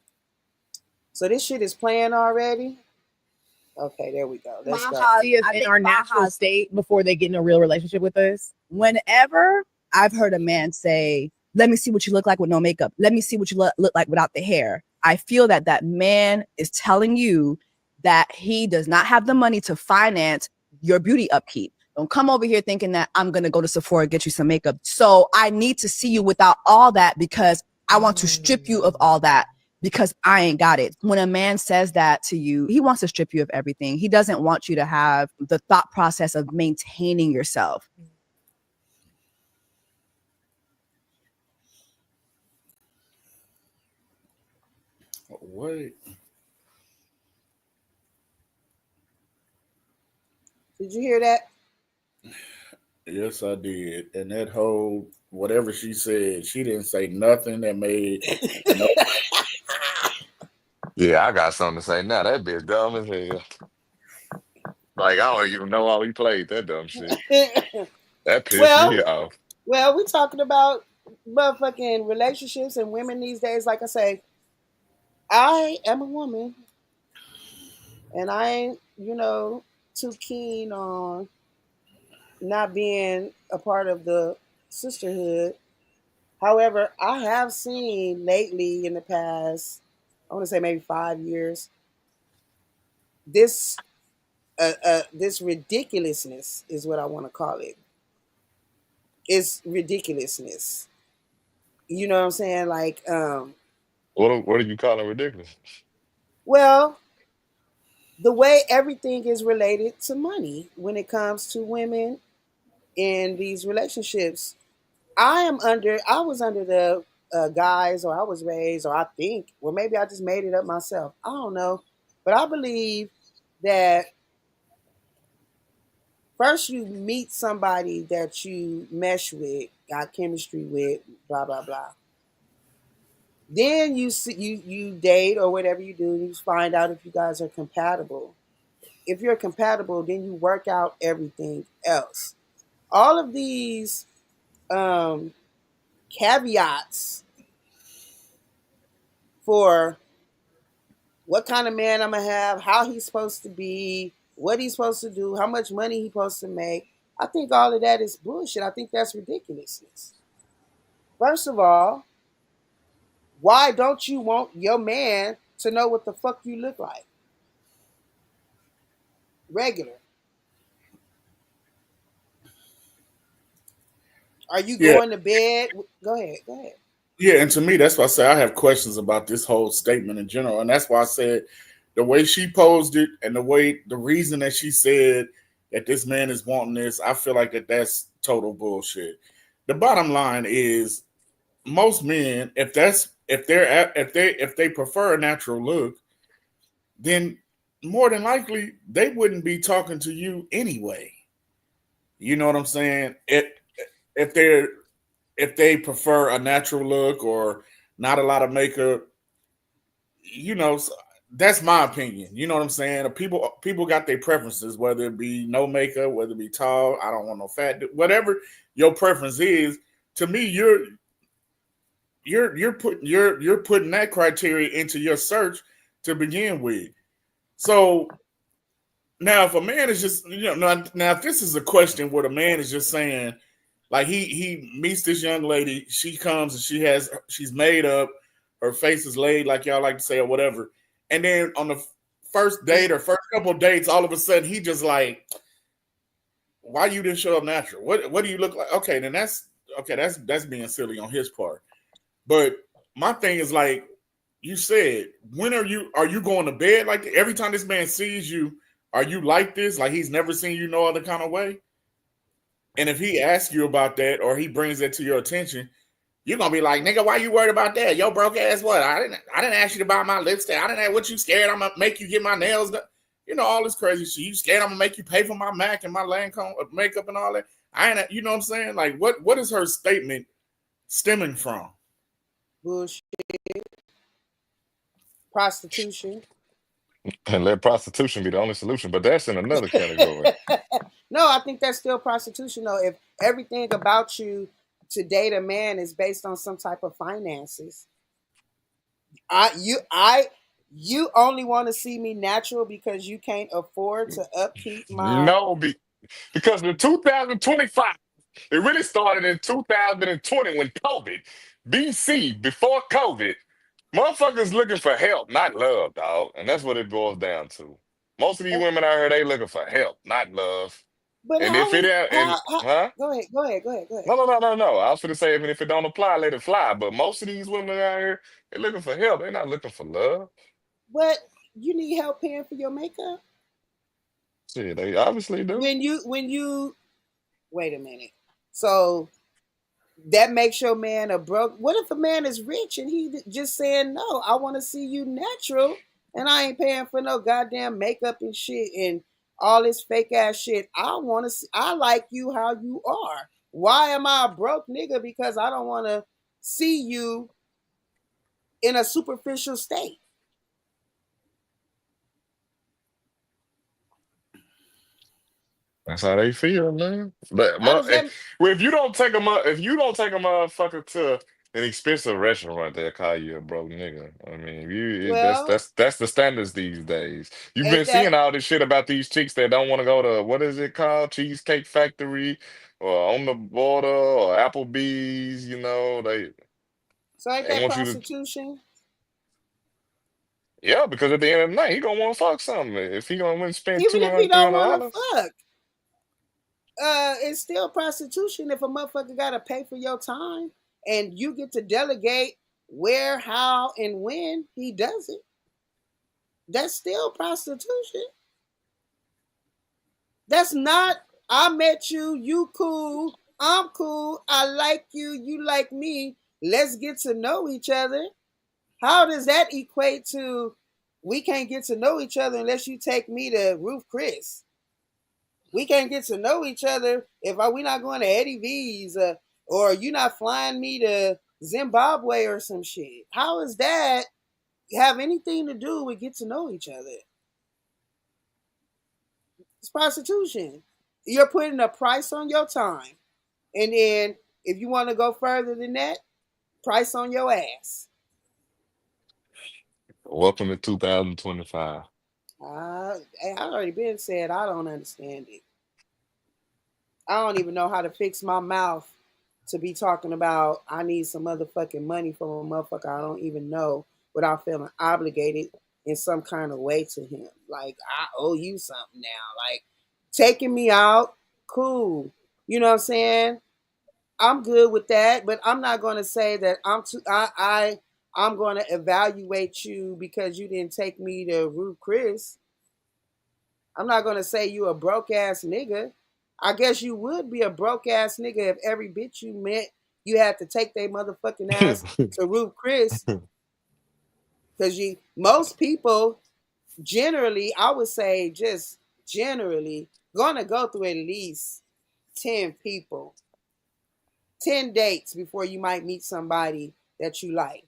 So this shit is playing already. Okay, there we go. Let's go. Is in our natural state before they get in a real relationship with us. Whenever I've heard a man say, "Let me see what you look like with no makeup. Let me see what you look like without the hair," I feel that that man is telling you that he does not have the money to finance your beauty upkeep. Don't come over here thinking that I'm gonna go to Sephora and get you some makeup. So I need to see you without all that because I want to strip you of all that because I ain't got it. When a man says that to you, he wants to strip you of everything. He doesn't want you to have the thought process of maintaining yourself. Wait. Did you hear that? Yes, I did. And that whole whatever she said, she didn't say nothing that made no. Yeah, I got something to say now. That bitch dumb as hell. Like, I don't even know how he played that dumb shit. That pissed me well, off. well, we talking about motherfucking relationships and women these days. Like I say, I am a woman, and I ain't, too keen on not being a part of the sisterhood. However, I have seen lately in the past, I want to say maybe 5 years, this this ridiculousness is what I want to call it. It's ridiculousness. You know what I'm saying? Like, What are you calling ridiculous? well, the way everything is related to money when it comes to women in these relationships. I was under the guise, or I was raised, or I think, well, maybe I just made it up myself. I don't know. But I believe that first you meet somebody that you mesh with, got chemistry with, blah, blah, blah. Then you date or whatever you do, and you find out if you guys are compatible. If you're compatible, then you work out everything else. All of these um, caveats for what kind of man I'm gonna have, how he's supposed to be, what he's supposed to do, how much money he's supposed to make. I think all of that is bullshit. I think that's ridiculousness. First of all, why don't you want your man to know what the fuck you look like? Regular. Are you Yeah, going to bed? Go ahead. Go ahead. yeah, and to me, that's why I say I have questions about this whole statement in general, and that's why I said the way she posed it and the reason that she said that this man is wanting this, I feel like that's total bullshit. The bottom line is most men, if they prefer a natural look, then more than likely they wouldn't be talking to you anyway. You know what I'm saying? If they're if they prefer a natural look or not a lot of makeup, you know, that's my opinion. You know what I'm saying? People got their preferences, whether it be no makeup, whether it be tall, I don't want no fat, whatever your preference is. To me, you're putting that criteria into your search to begin with. So now, if a man is just now if this is a question where the man is just saying, like he meets this young lady, she comes and she's made up, her face is laid, like y'all like to say, or whatever, and then on the first date or first couple of dates, all of a sudden he just like, why you didn't show up natural? What do you look like? Okay, then that's okay. That's being silly on his part. But my thing is like you said, when are you going to bed like that? Every time this man sees you, are you like this? Like he's never seen you no other kind of way? And if he asks you about that or he brings that to your attention, you're gonna be like, nigga, why you worried about that? Yo, broke ass what? I didn't ask you to buy my lipstick. I didn't ask what you scared I'm gonna make you get my nails done. You know, all this crazy shit. You scared I'm gonna make you pay for my Mac and my Lancome makeup and all that. I ain't, you know what I'm saying? Like what is her statement stemming from? Bullshit. Prostitution. And let prostitution be the only solution. But that's in another category. No, I think that's still prostitution though. If everything about you to date a man is based on some type of finances. You only want to see me natural because you can't afford to upkeep my. No, because in 2025, it really started in 2020 when COVID, BC, before COVID, motherfuckers looking for help, not love, dog. And that's what it boils down to. Most of these women out here, they looking for help, not love. But And if it ain't, how? huh? Go ahead, go ahead, go ahead, go ahead. No. I was gonna say, even if it don't apply, let it fly. But most of these women out here, they're looking for help. They're not looking for love. But you need help paying for your makeup Shit, they obviously do. when you wait a minute. So that makes your man a broke. What if a man is rich and he just saying no? I want to see you natural, and I ain't paying for no goddamn makeup and shit and all this fake ass shit. I want to. I like you how you are. Why am I a broke nigga? Because I don't want to see you in a superficial state. That's how they feel, man. But How does that? well, if you don't take a motherfucker to an expensive restaurant, they'll call you a broke nigga. I mean, Well, that's the standards these days. You've been at that. seeing all this shit about these chicks that don't want to go to what is it called, Cheesecake Factory, or On the Border, or Applebee's. You know, So ain't they that want you to. prostitution? Yeah, because at the end of the night, he gonna want to fuck something. If he gonna win spend Even two if he hundred, three don't hundred want to dollars. fuck, it's still prostitution if a motherfucker gotta pay for your time and you get to delegate where, how, and when he does it. That's still prostitution. That's not I met you, you cool, I'm cool, I like you, you like me. Let's get to know each other. How does that equate to we can't get to know each other unless you take me to Ruth Chris? We can't get to know each other if we not going to Eddie V's or you not flying me to Zimbabwe or some shit. How does that have anything to do with get to know each other? It's prostitution. You're putting a price on your time. And then if you want to go further than that, price on your ass. Welcome to 2025. I already been said I don't understand it. I don't even know how to fix my mouth to be talking about I need some motherfucking money from a motherfucker I don't even know without feeling obligated in some kind of way to him. Like I owe you something now. Like taking me out, cool. You know what I'm saying? I'm good with that, but I'm not gonna say that I'm gonna evaluate you because you didn't take me to Ruth Chris. I'm not gonna say you a broke ass nigga. I guess you would be a broke ass nigga if every bitch you met you had to take their motherfucking ass to Ruth Chris. Cause most people generally, I would say just generally, gonna go through at least 10 people, 10 dates before you might meet somebody that you like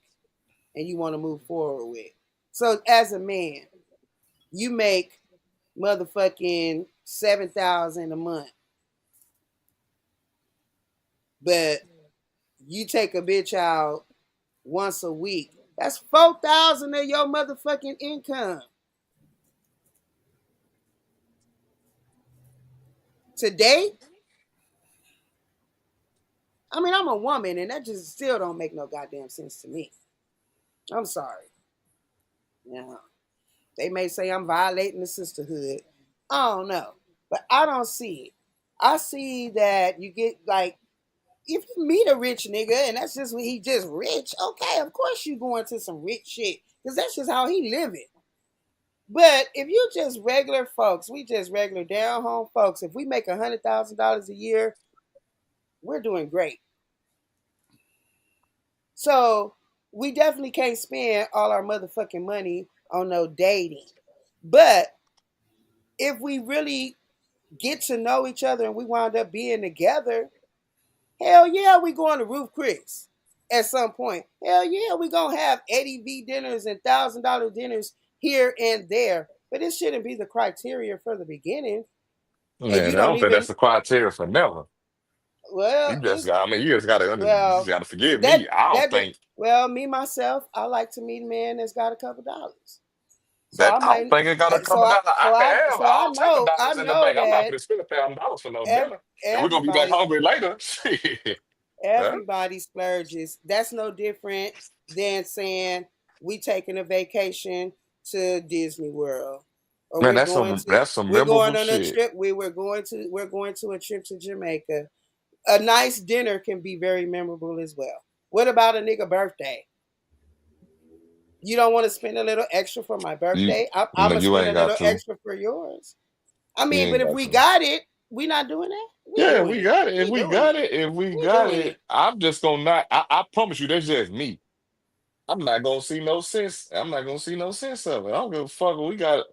and you want to move forward with. So as a man, you make motherfucking 7,000 a month. But you take a bitch out once a week. That's 4,000 of your motherfucking income. Today, I mean, I'm a woman, and that just still don't make no goddamn sense to me. I'm sorry. Yeah, they may say I'm violating the sisterhood. I don't know, but I don't see it. I see that you get like if you meet a rich nigga and that's just when he just rich, okay, of course you going to some rich shit because that's just how he living. But if you just regular folks, we just regular down home folks. If we make $100,000 a year, we're doing great. So we definitely can't spend all our motherfucking money on no dating. But if we really get to know each other and we wind up being together, hell yeah, we going to Ruth Chris at some point. Hell yeah, we gonna have Eddie V dinners and $1,000 dinners here and there. But it shouldn't be the criteria for the beginning. And Man, you I don't don't think even that's the criteria for never. Well, You just got. I mean, you just gotta you just well, gotta forgive that me. I don't that think well, me myself, I like to meet a man that's got a couple dollars. So that. I I don't might, think it got a so couple I, dollars. I can have. I'll take a I dollars in the know bank. I'm not that gonna spend $1,000 for no ev- dinner. And we're gonna be back everybody, hungry later. Shit. Huh? everybody splurges. That's no different than saying we taking a vacation to Disney World, or Man, that's some we're memorable going on a shit. trip. We're going to a trip to Jamaica. A nice dinner can be very memorable as well. What about a nigga birthday? You don't want to spend a little extra for my You birthday? I'm no, gonna you spend a ain't got little to. extra for yours. I You mean, but ain't if got we to. got it, we not doing that. We Yeah, doing we it. got it. If We we doing got it. it, if we We got doing it, it. I'm just gonna not. I promise you, that's just me. I'm not gonna see no sense. I'm not gonna see no sense of it. I don't give a fuck. We got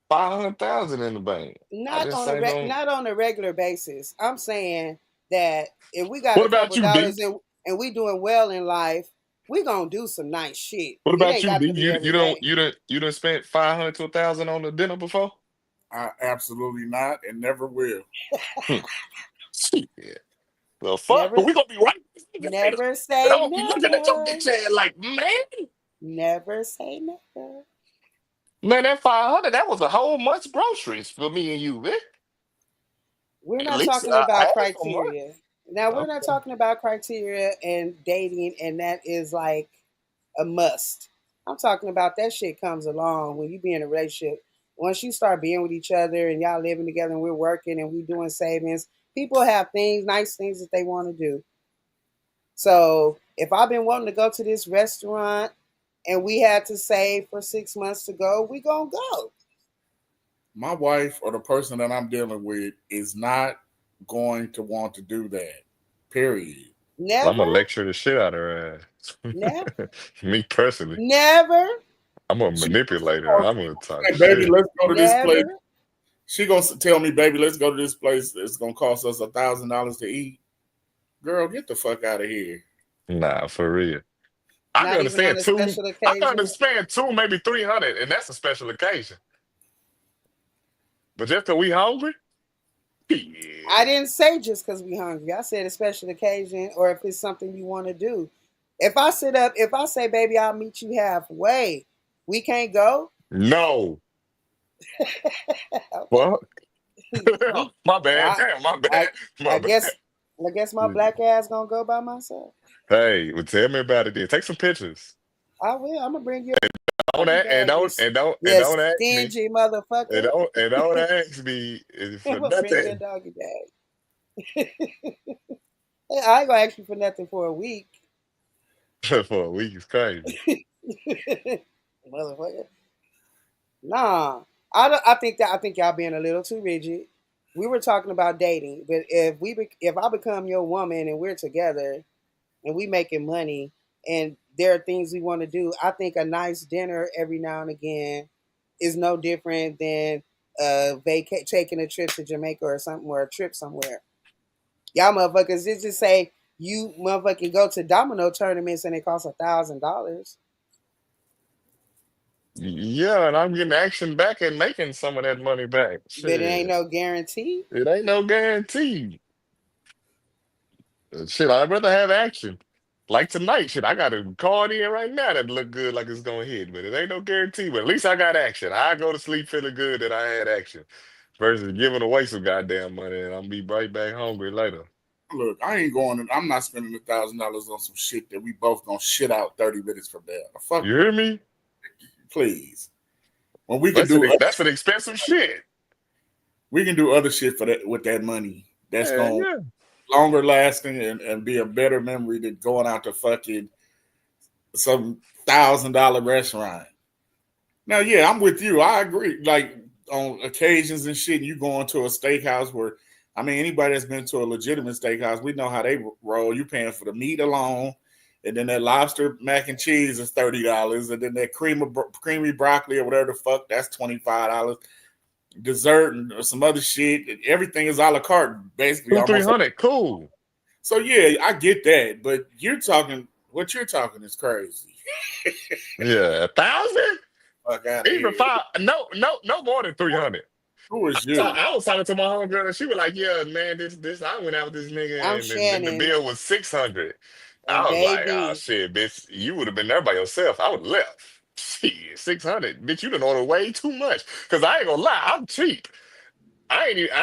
500,000 in the bank. I just ain't gonna. Not on a regular basis. I'm saying that if we got What a about couple you, D? dollars and we doing well in life, we gonna do some nice shit. What It about ain't you, got D? to be every day. You don't spent 500 to 1,000 on the dinner before? I absolutely not and never will. Hmm. Shit. The fuck? Never, But we gonna be right later. never And I'm say gonna be looking at your never. bitch ass like, Never say never. man, that 500, that was a whole month's groceries for me and you, man. We're At not least talking about half a month. criteria. Now we're not Okay. talking about criteria and dating, and that is like a must. I'm talking about that shit comes along when you be in a relationship. Once you start being with each other and y'all living together and we're working and we doing savings, people have things, nice things that they want to do. So if I've been wanting to go to this restaurant and we had to save for 6 months to go, we gonna go. My wife or the person that I'm dealing with is not going to want to do that. Period. I'm gonna Never, lecture the shit out of her never, ass. Me personally. never, I'm gonna She manipulate her. gonna I'm gonna talk say, baby, shit. let's go to this place. never. She gonna tell me, baby, let's go to this place. It's gonna cost us $1,000 to eat. Girl, get the fuck out of here. Nah, for real. I can Not even on understand a two. special I can occasion. understand two, maybe 300, and that's a special occasion. But just cause we hungry, I yeah. didn't say just because we hungry. I said a special occasion or if it's something you want to do. If I say, baby, I'll meet you halfway, we can't go. No. Okay. Well, we, my bad. I, Damn, my I, bad. I My bad. guess, I guess my black ass gonna go by myself. Hey, well, tell me about it then. Take some pictures. I will. I'm gonna bring you a Don't doggy a- and bag. don't and don't and You don't ask me. stingy motherfucker. And don't ask me I'm for gonna bring you a nothing doggy bag. I ain't gonna ask you for nothing for a week, for a week. It's crazy. motherfucker. Nah, I think y'all being a little too rigid. We were talking about dating, but if I become your woman and we're together and we making money and there are things we want to do, I think a nice dinner every now and again is no different than taking a trip to Jamaica or something or a trip somewhere. Y'all motherfuckers just say you motherfucking go to domino tournaments and it costs $1,000, Yeah, and I'm getting action back and making some of that money back. but it ain't Shit. no guarantee. It ain't no guarantee. Shit, I'd rather have action. Like tonight, shit, I got a card in right now that look good like it's gonna hit, but it ain't no guarantee. But at least I got action. I go to sleep feeling good that I had action versus giving away some goddamn money and I'll be right back hungry later. Look, I ain't going. I'm not spending $1,000 on some shit that we both gonna shit out 30 minutes from there. Fuck You that, hear me? please. When we can That's an expensive shit. do other shit for that with that money. That's Yeah, gonna yeah. longer lasting and be a better memory than going out to fucking some $1,000 restaurant. Now, yeah, I'm with you. I agree. Like on occasions and shit, you going to a steakhouse where, I mean, anybody that's been to a legitimate steakhouse, we know how they roll. You paying for the meat alone, and then that lobster mac and cheese is $30, and then that creamy broccoli or whatever the fuck that's $25. Dessert and some other shit. Everything is a la carte, basically Two, three almost. hundred, cool. So yeah, I get that, but what you're talking is crazy. Yeah, 1,000? Fuck out of Even here. five? No, no, no more than 300. Who is you? I was talking to my homegirl and she was like, "Yeah, man, this I went out with this I'm nigga and the Shannon bill was 600." and I was like, "Oh baby. shit, bitch, you would have been there by yourself. I would have left." Shit, 600, bitch, you done ordered way too much. Cause I ain't gonna lie, I'm cheap.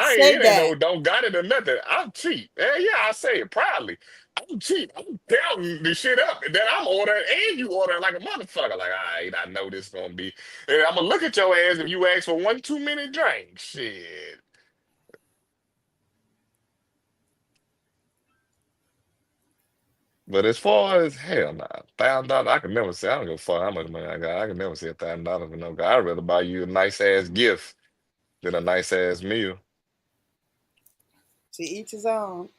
Say It ain't that. no don't got it or nothing. I'm cheap. Yeah, I say it proudly. I'm cheap. I'm counting the shit up. And then I'm ordering and you ordering like a motherfucker. Like, all right, I know this gonna be. And I'm gonna look at your ass if you ask for one too many drinks. Shit. But as far as hell nah, $1,000, I can never say I don't give a fuck how much money I got. I can never say $1,000 for no guy. I'd rather buy you a nice ass gift than a nice ass meal. To each his own.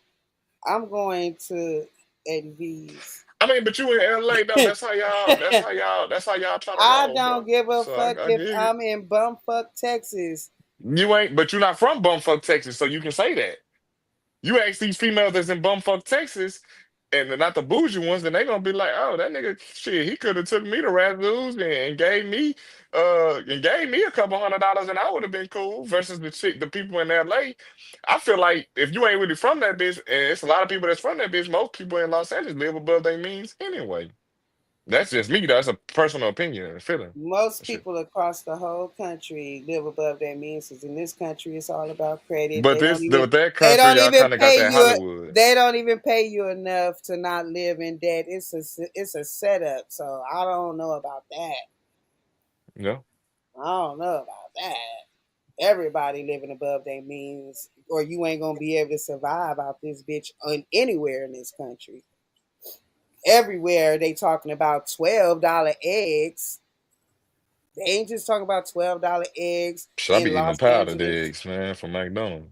I'm going to Eddie V's. I mean, but you in LA though. That's how y'all try to I roll, don't bro. give a So fuck I if get it. I'm in bumfuck Texas. You ain't, but you're not from bumfuck Texas, so you can say that. You ask these females that's in bumfuck Texas, and they're not the bougie ones, then they gonna be like, "Oh, that nigga, shit, he could have took me to Razzoos and gave me a couple $100, and I would have been cool." Versus the people in LA. I feel like if you ain't really from that bitch, and it's a lot of people that's from that bitch, most people in Los Angeles live above their means anyway. That's just me. That's a personal opinion and feeling. Most Shit. people across the whole country live above their means. 'Cause in this country, it's all about credit. But with that They country, don't y'all even kind of got pay that you. Hollywood. They don't even pay you enough to not live in debt. It's a setup. So I don't know about that. Yeah. I don't know about that. Everybody living above their means, or you ain't gonna be able to survive out this bitch anywhere in this country. Everywhere they talking about $12 eggs. They ain't just talking about $12 eggs Should I be in eating them Los powdered Angeles. eggs, man, from McDonald's?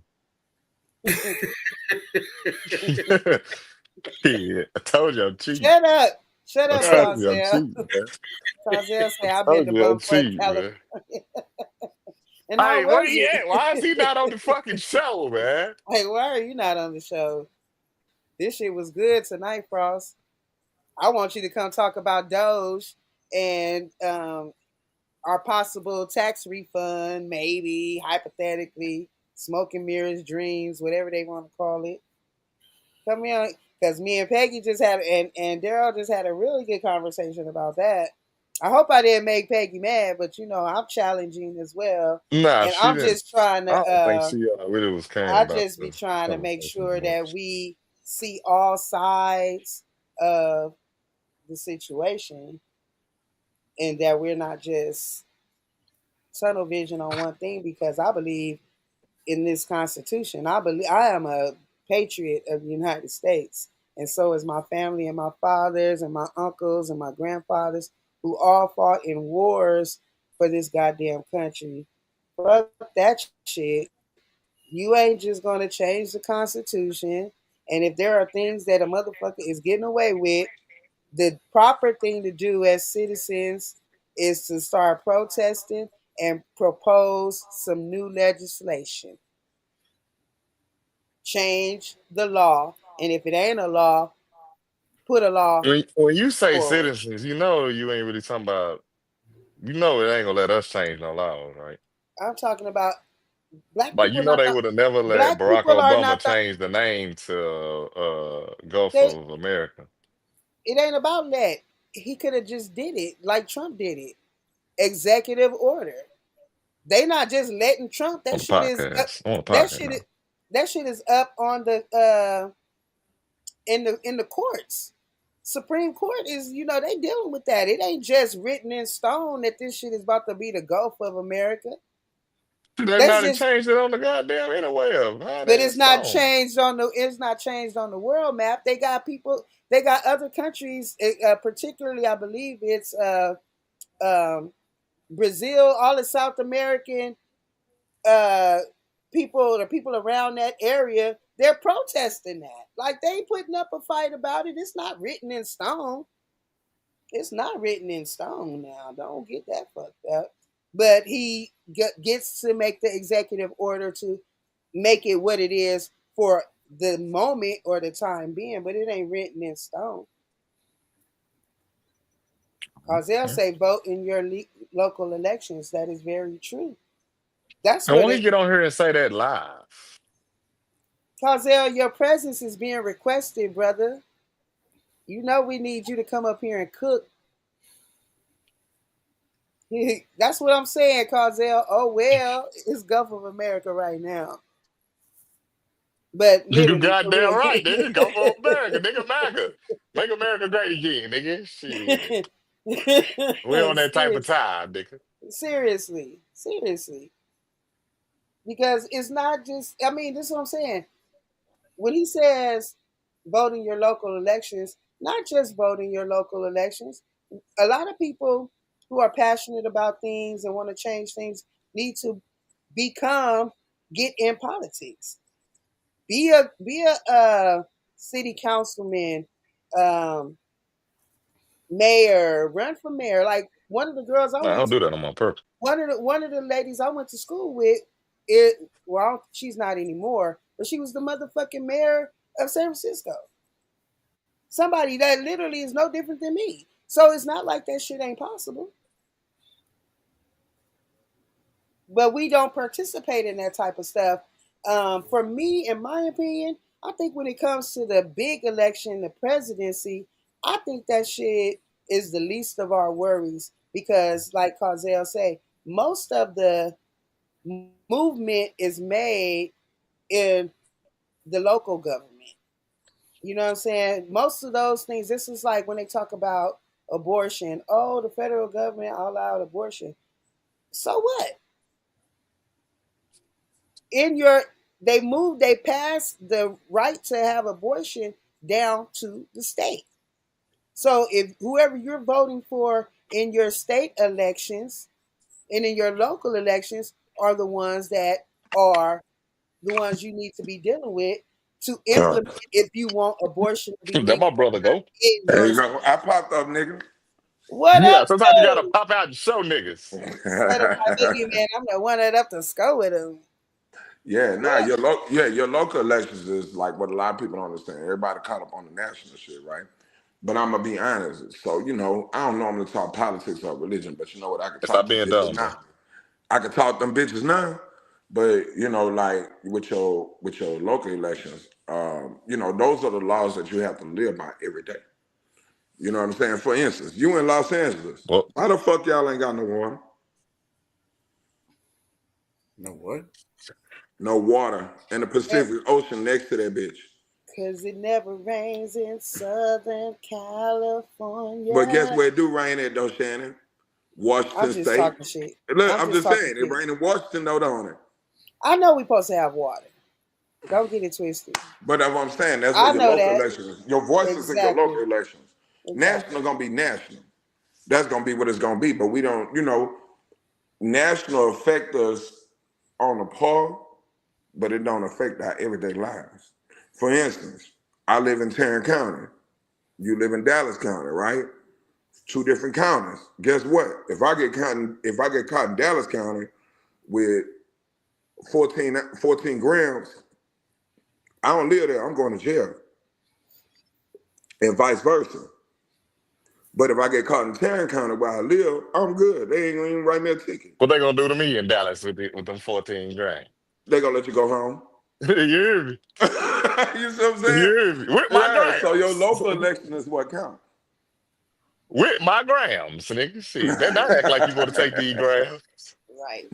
Yeah, I told you I'm cheap. Shut up. Shut I up, told you I'm Tarzell. cheap, man. Tarzell say I I've been told to you I'm bumfuck cheap, California. man. And how Hey, where was he at? it? Why is he not on the fucking show, man? Hey, why are you not on the show? This shit was good tonight, Frost. I want you to come talk about Doge and our possible tax refund, maybe, hypothetically, smoke and mirrors, dreams, whatever they want to call it. Come here, because me and Peggy just had, and Daryl just had a really good conversation about that. I hope I didn't make Peggy mad, but I'm challenging as well. Nah, And she I'm didn't. just trying I to, don't think she really was caring I about just be the trying to make conversation sure that that much. we see all sides of the situation and that we're not just tunnel vision on one thing because I believe in this Constitution. I am a patriot of the United States, and so is my family and my fathers and my uncles and my grandfathers who all fought in wars for this goddamn country. Fuck that shit. You ain't just gonna change the Constitution. And if there are things that a motherfucker is getting away with, the proper thing to do as citizens is to start protesting and propose some new legislation. Change the law. And if it ain't a law, put a law When you say forward. citizens, you know you ain't really talking about. You know it ain't gonna let us change no laws, right? I'm talking about black Like you people know are they not would have never let black Barack people are Obama not the change the name to Gulf they of America. it ain't about that. He could have just did it like Trump did it. Executive order. They not just letting Trump. On the podcast. On the That podcast shit is now. that shit is up on the in the courts. Supreme Court is, they dealing with that. It ain't just written in stone that this shit is about to be the Gulf of America. They That's might have just, changed it on the goddamn anyway of how but they in it's not changed on the world map. They got people, they got other countries, particularly I believe it's um, Brazil, all the South American uh, people, the people around that area, they're protesting that. Like they putting up a fight about it. It's not written in stone. It's not written in stone now. Don't get that fucked up. But he gets to make the executive order to make it what it is for the moment or the time being, but it ain't written in stone. Cause they'll Yeah. say vote in your local elections. That is very true. That's And where why you get on here and say that live? Cozell, your presence is being requested, brother. You know we need you to come up here and cook. That's what I'm saying, Cozell. Oh well, it's Gulf of America right now. But You literally, for goddamn real. right, nigga. Go for America, nigga. America. Make America great again, nigga. Shit. We on that type of Seriously, time, nigga. seriously. Because it's not just, I mean, this is what I'm saying. When he says voting your local elections, not just voting your local elections, a lot of people who are passionate about things and want to change things need to become, get in politics. Be a city councilman, um, mayor, run for mayor. Like one of the girls I Nah, I went don't to, do that on my purpose. one of the ladies I went to school with, it well, she's not anymore, but she was the motherfucking mayor of San Francisco. Somebody that literally is no different than me. So it's not like that shit ain't possible. But we don't participate in that type of stuff. For me, in my opinion, I think when it comes to the big election, the presidency, I think that shit is the least of our worries because, like Cozell say, most of the movement is made in the local government. You know what I'm saying? Most of those things, this is like when they talk about abortion. Oh, the federal government allowed abortion. So what? In your they passed the right to have abortion down to the state. So if whoever you're voting for in your state elections and in your local elections are the ones you need to be dealing with to Uh, implement if you want abortion to be That legal my brother go. in there your you state. go. I popped up, nigga. What Yeah, up, sometimes you gotta though? pop out and show niggas. Said my nigga, man, I'm the one that up to go with him. Yeah, nah, What? your local elections is like what a lot of people don't understand. Everybody caught up on the national shit, right? But I'm gonna be honest. So, I don't normally talk politics or religion, but you know what? I can talk Stop them being bitches dumb, bro. now. I can talk them bitches now. But like with your local elections, those are the laws that you have to live by every day. You know what I'm saying? For instance, you in Los Angeles. Well, Why the fuck y'all ain't got no water? No what? No water in the Pacific Ocean next to that bitch. Because it never rains in Southern But guess California. where it do rain at though, Shannon? I'm Washington just State. talking shit. Look, I'm I'm just just talking saying, it shit. rain in Washington though, don't it? I know we supposed to have water. Don't get it twisted. But that's what I'm saying. That's I what your know local that. elections. Your voices in your Exactly. local elections. Exactly. National gonna be national. That's gonna be what it's gonna be. But we don't, national affect us on a par, but it don't affect our everyday lives. For instance, I live in Tarrant County. You live in Dallas County, right? Two different counties. Guess what? If I get caught in Dallas County with 14 grams, I don't live there. I'm going to jail, and vice versa. But if I get caught in Tarrant County where I live, I'm good. They ain't gonna even write me a ticket. what they gonna do to me in Dallas with them 14 grand? They gonna let you go home. You hear me? You see what I'm You saying? hear me? With my Yeah. So your grams. local election is what counts. With my grams, nigga. Shit. They not act like you want to take these grams. Right.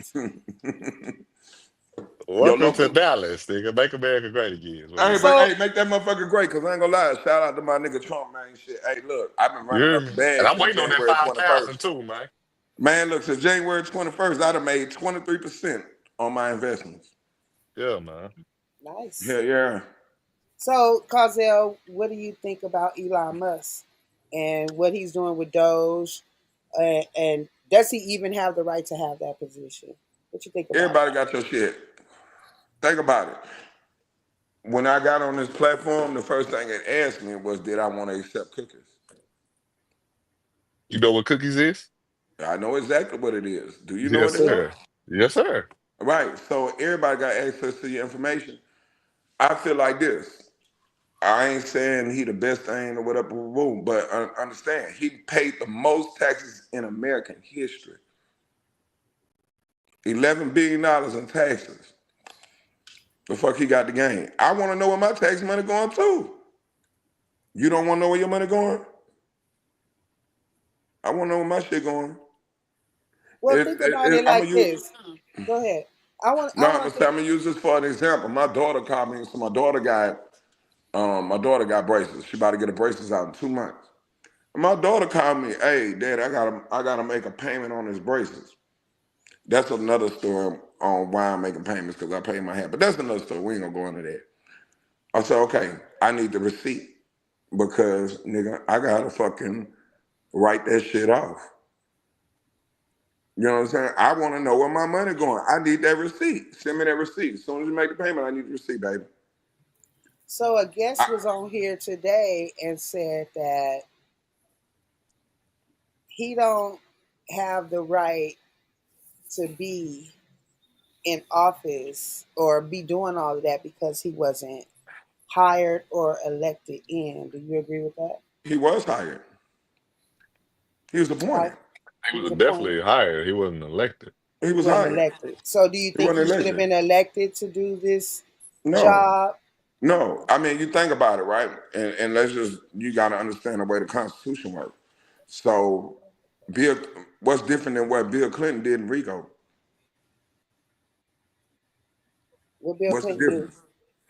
Your Welcome to local. Dallas, nigga. Make America great again. Is what we Hey, do. but So hey, make that motherfucker great, cause I ain't gonna lie. Shout out to my nigga Trump, man. Shit. Hey, look, I've been You running hear up me? the And bag I'm since waiting on that January 5,000 21st. too, man. Man, look, since January 21st, I'd have made 23% on my investments. Yeah, man. nice. Yeah, yeah. So Cozell, what do you think about Elon Musk and what he's doing with Doge? And does he even have the right to have that position? What you think about Everybody that? got your shit. Think about it. When I got on this platform, the first thing it asked me was, did I want to accept cookies? You know what cookies is? I know exactly what it is. Do you know Yes, what it is? sir. Yes, sir. Right. So everybody got access to your information. I feel like this. I ain't saying he the best thing or whatever, boom, but understand he paid the most taxes in American history. $11 billion in taxes. The fuck he got the gain? I want to know where my tax money going to. You don't want to know where your money going? I want to know where my shit going. Well, think about it I'm like gonna use. this. Go ahead. I want. No, I I'm want gonna to say think. I'm gonna use this for an example. My daughter called me, so my daughter got braces. She about to get her braces out in 2 months. My daughter called me, hey, Dad, I gotta make a payment on his braces. That's another story on why I'm making payments because I pay my half. But that's another story. We ain't gonna go into that. I said, okay, I need the receipt because nigga, I gotta fucking write that shit off. You know what I'm saying? I want to know where my money going. I need that receipt. Send me that receipt. As soon as you make the payment, I need the receipt, baby. So a guest I, was on here today and said that he don't have the right to be in office or be doing all of that because he wasn't hired or elected in. Do you agree with that? he was hired. He was Hi- appointed. He He was was appointed. definitely hired. He wasn't elected. He He was wasn't hired. elected. So do you He think he wasn't should have elected. been elected to do this No, job? no. I mean, you think about it, right? And let's just, you got to understand the way the Constitution works. So, Bill, what's different than what Bill Clinton did in Rico? What Bill What's the Clinton do? difference?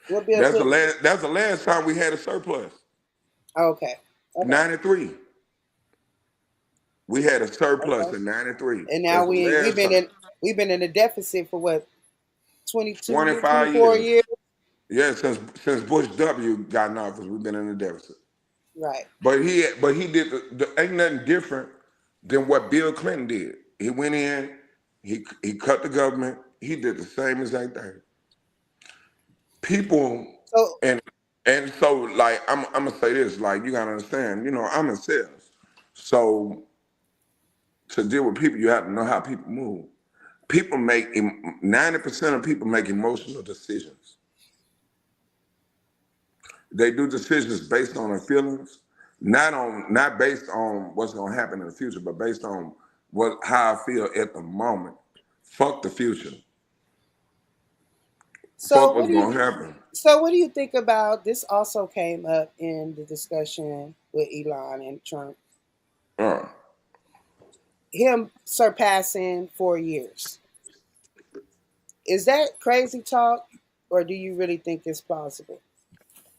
What Bill That's the Clinton? last. That's the last time we had a surplus. Okay. Okay. '93. We had a surplus Okay. in '93. And now That's the we've last been time. in a deficit for what, 22 years, 25 24 years. years? Yeah, since Bush W got in office, we've been in a deficit. Right. But he did ain't nothing different than what Bill Clinton did. He went in, he cut the government. He did the same exact thing. People So and and so like I'm gonna say this, like you gotta understand, I'm in sales. So to deal with people, you have to know how people move. People make 90% of people make emotional decisions. They do decisions based on their feelings, not based on what's gonna happen in the future, but based on how I feel at the moment. Fuck the future. so Fuck what what's do you gonna happen. so what do you think about this? Also came up in the discussion with Elon and Trump. Uh, Him surpassing 4 years. Is that crazy talk, or do you really think it's plausible?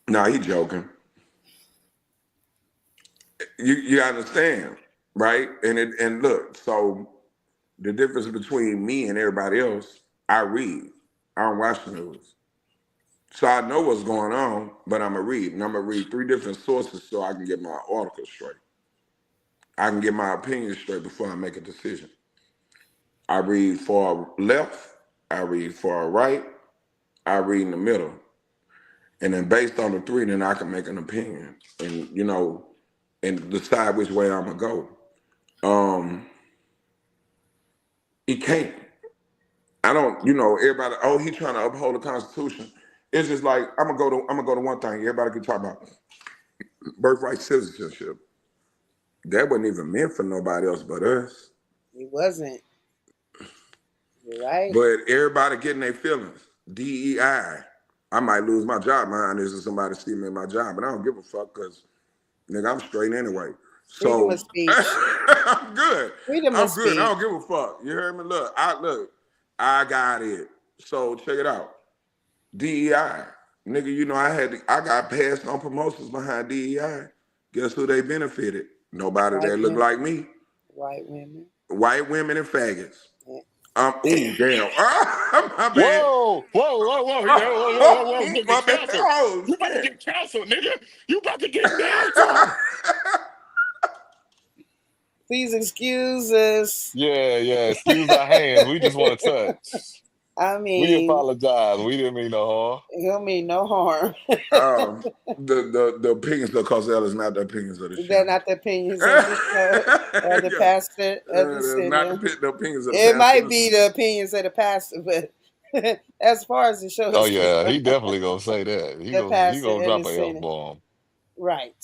nah, he joking. You understand, right? And look, so the difference between me and everybody else, I read. I don't watch the news. So I know what's going on, but I'm gonna read. And I'm gonna read 3 different sources so I can get my article straight. I can get my opinion straight before I make a decision. I read far left, I read far right, I read in the middle. And then based on the three, then I can make an opinion and and decide which way I'm gonna go. Um, he can't. I don't, everybody, oh, he trying to uphold the Constitution. It's just like I'm gonna go to one thing. Everybody can talk about birthright citizenship. That wasn't even meant for nobody else but us. It wasn't. You're right. But everybody getting their feelings. DEI. I might lose my job. My honest is somebody see me in my job, but I don't give a fuck because nigga, I'm straight anyway. Freedom of So speech. I'm good. Freedom of I'm good. I speech. don't give a fuck. You heard me? I got it. So check it out. DEI. Nigga, I got passed on promotions behind DEI. Guess who they benefited? Nobody White that look women. like me. White women. White women and faggots. Yeah. Ooh, damn. My bad. Whoa, whoa, whoa, whoa, yeah, whoa, whoa, whoa, whoa. You gonna My get bad. canceled. Oh, You about to shit. get canceled, nigga. You about to get canceled. Please excuse us. Yeah, yeah. Excuse our hands. We just want to touch. I We mean, apologize. We didn't mean no harm. he'll mean no harm. um, the opinions of Cosell is not the opinions of the They're channel. not the opinions of the show or the Yeah. pastor of the That's not center. the opinions of the It pastor. might be the opinions of the pastor, but as far as the show Oh is yeah, concerned, he definitely gonna say that. He the gonna he pastor gonna and the drop a F center. bomb. Right.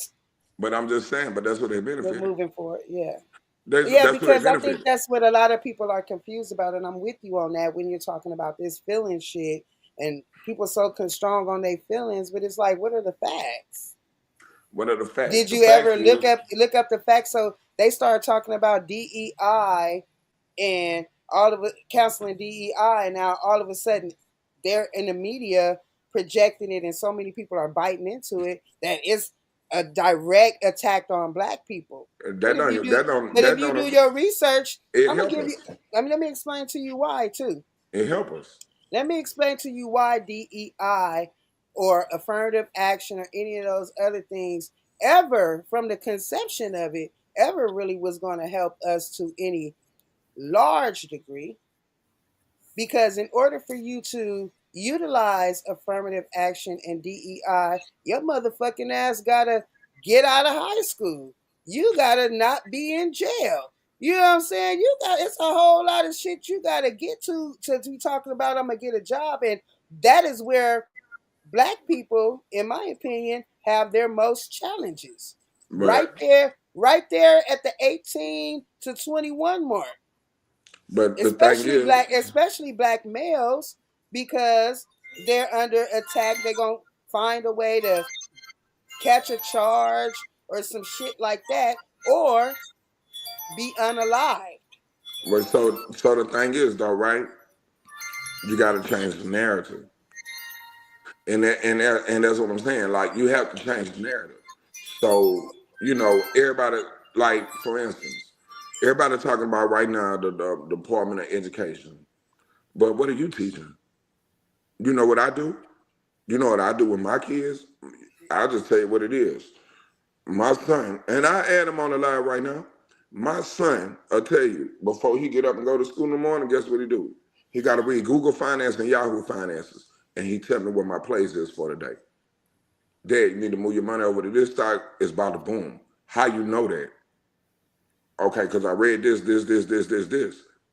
But I'm just saying, but that's what they We're benefited. moving forward. Yeah. Yeah, That's who they because I think benefit. that's what a lot of people are confused about, and I'm with you on that when you're talking about this feeling shit, and people so strong on their feelings, but it's like, what are the facts? What are the facts? Did The you facts ever is look up the facts? So they started talking about DEI and all of it counseling DEI, and now all of a sudden they're in the media projecting it, and so many people are biting into it that it's a direct attack on black people. But that don't if you do your research, it I'm gonna help give you. us. I mean, let me explain to you why too. It help us. Let me explain to you why DEI or affirmative action or any of those other things ever, from the conception of it, ever really was going to help us to any large degree. Because in order for you to utilize affirmative action and DEI, your motherfucking ass gotta get out of high school. You gotta not be in jail. You know what I'm saying? It's a whole lot of shit you gotta get to be talking about I'm gonna get a job. And that is where black people, in my opinion, have their most challenges. But Right there at the 18 to 21 mark, the thing is, especially black males, because they're under attack. They're gonna find a way to catch a charge or some shit like that, or be unalived. but so the thing is though, right? You got to change the narrative, and that's what I'm saying. Like you have to change the narrative. So everybody, like for instance, everybody talking about right now the Department of Education. But what are you teaching? You know what I do? You know what I do with my kids? I'll just tell you what it is. My son, and I add him on the line right now. My son, I'll tell you, before he get up and go to school in the morning, guess what he do? He got to read Google Finance and Yahoo Finances, and he tell me what my place is for the day. Dad, you need to move your money over to this stock. It's about to boom. How you know that? Okay, because I read this.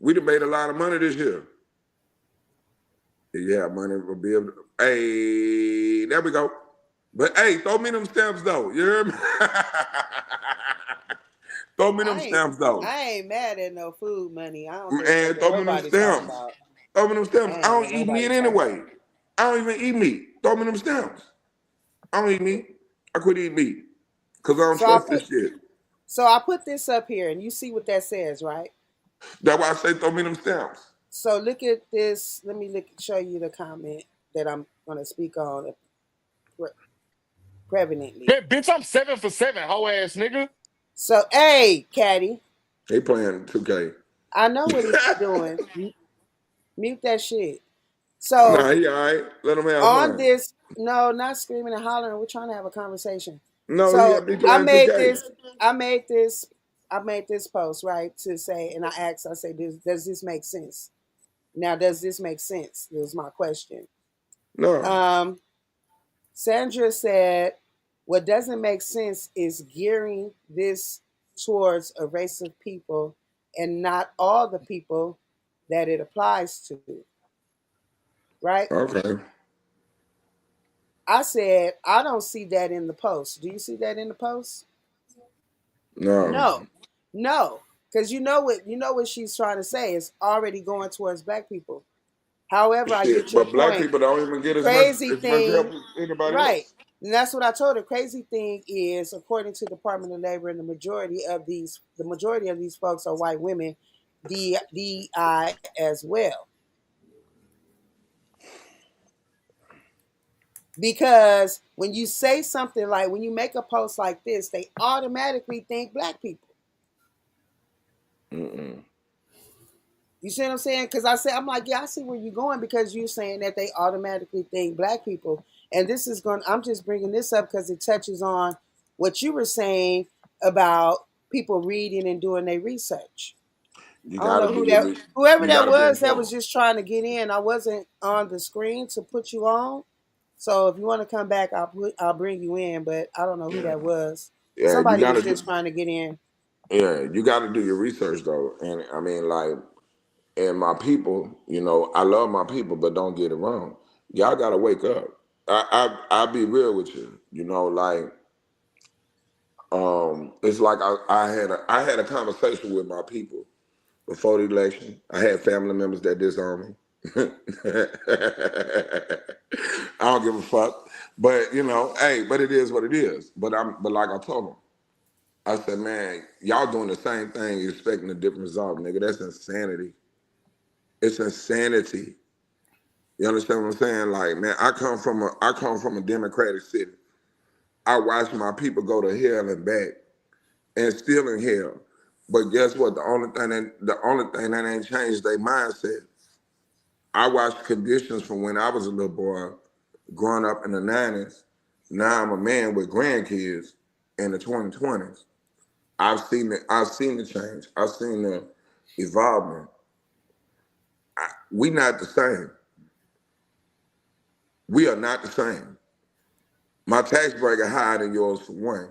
We done made a lot of money this year. Yeah, money will be able to. Hey, there we go. But hey, throw me them stamps though. You hear me? Throw me them I ain't stamps though. I ain't mad at no food money. I don't think And that's what throw me them nobody talking stamps. about. Throw me them I stamps. I ain't don't what eat nobody meat talking anyway. about. I don't even eat meat. Throw me them stamps. I don't eat meat. I quit eating meat. Because I don't So I trust put this shit. so I put this up here, and you see what that says, right? That's why I say throw me them stamps. So look at this. Let me show you the comment that I'm going to speak on prevalently. Man, bitch, I'm 7 for 7, hoe ass nigga. So, hey, Caddy, He playing 2K. I know what he's doing. Mute that shit. So Nah, he all right. Let him have on fun. this, no, not screaming and hollering. We're trying to have a conversation. No, So he I playing made 2K. this. I made this. I made this post right to say, and I asked. I say, does this make sense? Now, does this make sense? Was my question. No. Um, Sandra said, what doesn't make sense is gearing this towards a race of people and not all the people that it applies to, right? Okay. I said, I don't see that in the post. Do you see that in the post? No. No. No. Because you know what she's trying to say is already going towards black people. However, I get Shit. your But black point. people don't even get Crazy as much help thing, as anybody right? else. And that's what I told her. Crazy thing is, according to the Department of Labor, and the majority of these folks are white women, DI as well. Because when you say something like, when you make a post like this, they automatically think black people. Mm-mm. You see what I'm saying? Because I'm like, yeah, I see where you're going, because you're saying that they automatically think black people. And I'm just bringing this up because it touches on what you were saying about people reading and doing their research. You I don't gotta know do your whoever you that gotta be was that was informed. just trying to get in. I wasn't on the screen to put you on. So if you want to come back, I'll bring you in, but I don't know who Yeah. that was. Yeah, you Somebody gotta was do just trying to get in. yeah, you gotta do your research though. And I mean like and my people, I love my people, but don't get it wrong. Y'all gotta wake up. I'll be real with you. Like It's like I had a conversation with my people before the election. I had family members that disowned me. I don't give a fuck. But hey, but it is what it is. But like I told them, I said, man, y'all doing the same thing, expecting a different result, nigga. That's insanity. It's insanity. You understand what I'm saying? Like, man, I come from a democratic city. I watch my people go to hell and back, and still in hell. But guess what? The only thing that ain't changed their mindset. I watched conditions from when I was a little boy, growing up in the 90s. Now I'm a man with grandkids in the 2020s. I've seen the change. I've seen the evolvement. We not the same. We are not the same. My tax bracket higher than yours for one.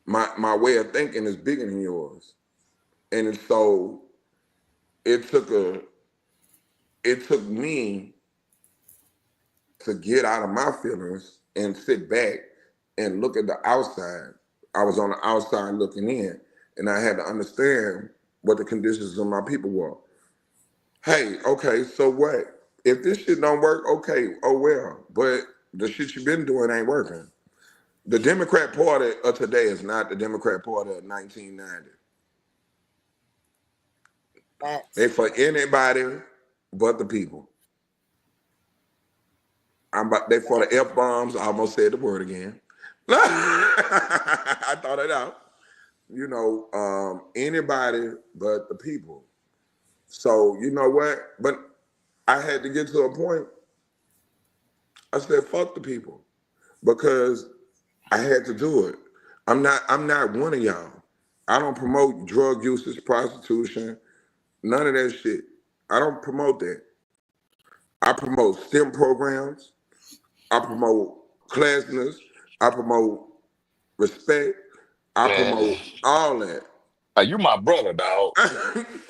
My way of thinking is bigger than yours. And so it took me to get out of my feelings and sit back and look at the outside. I was on the outside looking in, and I had to understand what the conditions of my people were. Hey, okay, so what? If this shit don't work, okay, oh well. But the shit you've been doing ain't working. The Democrat Party of today is not the Democrat Party of 1990. They for anybody but the people. They for the F-bombs. I almost said the word again. I thought it out. Anybody but the people. So you know what? But I had to get to a point. I said, fuck the people. Because I had to do it. I'm not one of y'all. I don't promote drug usage, prostitution, none of that shit. I don't promote that. I promote STEM programs. I promote classness. I promote respect. I Man, promote all that. you my brother, dog.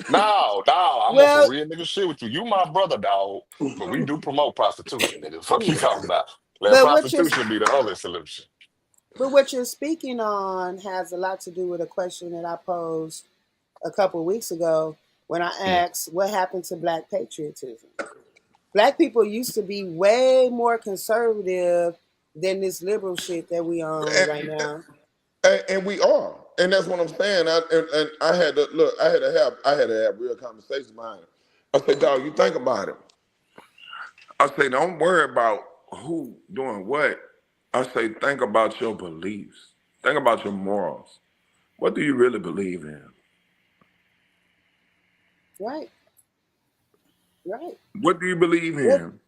No, I'm on some Well, real nigga shit with you. You my brother, dog. But we do promote prostitution, nigga. Fuck you talking about. Let but what you're prostitution be the other solution. but what you're speaking on has a lot to do with a question that I posed a couple of weeks ago when I Mm. asked what happened to black patriotism. Black people used to be way more conservative than this liberal shit that we on right And, now. and we are. And that's what I'm saying. And I had to look, I had to have real conversations behind it. I said, dog, you think about it. I say, don't worry about who doing what. I say, think about your beliefs. Think about your morals. What do you really believe in? Right, right. What do you believe What in?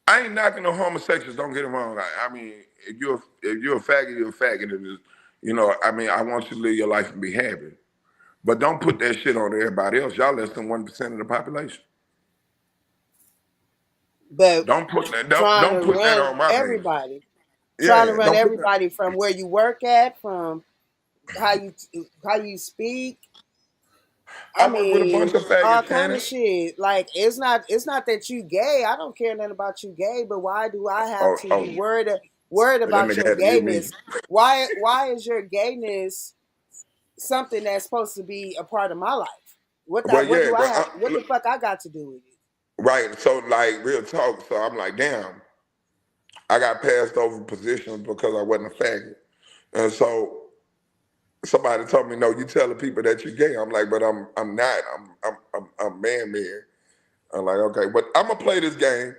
I ain't knocking the homosexuals. Don't get it wrong. I mean, if you're a faggot, you're a faggot. And I mean, I want you to live your life and be happy. But don't put that shit on everybody else. Y'all less than 1% of the population. but Don't put that. trying Don't to put that run on my baby. everybody. Trying to Yeah, run don't put that. everybody from where you work at, from how you how you speak. I I work with a bunch mean, of all faggots, kind Cannon. of shit. Like it's not that you gay. I don't care nothing about you gay, but why do I have Oh, to oh, be worried that about nigga your had to get me. gayness? Why is your gayness something that's supposed to be a part of my life? Well, What yeah, do I but have? What the fuck I got to do with it? right. So, like, real talk. So I'm like, damn, I got passed over positions because I wasn't a faggot. And so somebody told me, no, you telling people that you're gay. I'm like, but I'm not. I'm man. I'm like, okay, but I'm gonna play this game.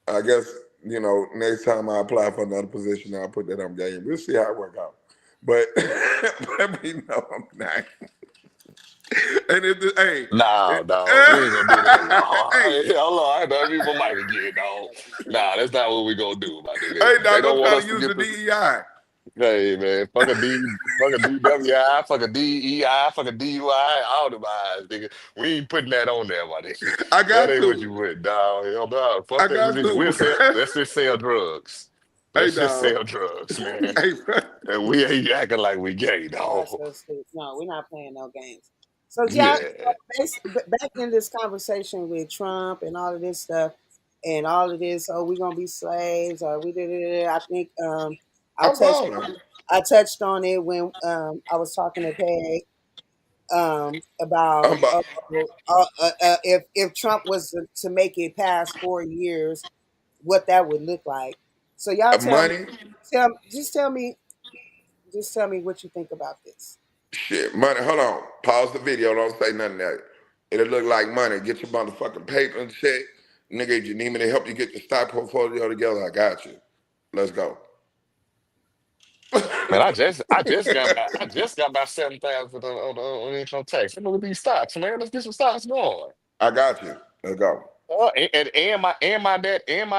I guess next time I apply for another position, I'll put that I'm gay. We'll see how it work out. But let me know I'm not. And if the, hey, Nah, dog, we ain't gonna do that, dog. hey, Hey, hold on, I had to unmute my mic again, dog. Nah, that's not what we gonna do, my nigga. hey, If they dog, don't I'm want trying us to to use get the this. DEI. Hey man, fuck a DWI, fuck a DEI, fuck a DUI, all the eyes, nigga. We ain't putting that on there, my nigga. I That got ain't what to. you put, dog. Hell no. Fuck I that. got We'll sell, to. let's just sell drugs. Hey, Let's just dog. sell drugs, man. Hey, And we ain't acting like we gay, Oh, that's dog. so stupid. No, we're not playing no games. So, yeah, Yeah. back in this conversation with Trump and all of this stuff, and all of this, oh, we're gonna be slaves, or we did it. I think I I'm touched balling. I touched on it when I was talking to Peg about I'm ba- if Trump was to make it past 4 years, what that would look like. So y'all money. just tell me what you think about this. Shit, money. Hold on. Pause the video. Don't say nothing that. It'll look like money. Get your motherfucking paper and check. Nigga, if you need me to help you get your stock portfolio together, I got you. Let's go. Man, I just got about 7,000 on income tax. Look at these stocks, man. Let's get some stocks going. I got you. Let's go. And my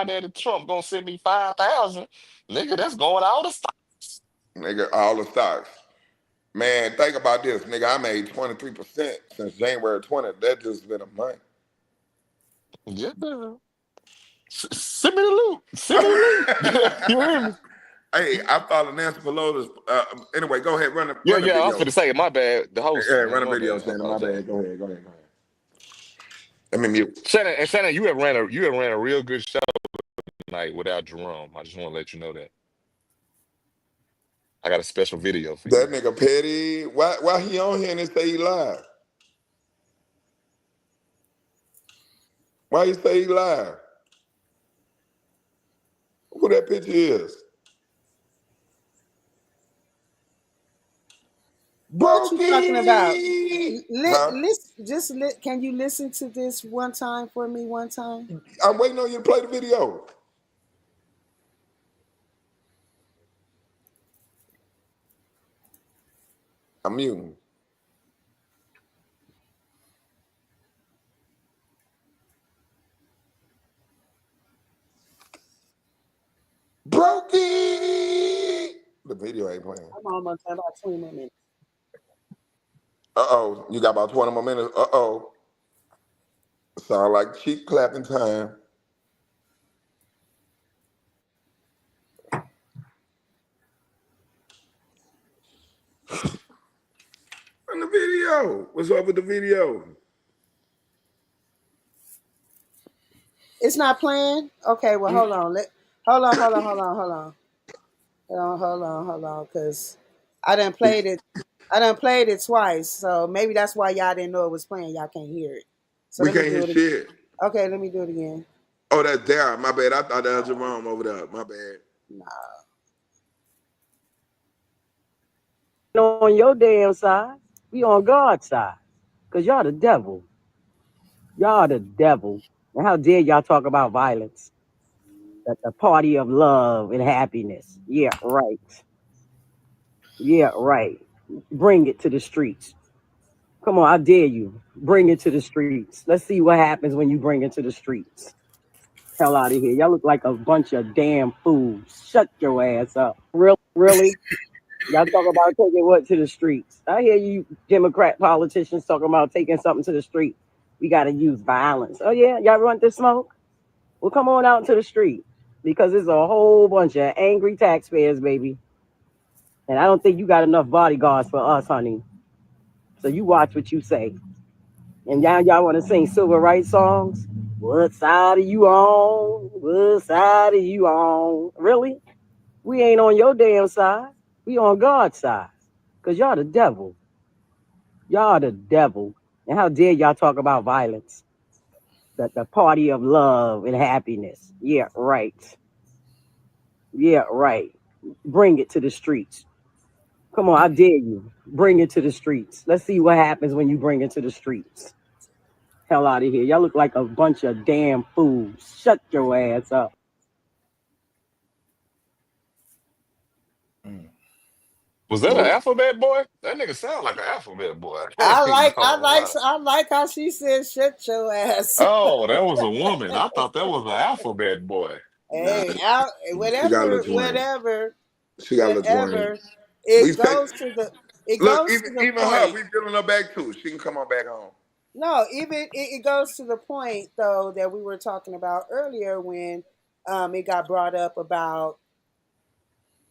daddy Trump gonna send me 5,000. Nigga, that's going all the stocks. Nigga, all the stocks. Man, think about this. Nigga, I made 23% since January 20th. That just been a month. Yeah, send me the loot. Send me the loot. You hear me? Hey, I follow Nancy Pelosi's. Anyway, go ahead, Yeah, run the yeah. I was video. finna say, my bad. The host, Yeah, man. run the My video, bad. I Shannon. My apologize. bad. Go ahead. Let me mute. Shannon, you have ran a real good show tonight without Jerome. I just want to let you know that. I got a special video for That you. nigga petty. Why he on here and they say he live? Why you say he live? Who that picture is? What you talking about? Brokey! Huh? Can you listen to this one time for me? One time. I'm waiting on you to play the video. I'm muting. Brokey! The video ain't playing. I'm almost done, about 20 more minutes. Uh-oh. You got about 20 more minutes. Uh-oh. Sound like cheap clapping time. On the video. What's up with the video? It's not playing. Okay, well hold on. Hold on, because I done played it. I done played it twice, so maybe that's why y'all didn't know it was playing. Y'all can't hear it. So We let me can't do hear it. shit. Okay, let me do it again. Oh, that's Darren. My bad. I thought that was Jerome over there. My bad. Nah. On your damn side. We on God's side. Because y'all the devil. Y'all the devil. And how dare y'all talk about violence? The party of love and happiness. Yeah, right. Yeah, right. Bring it to the streets. Come on, I dare you. Bring it to the streets. Let's see what happens when you bring it to the streets. Hell out of here. Y'all look like a bunch of damn fools. Shut your ass up. Really? Y'all talk about taking what to the streets? I hear you Democrat politicians talking about taking something to the street. We got to use violence. Oh, yeah? Y'all want this smoke? Well, come on out to the street because there's a whole bunch of angry taxpayers, baby. And I don't think you got enough bodyguards for us, honey. So you watch what you say. And y'all want to sing civil rights songs? What side are you on? What side are you on? Really? We ain't on your damn side. We on God's side. Because y'all the devil. Y'all the devil. And how dare y'all talk about violence? The party of love and happiness. Yeah, right. Yeah, right. Bring it to the streets. Come on, I dare you. Bring it to the streets. Let's see what happens when you bring it to the streets. Hell out of here. Y'all look like a bunch of damn fools. Shut your ass up. Was that an Well, alphabet boy? That nigga sound like an alphabet boy. I ain't gonna lie. I like how she said, "Shut your ass." Oh, that was a woman. I thought that was an alphabet boy. nah, Hey, she got a little twang. She got a little twang. whatever. We say, It look, goes to the even her, point. we feeling her back too. She can come on back home. No, it goes to the point though that we were talking about earlier when it got brought up about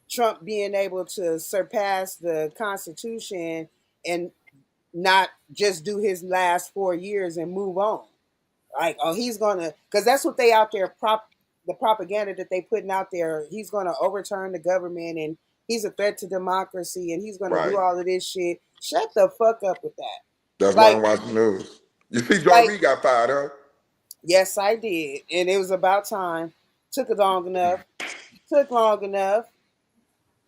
Trump being able to surpass the Constitution and not just do his last 4 years and move on. Like, oh, he's gonna, because that's what they out there the propaganda that they putting out there. He's going to overturn the government and he's a threat to democracy and he's going to do Right. all of this shit. Shut the fuck up with that. That's why I'm Like, watching news. You see, Joe like, Reed got fired, huh? yes, I did, and it was about time. Took it long enough. Took long enough.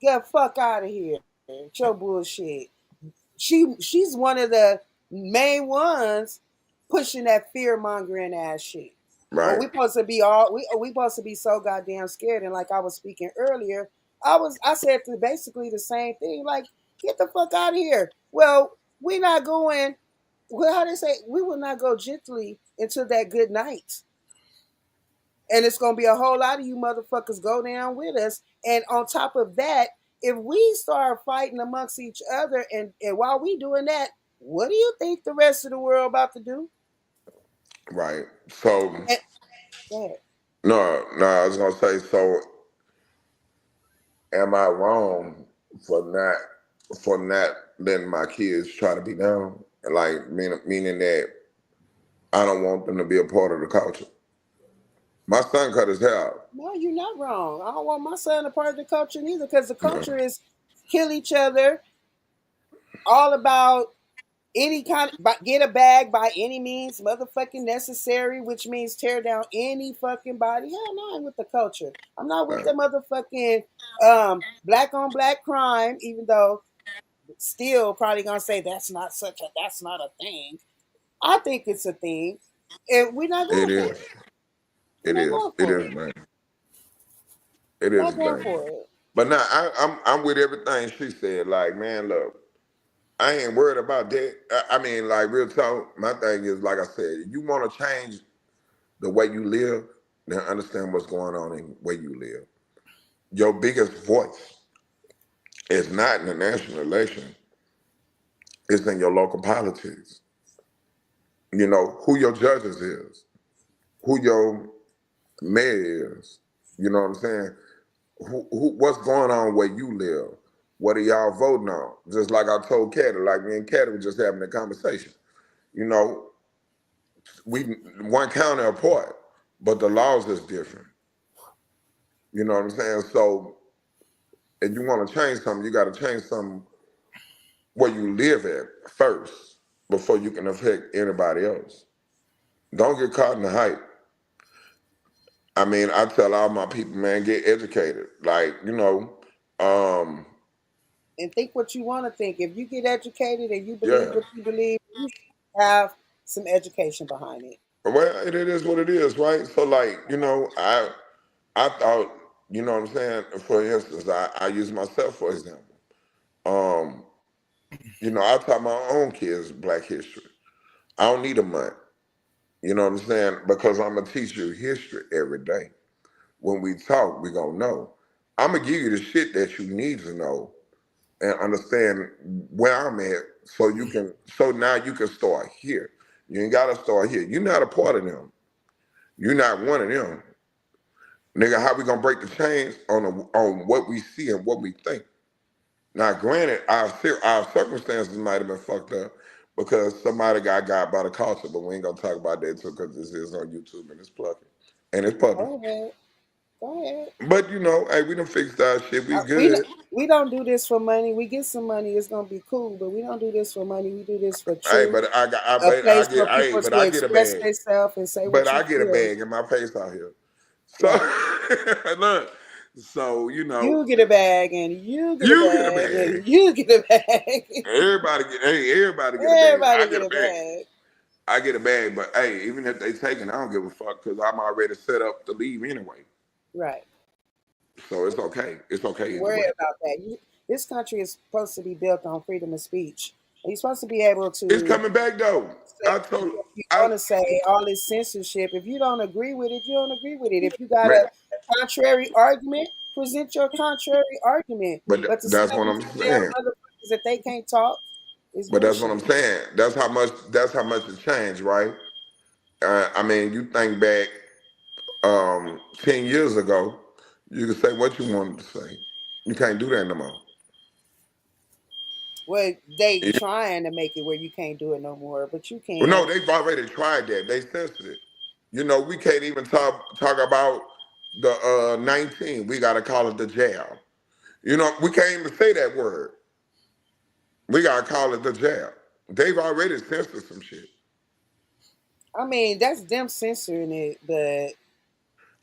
Get the fuck out of here. Your bullshit. She's one of the main ones pushing that fear mongering ass shit. But Right. we supposed to be all we supposed to be so goddamn scared. And like I was speaking earlier, I said basically the same thing. Like, get the fuck out of here. Well, we not going. Well, how they say we will not go gently into that good night. And it's gonna be a whole lot of you motherfuckers go down with us. And on top of that, if we start fighting amongst each other, and while we doing that, what do you think the rest of the world about to do? Right. So And, go ahead. no, I was gonna say. So, am I wrong for not letting my kids try to be down? Like meaning that I don't want them to be a part of the culture. My son cut his hair out. No, you're not wrong. I don't want my son a part of the culture neither, because the No. culture is kill each other, all about any kind of get a bag by any means motherfucking necessary, which means tear down any fucking body. Hell no, I ain't with the culture. I'm not with the Right. motherfucking black on black crime, even though still probably gonna say that's not a thing. I think it's a thing. And we're not It going for is. it. We're It not is. going It for is, it. man. It is Not a going thing. for it. But now I'm with everything she said. Like, man, look, I ain't worried about that. I mean, like, real talk. My thing is, like I said, you want to change the way you live, then understand what's going on in where you live. Your biggest voice is not in the national election; it's in your local politics. You know who your judges is, who your mayor is. You know what I'm saying? What's going on where you live? What are y'all voting on? Just like I told Katie, like me and Katie were just having a conversation. You know, we one county apart, but the laws is different. You know what I'm saying? So if you want to change something, you got to change something where you live at first before you can affect anybody else. Don't get caught in the hype. I mean, I tell all my people, man, get educated. Like, um, And think what you want to think. If you get educated and you believe yeah. what you believe, you should have some education behind it. Well, it is what it is, right? So, like, I thought, you know what I'm saying? For instance, I use myself for example. Um, I taught my own kids Black history. I don't need a month. You know what I'm saying? Because I'm gonna teach you history every day. When we talk, we gonna know. I'm gonna give you the shit that you need to know and understand where I'm at, so now you can start here. You ain't gotta start here. You're not a part of them. You're not one of them. Nigga, how we gonna break the chains on what we see and what we think? Now, granted, our circumstances might have been fucked up because somebody got by the culture, but we ain't gonna talk about that too because this is on YouTube and it's plugging and it's public. Go ahead. Go ahead. But hey, we done fixed our shit. We We good. we don't do this for money. We get some money, it's gonna be cool, but we don't do this for money. We do this for Hey, truth, but I got, I, a but I place get, for hey, people but to I get a express bag. themselves and say But what you I get a feel. bag in my face out here. So Right. look, so You get a bag and you get a you get a bag bag. and you get a bag. Everybody get a bag. I Everybody get get a a bag. bag. I get a bag, but hey, even if they take it, I don't give a fuck because I'm already set up to leave anyway. Right. So it's okay. It's okay either Worry way. about that. This country is supposed to be built on freedom of speech. You're supposed to be able It's to coming back though. say I told what you I want to say, all this censorship. If you don't agree with it, you don't agree with it. If you got man, a contrary argument, present your contrary argument. but But to sit that's up what and I'm tell saying. motherfuckers that they can't talk is But that's what I'm bullshit. saying. That's how much it changed, right? I mean, you think back 10 years ago, you could say what you wanted to say. You can't do that no more. Well, they You- trying to make it where you can't do it no more, but you Well, no, can. they've already tried that. They censored it. We can't even talk about. the 19. We gotta call it the jail. You know, we can't even say that word. We gotta call it the jail. They've already censored some shit. I mean, that's them censoring it, but you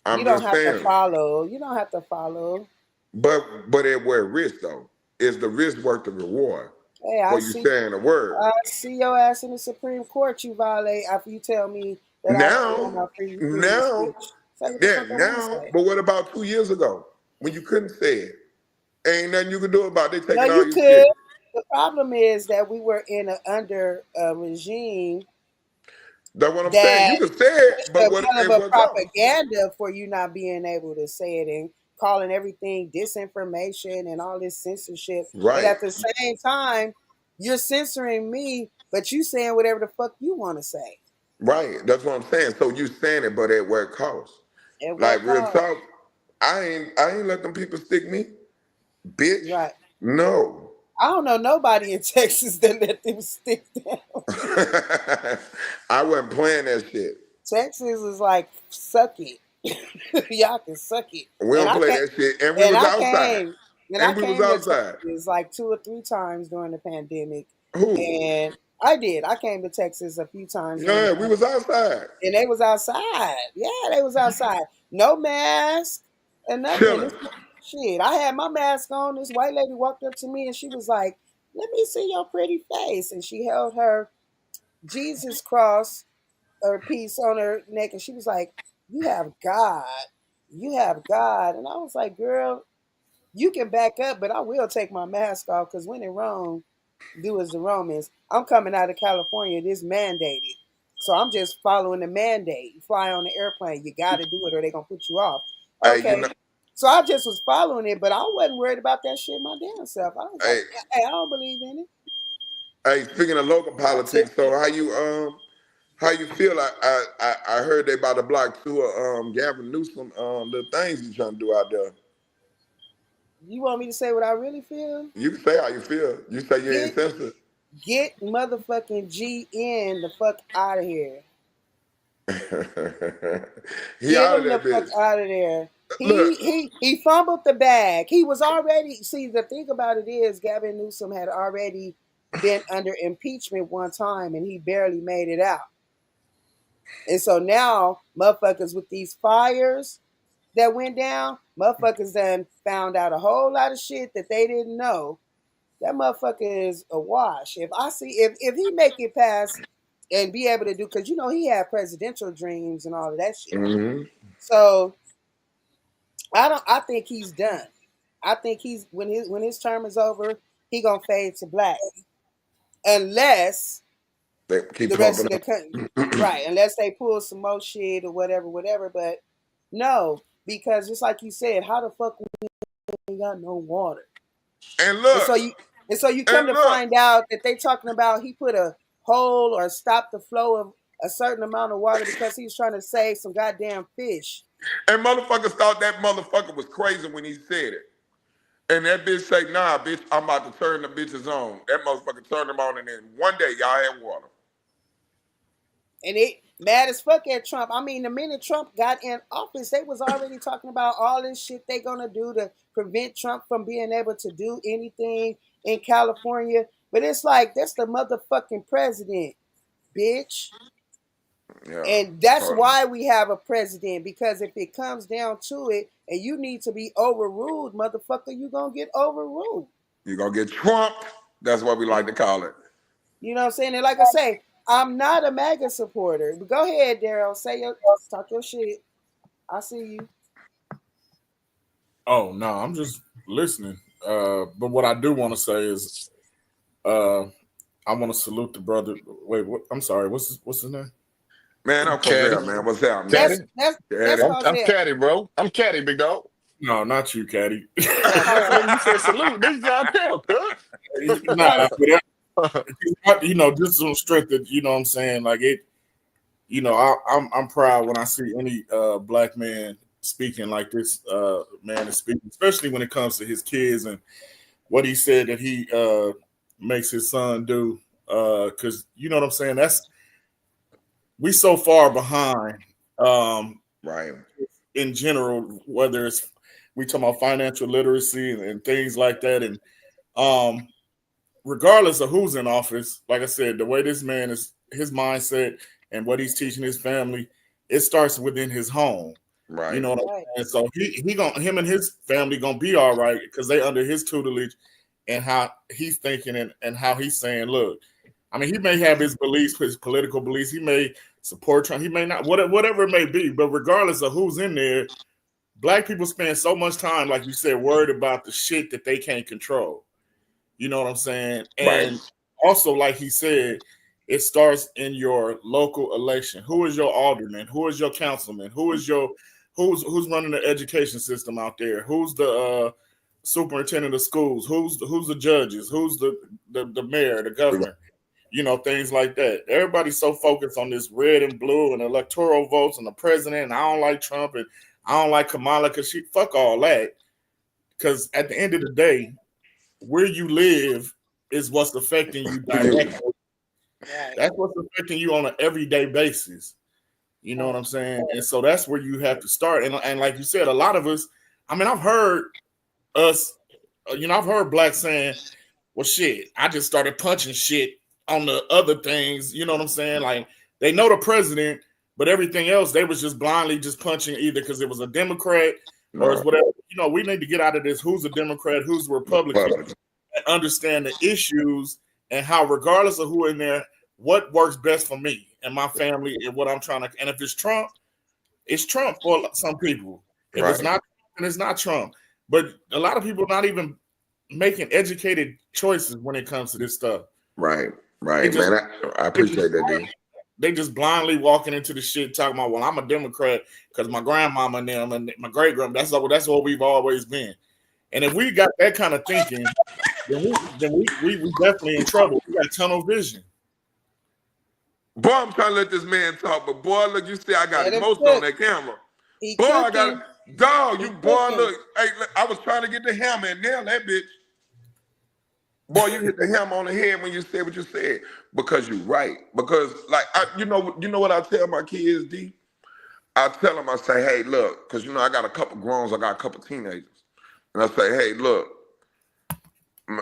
I'm don't just have to saying. follow. You don't have to follow. But at what risk though? Is the risk worth the reward Hey, for you saying a word? I see your ass in the Supreme Court. You violate after you tell me that I stand on Now, my freedom of now, speech. Say what the yeah, fuck I want to now. say. But what about 2 years ago when you couldn't say it? Ain't nothing you can do about it. They No, taking all you your could. shit. The problem is that we were under a regime That's what I'm saying. that You can say it, a but what kind of at a what cost? propaganda for you not being able to say it and calling everything disinformation and all this censorship. But Right, at the same time, you're censoring me, but you saying whatever the fuck you want to say. right. That's what I'm saying. So you saying it, but at what cost? At what Like real cost? talk, I ain't let them people stick me, bitch. Right. No. I don't know nobody in Texas that let them stick down. I wasn't playing that shit. Texas is like, suck it. Y'all can suck it. We And don't I play can't that shit. And we and was I outside. came and I And we was came to outside. Texas like 2 or 3 times during the pandemic. Who? And I did. I came to Texas a few times during the Yeah, we pandemic. was outside. And they was outside. Yeah, they was outside. No mask and nothing. Chilling. This shit. I had my mask on. This white lady walked up to me and she was like, "Let me see your pretty face." And she held her Jesus cross or piece on her neck and she was like, "You have God. You have God." And I was like, "Girl, you can back up, but I will take my mask off because when in Rome, do as the Romans." I'm coming out of California. This mandated. So I'm just following the mandate. You fly on the airplane, you got to do it or they're going to put you off. Hey, you know, Okay. So I just was following it, but I wasn't worried about that shit my damn self. I was like, hey, hey, I don't believe in it. hey, speaking of local I took politics, so it. how you feel? I heard they about to block two of Gavin Newsom little things he's trying to do out there. You want me to say what I really feel? You can say how you feel. You say you ain't Get censored. get motherfucking GN the fuck out of here. He Get out of him the that fuck bitch. out of there. Look, He fumbled the bag. He was already see the thing about it is Gavin Newsom had already been under impeachment one time and he barely made it out. And so now motherfuckers with these fires that went down, motherfuckers done found out a whole lot of shit that they didn't know. That motherfucker is a wash. If I see if he make it past and be able to do because you know he had presidential dreams and all of that shit. mhm. So I think he's done. I think he's when his term is over, he gonna fade to black. Unless They keep the rest pumping of the up. country right, unless they pull some more shit or whatever. But no, because just like you said, how the fuck we ain't got no water? And And look, so you and so you come and to look, find out that they talking about he put a hole or stopped the flow of a certain amount of water because he was trying to save some goddamn fish. and motherfuckers thought that motherfucker was crazy when he said it. And that bitch say, nah, bitch, I'm about to turn the bitches on. That motherfucker turned them on, and then one day y'all had water. And it mad as fuck at Trump. I mean, the minute Trump got in office, they was already talking about all this shit they gonna do to prevent Trump from being able to do anything in California. But it's like that's the motherfucking president, bitch. Yeah. And that's So why we have a president, because if it comes down to it and you need to be overruled, motherfucker, you gonna get overruled. you gonna get trumped. That's what we like You to call it. you know what I'm saying? And like I say, I'm not a MAGA supporter. But go ahead, Daryl. Talk your shit. I see you. Oh no, I'm just listening. But what I do want to say is, uh, I want to salute the brother. Wait, what? I'm sorry. What's his name? Man, I'm Caddy, Cozell, man. What's up, caddy. man? That's Daddy. I'm Cosell. caddy, bro. I'm caddy, big dog. No, not you, Caddy. Oh, my Man, bad. nigga, you said salute. This goddamn, Nah, Oh, but just on strength that you know what I'm saying. Like it, I'm proud when I see any black man speaking like this man is speaking, especially when it comes to his kids and what he said that he makes his son do. Because you know what I'm saying. That's we so far behind. Um, Right. in general, whether it's we talk about financial literacy and things like that, and regardless of who's in office, like I said, the way this man is, his mindset and what he's teaching his family, it starts within his home. You Right. know what Right. I'm saying? So him and his family gonna be all right because they under his tutelage and how he's thinking and how he's saying, look, I mean, he may have his beliefs, his political beliefs, he may support Trump, he may not, whatever it may be, but regardless of who's in there, black people spend so much time, like you said, worried about the shit that they can't control. You know what I'm saying? Right. And also, like he said, it starts in your local election. Who is your alderman? Who is your councilman? Who's running the education system out there? Who's the superintendent of schools? Who's the judges? Who's the mayor, the governor? You know, things like that. Everybody's so focused on this red and blue and electoral votes and the president. And I don't like Trump and I don't like Kamala because she fuck all that. Because at the end of the day, where you live is what's affecting you directly. Right. That's what's affecting you on an everyday basis. You know what I'm saying? And so that's where you have to start. And like you said, a lot of us, I mean, I've heard us, I've heard blacks saying, well, shit, I just started punching shit on the other things. You know what I'm saying? Like they know the president, but everything else, they was just blindly just punching either because it was a Democrat or it's whatever. You know, we need to get out of this. Who's a Democrat? Who's a Republican? And understand the issues and how, regardless of who in there, what works best for me and my family and what I'm trying to. And if it's Trump for some people. If it's not, then it's not Trump. But a lot of people are not even making educated choices when it comes to this stuff. Right, man. I appreciate that, D. They just blindly walking into the shit talking about, well, I'm a Democrat because my grandmama and them and my great grandma. That's what we've always been. And if we got that kind of thinking, then we definitely in trouble. We got tunnel vision. Boy, I'm trying to let this man talk, but boy, look, you see, I got Let him emotion cook. on that camera. He Boy, I cooking. got dog. He You boy, cooking. look. Hey, look, I was trying to get the hammer and nail that bitch. Boy, you hit the hammer on the head when you said what you said because you're right. Because like you know what I tell my kids, D. I tell them, I say, hey, look, because I got a couple growns, I got a couple teenagers, and I say, hey, look.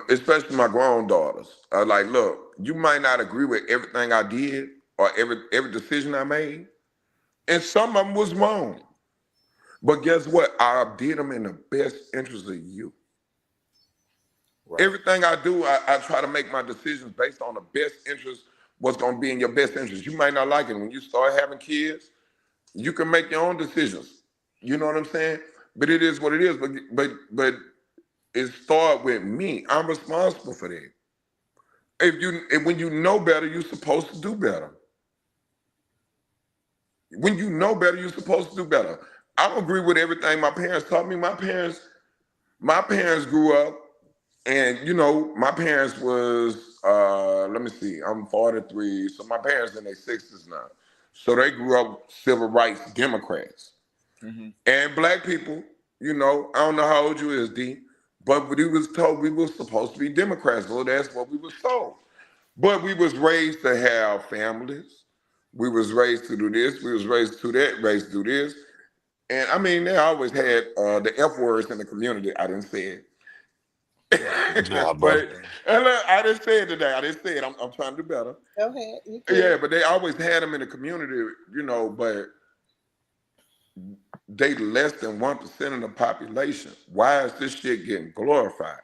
Especially my grown daughters. I like, look, you might not agree with everything I did or every decision I made, and some of them was wrong. But guess what? I did them in the best interest of you. Right. Everything I do, I try to make my decisions based on the best interest, what's going to be in your best interest. You might not like it. When you start having kids, you can make your own decisions. You know what I'm saying? But it is what it is. But it started with me. I'm responsible for that. When you know better, you're supposed to do better. When you know better, you're supposed to do better. I don't agree with everything my parents taught me. My parents grew up, and my parents was let me see, I'm 43, so my parents in their 60s now. So they grew up civil rights Democrats. Mm-hmm. And black people, I don't know how old you is, D. But we was told we were supposed to be Democrats. Well, that's what we was told. But we was raised to have families. We was raised to do this. We was raised to that, raised to do this. And I mean, they always had the F words in the community. I didn't say it. job, But I didn't say it today. I didn't say it. I'm trying to do better. Go ahead. You Yeah, but they always had them in the community, but they less than 1% of the population. Why is this shit getting glorified?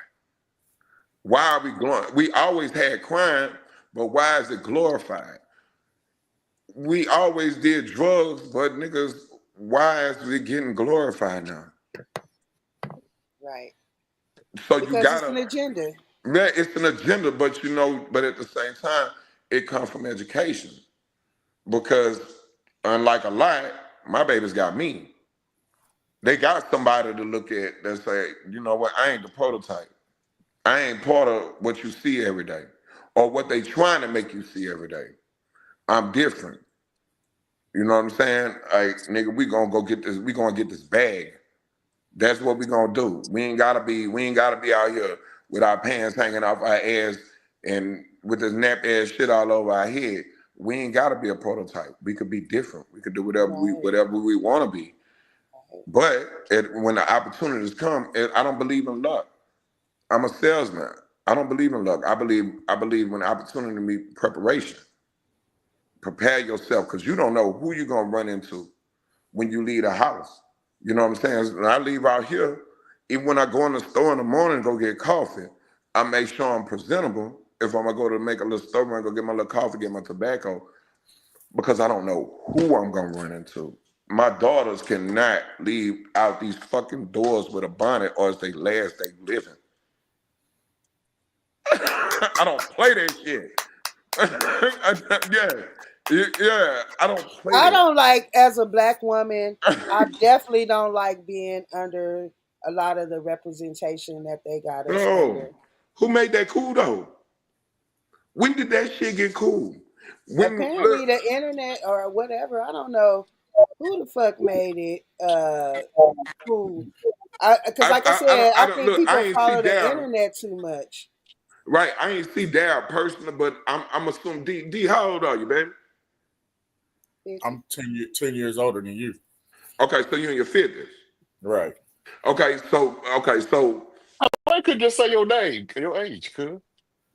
Why are we glorifying? We always had crime, but why is it glorified? We always did drugs, but niggas, why is it getting glorified now? Right. So Because you gotta. it's an agenda. Yeah, it's an agenda, but but at the same time, it comes from education. Because unlike a lot, my babies got me. They got somebody to look at that say, you know what, I ain't the prototype. I ain't part of what you see every day or what they trying to make you see every day. I'm different. You know what I'm saying? Like, nigga, we gonna go get this, we gonna get this bag. That's what we gonna do. We ain't gotta be out here with our pants hanging off our ass and with this nap ass shit all over our head. We ain't gotta be a prototype. We could be different. We could do whatever we wanna be. But when the opportunities come, I don't believe in luck. I'm a salesman. I don't believe in luck. I believe when the opportunity meet preparation. Prepare yourself because you don't know who you're gonna run into when you leave the house. You know what I'm saying? When I leave out here, even when I go in the store in the morning and go get coffee, I make sure I'm presentable. If I'm gonna go to make a little store and go get my little coffee, get my tobacco, because I don't know who I'm gonna run into. My daughters cannot leave out these fucking doors with a bonnet or it's their last day living. I don't play that shit. yeah, I don't play I that. don't like, as a black woman, I definitely don't like being under a lot of the representation that they got us No. under. Who made that cool though? When did that shit get cool? When Apparently, look, the internet or whatever, I don't know who the fuck made it cool. Because, like I said, I I don't think look. I people ain't see follow the Dad. internet too much. Right, I ain't see Dad personally, but I'm assuming D. How old are you, baby? 50. I'm 10 years older than you. Okay, so you in your 50s. Right. Okay, so Why could just say your name, your age, cuz?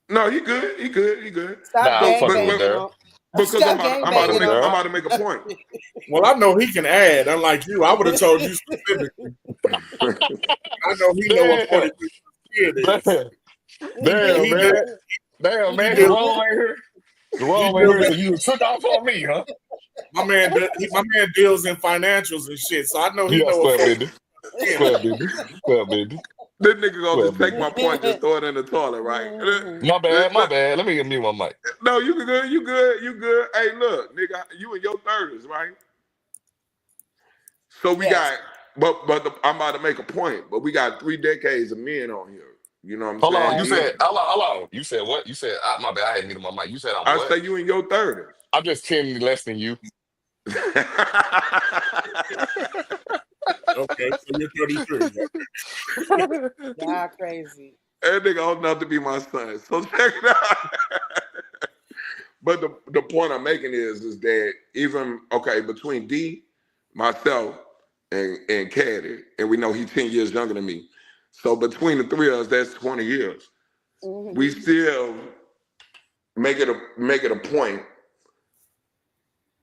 no, he good. Stop Nah, I'm gang fucking But with banging Daryl. on. because Stop gang I'm fucking banging with on I'm Daryl. about to Uncle. make a point. Well, I know he can add, unlike you. I would have told you specifically. I know he know what Damn, 43 kid is. damn, damn, He do. man. Damn, He man. do. Jerome ain't here. He Jerome ain't deals here, in, so you took off on me, huh? my man deals in financials and shit. So I know he Yeah, know what square 43 baby. kid Square is. baby. Square baby. This nigga gonna Square just take baby. my point, just throw it in the toilet, right? My bad, my bad. Let me mute my mic. No, you good. Hey, look, nigga, you in your 30s, right? So we Yes. got, I'm about to make a point, but we got 3 decades of men on here. You know what I'm Hold on. saying? You Yes. said, hold on. You said what? You said, my bad. I hadn't muted my mic. You said I'm I what? say you in your 30s. I'm just 10 less than you. Okay, so you're 33. Y'all crazy. That nigga old enough to be my son. So check it out. But the point I'm making is that even between D, myself, and Caddy, and we know he's 10 years younger than me. So between the three of us, that's 20 years. We still make it a point,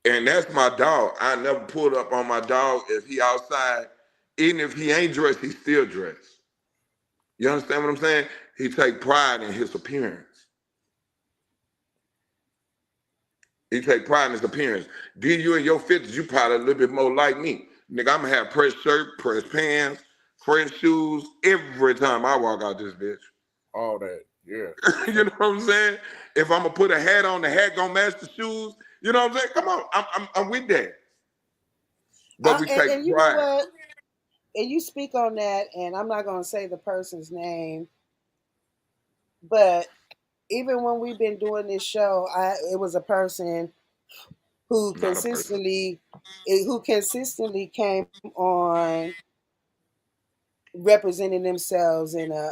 and that's my dog. I never pulled up on my dog if he outside, even if he ain't dressed, he still dressed. You understand what I'm saying? He take pride in his appearance. He take pride in his appearance. D, you in your 50s, you probably a little bit more like me. Nigga, I'm gonna have pressed shirt, pressed pants, fresh shoes every time I walk out this bitch. All that, yeah. You know what I'm saying? If I'm gonna put a hat on, the hat gonna match the shoes. You know what I'm saying? Come on, I'm with that. But we take And you know pride. what? And you speak on that, and I'm not going to say the person's name, but even when we've been doing this show, it was a person who Not a person. consistently came on representing themselves in I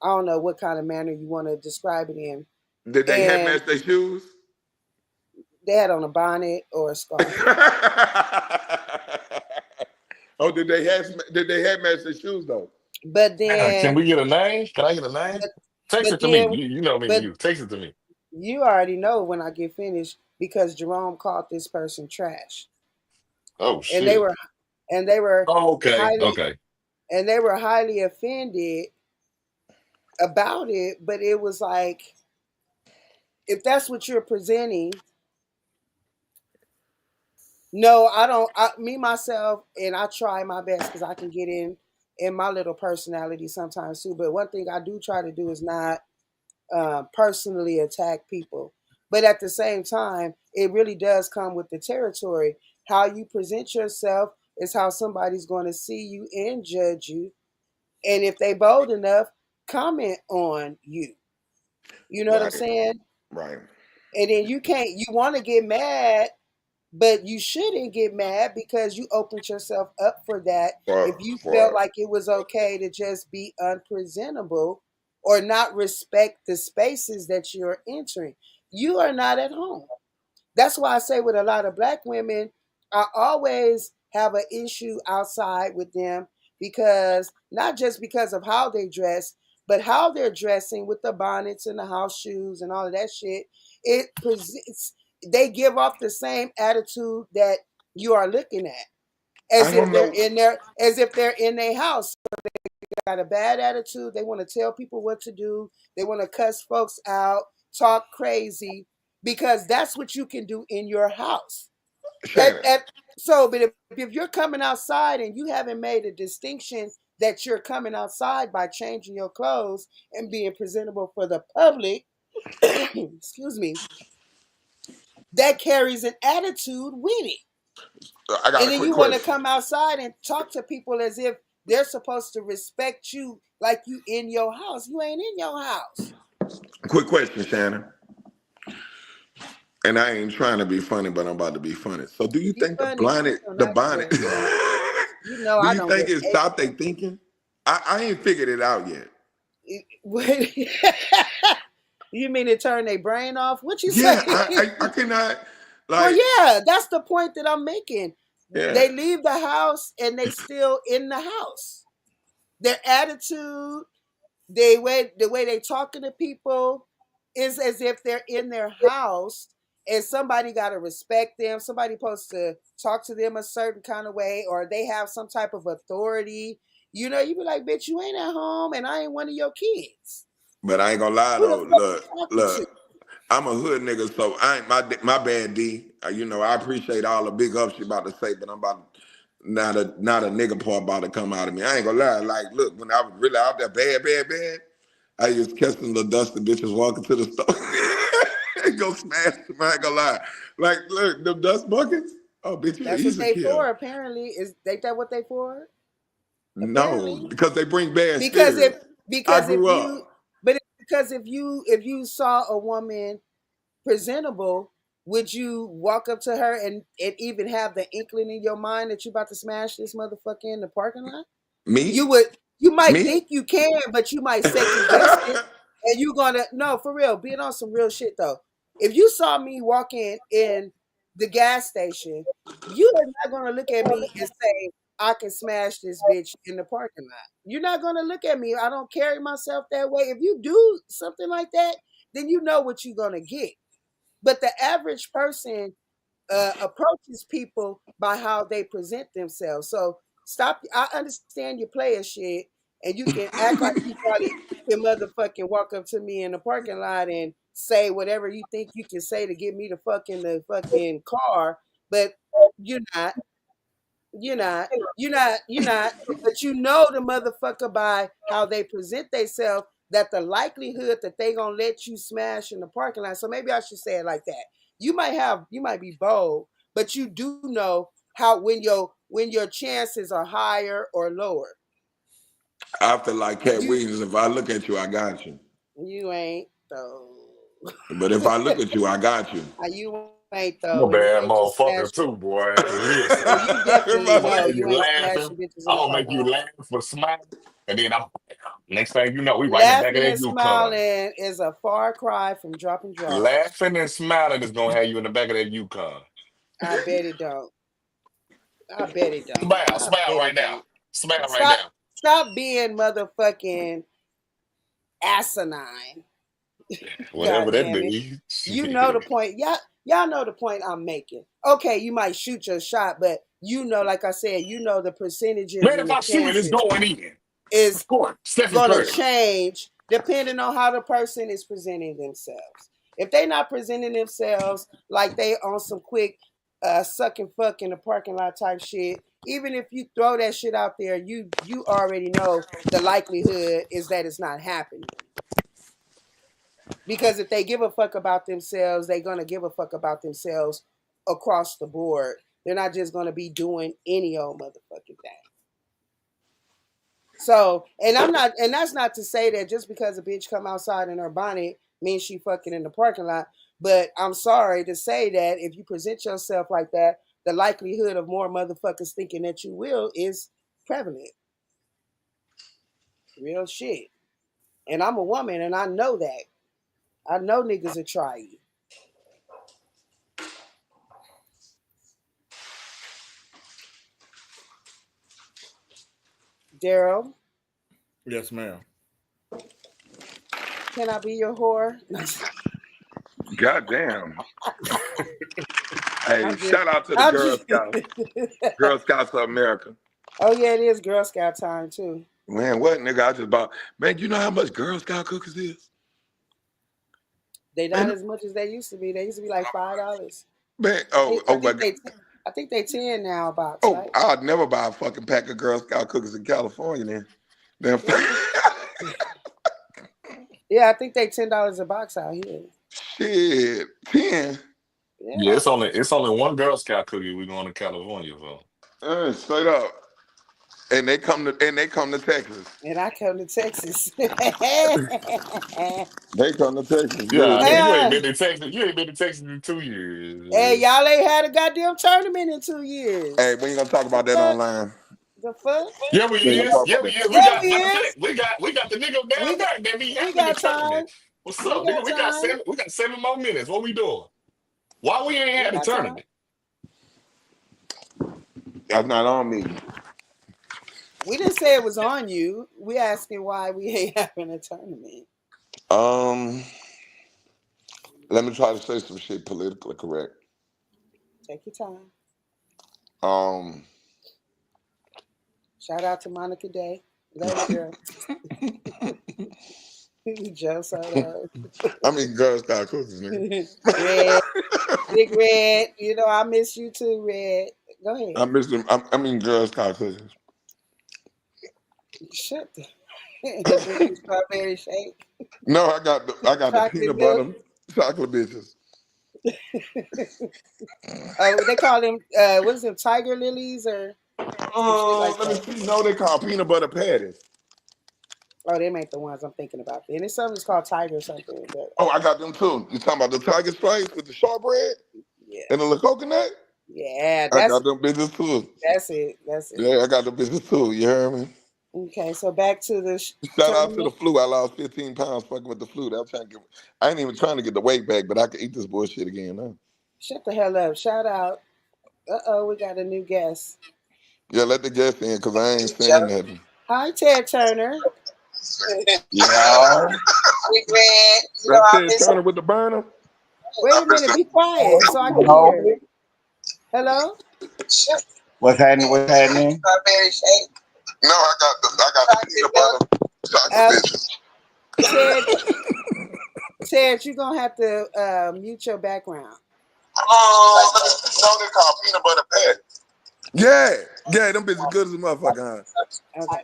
don't know what kind of manner you want to describe it in, Did they hat and match their shoes? they had on a bonnet or a scarf. Oh, did they hat match their shoes though? But Can then, we get a name? Can I get a name? but, Text but it to me. then, You know me and but you. Text it to me. you already know when I get finished because Jerome called this person trash, Oh, and they shit. were and they were Oh, okay. highly Okay. offended about it. But it was like, if that's what you're presenting, no, I don't. Me myself, and I try my best because I can get in my little personality sometimes too. But one thing I do try to do is not personally attack people. But at the same time, it really does come with the territory. How you present yourself is how somebody's going to see you and judge you. And if they bold enough, comment on you. You know what I'm Right, saying? right. And then you want to get mad, but you shouldn't get mad because you opened yourself up for that. If you felt For like it was okay to just be unpresentable or not respect the spaces that you're entering, you are not at home. That's why I say with a lot of black women, I always have an issue outside with them because not just because of how they dress, but how they're dressing with the bonnets and the house shoes and all of that shit. It presents, they give off the same attitude that you are looking at, I as if don't they're know, in their house. Got a bad attitude. They want to tell people what to do. They want to cuss folks out, talk crazy, because that's what you can do in your house. Shannon. But if you're coming outside and you haven't made a distinction that you're coming outside by changing your clothes and being presentable for the public, excuse me, that carries an attitude with it. I got And a then quick you want to question. come outside and talk to people as if they're supposed to respect you like you in your house. You ain't in your house. Quick question, Shannon. And I ain't trying to be funny, but I'm about to be funny. So, do you Be think funny. You know the not bonnet? to. You know Do I you don't think give it stopped they thinking? I ain't figured it out yet. You mean to turn their brain off? What you Yeah, say? I cannot Well, like yeah, that's the point that I'm making. yeah. They leave the house and they still in the house. Their attitude, the way they talking to people is as if they're in their house and somebody got to respect them. Somebody supposed to talk to them a certain kind of way, or they have some type of authority. You know, you be like, bitch, you ain't at home and I ain't one of your kids. But I ain't gonna lie Who the though. fuck you talking Look. to? I'm a hood nigga, so I ain't my bad D. You know, I appreciate all the big ups you about to say, but I'm about not a nigga part about to come out of me. I ain't gonna lie. Like, look, when I was really out there bad, I used to catch some little dusty bitches walking to the store and go smash them. I ain't gonna lie. Like, look, them dust buckets. Oh, bitch, you That's what easy they kill. for, apparently. Ain't that what they for? No, Apparently. because they bring bad Because if spirits. I because if grew you up. but it's because if you saw a woman presentable, would you walk up to her and even have the inkling in your mind that you about to smash this motherfucker in the parking lot? You Me? would you might Me? think you can, but you might second guess it. And you gonna no, for real, being on some real shit though. If you saw me walking in the gas station, you are not gonna look at me and say, I can smash this bitch in the parking lot. You're not gonna look at me. I don't carry myself that way. If you do something like that, then you know what you're gonna get. But the average person approaches people by how they present themselves. So stop. I understand your player shit, and you can act like you probably can motherfucking walk up to me in the parking lot and say whatever you think you can say to get me to the fucking car, but you're not. You're not. But you know the motherfucker by how they present themselves that the likelihood that they gonna let you smash in the parking lot. So maybe I should say it like that. You might be bold, but you do know how when your chances are higher or lower. I feel like Cat You Williams. If I look at you, I got you. you ain't though. But if I look at you, I got you. You ain't I'm though. a When you bad ain't just motherfucker smashing. too, boy. Listen, Well, you If definitely I'm I- gonna know have you you ain't laughing. smashing bitches in I'm the gonna make parking you lot. laugh for smile, and then I'm next thing you know, we right in the back of Laughing that and Yukon. smiling is a far cry from dropping drawers. Laughing and smiling is gonna have you in the back of that Yukon. I bet it don't. I bet it don't. Smile, I smile bet right it now. don't. Smile right Stop now. stop being motherfucking asinine. Whatever God that damn it. be. You know the Shit. point. Y'all know the point I'm making. Okay, you might shoot your shot, but you know, like I said, you know the percentages Man, and if the I shoot it, it's chances going in. is Of course. Stephen gonna Curry. change depending on how the person is presenting themselves. If they not presenting themselves like they on some quick suck and fuck in the parking lot type shit, even if you throw that shit out there, you already know the likelihood is that it's not happening. Because if they give a fuck about themselves, they're gonna give a fuck about themselves across the board. They're not just gonna be doing any old motherfucking thing. So, and that's not to say that just because a bitch come outside in her bonnet means she fucking in the parking lot. But I'm sorry to say that if you present yourself like that, the likelihood of more motherfuckers thinking that you will is prevalent. Real shit. And I'm a woman and I know that. I know niggas will try you. Daryl, Yes, ma'am. can I be your whore? Goddamn. Hey, I'm just, shout out to the I'm Girl just. Scouts. Girl Scouts of America. Oh yeah, it is Girl Scout time too. Man, what nigga? I just bought. Man, you know how much Girl Scout cookies is? They not Man, as much as they used to be. They used to be like $5. man. I Oh my think God. I think they 10 now a box, Oh, right? I'd never buy a fucking pack of Girl Scout cookies in California. Then, Yeah, I think, yeah, I think they $10 a box out here. shit, 10. Yeah, Yeah, it's only one Girl Scout cookie we going to California for. Straight up. And they come to Texas. and I come to Texas. They come to Texas. Yeah, Yeah. nigga, you ain't Yeah. been to Texas. You ain't been to Texas in 2 years. Hey, y'all ain't had a goddamn tournament in 2 years. Hey, we ain't gonna talk The about that fuck? online. The fuck? Yeah, we We ain't gonna is. talk Yeah, about we that. is. We Yeah, got we matter of is. fact, we got the nigga down We got, there that be we having the got tournament. time. What's We up, nigga? got We got time. 7 more minutes. What we doing? Why we ain't We had the got time. tournament? That's not on me. We didn't say it was on you. We asking why we ain't having a tournament. Um, Let me try to say some shit politically correct. Take your time. Um, Shout out to Monica Day. Love you, girl. Joe Soto. I mean, Girl Scout cookies, nigga. Red. Big Red. You know, I miss you too, Red. Go I ahead. miss them. I mean, Girl Scout cookies. Shut the and drink your strawberry shake. No, I got the Chocolate peanut milk. butter chocolate bitches. They call them what is it, tiger lilies or some shit like Let me that. see. No, they call peanut butter patties. Oh, they make the ones I'm thinking about. And it's something that's called tiger something, but Oh, I got them too. You talking about the tiger stripes with the shortbread yeah. and the little coconut? Yeah, I got them bitches too. that's it. That's it. Yeah, I got them bitches too. You hear me? Okay, so back to the Shout out to the tournament. flu. I lost 15 pounds fucking with the flu. I'm trying to get. I ain't even trying to get the weight back, but I can eat this bullshit again now. Shut the hell up. Shout out. We got a new guest. Yeah, let the guest in because I ain't saying nothing. Hi, Ted Turner. Yeah. That's Ted Turner with the burner. Wait a minute. Be quiet so I can No. hear. Hello. What's happening? What's happening? No, I got the peanut butter chocolate Uh, bitches. Ted. Ted, you're gonna have to mute your background. No, they call peanut butter patties. Yeah, them bitches good as a motherfucker, Okay.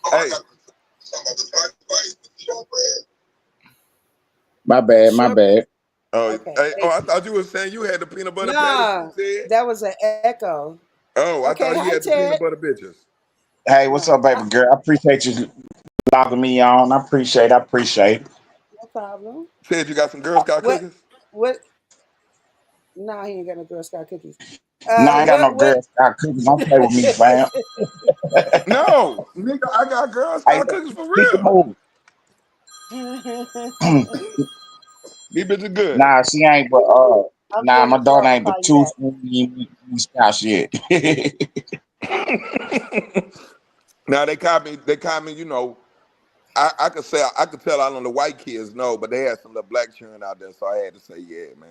huh? Hey, My bad, my Short. bad. Okay. I thought you were saying you had the peanut butter patties too, Nah, Ted. that was an echo. Oh, I Okay. thought he Hi, had the peanut Ted. butter bitches. Hey, what's No, up, baby girl? I appreciate you logging me on. I appreciate. no problem. Ted, you got some Girl Scout What? cookies? What? No, he ain't got no Girl Scout cookies. No, I ain't got no What? girl Scout cookies. Don't play with me, fam. No, nigga, I got Girl Hey, Scout look, cookies for keep it real. moving. These bitches good. Nah, she ain't, but I'm nah, gonna my tell daughter him to ain't call but you two back. school Scout shit. Now they caught me. They caught me. I could say I could tell all of the white kids no, but they had some little black children out there, so I had to say yeah, man.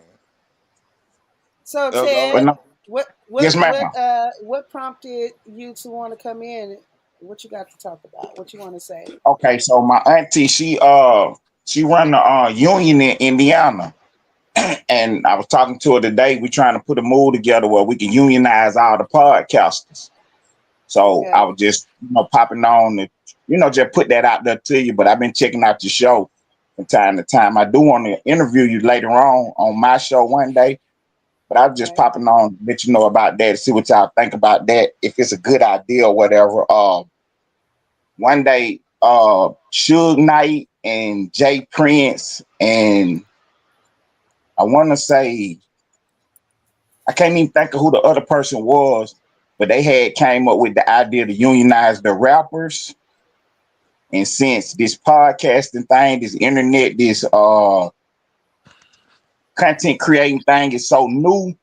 So That was all But Ted, right. no, yes, ma'am. what prompted you to want to come in? What you got to talk about? What you want to say? Okay, so my auntie, she run the union in Indiana. And I was talking to her today. We're trying to put a move together where we can unionize all the podcasters. So I Okay. was just, popping on and, just put that out there to you. But I've been checking out your show from time to time. I do want to interview you later on my show one day. But I was just Okay. popping on to let you know about that, see what y'all think about that, if it's a good idea or whatever. One day, Suge Knight and Jay Prince and I want to say I can't even think of who the other person was, but they had came up with the idea to unionize the rappers. And since this podcasting thing, this internet, this content creating thing is so new,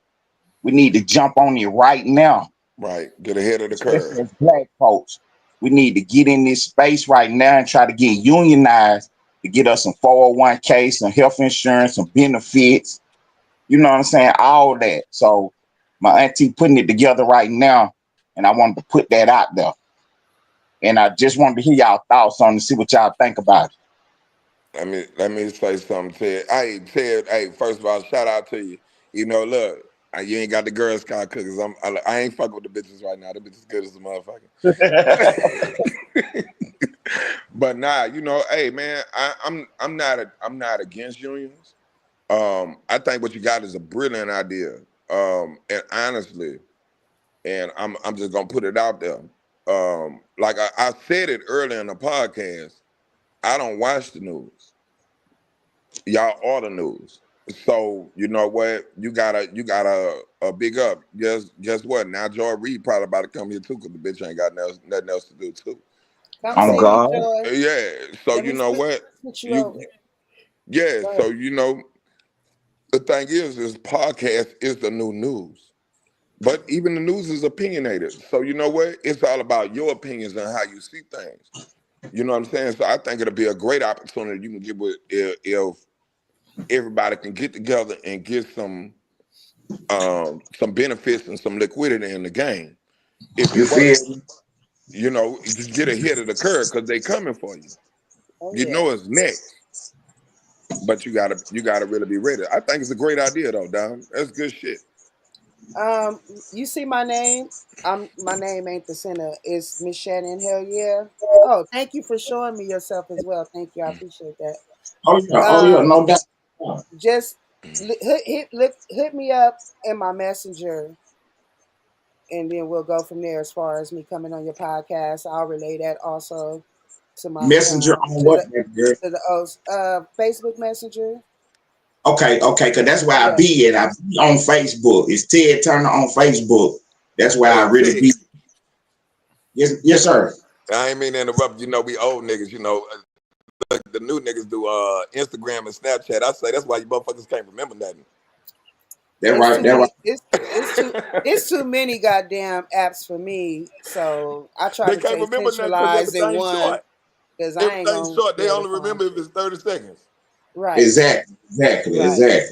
we need to jump on it right now, Right, get ahead of the especially curve. as black folks. We need to get in this space right now and try to get unionized to get us some 401k, some health insurance, some benefits. You know what I'm saying? All that. So my auntie putting it together right now, and I wanted to put that out there. And I just wanted to hear y'all thoughts on it, see what y'all think about it. Let me say something, Ted. Hey, Ted. Hey, first of all, shout out to you. You know, look, you ain't got the Girl Scout cookies. I ain't fucking with the bitches right now. The bitches good as a motherfucker. But nah, you know, hey man, I'm not against unions. I think what you got is a brilliant idea. And honestly, and I'm just gonna put it out there. Like I said it earlier in the podcast, I don't watch the news. Y'all are the news. So you know what? You gotta big up. Guess what? Now Joy Reid probably about to come here too, because the bitch ain't got nothing else to do too. Come On see me, God. Joy. Yeah. So Let you me know what? switch you over. Yeah. Go So ahead. you know, the thing is podcast is the new news. But even the news is opinionated. So you know what? It's all about your opinions and how you see things. You know what I'm saying? So I think it'll be a great opportunity you can get with if everybody can get together and get some benefits and some liquidity in the game. If it You feel works, me? you know, you just get ahead of the curve because they coming for you. Oh You yeah. know it's next, but you gotta really be ready. I think it's a great idea though, Don. That's good shit. You see my name? My name ain't the center. It's Miss Shannon. Hell yeah. Oh, thank you for showing me yourself as well. Thank you. I appreciate that. Oh yeah, Um, no doubt. just hit me up in my messenger, and then we'll go from there. As far as me coming on your podcast, I'll relay that also to my Messenger on to what, the girl? Facebook Messenger. Okay, because that's where I Yeah. be at. I be on Facebook. It's Ted Turner on Facebook. That's where I Hey, really Ted, be. Yes, sir. I ain't mean to interrupt. You know, we old niggas. You know, the new niggas do Instagram and Snapchat. I say that's why you motherfuckers can't remember nothing. That It's right. too That right. many. It's too many goddamn apps for me. So I try They to can't stay remember nothing because centralized in everything's one short. because I ain't Everything's gonna short. be They able to only find remember if shit. it's 30 seconds. Right, Exactly. right.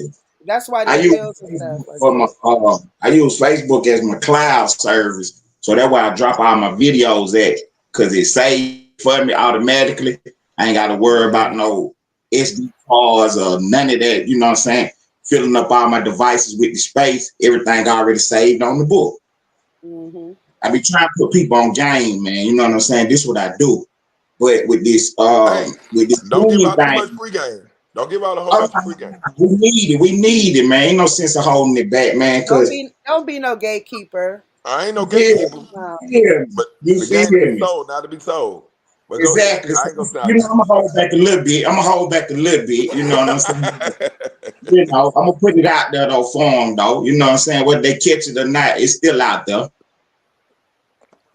That's why I the use reels and stuff Facebook are for my good. I use Facebook as my cloud service. So that's why I drop all my videos at, because it saves for me automatically. I ain't gotta worry about Mm-hmm. no SD cards or none of that. You know what I'm saying? Filling up all my devices with the space, everything already saved on the book. Hmm. I be trying to put people on game, man. You know what I'm saying? This is what I do. But Hey, with this don't give union out too much thing, free game. Don't give out a whole oh, bunch of free game. we need it, man. Ain't no sense of holding it back, man. Cause Don't be no gatekeeper. I ain't no yeah, gatekeeper, No. yeah, but you the feel game to be me? sold, not to be sold. But go ahead. Exactly. I So, ain't gonna you stop know, you. I'm gonna hold back a little bit. You know what I'm saying? You know, I'm gonna put it out there though for them though. You know what I'm saying? Whether they catch it or not, it's still out there.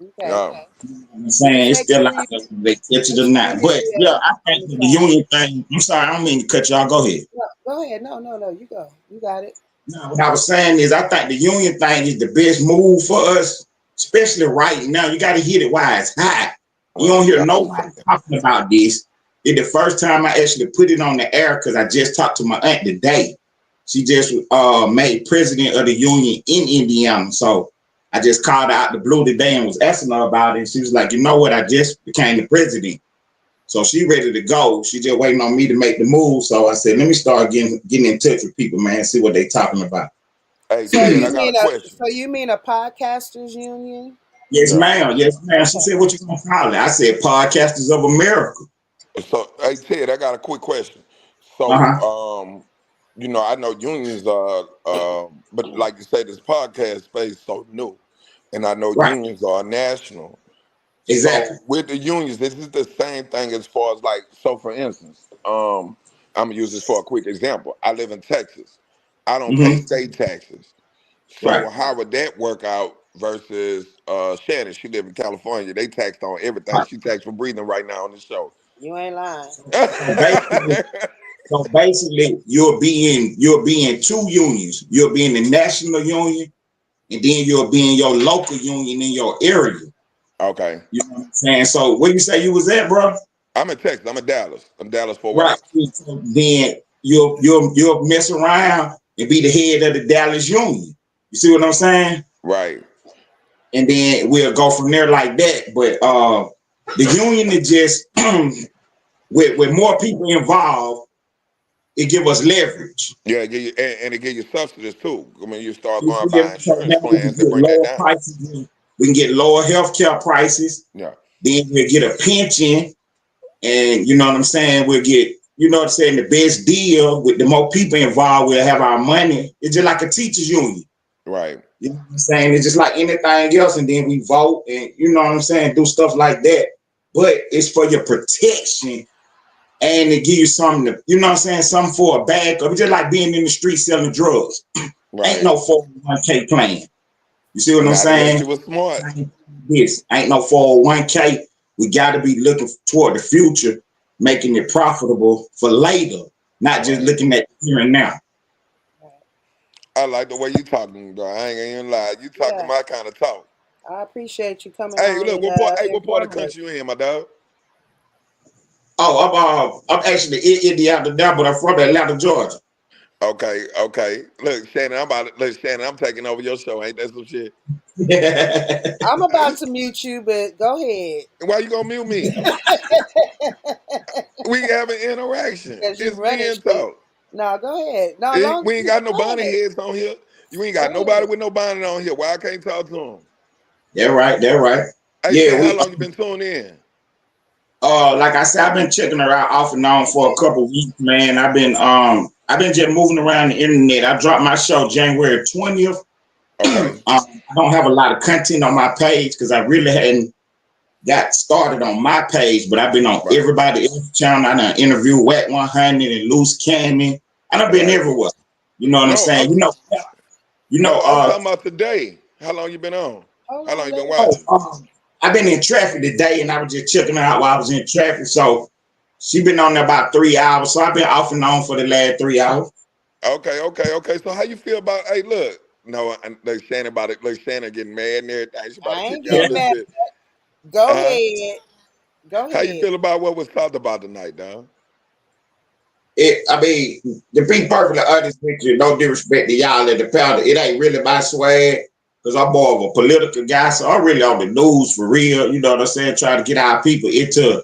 Okay. Yeah. You know what I'm saying? It's Make still sure out you there whether they catch it or not. explain it But yeah, here I on think the with the side. union thing, I'm sorry, I don't mean to cut y'all. Go ahead. No, go ahead. No. You go. You got it. No, what I was saying is, I think the union thing is the best move for us, especially right now. You got to hit it while it's hot. You Well, don't hear yeah. nobody talking about this. It's the first time I actually put it on the air because I just talked to my aunt today. She just made president of the union in Indiana. So I just called her out the blue today and was asking her about it. And she was like, you know what? I just became the president. So she ready to go. She just waiting on me to make the move. So I said, let me start getting in touch with people, man, see what they talking about. Hey, Ted, I got a question. So you mean a podcasters union? Yes, Yeah. ma'am. Yes, ma'am. She Okay. said, what you gonna call it? I said, Podcasters of America. So, hey, Ted, I got a quick question. So, Uh-huh. you know, I know unions are, but like you say, this podcast space so new, and I know Right. unions are national. Exactly. So, with the unions, this is the same thing as far as like, so for instance, I'm gonna use this for a quick example. I live in Texas. I don't pay Mm-hmm. state taxes. Right. So, how would that work out versus Shannon? She live in California. They taxed on everything. Right. She taxed for breathing right now on the show. You ain't lying. So basically, you'll be in two unions. You'll be in the national union, and then you'll be in your local union in your area. Okay. You know what I'm saying? So where you say you was at, bro? I'm in Texas. I'm in Dallas. I'm Dallas Fort Right. Worth. So then you'll mess around and be the head of the Dallas Union. You see what I'm saying? Right. And then we'll go from there like that. But the union is just with more people involved, it give us leverage. Yeah, and it give you subsidies too. I mean, you start You going see, by so insurance now we can plans that get bring that lower down. prices. We can get lower healthcare prices. Yeah. Then we'll get a pension, and you know what I'm saying. We'll get, you know what I'm saying, the best deal with the more people involved. We'll have our money. It's just like a teachers union. Right. You know what I'm saying? It's just like anything else, and then we vote, and you know what I'm saying, do stuff like that. But it's for your protection, and to give you something to, you know what I'm saying, something for a backup. It's just like being in the street selling drugs. Ain't Right. no 401k plan. You see what I'm Not unless saying? you was smart. This ain't no 401k. We got to be looking toward the future, making it profitable for later, not just Right. looking at here and now. I like the way you talking, though. I ain't gonna even lie. You talking Yeah, my kind of talk. I appreciate you coming Hey, on look, and what part of the informing us. country you in, my dog? Oh, I'm actually in Indiana now, but I'm from Atlanta, Georgia. Okay, okay. Look, Shannon, I'm taking over your show. Ain't that some shit? I'm about to mute you, but go ahead. Why you gonna mute me? We have an interaction. Because you It's running men shit. talk. No, go ahead. No, long We ain't got no go bonnet ahead. heads on here. You ain't Go got nobody ahead. with no bonnet on here. Why I can't talk to them? They're right. They're right. Hey, Yeah, Shannon, how we. long you been tuned in? Like I said, I've been checking her out off and on for a couple weeks, man. I've been just moving around the internet. I dropped my show January 20th. Okay. I don't have a lot of content on my page because I really hadn't got started on my page, but I've been on Right. everybody else's channel. I done interviewed Wet 100 and Loose Cannon. And I've been Right. everywhere. You know what I'm No, saying? no, I'm talking about today. How long you been on? Hold How long on, you let been her oh, watching? finish. I've been in traffic today and I was just checking her out while I was in traffic. So she been on there about 3 hours. So I've been off and on for the last 3 hours. Okay. So how you feel about? Hey, look, no, like Shannon about it. Like Shannon getting mad and everything. She about to I kick ain't you out getting of this mad. bit. Go Uh huh. ahead. Go How you ahead. feel about what was talked about tonight, dog? I mean, to be perfectly honest with you, no disrespect to y'all at the powder, it ain't really my swag because I'm more of a political guy. So I'm really on the news for real. You know what I'm saying? Trying to get our people into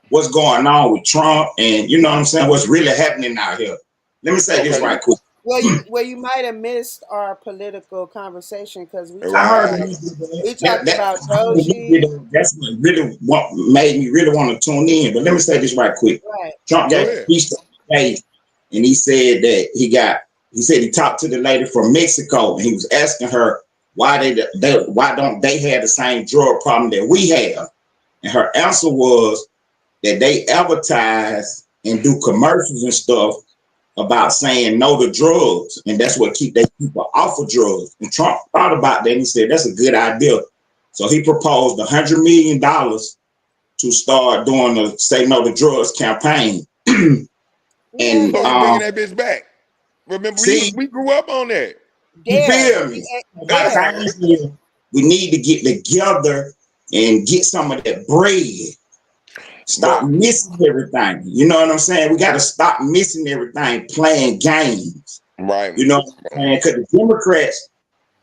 what's going on with Trump and you know what I'm saying? What's really happening out here. Let me say this Okay. right quick. Well, you might have missed our political conversation because I heard Right. we talked about Doji. that's what really made me really want to tune in. But let me say this right quick. Right. Trump Go gave a ahead. speech today, and he said that he said he talked to the lady from Mexico, and he was asking her why don't they have the same drug problem that we have, and her answer was that they advertise and do commercials and stuff about saying no to drugs, and that's what keep they people off of drugs. And Trump thought about that and he said that's a good idea. So he proposed $100 million to start doing the Say No to Drugs campaign. Yeah, And So he but bringing that bitch back. Remember, see, we grew up on that. you there, feel me? By the there. time we need to get together and get some of that bread. Stop But missing everything. You know what I'm saying? We got to stop missing everything, playing games. right. You know what I'm saying? Because the Democrats,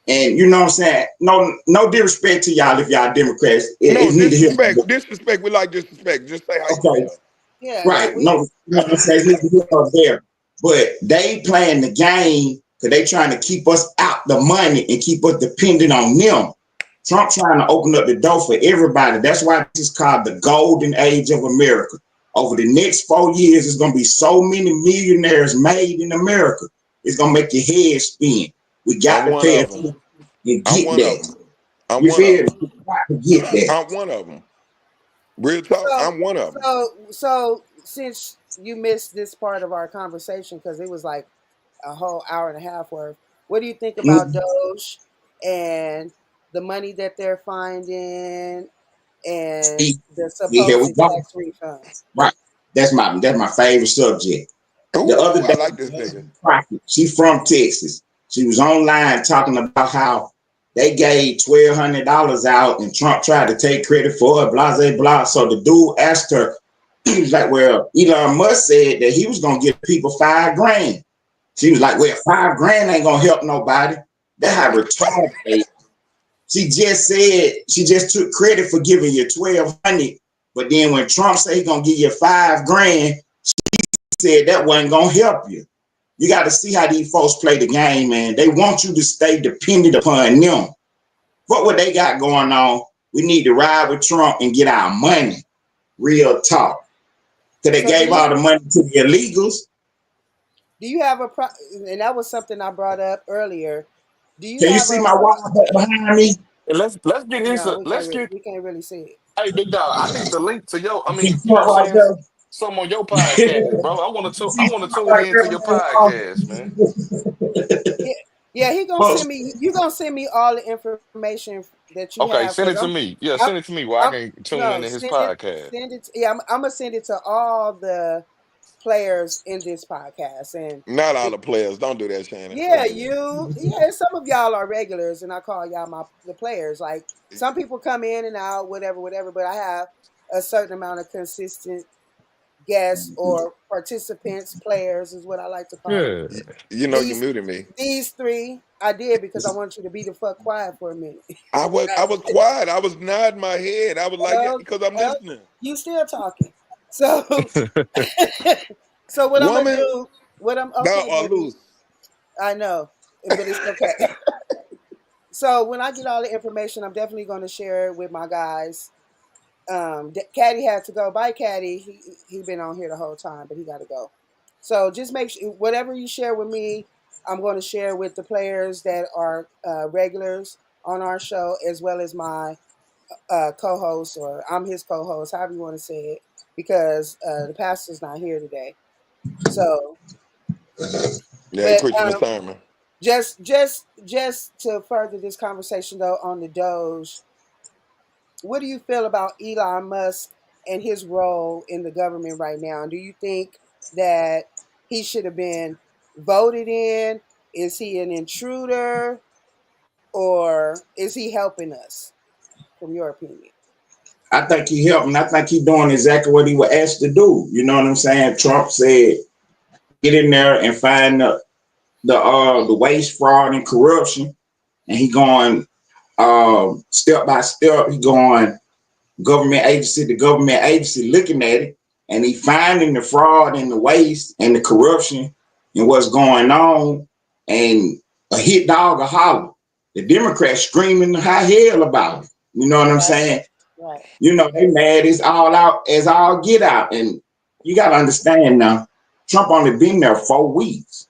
and you know what I'm saying? No disrespect to y'all if y'all Democrats. No It's neither here disrespect. nor Disrespect. We like disrespect. Just say how there. you Okay, feel. Yeah, no, right. No, you know what I'm saying? It's neither here nor there. But they playing the game because they trying to keep us out the money and keep us dependent on them. Trump trying to open up the door for everybody. That's why this is called the golden age of America. Over the next 4 years, there's going to be so many millionaires made in America. It's going to make your head spin. We got I'm to one pay of them. attention and I'm get one of that. them. I'm You one of feel me? them. We got to get that. I'm one of them. Real talk. so I'm one of them. so since you missed this part of our conversation because it was like a whole hour and a half worth, what do you think about Mhm. Doge and the money that they're finding and See, the here supposed we go. tax refund? Right. That's my favorite subject. The other Ooh, I day, like this nigga. she from Texas. She was online talking about how they gave $1,200 out, and Trump tried to take credit for it, blah, blah, blah. So the dude asked her, he was like, well, Elon Musk said that he was going to give people $5,000. She was like, well, $5,000 ain't going to help nobody. That's how retarded they are. She just said, she just took credit for giving you $1,200. But then when Trump said he's going to give you $5,000, she said that wasn't going to help you. You got to see how these folks play the game, man. They want you to stay dependent upon them. What they got going on, we need to ride with Trump and get our money. Real talk. Because they gave all the money to the illegals. Do you have and that was something I brought up earlier. Do you Can you have see my wall behind me? And let's get his No, let's get. we can't really see it. Hey, big dog, I need the link to your. I See mean, you know Trump what right I'm saying? there? Something on your podcast, bro. I want to. I See want to Trump tune right in there? to your podcast, man. Yeah, he gonna Folks, send me. You gonna send me all the information that you Okay, have send because it to me. Yeah, I'm, send it to me where I I'm can tune no into his send it. podcast. Send it. Yeah, I'm gonna send it to all the players in this podcast and. Not all the players. Don't do that, Shannon. Yeah, Don't do yeah, some of y'all are regulars and I call y'all the players. Like that. some people come in and out, whatever, but I have a certain amount of consistent guests or participants, players is what I like to call them. Yeah. You know you These muted me. these three I did because I want you to be the fuck quiet for a minute. I was quiet. I was nodding my head. I was like, yeah, well, because I'm well, listening. you still talking. So so what I'm gonna Woman, do, what I'm thou okay, are baby. loose. I know, but it's okay. So when I get all the information, I'm definitely going to share it with my guys. Caddy had to go. Bye, Caddy. He been on here the whole time, but he got to go. So just make sure whatever you share with me, I'm going to share with the players that are regulars on our show, as well as my co-host, or I'm his co-host, however you want to say it, because the pastor's not here today. So, Yeah, he but preaching the sermon. just to further this conversation though on the Doge, what do you feel about Elon Musk and his role in the government right now? Do you think that he should have been voted in? Is he an intruder or is he helping us, from your opinion? I think he helping. I think he doing exactly what he was asked to do. You know what I'm saying? Trump said, get in there and find the waste, fraud, and corruption. And he going step by step. He going government agency to government agency, looking at it, and he finding the fraud and the waste and the corruption and what's going on. And a hit dog a holler. The Democrats screaming high hell about it. You know what I'm saying? Right. You know, they mad as all out as all get out. And you got to understand now, Trump only been there 4 weeks.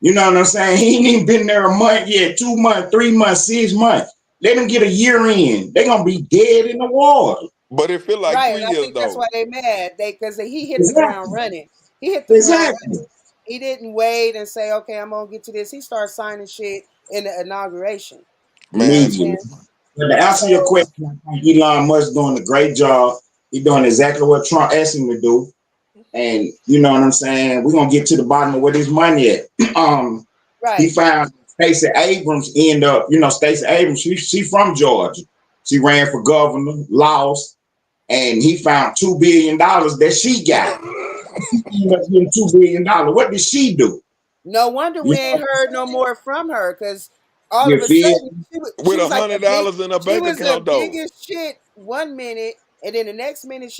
You know what I'm saying? He ain't even been there a month yet, 2 months, 3 months, 6 months. Let them get a year in. They're going to be dead in the water. But it feel like Right, 3 and I years think that's though. why they mad. Because he hit the ground Exactly. running. He hit the ground Exactly. running. He didn't wait and say, "Okay, I'm gonna get to this." He started signing shit in the inauguration. You know what I'm Man, Immediately. saying? But to answer your So question, I think Elon Musk doing a great job. He's doing exactly what Trump asked him to do. And you know what I'm saying? We're going to get to the bottom of where this money at. He right, found Stacey Abrams end up, Stacey Abrams, she from Georgia. She ran for governor, lost, and he found $2 billion that she got. He ended up getting $2 billion. What did she do? no wonder You we ain't heard no more from her. Because all of you a feel sudden she with was like $100 in a she bank was the account though. biggest shit one minute, and then the next minute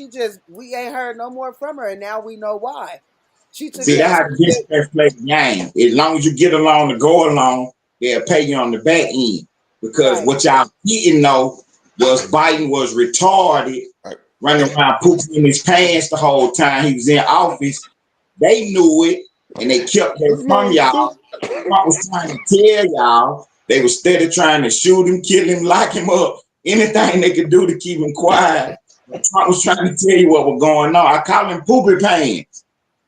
we ain't heard no more from her, and now we know why. She took See, that's that how the Democrats play the game. As long as you get along to go along, they'll pay you on the back end. Because right, what y'all didn't know was Biden was retarded, Right. running around pooping in his pants the whole time he was in office. They knew it, and they kept This that from man y'all. Trump was trying to tell y'all. They were steady trying to shoot him, kill him, lock him up, anything they could do to keep him quiet. But Trump was trying to tell you what was going on. I call him poopy pants.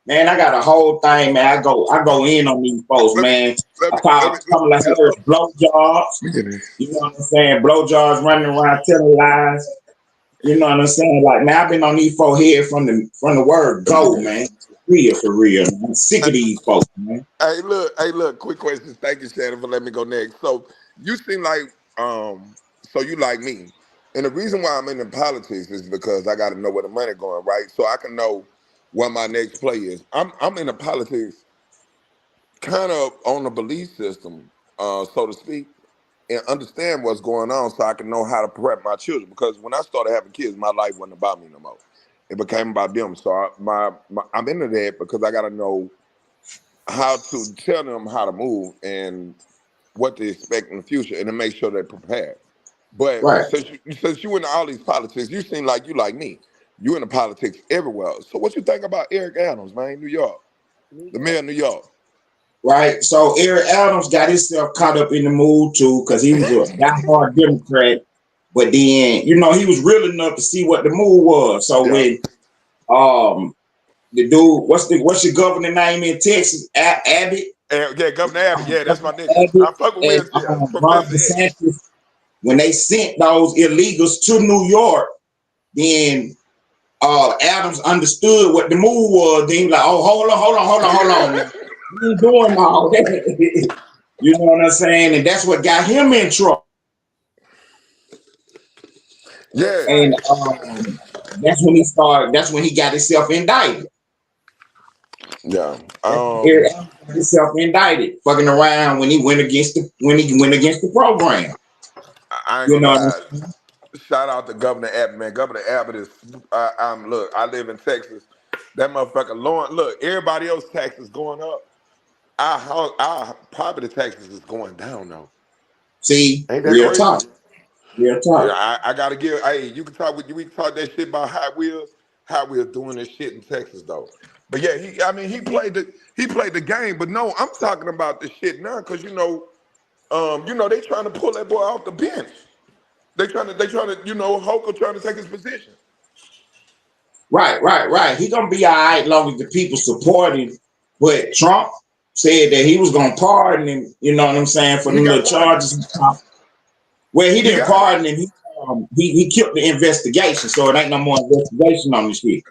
Man, I got a whole thing, man. I go in on these folks, let me man. let I me let call me Kamala Harris blowjobs. let me You know what I'm saying? Blowjobs running around telling lies. You know what I'm saying? Like, man, I've been on these folks here from the word go, man. For real, man. I'm sick of these folks, man. Hey, look, quick question. Thank you, Shannon, for letting me go next. So You seem like so you like me. And the reason why I'm in politics is because I got to know where the money going, right? So I can know what my next play is. I'm in the politics kind of on the belief system, so to speak, and understand what's going on so I can know how to prep my children. Because when I started having kids, my life wasn't about me no more. It became about them. So I'm into that because I got to know how to tell them how to move and what to expect in the future and to make sure they're prepared. But Right. since you into all these politics, you seem like you like me. You into politics everywhere. So what you think about Eric Adams, man, New York, New the mayor York. of New York? Right. So Eric Adams got himself caught up in the mood too, because he was a diehard Democrat. But then, he was real enough to see what the mood was. So Yeah. when the dude, what's your governor name in Texas? Abbott. Yeah, Governor Abbott. Yeah, that's my Governor nigga. I Abbott fuck with and Will. Yeah, Ron Professor X. DeSantis, when they sent those illegals to New York, then Adams understood what the move was. Then he was like, oh, hold on. Now. We ain't doing all that. You know what I'm saying? And that's what got him in trouble. Yes, Yeah. sir. And that's when he started. That's when he got himself indicted. Yeah. Eric Adams got himself indicted, fucking around when he went against the program. I ain't You gonna know what I'm lie. saying? Shout out to Governor Abbott, man. Governor Abbott is. Look, I live in Texas. That motherfucker. Look, everybody else taxes going up. Our property taxes is going down though. See, Ain't that real crazy? talk, real Yeah, talk. I gotta give. Hey, you can talk with you. We can talk that shit about Hot Wheels. Hot Wheels doing this shit in Texas though. But yeah, he played the game. But no, I'm talking about the shit now because they trying to pull that boy off the bench. Hoker trying to take his position. Right. He gonna be all right long as the people support him. But Trump said that he was gonna pardon him. You know what I'm saying, for He them got little pardoned. charges. Well, he He didn't got it. pardon him. He killed the investigation, so it ain't no more investigation on this shit.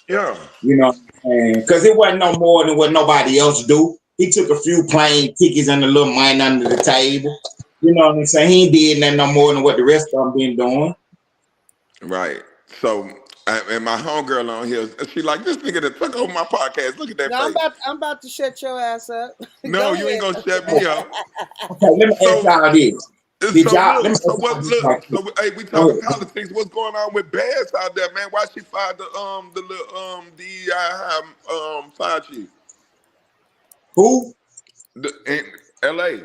Yeah. You know, because it wasn't no more than what nobody else do. He took a few plane tickets and a little money under the table. You know what I'm saying? He ain't did nothing no more than what the rest of them been doing. Right. So, and my homegirl on here, she like this nigga that took over my podcast. Look at that Now face. I'm about to shut your ass up. No, Go you ain't ahead. gonna shut me up. Okay, let me ask So, y'all this. Did y'all? Let me look. ask So y'all what? this right Look. quick. So hey, we Go talking ahead. politics. What's going on with Bass out there, man? Why she fired the little DEI fire chief Who? in L.A.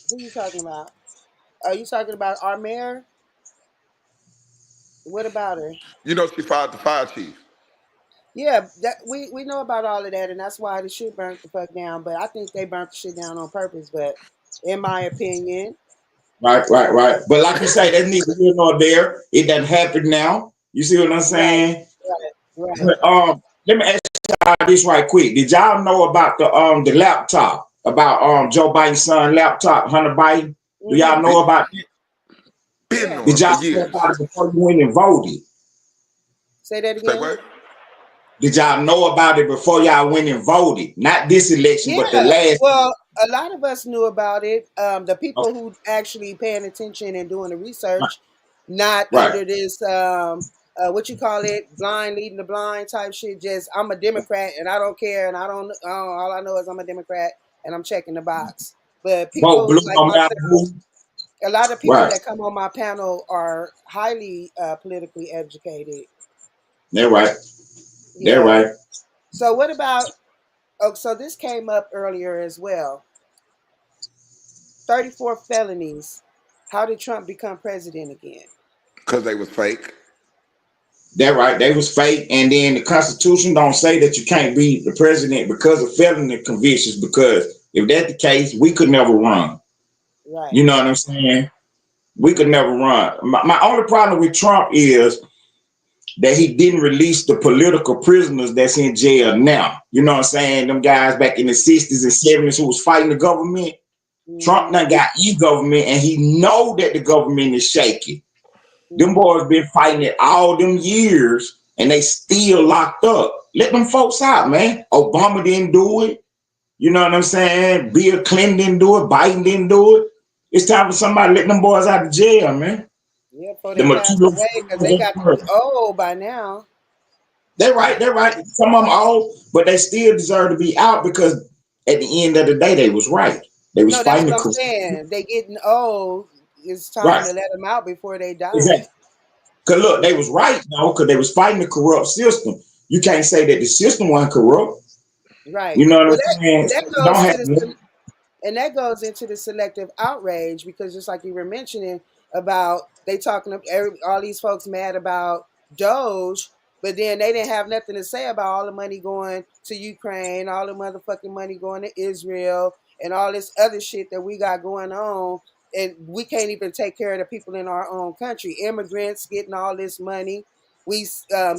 Who you talking about? Are you talking about our mayor? What about her? You know she fired the fire chief. Yeah, that we know about all of that, and that's why the shit burnt the fuck down. But I think they burnt the shit down on purpose. But in my opinion, Right. But like you say, that's neither here nor there. It doesn't happen now. You see what I'm right, saying? right. But let me ask y'all this right quick. Did y'all know about the laptop? About Joe Biden's son laptop, Hunter Biden? Do y'all Mm-hmm. know about it? Been Yeah. knowing Did for y'all know years. about it before you went and voted? Say that Say again. what? Did y'all know about it before y'all went and voted? Not this election, but the Yeah. last. Well, a lot of us knew about it. The people Okay, who actually paying attention and doing the research, not right. under this what you call it, blind leading the blind type shit. Just I'm a Democrat and I don't care and I don't. All I know is I'm a Democrat and I'm checking the box. But Vote people blue like no matter myself, who. a lot of people Right. that come on my panel are highly politically educated. They're right. They're Yeah. right. So what about? Oh, so this came up earlier as well. 34 felonies. How did Trump become president again? Because they was fake. They're right. They was fake. And then the Constitution don't say that you can't be the president because of felony convictions. Because if that's the case, we could never run. Right. You know what I'm saying? We could never run. My only problem with Trump is that he didn't release the political prisoners that's in jail now. You know what I'm saying? Them guys back in the 60s and 70s who was fighting the government. Trump Mm-hmm. now got e-government and he know that the government is shaky. Them Mm-hmm. boys been fighting it all them years and they still locked up. Let them folks out, man. Obama didn't do it. You know what I'm saying? Bill Clinton didn't do it. Biden didn't do it. It's time for somebody to let them boys out of jail, man. Yeah, before The they pass mature. away, because they got to be old by now. They're right. They're right. Some of them old, but they still deserve to be out because at the end of the day, they was right. They was No, that's fighting what the I'm corrupt. saying. They getting old. It's time Right. to let them out before they die. Exactly. Because look, Yeah, they was right now because they was fighting the corrupt system. You can't say that the system wasn't corrupt. right. You know what Well, I'm saying? that It don't goes to have. the and that goes into the selective outrage because just like you were mentioning about they talking all these folks mad about Doge, but then they didn't have nothing to say about all the money going to Ukraine, all the motherfucking money going to Israel, and all this other shit that we got going on, and we can't even take care of the people in our own country. Immigrants getting all this money, we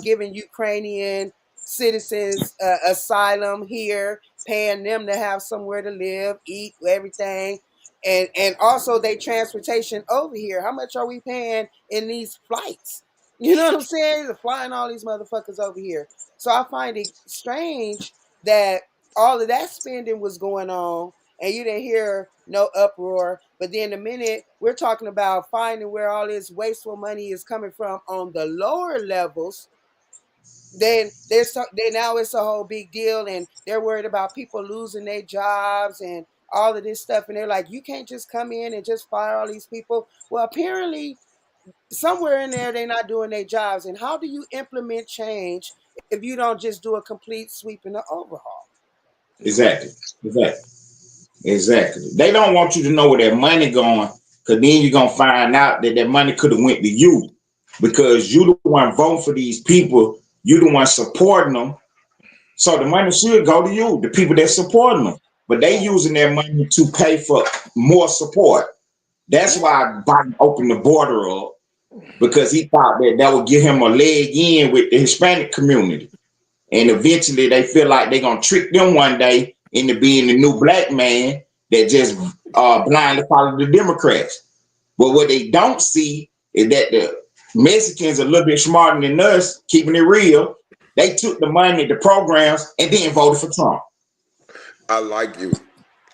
giving Ukrainian citizens asylum here, paying them to have somewhere to live, eat, everything. And also they transportation over here. How much are we paying in these flights? You know what I'm saying? They're flying all these motherfuckers over here. So I find it strange that all of that spending was going on and you didn't hear no uproar. But then the minute we're talking about finding where all this wasteful money is coming from on the lower levels, then now it's a whole big deal, and they're worried about people losing their jobs and all of this stuff, and they're like, you can't just come in and just fire all these people. Well, apparently somewhere in there they're not doing their jobs, and how do you implement change if you don't just do a complete sweep and an overhaul? Exactly. Exactly. Exactly. They don't want you to know where that money going, because then you're gonna find out that that money could have went to you, because you the one voting for these people. You the one supporting them. So the money should go to you, the people that supporting them. But they Right. using their money to pay for more support. That's Yeah. why Biden opened the border up, because he thought that that would give him a leg in with the Hispanic community. And eventually they feel like they're going to trick them one day into being the new black man that just blindly follow the Democrats. But what they don't see is that the Mexicans are a little bit smarter than us, keeping it real. They took the money, the programs, and then voted for Trump. I like you.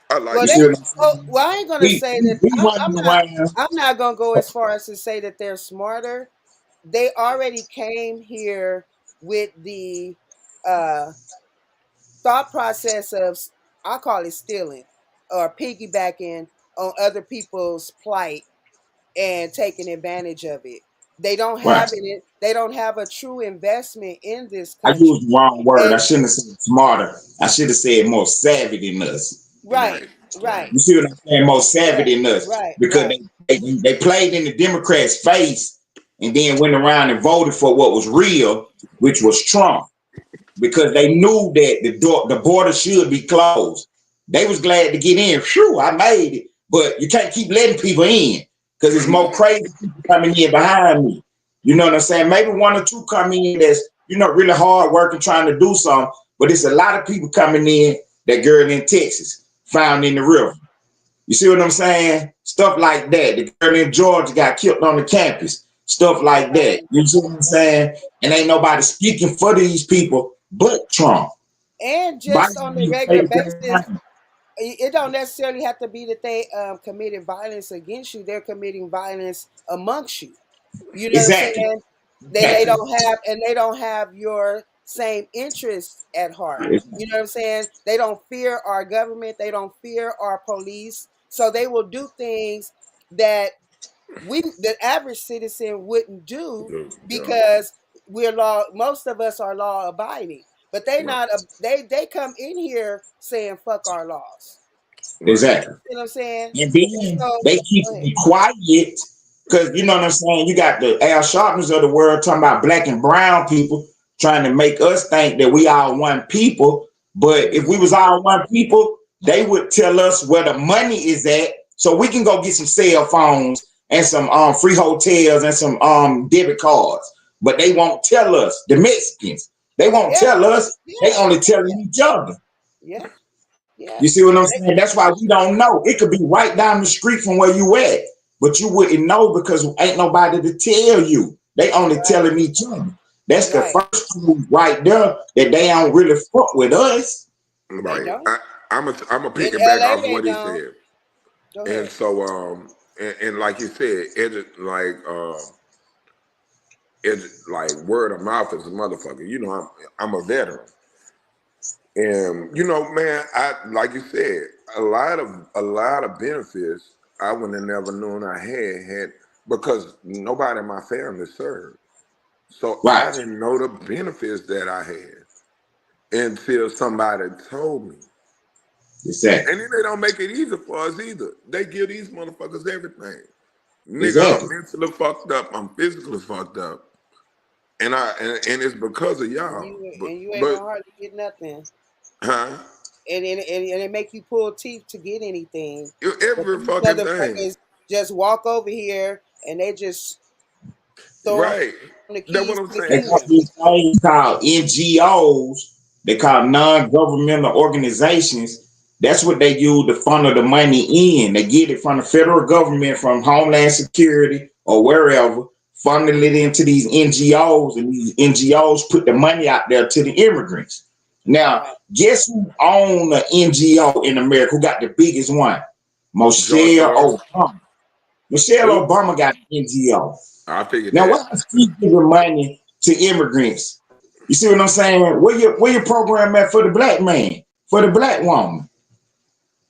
I Well, You like they. see you. what I'm Oh, saying? well, I ain't gonna say that. We wonder why. I'm not gonna go as far as to say that they're smarter. They already came here with the uh, thought process of, I call it stealing or piggybacking on other people's plight and taking advantage of it. They don't Right. have it. They don't have a true investment in this I country. used the wrong word. And I shouldn't have said smarter. I should have said more savvy than us. right, Right. Right. right, You see what I'm saying? More yeah, savvy than us, right, because right. they played in the Democrats' face and then went around and voted for what was real, which was Trump, because they knew that the border should be closed. They was glad to get in. Phew, I made it. But you can't keep letting people in, because there's more crazy people coming in behind me. You know what I'm saying? Maybe one or two come in that's, really hard working, trying to do something, but it's a lot of people coming in. That girl in Texas found in the river. You see what I'm saying? Stuff like that. The girl in Georgia got killed on the campus. Stuff like that. Right. You see what I'm saying? And ain't nobody speaking for these people but Trump. And just on the Biden regular basis, it don't necessarily have to be that they committed violence against you. They're committing violence amongst you. You know what I'm exactly. saying? Then Exactly. they don't have your same interests at heart. You know what I'm saying? They don't fear our government. They don't fear our police. So they will do things that the average citizen wouldn't do Yeah. because most of us are law abiding. But they Right. not they come in here saying fuck our laws. Right. Exactly. You know what I'm saying? And then So they keep go ahead. it quiet, because you know what I'm saying? You got the Al Sharptons of the world talking about black and brown people, trying to make us think that we all one people. But if we was all one people, they would tell us where the money is at, so we can go get some cell phones and some free hotels and some debit cards. But they won't tell us, the Mexicans. They won't Yeah, tell us. They yeah, only telling each other. yeah, yeah. You see what I'm saying? That's why we don't know. It could be right down the street from where you at, but you wouldn't know because ain't nobody to tell you. They only Right, telling each other. That's the right. first proof right there that they don't really fuck with us. They Right. don't. I'm a In piggyback LA, off they what he don't. said, Go and ahead. so and like you said, it's like word of mouth is a motherfucker. You know, I'm a veteran, and you know, man, I like you said, a lot of benefits I would have never known I had because nobody in my family served, so I Right. didn't know the benefits that I had until somebody told me. Exactly. And then they don't make it easy for us either. They give these motherfuckers everything. Nigga, I'm Exactly. mentally fucked up. I'm physically fucked up. And it's because of And y'all. you But and you ain't but gonna hardly get nothing. huh? And it make you pull teeth to get anything. But Every these fucking thing. motherfuckers just walk over here and they just throw Right. the That's what keys I'm to the They saying. got kingdom. these things called NGOs. They call non-governmental organizations. That's what they use to funnel the money in. They get it from the federal government, from Homeland Security or wherever, funnel it into these NGOs, and these NGOs put the money out there to the immigrants. Now, Right. guess who own the NGO in America? Who got the biggest one? George Michelle Soros. Obama. Michelle Who? Obama got an NGO. I figured Now, that. why is she giving money to immigrants? You see what I'm saying? Where your program at for the black man, for the black woman?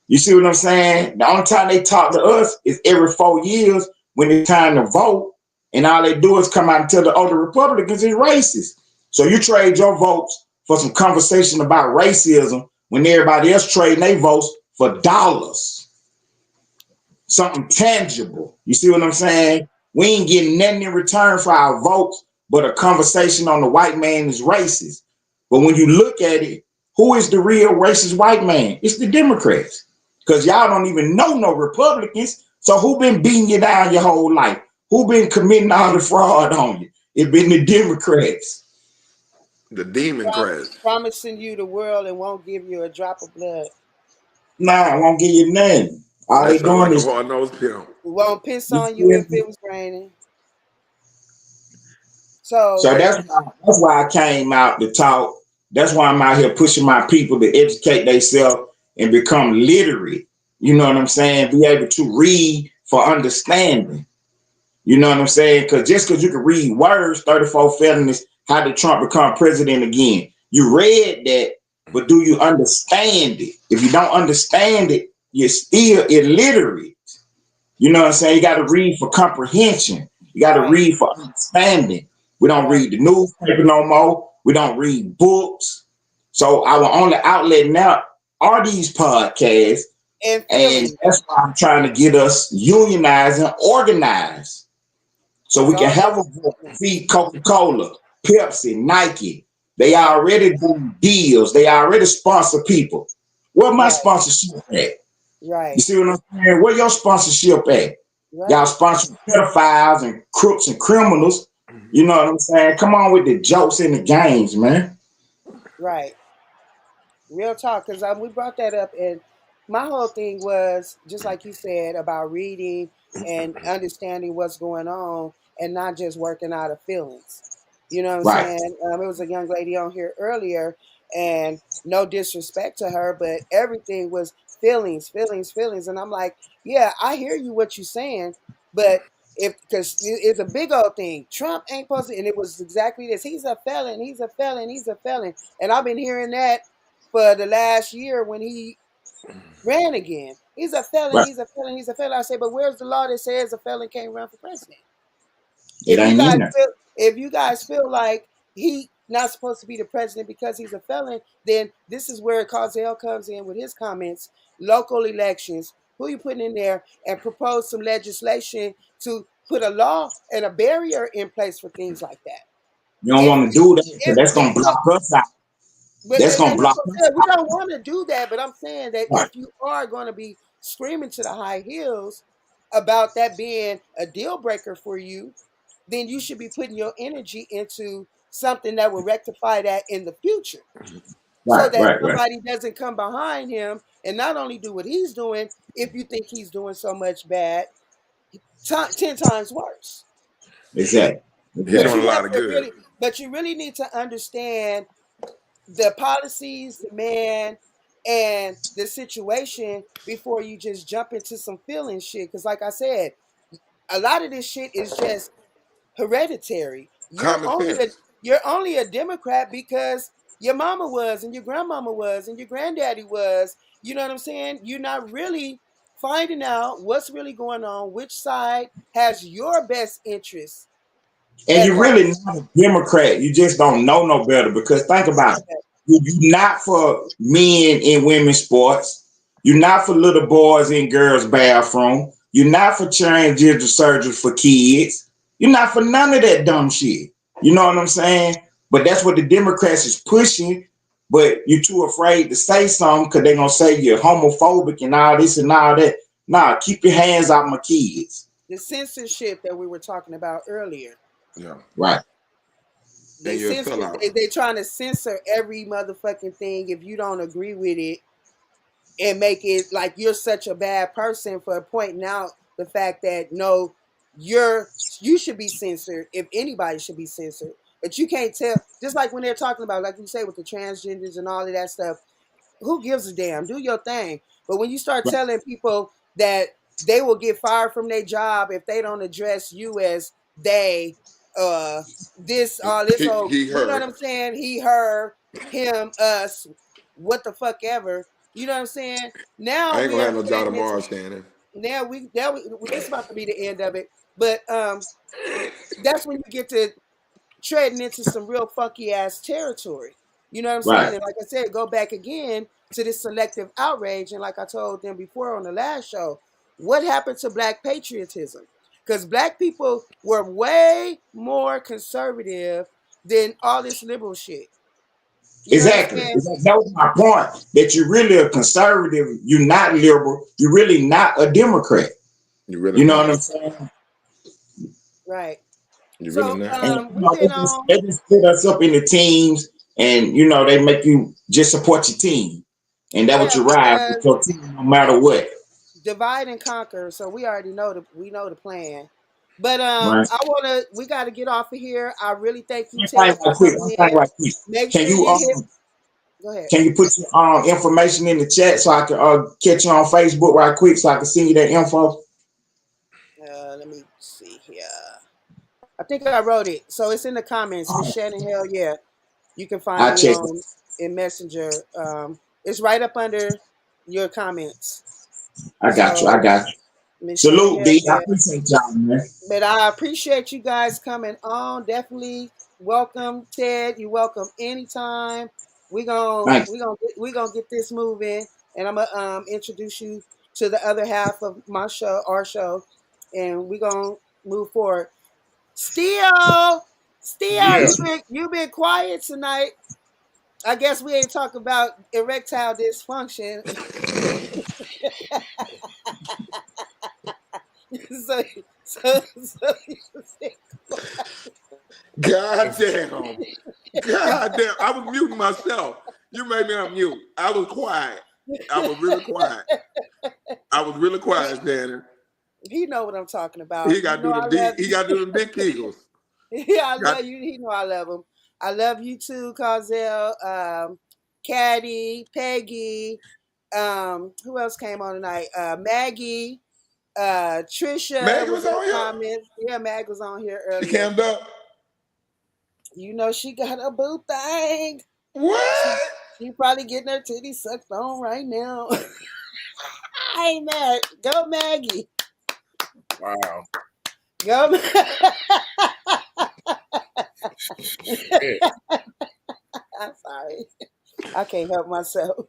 You see what I'm saying? The only time they talk to us is every 4 years when it's time to vote, and all they do is come out and tell the other Republicans is racist. So you trade your votes for some conversation about racism when everybody else trading their votes for dollars, something tangible. You see what I'm saying? We ain't getting nothing in return for our votes but a conversation on the white man is racist. But when you look at it, who is the real racist white man? It's the Democrats. Because y'all don't even know no Republicans. So who been beating you down your whole life? Who been committing all the fraud on you? It been the Democrats. The demon crest. Promising you the world and won't give you a drop of blood. Nah, I won't give you nothing. All That they sound doing like a is hard nosed pimp. We won't piss you on you feel if me? it was raining. So So that's why I came out to talk. That's why I'm out here pushing my people to educate themselves and become literate. You know what I'm saying? Be able to read for understanding. You know what I'm saying? Because just because you can read words, 34 felonies, how did Trump become president again? You read that, but do you understand it? If you don't understand it, you're still illiterate. You know what I'm saying? You got to read for comprehension. You got to right, read for understanding. We don't right. read the newspaper no more. We don't read books. So our only outlet now are these podcasts. And And feelings. that's why I'm trying to get us unionized and organized. So Because we can all have this a voice. See Coca-Cola, Pepsi, Nike. They already do deals. They already sponsor people. Where my right, sponsorship at? You right, see what I'm saying? Where your sponsorship at? Y'all right, sponsor pedophiles and crooks and criminals. You know what I'm saying? Come on with the jokes and the games, man. right. Real talk, because we brought that up, and my whole thing was just like you said about reading and understanding what's going on, and not just working out of feelings. You know what I'm Right. saying? There was a young lady on here earlier, and no disrespect to her, but everything was feelings, feelings, feelings, and I'm like, yeah, I hear you what you're saying, but if because it's a big old thing, Trump ain't supposed to, and it was exactly this. He's a felon. He's a felon. He's a felon, and I've been hearing that for the last year when he ran again. He's a felon, Right. he's a felon, he's a felon. I say, but where's the law that says a felon can't run for president? It If you ain't guys in there. feel if you guys feel like he not supposed to be the president because he's a felon, then this is where Cauzel comes in with his comments. Local elections, who you putting in there and propose some legislation to put a law and a barrier in place for things like that. You don't If want to do that because that's if gonna block us out. But That's gonna and that's block what I'm us saying. We don't want to do that. But I'm saying that out. if you are going to be screaming to the high hills about that being a deal breaker for you, then you should be putting your energy into something that will rectify that in the future, so Right, that right, right. somebody doesn't come behind him and not only do what he's doing. If you think he's doing so much bad, 10 times worse. Exactly. He But doing Exactly. a you have lot of to good. really, but you really need to understand the policies, the man, and the situation before you just jump into some feeling shit. Because, like I said, a lot of this shit is just hereditary. Common sense. You're only a Democrat because your mama was, and your grandmama was, and your granddaddy was. You know what I'm saying? You're not really finding out what's really going on, which side has your best interests And at you're heart. really not a Democrat. You just don't know no better. Because think about it. You're not for men in women's sports. You're not for little boys in girls' bathroom. You're not for transgender surgery for kids. You're not for none of that dumb shit. You know what I'm saying? But that's what the Democrats is pushing. But you're too afraid to say something because they're gonna say you're homophobic and all this and all that. Nah, keep your hands off my kids. The censorship that we were talking about earlier. Yeah. Right. They And you're a censor. sellout. They trying to censor every motherfucking thing if you don't agree with it, and make it like you're such a bad person for pointing out the fact that no, you should be censored if anybody should be censored. But you can't tell. Just like when they're talking about, like you say, with the transgenders and all of that stuff. Who gives a damn? Do your thing. But when you start Right. telling people that they will get fired from their job if they don't address you as they, uh, this, all this whole, He you know what her. I'm saying? He, her, him, us, what the fuck ever. You know what I'm saying? Now I ain't we gonna are have no job treading tomorrow, into. Shannon. Now we this is about to be the end of it. But that's when you get to treading into some real funky ass territory. You know what I'm saying? Right. And like I said, go back again to this selective outrage. And like I told them before on the last show, what happened to black patriotism? Because black people were way more conservative than all this liberal shit. You know what I'm Exactly. saying? That was my point. That you're really a conservative. You're not liberal. You're really not a Democrat. You really You know not. what Right, I'm saying? right. You really So not. And you we've know, been on they just split us up into teams, and you know they make you just support your team, and that what yeah, you ride with because your team no matter what. divide and conquer. So we already know the plan. But Right. we gotta get off of here. I really thank you, One Ted, thing for right quick. coming One in. thing right quick. Make Can sure you you hit go ahead. can you put your information in the chat so I can catch you on Facebook right quick so I can send you that info? Let me see here. I think I wrote it. So it's in the comments. Miss Oh, Shannon, hell yeah. You can find I me check. on in Messenger. It's right up under your comments. I got you. I So got you. Miss Shannon, Salute, hell D. I yeah. appreciate y'all, man. But I appreciate you guys coming on. Definitely welcome, Ted. You welcome anytime. Thanks. We gonna get this moving, and I'm gonna introduce you to the other half of my show, our show, and we gonna move forward. Steel, Yeah. you been quiet tonight. I guess we ain't talking about erectile dysfunction. so, so God damn. God damn. I was muting myself. You made me unmute. I was quiet. I was really quiet. I was really quiet, Shannon. he know what I'm talking He about. You got know to do I them love deep. He got to do them dick eagles. yeah, I Got love you. He know I love him. I love you too, Cozell, Caddy, Peggy. Who else came on tonight? Maggie, Trisha Maggie was was in the on here. comments. Yeah, Mag was on here She earlier. cammed up. You know she got a boo thing. She, What? she probably getting her titties sucked on right now. I ain't mad. Go Maggie. Wow. Go. Shit. I'm sorry. I can't help myself.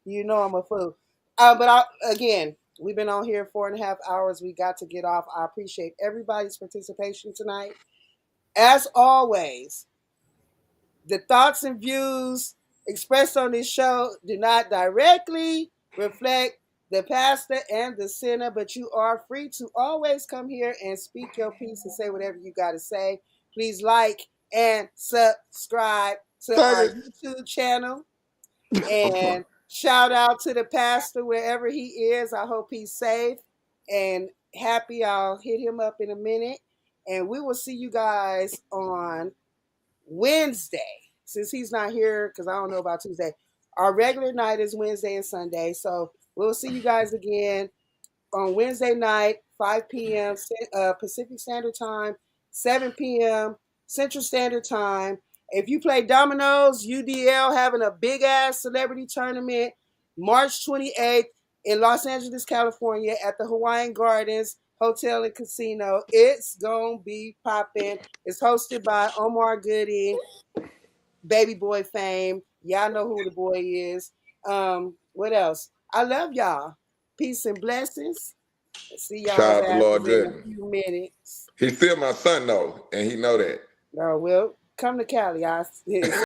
You know I'm a fool. But again, we've been on here 4.5 hours. We got to get off. I appreciate everybody's participation tonight. As always, the thoughts and views expressed on this show do not directly reflect the pastor and the sinner, but you are free to always come here and speak your piece and say whatever you got to say. Please like and subscribe to Thank our you. YouTube channel. I'm sorry. And shout out to the pastor wherever he is. I hope he's safe and happy. I'll hit him up in a minute. And we will see you guys on Wednesday. Since he's not here, because I don't know about Tuesday. Our regular night is Wednesday and Sunday. So we'll see you guys again on Wednesday night, 5 p.m. Pacific Standard Time, 7 p.m. Central Standard Time. If you play dominoes, UDL having a big ass celebrity tournament March 28th in Los Angeles, California at the Hawaiian Gardens Hotel and Casino. It's going to be popping. It's hosted by Omar Gooding, Baby Boy fame. Y'all know who the boy is. What else? I love y'all. Peace and blessings. See Shout y'all's out to Lord asses in a Gooding. few minutes. He's still my son though, and he know that. Well, come to Cali. I